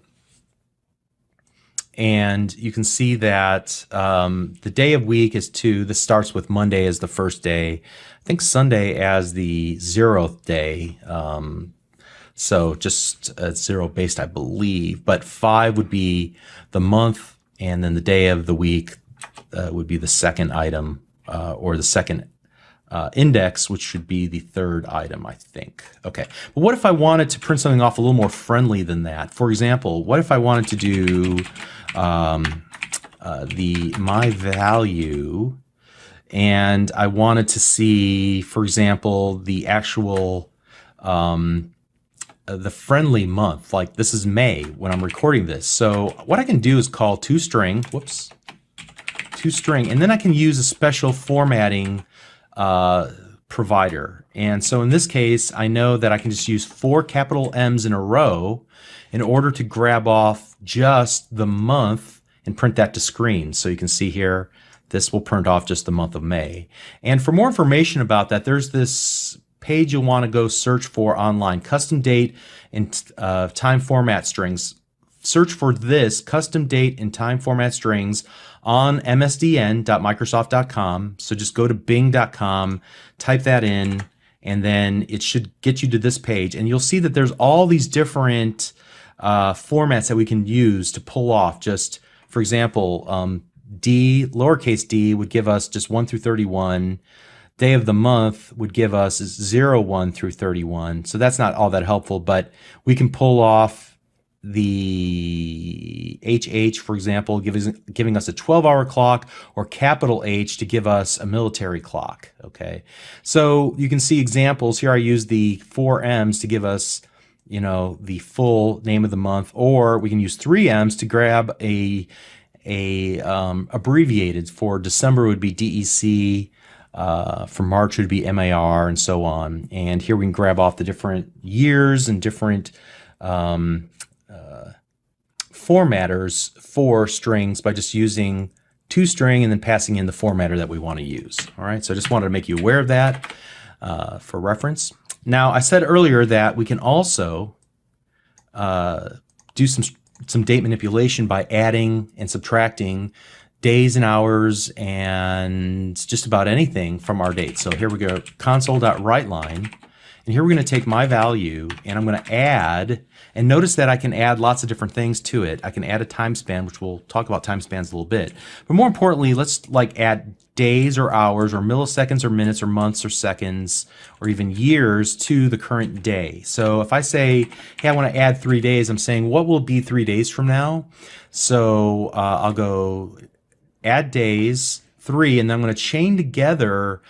And you can see that the day of week is 2. This starts with Monday as the first day. I think Sunday as the 0th day. So just 0 based, I believe. But 5 would be the month, and then the day of the week would be the second item or the second index, which should be the third item, I think. Okay, but what if I wanted to print something off a little more friendly than that? For example, what if I wanted to do the my value, and I wanted to see, for example, the actual the friendly month, like this is May when I'm recording this. So what I can do is call toString, toString, and then I can use a special formatting provider. And so in this case, I know that I can just use 4 capital M's in a row in order to grab off just the month and print that to screen. So you can see here, this will print off just the month of May. And for more information about that, there's this page you'll want to go search for online, custom date and time format strings. Search for this, custom date and time format strings, on msdn.microsoft.com. So just go to bing.com, type that in, and then it should get you to this page. And you'll see that there's all these different formats that we can use to pull off. Just, for example, D, lowercase d, would give us just 1 through 31. Day of the month would give us 0, 1 through 31. So that's not all that helpful, but we can pull off the HH, for example, giving us a 12-hour clock, or capital H to give us a military clock. Okay, so you can see examples here. I use the 4 M's to give us, you know, the full name of the month, or we can use 3 M's to grab a abbreviated. For December would be DEC. For March would be MAR, and so on. And here we can grab off the different years and different formatters for strings by just using toString and then passing in the formatter that we want to use. All right, so I just wanted to make you aware of that for reference. Now, I said earlier that we can also do some date manipulation by adding and subtracting days and hours and just about anything from our date. So here we go, console.writeLine, and here we're going to take my value and I'm going to add, and notice that I can add lots of different things to it. I can add a time span, which we'll talk about time spans a little bit. But more importantly, let's add days or hours or milliseconds or minutes or months or seconds or even years to the current day. So if I say, hey, I want to add 3 days, I'm saying what will be 3 days from now? So I'll go add days, 3, and then I'm going to chain together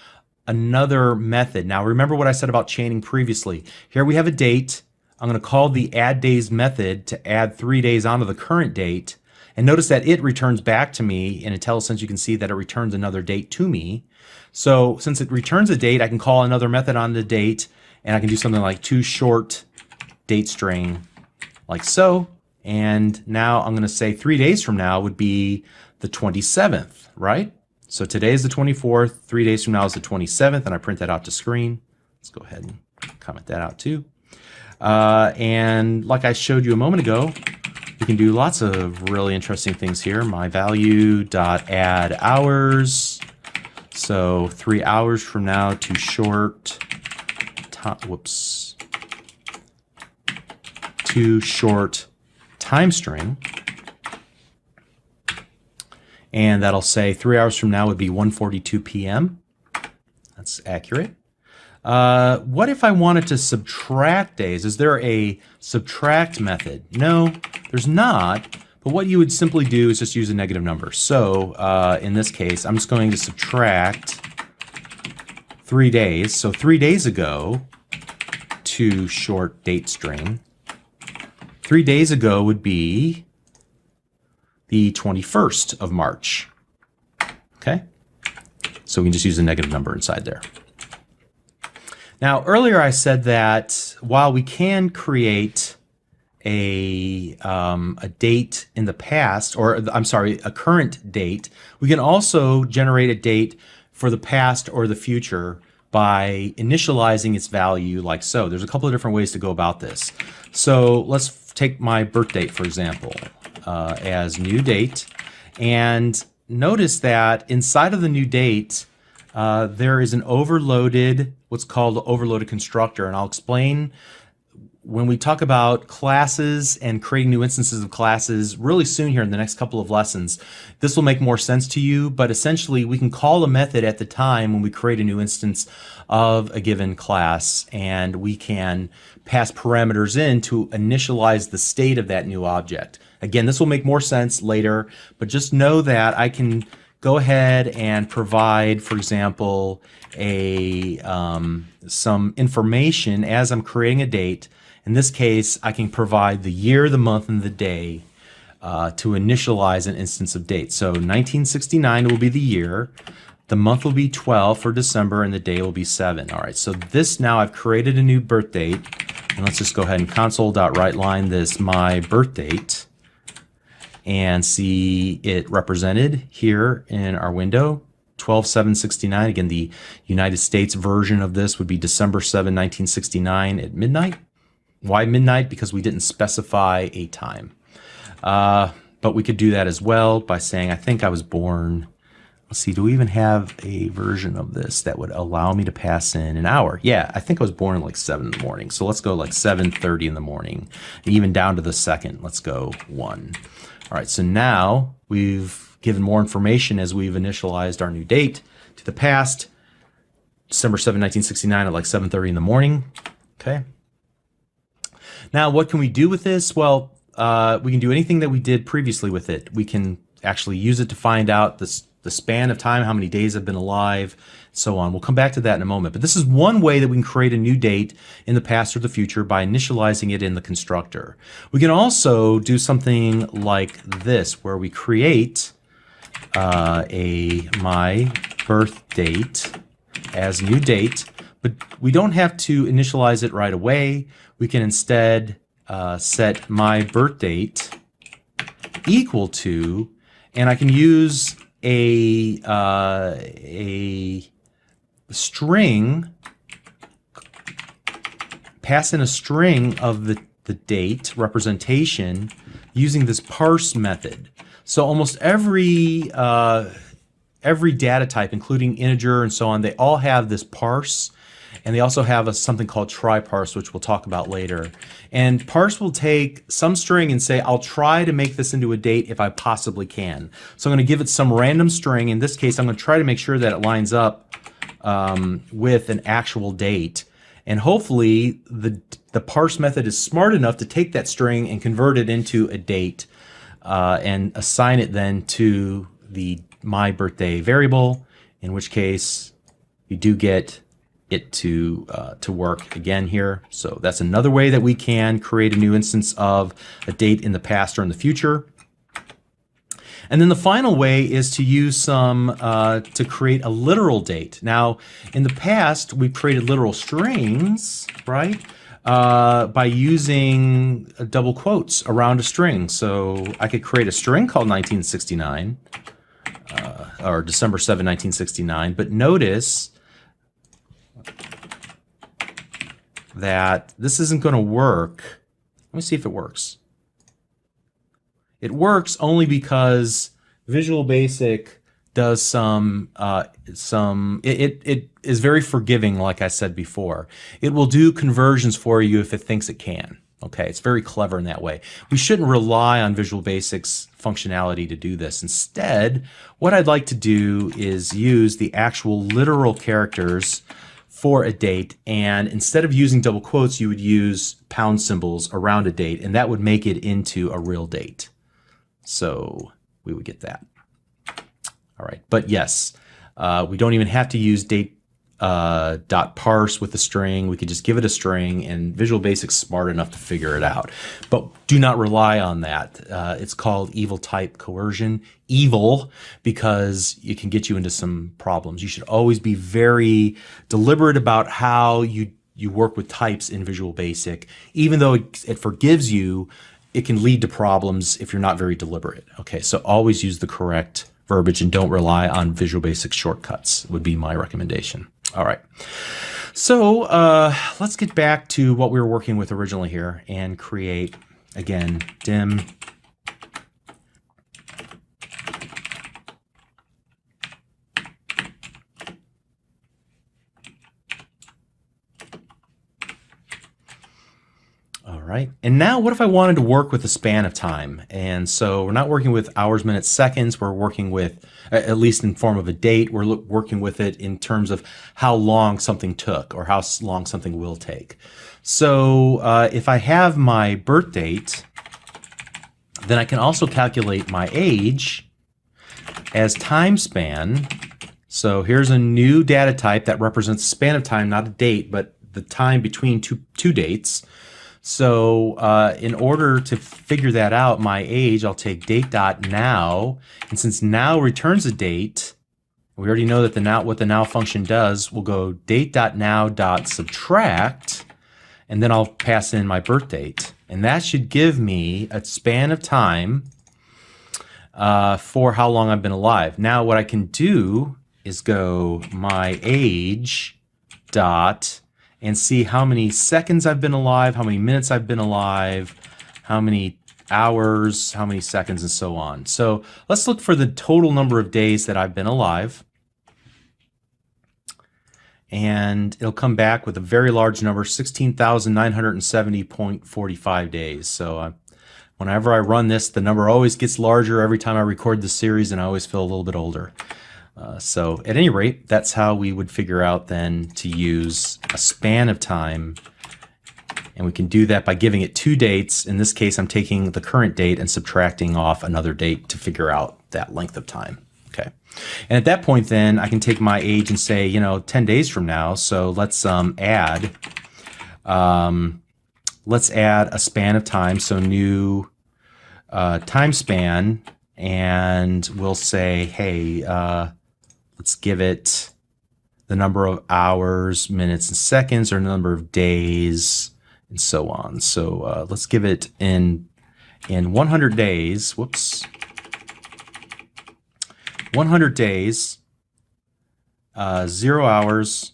another method. Now remember what I said about chaining previously. Here we have a date. I'm going to call the add days method to add 3 days onto the current date, And notice that it returns back to me in IntelliSense. You can see that it returns another date to me. So since it returns a date, I can call another method on the date, and I can do something like toShort date string like so. And now I'm going to say 3 days from now would be the 27th, right? So today is the 24th, 3 days from now is the 27th, and I print that out to screen. Let's go ahead and comment that out too. And like I showed you a moment ago, we can do lots of really interesting things here. My value.add hours. So 3 hours from now to short time string. And that'll say 3 hours from now would be 1:42 p.m. That's accurate. What if I wanted to subtract days? Is there a subtract method? No, there's not. But what you would simply do is just use a negative number. So in this case, I'm just going to subtract 3 days. So 3 days ago to short date string. 3 days ago would be the 21st of March. Okay? So we can just use a negative number inside there. Now, earlier I said that while we can create a date in the past, or I'm sorry, a current date, we can also generate a date for the past or the future by initializing its value like so. There's a couple of different ways to go about this. So let's take my birth date, for example, as new date. And notice that inside of the new date, there is an overloaded, what's called the overloaded constructor. And I'll explain when we talk about classes and creating new instances of classes really soon here in the next couple of lessons. This will make more sense to you, but essentially we can call a method at the time when we create a new instance of a given class, and we can pass parameters in to initialize the state of that new object. Again, this will make more sense later, but just know that I can go ahead and provide, for example, some information as I'm creating a date. In this case, I can provide the year, the month, and the day to initialize an instance of date. So 1969 will be the year, the month will be 12 for December, and the day will be 7. All right, so this now I've created a new birth date, and let's just go ahead and console.writeline this my birth date and see it represented here in our window. 12/7/69. Again, the United States version of this would be December 7, 1969 at midnight. Why midnight? Because we didn't specify a time. But we could do that as well by saying, I think I was born, let's see, do we even have a version of this that would allow me to pass in an hour? Yeah, I think I was born like 7 in the morning. So let's go like 7:30 in the morning, and even down to the second. Let's go 1. All right, so now we've given more information as we've initialized our new date to the past, December 7, 1969 at like 7:30 in the morning. Okay. Now, what can we do with this? Well, we can do anything that we did previously with it. We can actually use it to find out the span of time, how many days I've been alive, so on. We'll come back to that in a moment. But this is one way that we can create a new date in the past or the future by initializing it in the constructor. We can also do something like this, where we create my birth date as new date, but we don't have to initialize it right away. We can instead set my birth date equal to, and I can use a string, pass in a string of the date representation using this parse method. So almost every data type, including integer and so on, they all have this parse, and they also have something called try parse, which we'll talk about later. And parse will take some string and say, I'll try to make this into a date if I possibly can. So I'm going to give it some random string. In this case, I'm going to try to make sure that it lines up with an actual date. And hopefully the parse method is smart enough to take that string and convert it into a date and assign it then to the my birthday variable, in which case you do get it to work again here. So that's another way that we can create a new instance of a date in the past or in the future. And then the final way is to use some, to create a literal date. Now, in the past, we've created literal strings, right? By using double quotes around a string. So I could create a string called 1969, or December 7, 1969, but notice that this isn't going to work. Let me see if it works. It works only because Visual Basic does it is very forgiving, like I said before. It will do conversions for you if it thinks it can. Okay, it's very clever in that way. We shouldn't rely on Visual Basic's functionality to do this. Instead, what I'd like to do is use the actual literal characters for a date, and instead of using double quotes, you would use pound symbols around a date, and that would make it into a real date. So we would get that. All right, but yes, we don't even have to use date dot parse with the string. We could just give it a string, and Visual Basic's smart enough to figure it out. But do not rely on that. It's called evil type coercion. Evil because it can get you into some problems. You should always be very deliberate about how you work with types in Visual Basic. Even though it forgives you, it can lead to problems if you're not very deliberate. Okay, so always use the correct verbiage and don't rely on Visual Basic shortcuts would be my recommendation. All right, so let's get back to what we were working with originally here and create, again, dim right? And now what if I wanted to work with the span of time? And so we're not working with hours, minutes, seconds. We're working with, at least in form of a date, we're working with it in terms of how long something took or how long something will take. So if I have my birth date, then I can also calculate my age as time span. So here's a new data type that represents span of time, not a date, but the time between two dates. So in order to figure that out, my age, I'll take date.now, and since now returns a date, we already know that what the now function does, we'll go date.now.subtract, and then I'll pass in my birth date. And that should give me a span of time for how long I've been alive. Now what I can do is go my age dot and see how many seconds I've been alive, how many minutes I've been alive, how many hours, how many seconds, and so on. So let's look for the total number of days that I've been alive. And it'll come back with a very large number, 16,970.45 days. So whenever I run this, the number always gets larger every time I record the series, and I always feel a little bit older. So at any rate, that's how we would figure out then to use a span of time. And we can do that by giving it two dates. In this case, I'm taking the current date and subtracting off another date to figure out that length of time. Okay. And at that point, then I can take my age and say, 10 days from now. So let's add a span of time. So new time span, and we'll say, hey, let's give it the number of hours, minutes, and seconds, or the number of days, and so on. So let's give it in 100 days. Whoops. 100 days, 0 hours,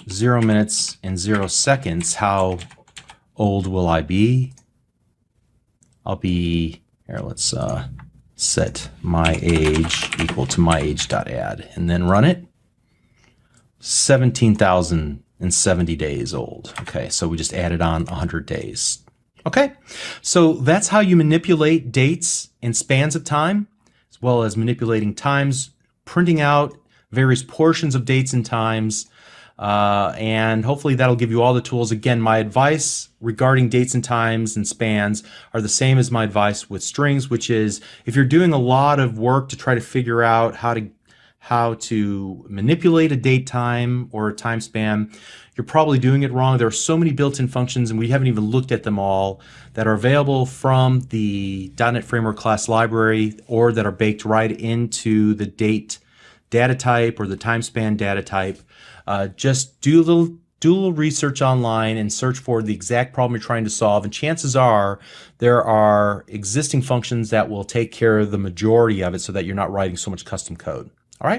0 minutes, and 0 seconds. How old will I be? I'll be, here, let's set my age equal to my age.add, and then run it. 17,070 days old. Okay, so we just added on 100 days. Okay, so that's how you manipulate dates and spans of time, as well as manipulating times, printing out various portions of dates and times, and hopefully that'll give you all the tools. Again, my advice regarding dates and times and spans are the same as my advice with strings, which is if you're doing a lot of work to try to figure out how to how to manipulate a date time or a time span, you're probably doing it wrong. There are so many built-in functions, and we haven't even looked at them all, that are available from the .NET Framework class library or that are baked right into the date data type or the time span data type. Just do a little research online and search for the exact problem you're trying to solve, and chances are there are existing functions that will take care of the majority of it so that you're not writing so much custom code. All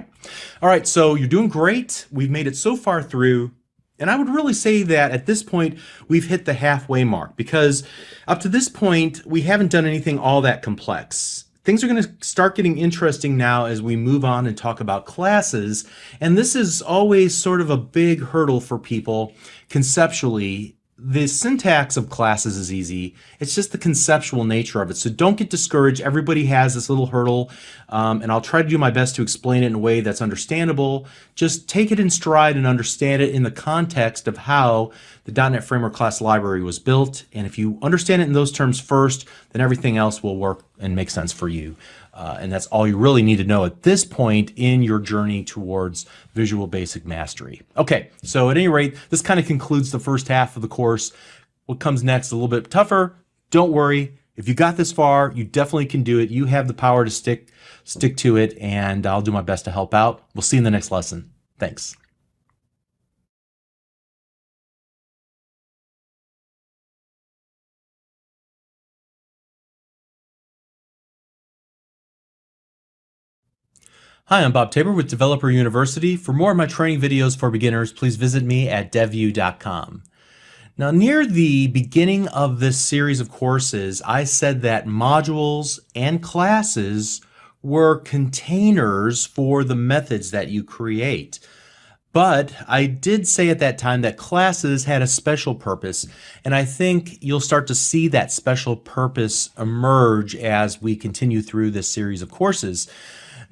right, so you're doing great. We've made it so far through, and I would really say that at this point we've hit the halfway mark, because up to this point we haven't done anything all that complex. Things are going to start getting interesting now as we move on and talk about classes, and this is always sort of a big hurdle for people conceptually. The syntax of classes is easy. It's just the conceptual nature of it. So don't get discouraged. Everybody has this little hurdle, and I'll try to do my best to explain it in a way that's understandable. Just take it in stride and understand it in the context of how the .NET Framework class library was built. And if you understand it in those terms first, then everything else will work and make sense for you. And that's all you really need to know at this point in your journey towards Visual Basic Mastery. Okay, so at any rate, this kind of concludes the first half of the course. What comes next is a little bit tougher. Don't worry. If you got this far, you definitely can do it. You have the power to stick to it, and I'll do my best to help out. We'll see you in the next lesson. Thanks. Hi, I'm Bob Tabor with Developer University. For more of my training videos for beginners, please visit me at devview.com. Now, near the beginning of this series of courses, I said that modules and classes were containers for the methods that you create. But I did say at that time that classes had a special purpose, and I think you'll start to see that special purpose emerge as we continue through this series of courses.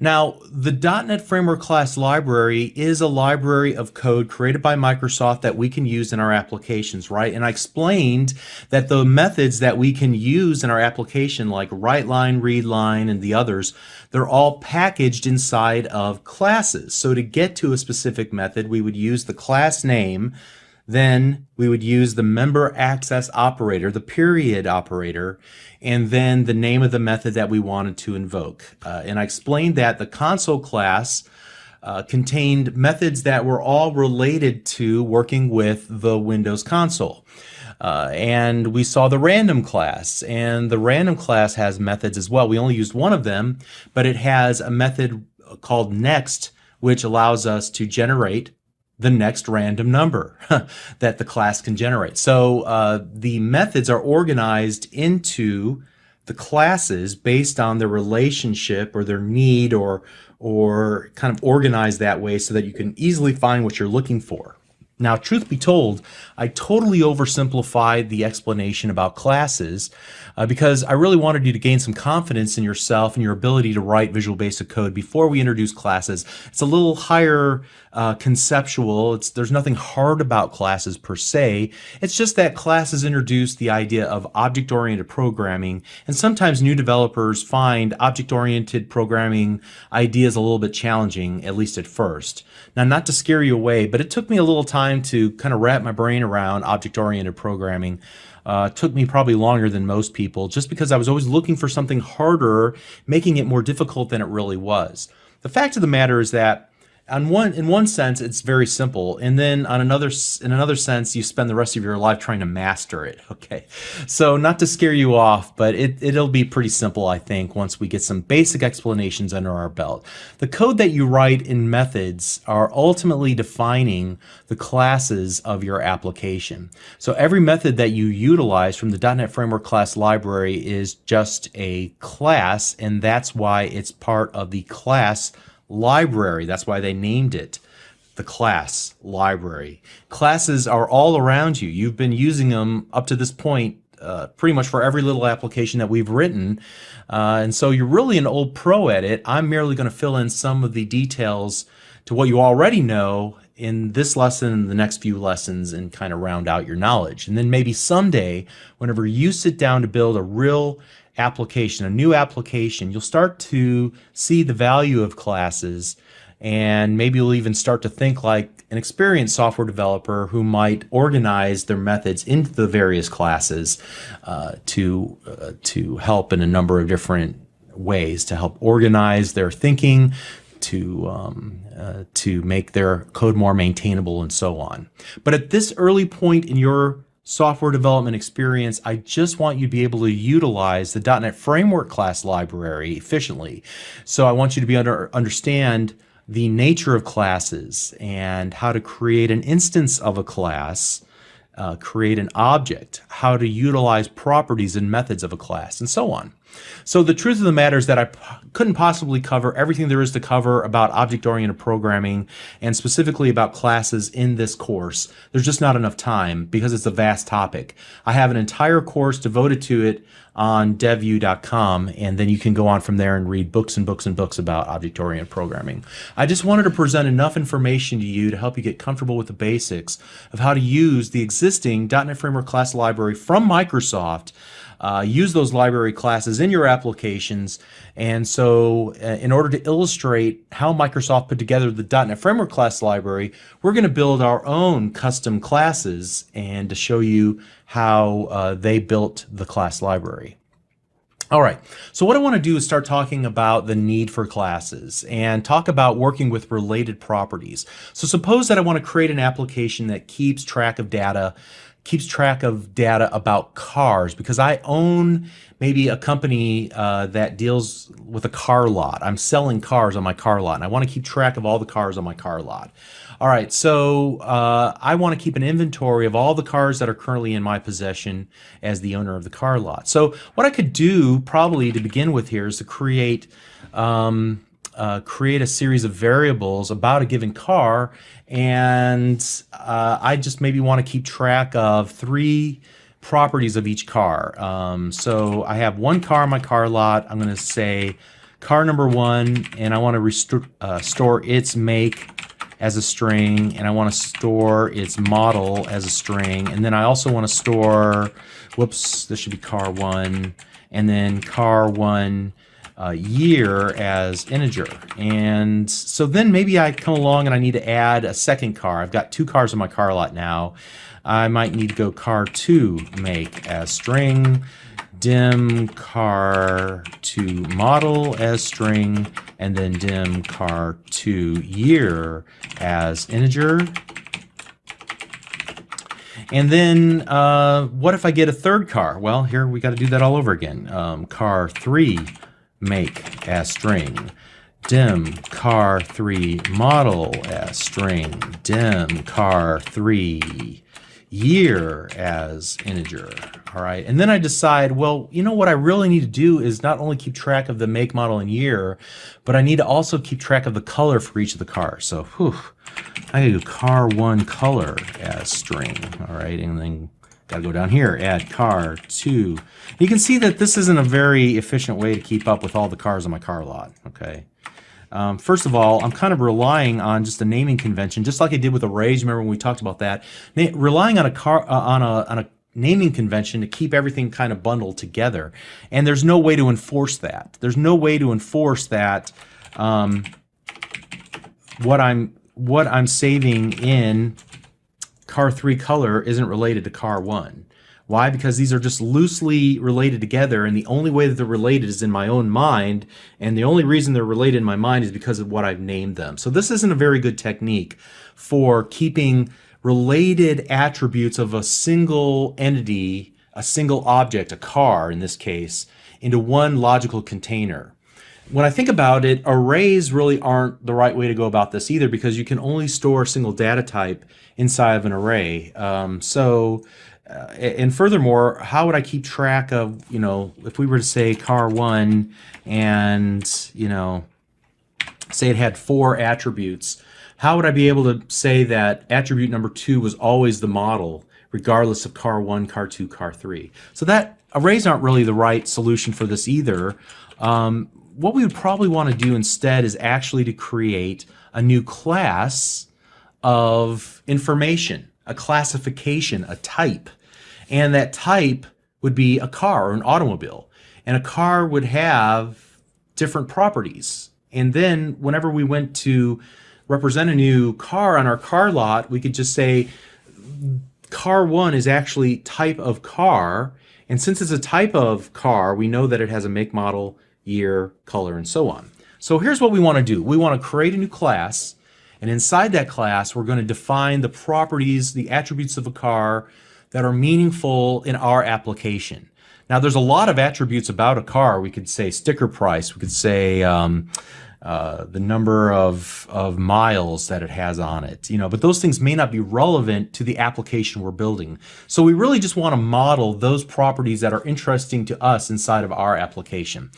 Now, the .NET Framework class library is a library of code created by Microsoft that we can use in our applications, right? And I explained that the methods that we can use in our application, like WriteLine, ReadLine, and the others, they're all packaged inside of classes. So to get to a specific method, we would use the class name, then we would use the member access operator, the period operator, and then the name of the method that we wanted to invoke. And I explained that the console class contained methods that were all related to working with the Windows console. And we saw the random class, and the random class has methods as well. We only used one of them, but it has a method called next, which allows us to generate the next random number that the class can generate. So the methods are organized into the classes based on their relationship or their need, or kind of organized that way so that you can easily find what you're looking for. Now, truth be told, I totally oversimplified the explanation about classes because I really wanted you to gain some confidence in yourself and your ability to write Visual Basic code before we introduce classes. It's a little higher conceptual. There's nothing hard about classes per se. It's just that classes introduce the idea of object-oriented programming, and sometimes new developers find object-oriented programming ideas a little bit challenging, at least at first. Now, not to scare you away, but it took me a little time to kind of wrap my brain around object-oriented programming. It took me probably longer than most people, just because I was always looking for something harder, making it more difficult than it really was. The fact of the matter is that in one sense, it's very simple, and then in another sense, you spend the rest of your life trying to master it. Okay, so not to scare you off, but it'll be pretty simple, I think, once we get some basic explanations under our belt. The code that you write in methods are ultimately defining the classes of your application. So every method that you utilize from the .NET Framework class library is just a class, and that's why it's part of the class library. That's why they named it the class library. Classes are all around you. You've been using them up to this point pretty much for every little application that we've written. And so you're really an old pro at it. I'm merely going to fill in some of the details to what you already know in this lesson and the next few lessons, and kind of round out your knowledge. And then maybe someday, whenever you sit down to build a real application, a new application, you'll start to see the value of classes And maybe you'll even start to think like an experienced software developer who might organize their methods into the various classes to help in a number of different ways, to help organize their thinking, to make their code more maintainable and so on. But at this early point in your software development experience, I just want you to be able to utilize the .NET Framework class library efficiently. So I want you to be understand the nature of classes and how to create an instance of a class, create an object, how to utilize properties and methods of a class, and so on. So the truth of the matter is that I couldn't possibly cover everything there is to cover about object-oriented programming and specifically about classes in this course. There's just not enough time because it's a vast topic. I have an entire course devoted to it on devu.com, and then you can go on from there and read books and books and books about object-oriented programming. I just wanted to present enough information to you to help you get comfortable with the basics of how to use the existing .NET Framework class library from Microsoft. Use those library classes in your applications. And so in order to illustrate how Microsoft put together the .NET Framework class library, we're going to build our own custom classes and to show you how they built the class library. All right, so what I want to do is start talking about the need for classes and talk about working with related properties. So suppose that I want to create an application that keeps track of data about cars because I own maybe a company that deals with a car lot. I'm selling cars on my car lot and I want to keep track of all the cars on my car lot. All right, so I want to keep an inventory of all the cars that are currently in my possession as the owner of the car lot. So what I could do probably to begin with here is to create a series of variables about a given car, and I just maybe want to keep track of 3 properties of each car. So I have one car on my car lot. I'm going to say car number 1, and I want to store its make as a string, and I want to store its model as a string, and then I also want to store, whoops, this should be car 1, and then car 1 year as integer. And so then maybe I come along and I need to add a second car. I've got 2 cars on my car lot now. I might need to go car 2 make as string, dim car 2 model as string, and then dim car 2 year as integer. And then what if I get a third car? Well, here we got to do that all over again. Car 3 make as string, dim car 3 model as string, dim car 3 year as integer. All right, and then I decide, well, you know what I really need to do is not only keep track of the make, model, and year, but I need to also keep track of the color for each of the cars. So, I gotta do car 1 color as string. All right, and then gotta go down here, add car 2. You can see that this isn't a very efficient way to keep up with all the cars on my car lot. Okay. First of all, I'm kind of relying on just a naming convention, just like I did with arrays. Remember when we talked about that? Relying on a naming convention to keep everything kind of bundled together, and there's no way to enforce that. There's no way to enforce that. What I'm saving in car 3 color isn't related to car 1. Why? Because these are just loosely related together, and the only way that they're related is in my own mind, and the only reason they're related in my mind is because of what I've named them. So this isn't a very good technique for keeping related attributes of a single entity, a single object, a car in this case, into one logical container. When I think about it, arrays really aren't the right way to go about this either, because you can only store a single data type inside of an array. And furthermore, how would I keep track of, if we were to say car 1 and, say it had 4 attributes, how would I be able to say that attribute number 2 was always the model, regardless of car 1, car 2, car 3? So that arrays aren't really the right solution for this either. What we would probably want to do instead is actually to create a new class of information, a classification, a type. And that type would be a car or an automobile. And a car would have different properties. And then whenever we went to represent a new car on our car lot, we could just say car 1 is actually type of car. And since it's a type of car, we know that it has a make, model, year, color, and so on. So here's what we want to do. We want to create a new class. And inside that class, we're going to define the properties, the attributes of a car that are meaningful in our application. Now, there's a lot of attributes about a car. We could say sticker price. We could say the number of miles that it has on it. But those things may not be relevant to the application we're building. So we really just want to model those properties that are interesting to us inside of our application.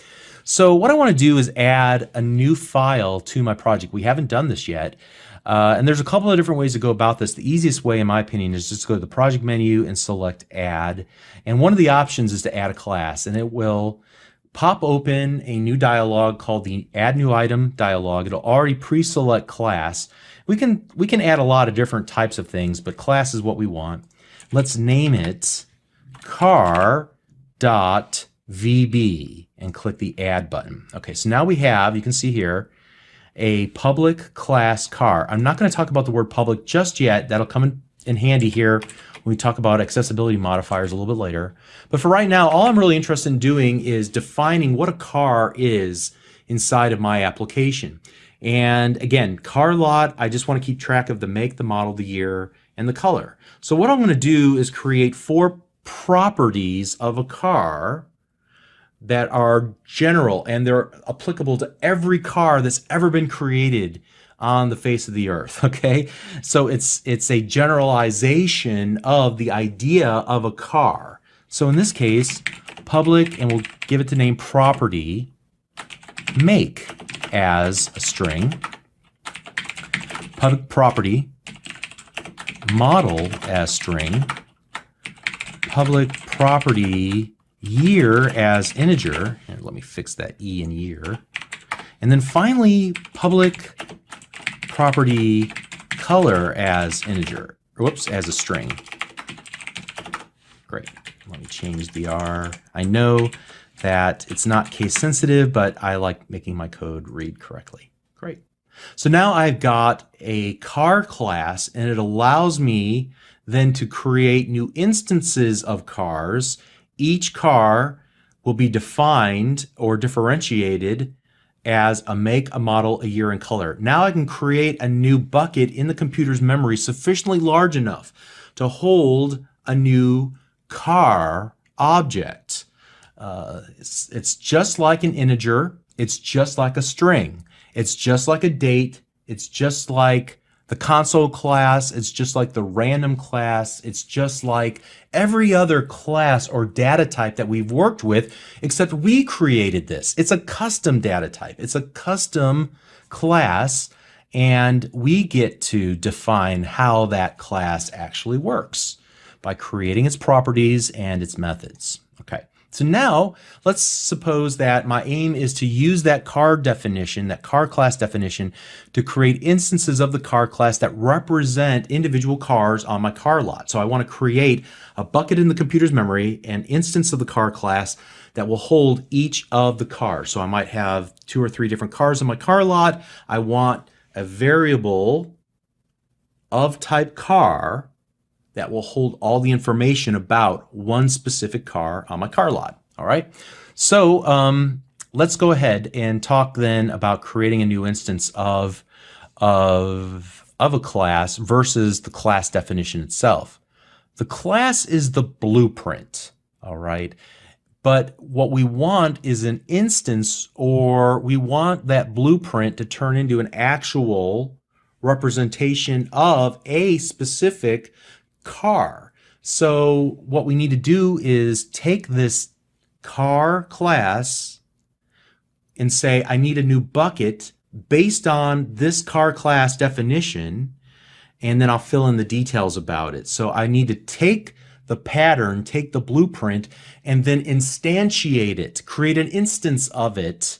So what I want to do is add a new file to my project. We haven't done this yet. And there's a couple of different ways to go about this. The easiest way, in my opinion, is just to go to the project menu and select add. And one of the options is to add a class, and it will pop open a new dialog called the add new item dialog. It'll already pre-select class. We can add a lot of different types of things, but class is what we want. Let's name it car.vb and click the add button. Okay, so now we have, you can see here, a public class car. I'm not going to talk about the word public just yet. That'll come in handy here when we talk about accessibility modifiers a little bit later. But for right now, all I'm really interested in doing is defining what a car is inside of my application. And again, car lot, I just want to keep track of the make, the model, the year, and the color. So what I'm going to do is create 4 properties of a car that are general, and they're applicable to every car that's ever been created on the face of the earth, okay? So it's a generalization of the idea of a car. So in this case, public, and we'll give it the name property, make as a string, public property, model as string, public property year as integer. Here, let me fix that E in year. And then finally, public property color as integer. Whoops, as a string. Great. Let me change the R. I know that it's not case sensitive, but I like making my code read correctly. Great. So now I've got a car class, and it allows me then to create new instances of cars. Each car will be defined or differentiated as a make, a model, a year, and color. Now I can create a new bucket in the computer's memory sufficiently large enough to hold a new car object. It's just like an integer. It's just like a string. It's just like a date. It's just like the console class. It's just like the random class. It's just like every other class or data type that we've worked with, except we created this. It's a custom data type. It's a custom class, and we get to define how that class actually works by creating its properties and its methods. Okay. So now let's suppose that my aim is to use that car definition, that car class definition, to create instances of the car class that represent individual cars on my car lot. So I want to create a bucket in the computer's memory, an instance of the car class that will hold each of the cars. So I might have 2 or 3 different cars in my car lot. I want a variable of type car that will hold all the information about one specific car on my car lot. All right. So let's go ahead and talk then about creating a new instance of a class versus the class definition itself. The class is the blueprint. All right. But what we want is an instance, or we want that blueprint to turn into an actual representation of a specific car. So what we need to do is take this car class and say, I need a new bucket based on this car class definition, and then I'll fill in the details about it. So I need to take the pattern, take the blueprint, and then instantiate it, create an instance of it,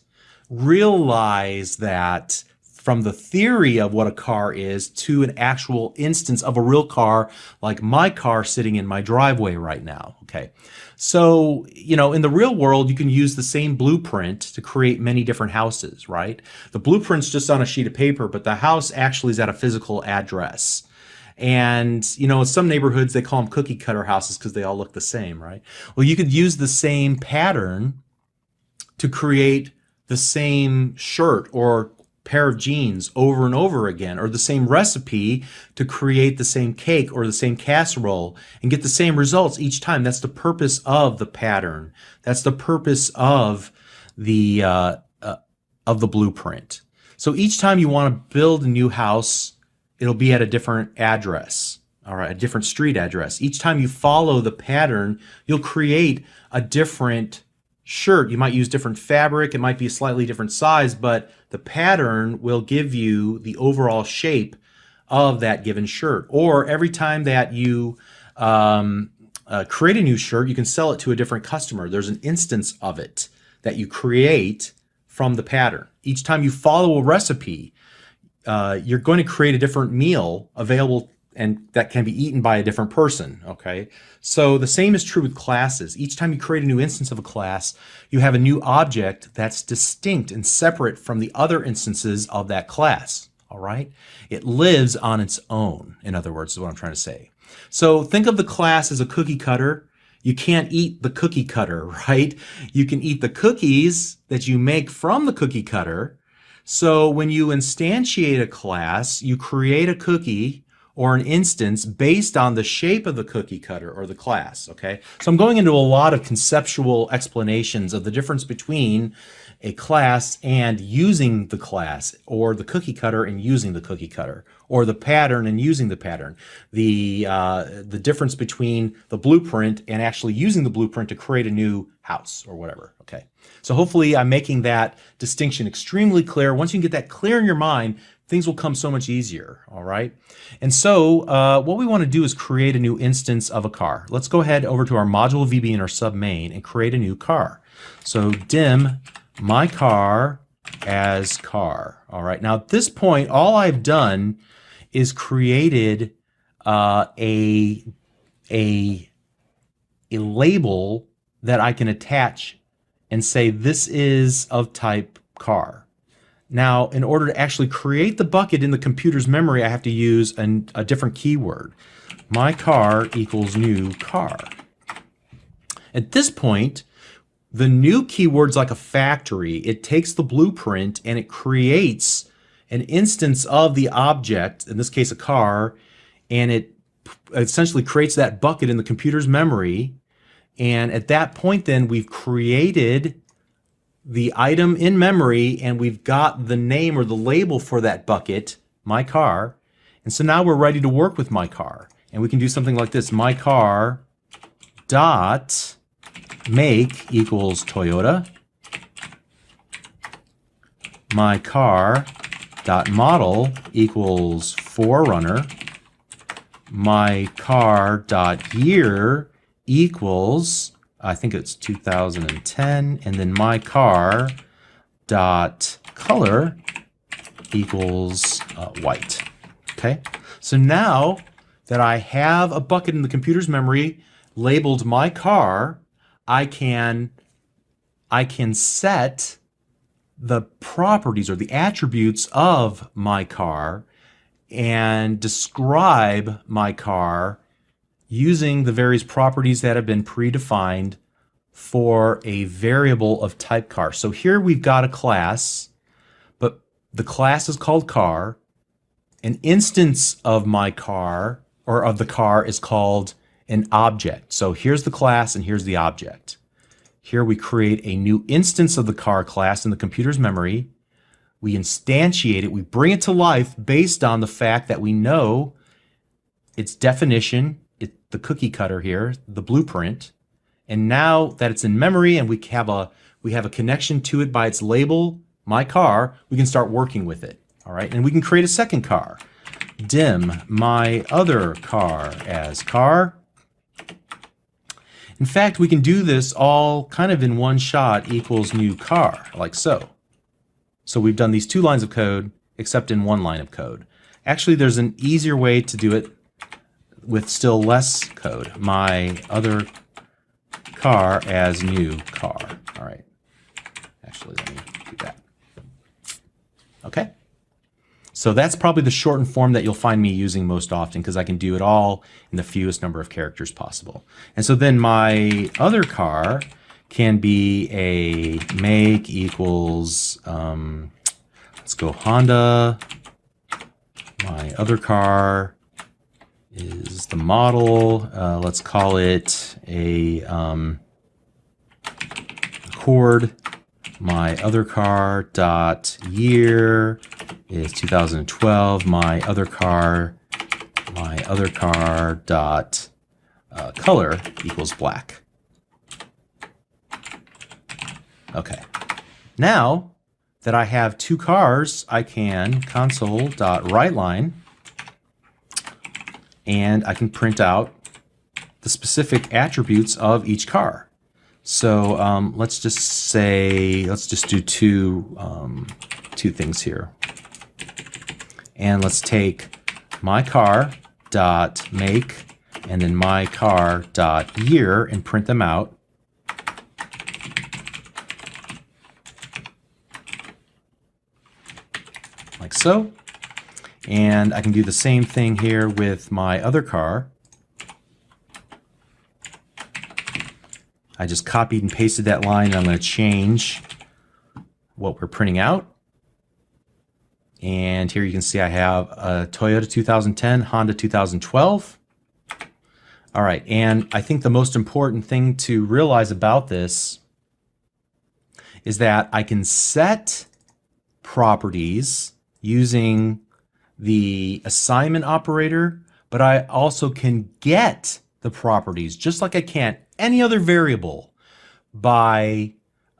realize that from the theory of what a car is to an actual instance of a real car, like my car sitting in my driveway right now. Okay. So, in the real world, you can use the same blueprint to create many different houses, right? The blueprint's just on a sheet of paper, but the house actually is at a physical address. And, in some neighborhoods, they call them cookie cutter houses because they all look the same, right? Well, you could use the same pattern to create the same shirt or pair of jeans over and over again, or the same recipe to create the same cake or the same casserole and get the same results each time. That's the purpose of the pattern. That's the purpose of the blueprint. So each time you want to build a new house, it'll be at a different address, all right, a different street address. Each time you follow the pattern, you'll create a different shirt. You might use different fabric. It might be a slightly different size, but the pattern will give you the overall shape of that given shirt. Or every time that you create a new shirt, you can sell it to a different customer. There's an instance of it that you create from the pattern. Each time you follow a recipe, you're going to create a different meal available and that can be eaten by a different person, okay? So the same is true with classes. Each time you create a new instance of a class, you have a new object that's distinct and separate from the other instances of that class, all right? It lives on its own, in other words, is what I'm trying to say. So think of the class as a cookie cutter. You can't eat the cookie cutter, right? You can eat the cookies that you make from the cookie cutter. So when you instantiate a class, you create a cookie or an instance based on the shape of the cookie cutter or the class, okay? So I'm going into a lot of conceptual explanations of the difference between a class and using the class, or the cookie cutter and using the cookie cutter, or the pattern and using the pattern, the difference between the blueprint and actually using the blueprint to create a new house or whatever, okay? So hopefully I'm making that distinction extremely clear. Once you can get that clear in your mind, things will come so much easier, all right? And so what we want to do is create a new instance of a car. Let's go ahead over to our module VB in our submain and create a new car. So dim my car as car, all right? Now at this point, all I've done is created a label that I can attach and say this is of type car. Now, in order to actually create the bucket in the computer's memory, I have to use a different keyword. My car equals new car. At this point, the new keyword's like a factory. It takes the blueprint and it creates an instance of the object, in this case a car, and it essentially creates that bucket in the computer's memory. And at that point then, we've created the item in memory and we've got the name or the label for that bucket, my car. And so now we're ready to work with my car. And we can do something like this. My car dot make equals Toyota. My car dot model equals 4Runner. My car dot year equals, I think it's 2010, and then my car dot color equals white. Okay, so now that I have a bucket in the computer's memory labeled my car, I can set the properties or the attributes of my car and describe my car using the various properties that have been predefined for a variable of type car. So here we've got a class, but the class is called car. An instance of my car or of the car is called an object. So here's the class and here's the object. Here we create a new instance of the car class in the computer's memory. We instantiate it, we bring it to life based on the fact that we know its definition, the cookie cutter here, the blueprint. And now that it's in memory and we have a connection to it by its label, my car, we can start working with it. All right, and we can create a second car. Dim my other car as car. In fact, we can do this all kind of in one shot equals new car, like so. So we've done these two lines of code. except in one line of code. Actually, there's an easier way to do it with still less code. My other car as new car. All right. Actually, let me do that. Okay. So that's probably the shortened form that you'll find me using most often because I can do it all in the fewest number of characters possible. And so then my other car can be a make equals, let's go Honda. My other car is the model. Let's call it a Accord. My other car dot year is 2012. My other car dot color equals black. Okay. Now that I have two cars, I can console.writeLine, and I can print out the specific attributes of each car. So let's just do two things here. And let's take my car dot make and then my car dot year and print them out. Like so. And I can do the same thing here with my other car. I just copied and pasted that line, and I'm going to change what we're printing out. And here you can see I have a Toyota 2010, Honda 2012. All right, and I think the most important thing to realize about this is that I can set properties using the assignment operator, but I also can get the properties just like I can any other variable by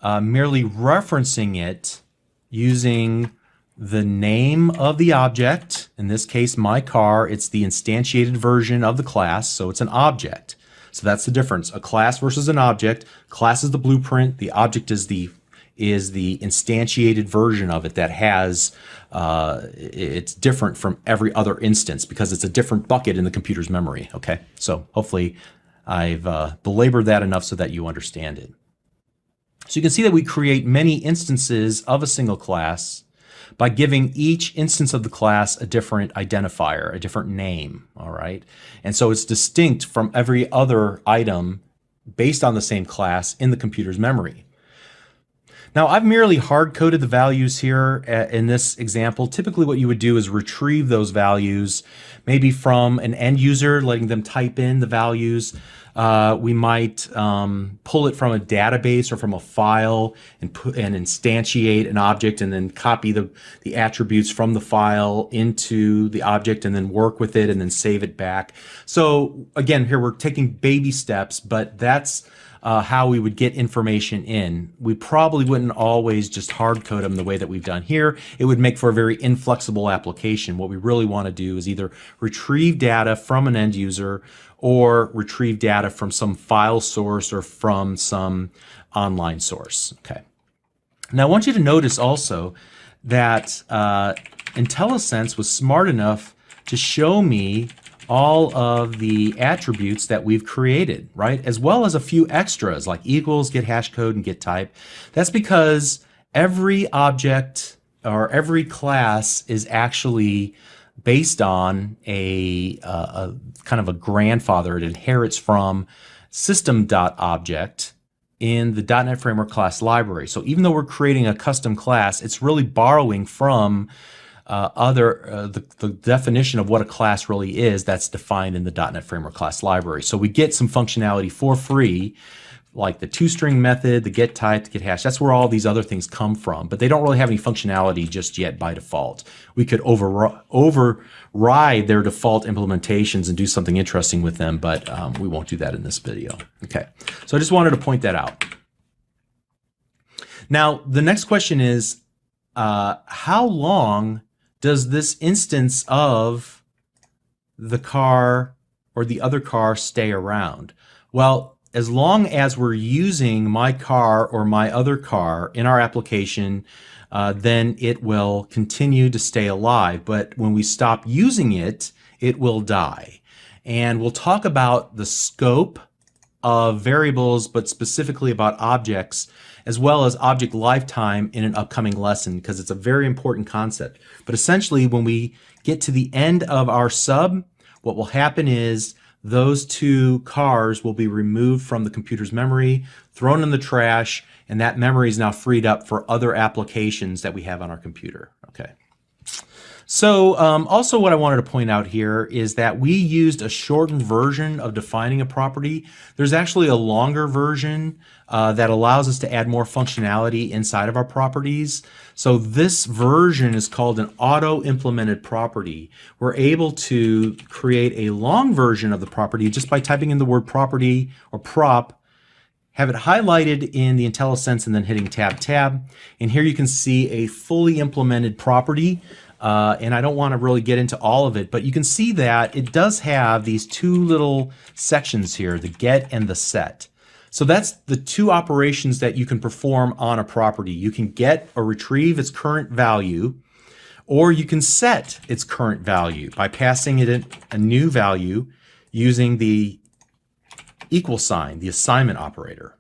merely referencing it using the name of the object. In this case, my car, it's the instantiated version of the class, so it's an object. So that's the difference, a class versus an object. Class is the blueprint, the object is the instantiated version of it that has, it's different from every other instance because it's a different bucket in the computer's memory, okay? So hopefully I've belabored that enough so that you understand it. So you can see that we create many instances of a single class by giving each instance of the class a different identifier, a different name, all right? And so it's distinct from every other item based on the same class in the computer's memory. Now, I've merely hard-coded the values here in this example. Typically, what you would do is retrieve those values, maybe from an end user, letting them type in the values. We might pull it from a database or from a file and instantiate an object and then copy the attributes from the file into the object and then work with it and then save it back. So again, here we're taking baby steps, but that's how we would get information in. We probably wouldn't always just hard code them the way that we've done here. It would make for a very inflexible application. What we really want to do is either retrieve data from an end user or retrieve data from some file source or from some online source. Okay. Now I want you to notice also that IntelliSense was smart enough to show me all of the attributes that we've created, right? As well as a few extras like equals, get hash code, and get type. That's because every object or every class is actually based on a kind of a grandfather. It inherits from system.object in the .NET Framework class library. So even though we're creating a custom class, it's really borrowing from the definition of what a class really is that's defined in the .NET Framework class library. So we get some functionality for free, like the toString method, the get type, the get hash. That's where all these other things come from, but they don't really have any functionality just yet by default. We could override their default implementations and do something interesting with them, but we won't do that in this video. Okay, so I just wanted to point that out. Now, the next question is, how long does this instance of the car or the other car stay around? Well, as long as we're using my car or my other car in our application then it will continue to stay alive. But when we stop using it, it will die. And we'll talk about the scope of variables, but specifically about objects, as well as object lifetime in an upcoming lesson, because it's a very important concept. But essentially, when we get to the end of our sub, what will happen is those two cars will be removed from the computer's memory, thrown in the trash, and that memory is now freed up for other applications that we have on our computer. Okay. So also what I wanted to point out here is that we used a shortened version of defining a property. There's actually a longer version that allows us to add more functionality inside of our properties. So this version is called an auto-implemented property. We're able to create a long version of the property just by typing in the word property or prop, have it highlighted in the IntelliSense and then hitting tab. And here you can see a fully implemented property. And I don't want to really get into all of it, but you can see that it does have these two little sections here, the get and the set. So that's the two operations that you can perform on a property. You can get or retrieve its current value, or you can set its current value by passing it a new value using the equal sign, the assignment operator.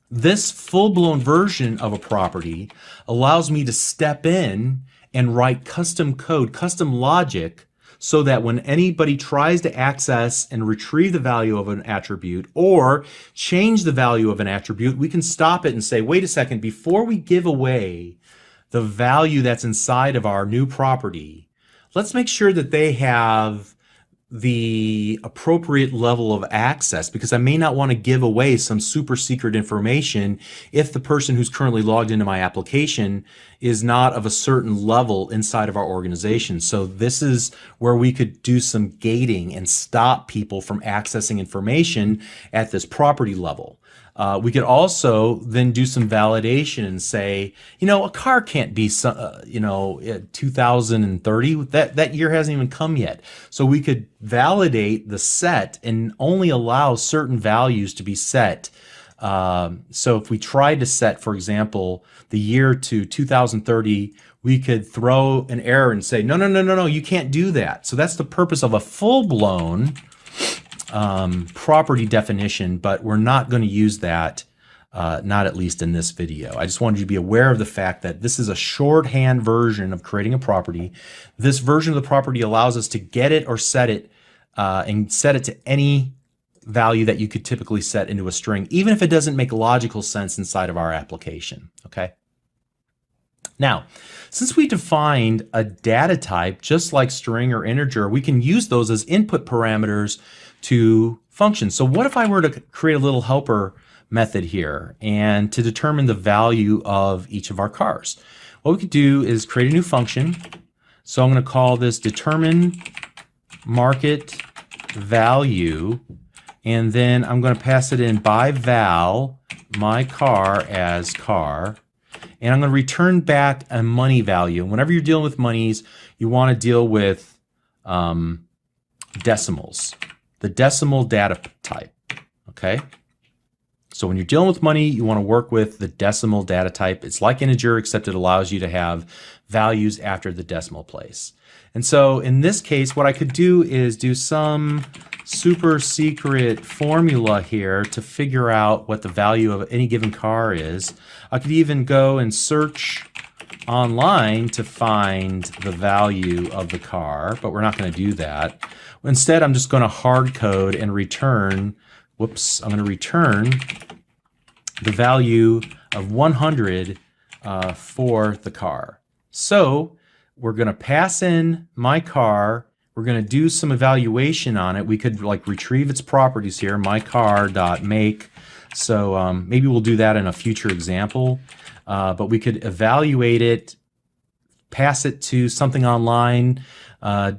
This full-blown version of a property allows me to step in and write custom code, custom logic, so that when anybody tries to access and retrieve the value of an attribute or change the value of an attribute, we can stop it and say, wait a second, before we give away the value that's inside of our new property, let's make sure that they have the appropriate level of access, because I may not want to give away some super secret information if the person who's currently logged into my application is not of a certain level inside of our organization. So this is where we could do some gating and stop people from accessing information at this property level. We could also then do some validation and say, you know, a car can't be, 2030. That year hasn't even come yet. So we could validate the set and only allow certain values to be set. So if we tried to set, for example, the year to 2030, we could throw an error and say, no, you can't do that. So that's the purpose of a full-blown property definition, but we're not going to use that, not at least in this video. I just wanted you to be aware of the fact that this is a shorthand version of creating a property. This version of the property allows us to get it or set it, and set it to any value that you could typically set into a string, even if it doesn't make logical sense inside of our application. Okay. Now, since we defined a data type, just like string or integer, we can use those as input parameters to functions. So what if I were to create a little helper method here and to determine the value of each of our cars? What we could do is create a new function. So I'm going to call this determine market value, and then I'm going to pass it in by val my car as car, and I'm going to return back a money value. And whenever you're dealing with monies, you want to deal with decimals, the decimal data type. Okay. So when you're dealing with money, you want to work with the decimal data type. It's like integer, except it allows you to have values after the decimal place. And so in this case, what I could do is do some super secret formula here to figure out what the value of any given car is. I could even go and search online to find the value of the car, but we're not going to do that. Instead, I'm just going to hard code and return, I'm going to return the value of 100 for the car. So we're going to pass in my car. We're going to do some evaluation on it. We could like retrieve its properties here, mycar.make. So maybe we'll do that in a future example. But we could evaluate it, pass it to something online,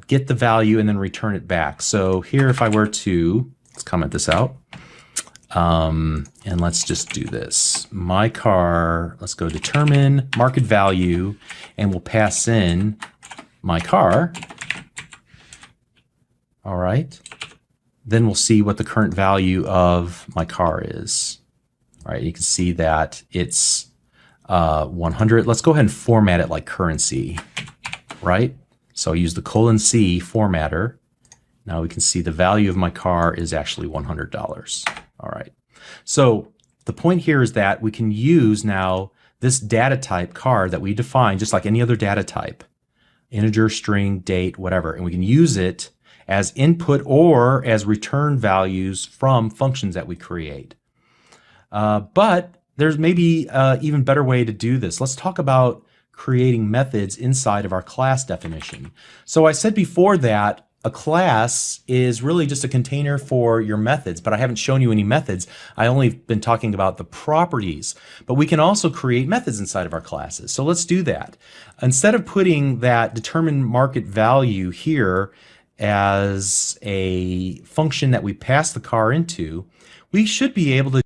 get the value, and then return it back. So here, if I were to, let's comment this out. And let's just do this. My car, let's go determine market value, and we'll pass in my car. All right. Then we'll see what the current value of my car is. All right. You can see that it's 100. Let's go ahead and format it like currency, right? So use the :C formatter. Now we can see the value of my car is actually $100. All right. So the point here is that we can use now this data type car that we define just like any other data type, integer, string, date, whatever, and we can use it as input or as return values from functions that we create. But there's maybe an even better way to do this. Let's talk about creating methods inside of our class definition. So I said before that a class is really just a container for your methods, but I haven't shown you any methods. I only been talking about the properties, but we can also create methods inside of our classes. So let's do that. Instead of putting that determine market value here as a function that we pass the car into, we should be able to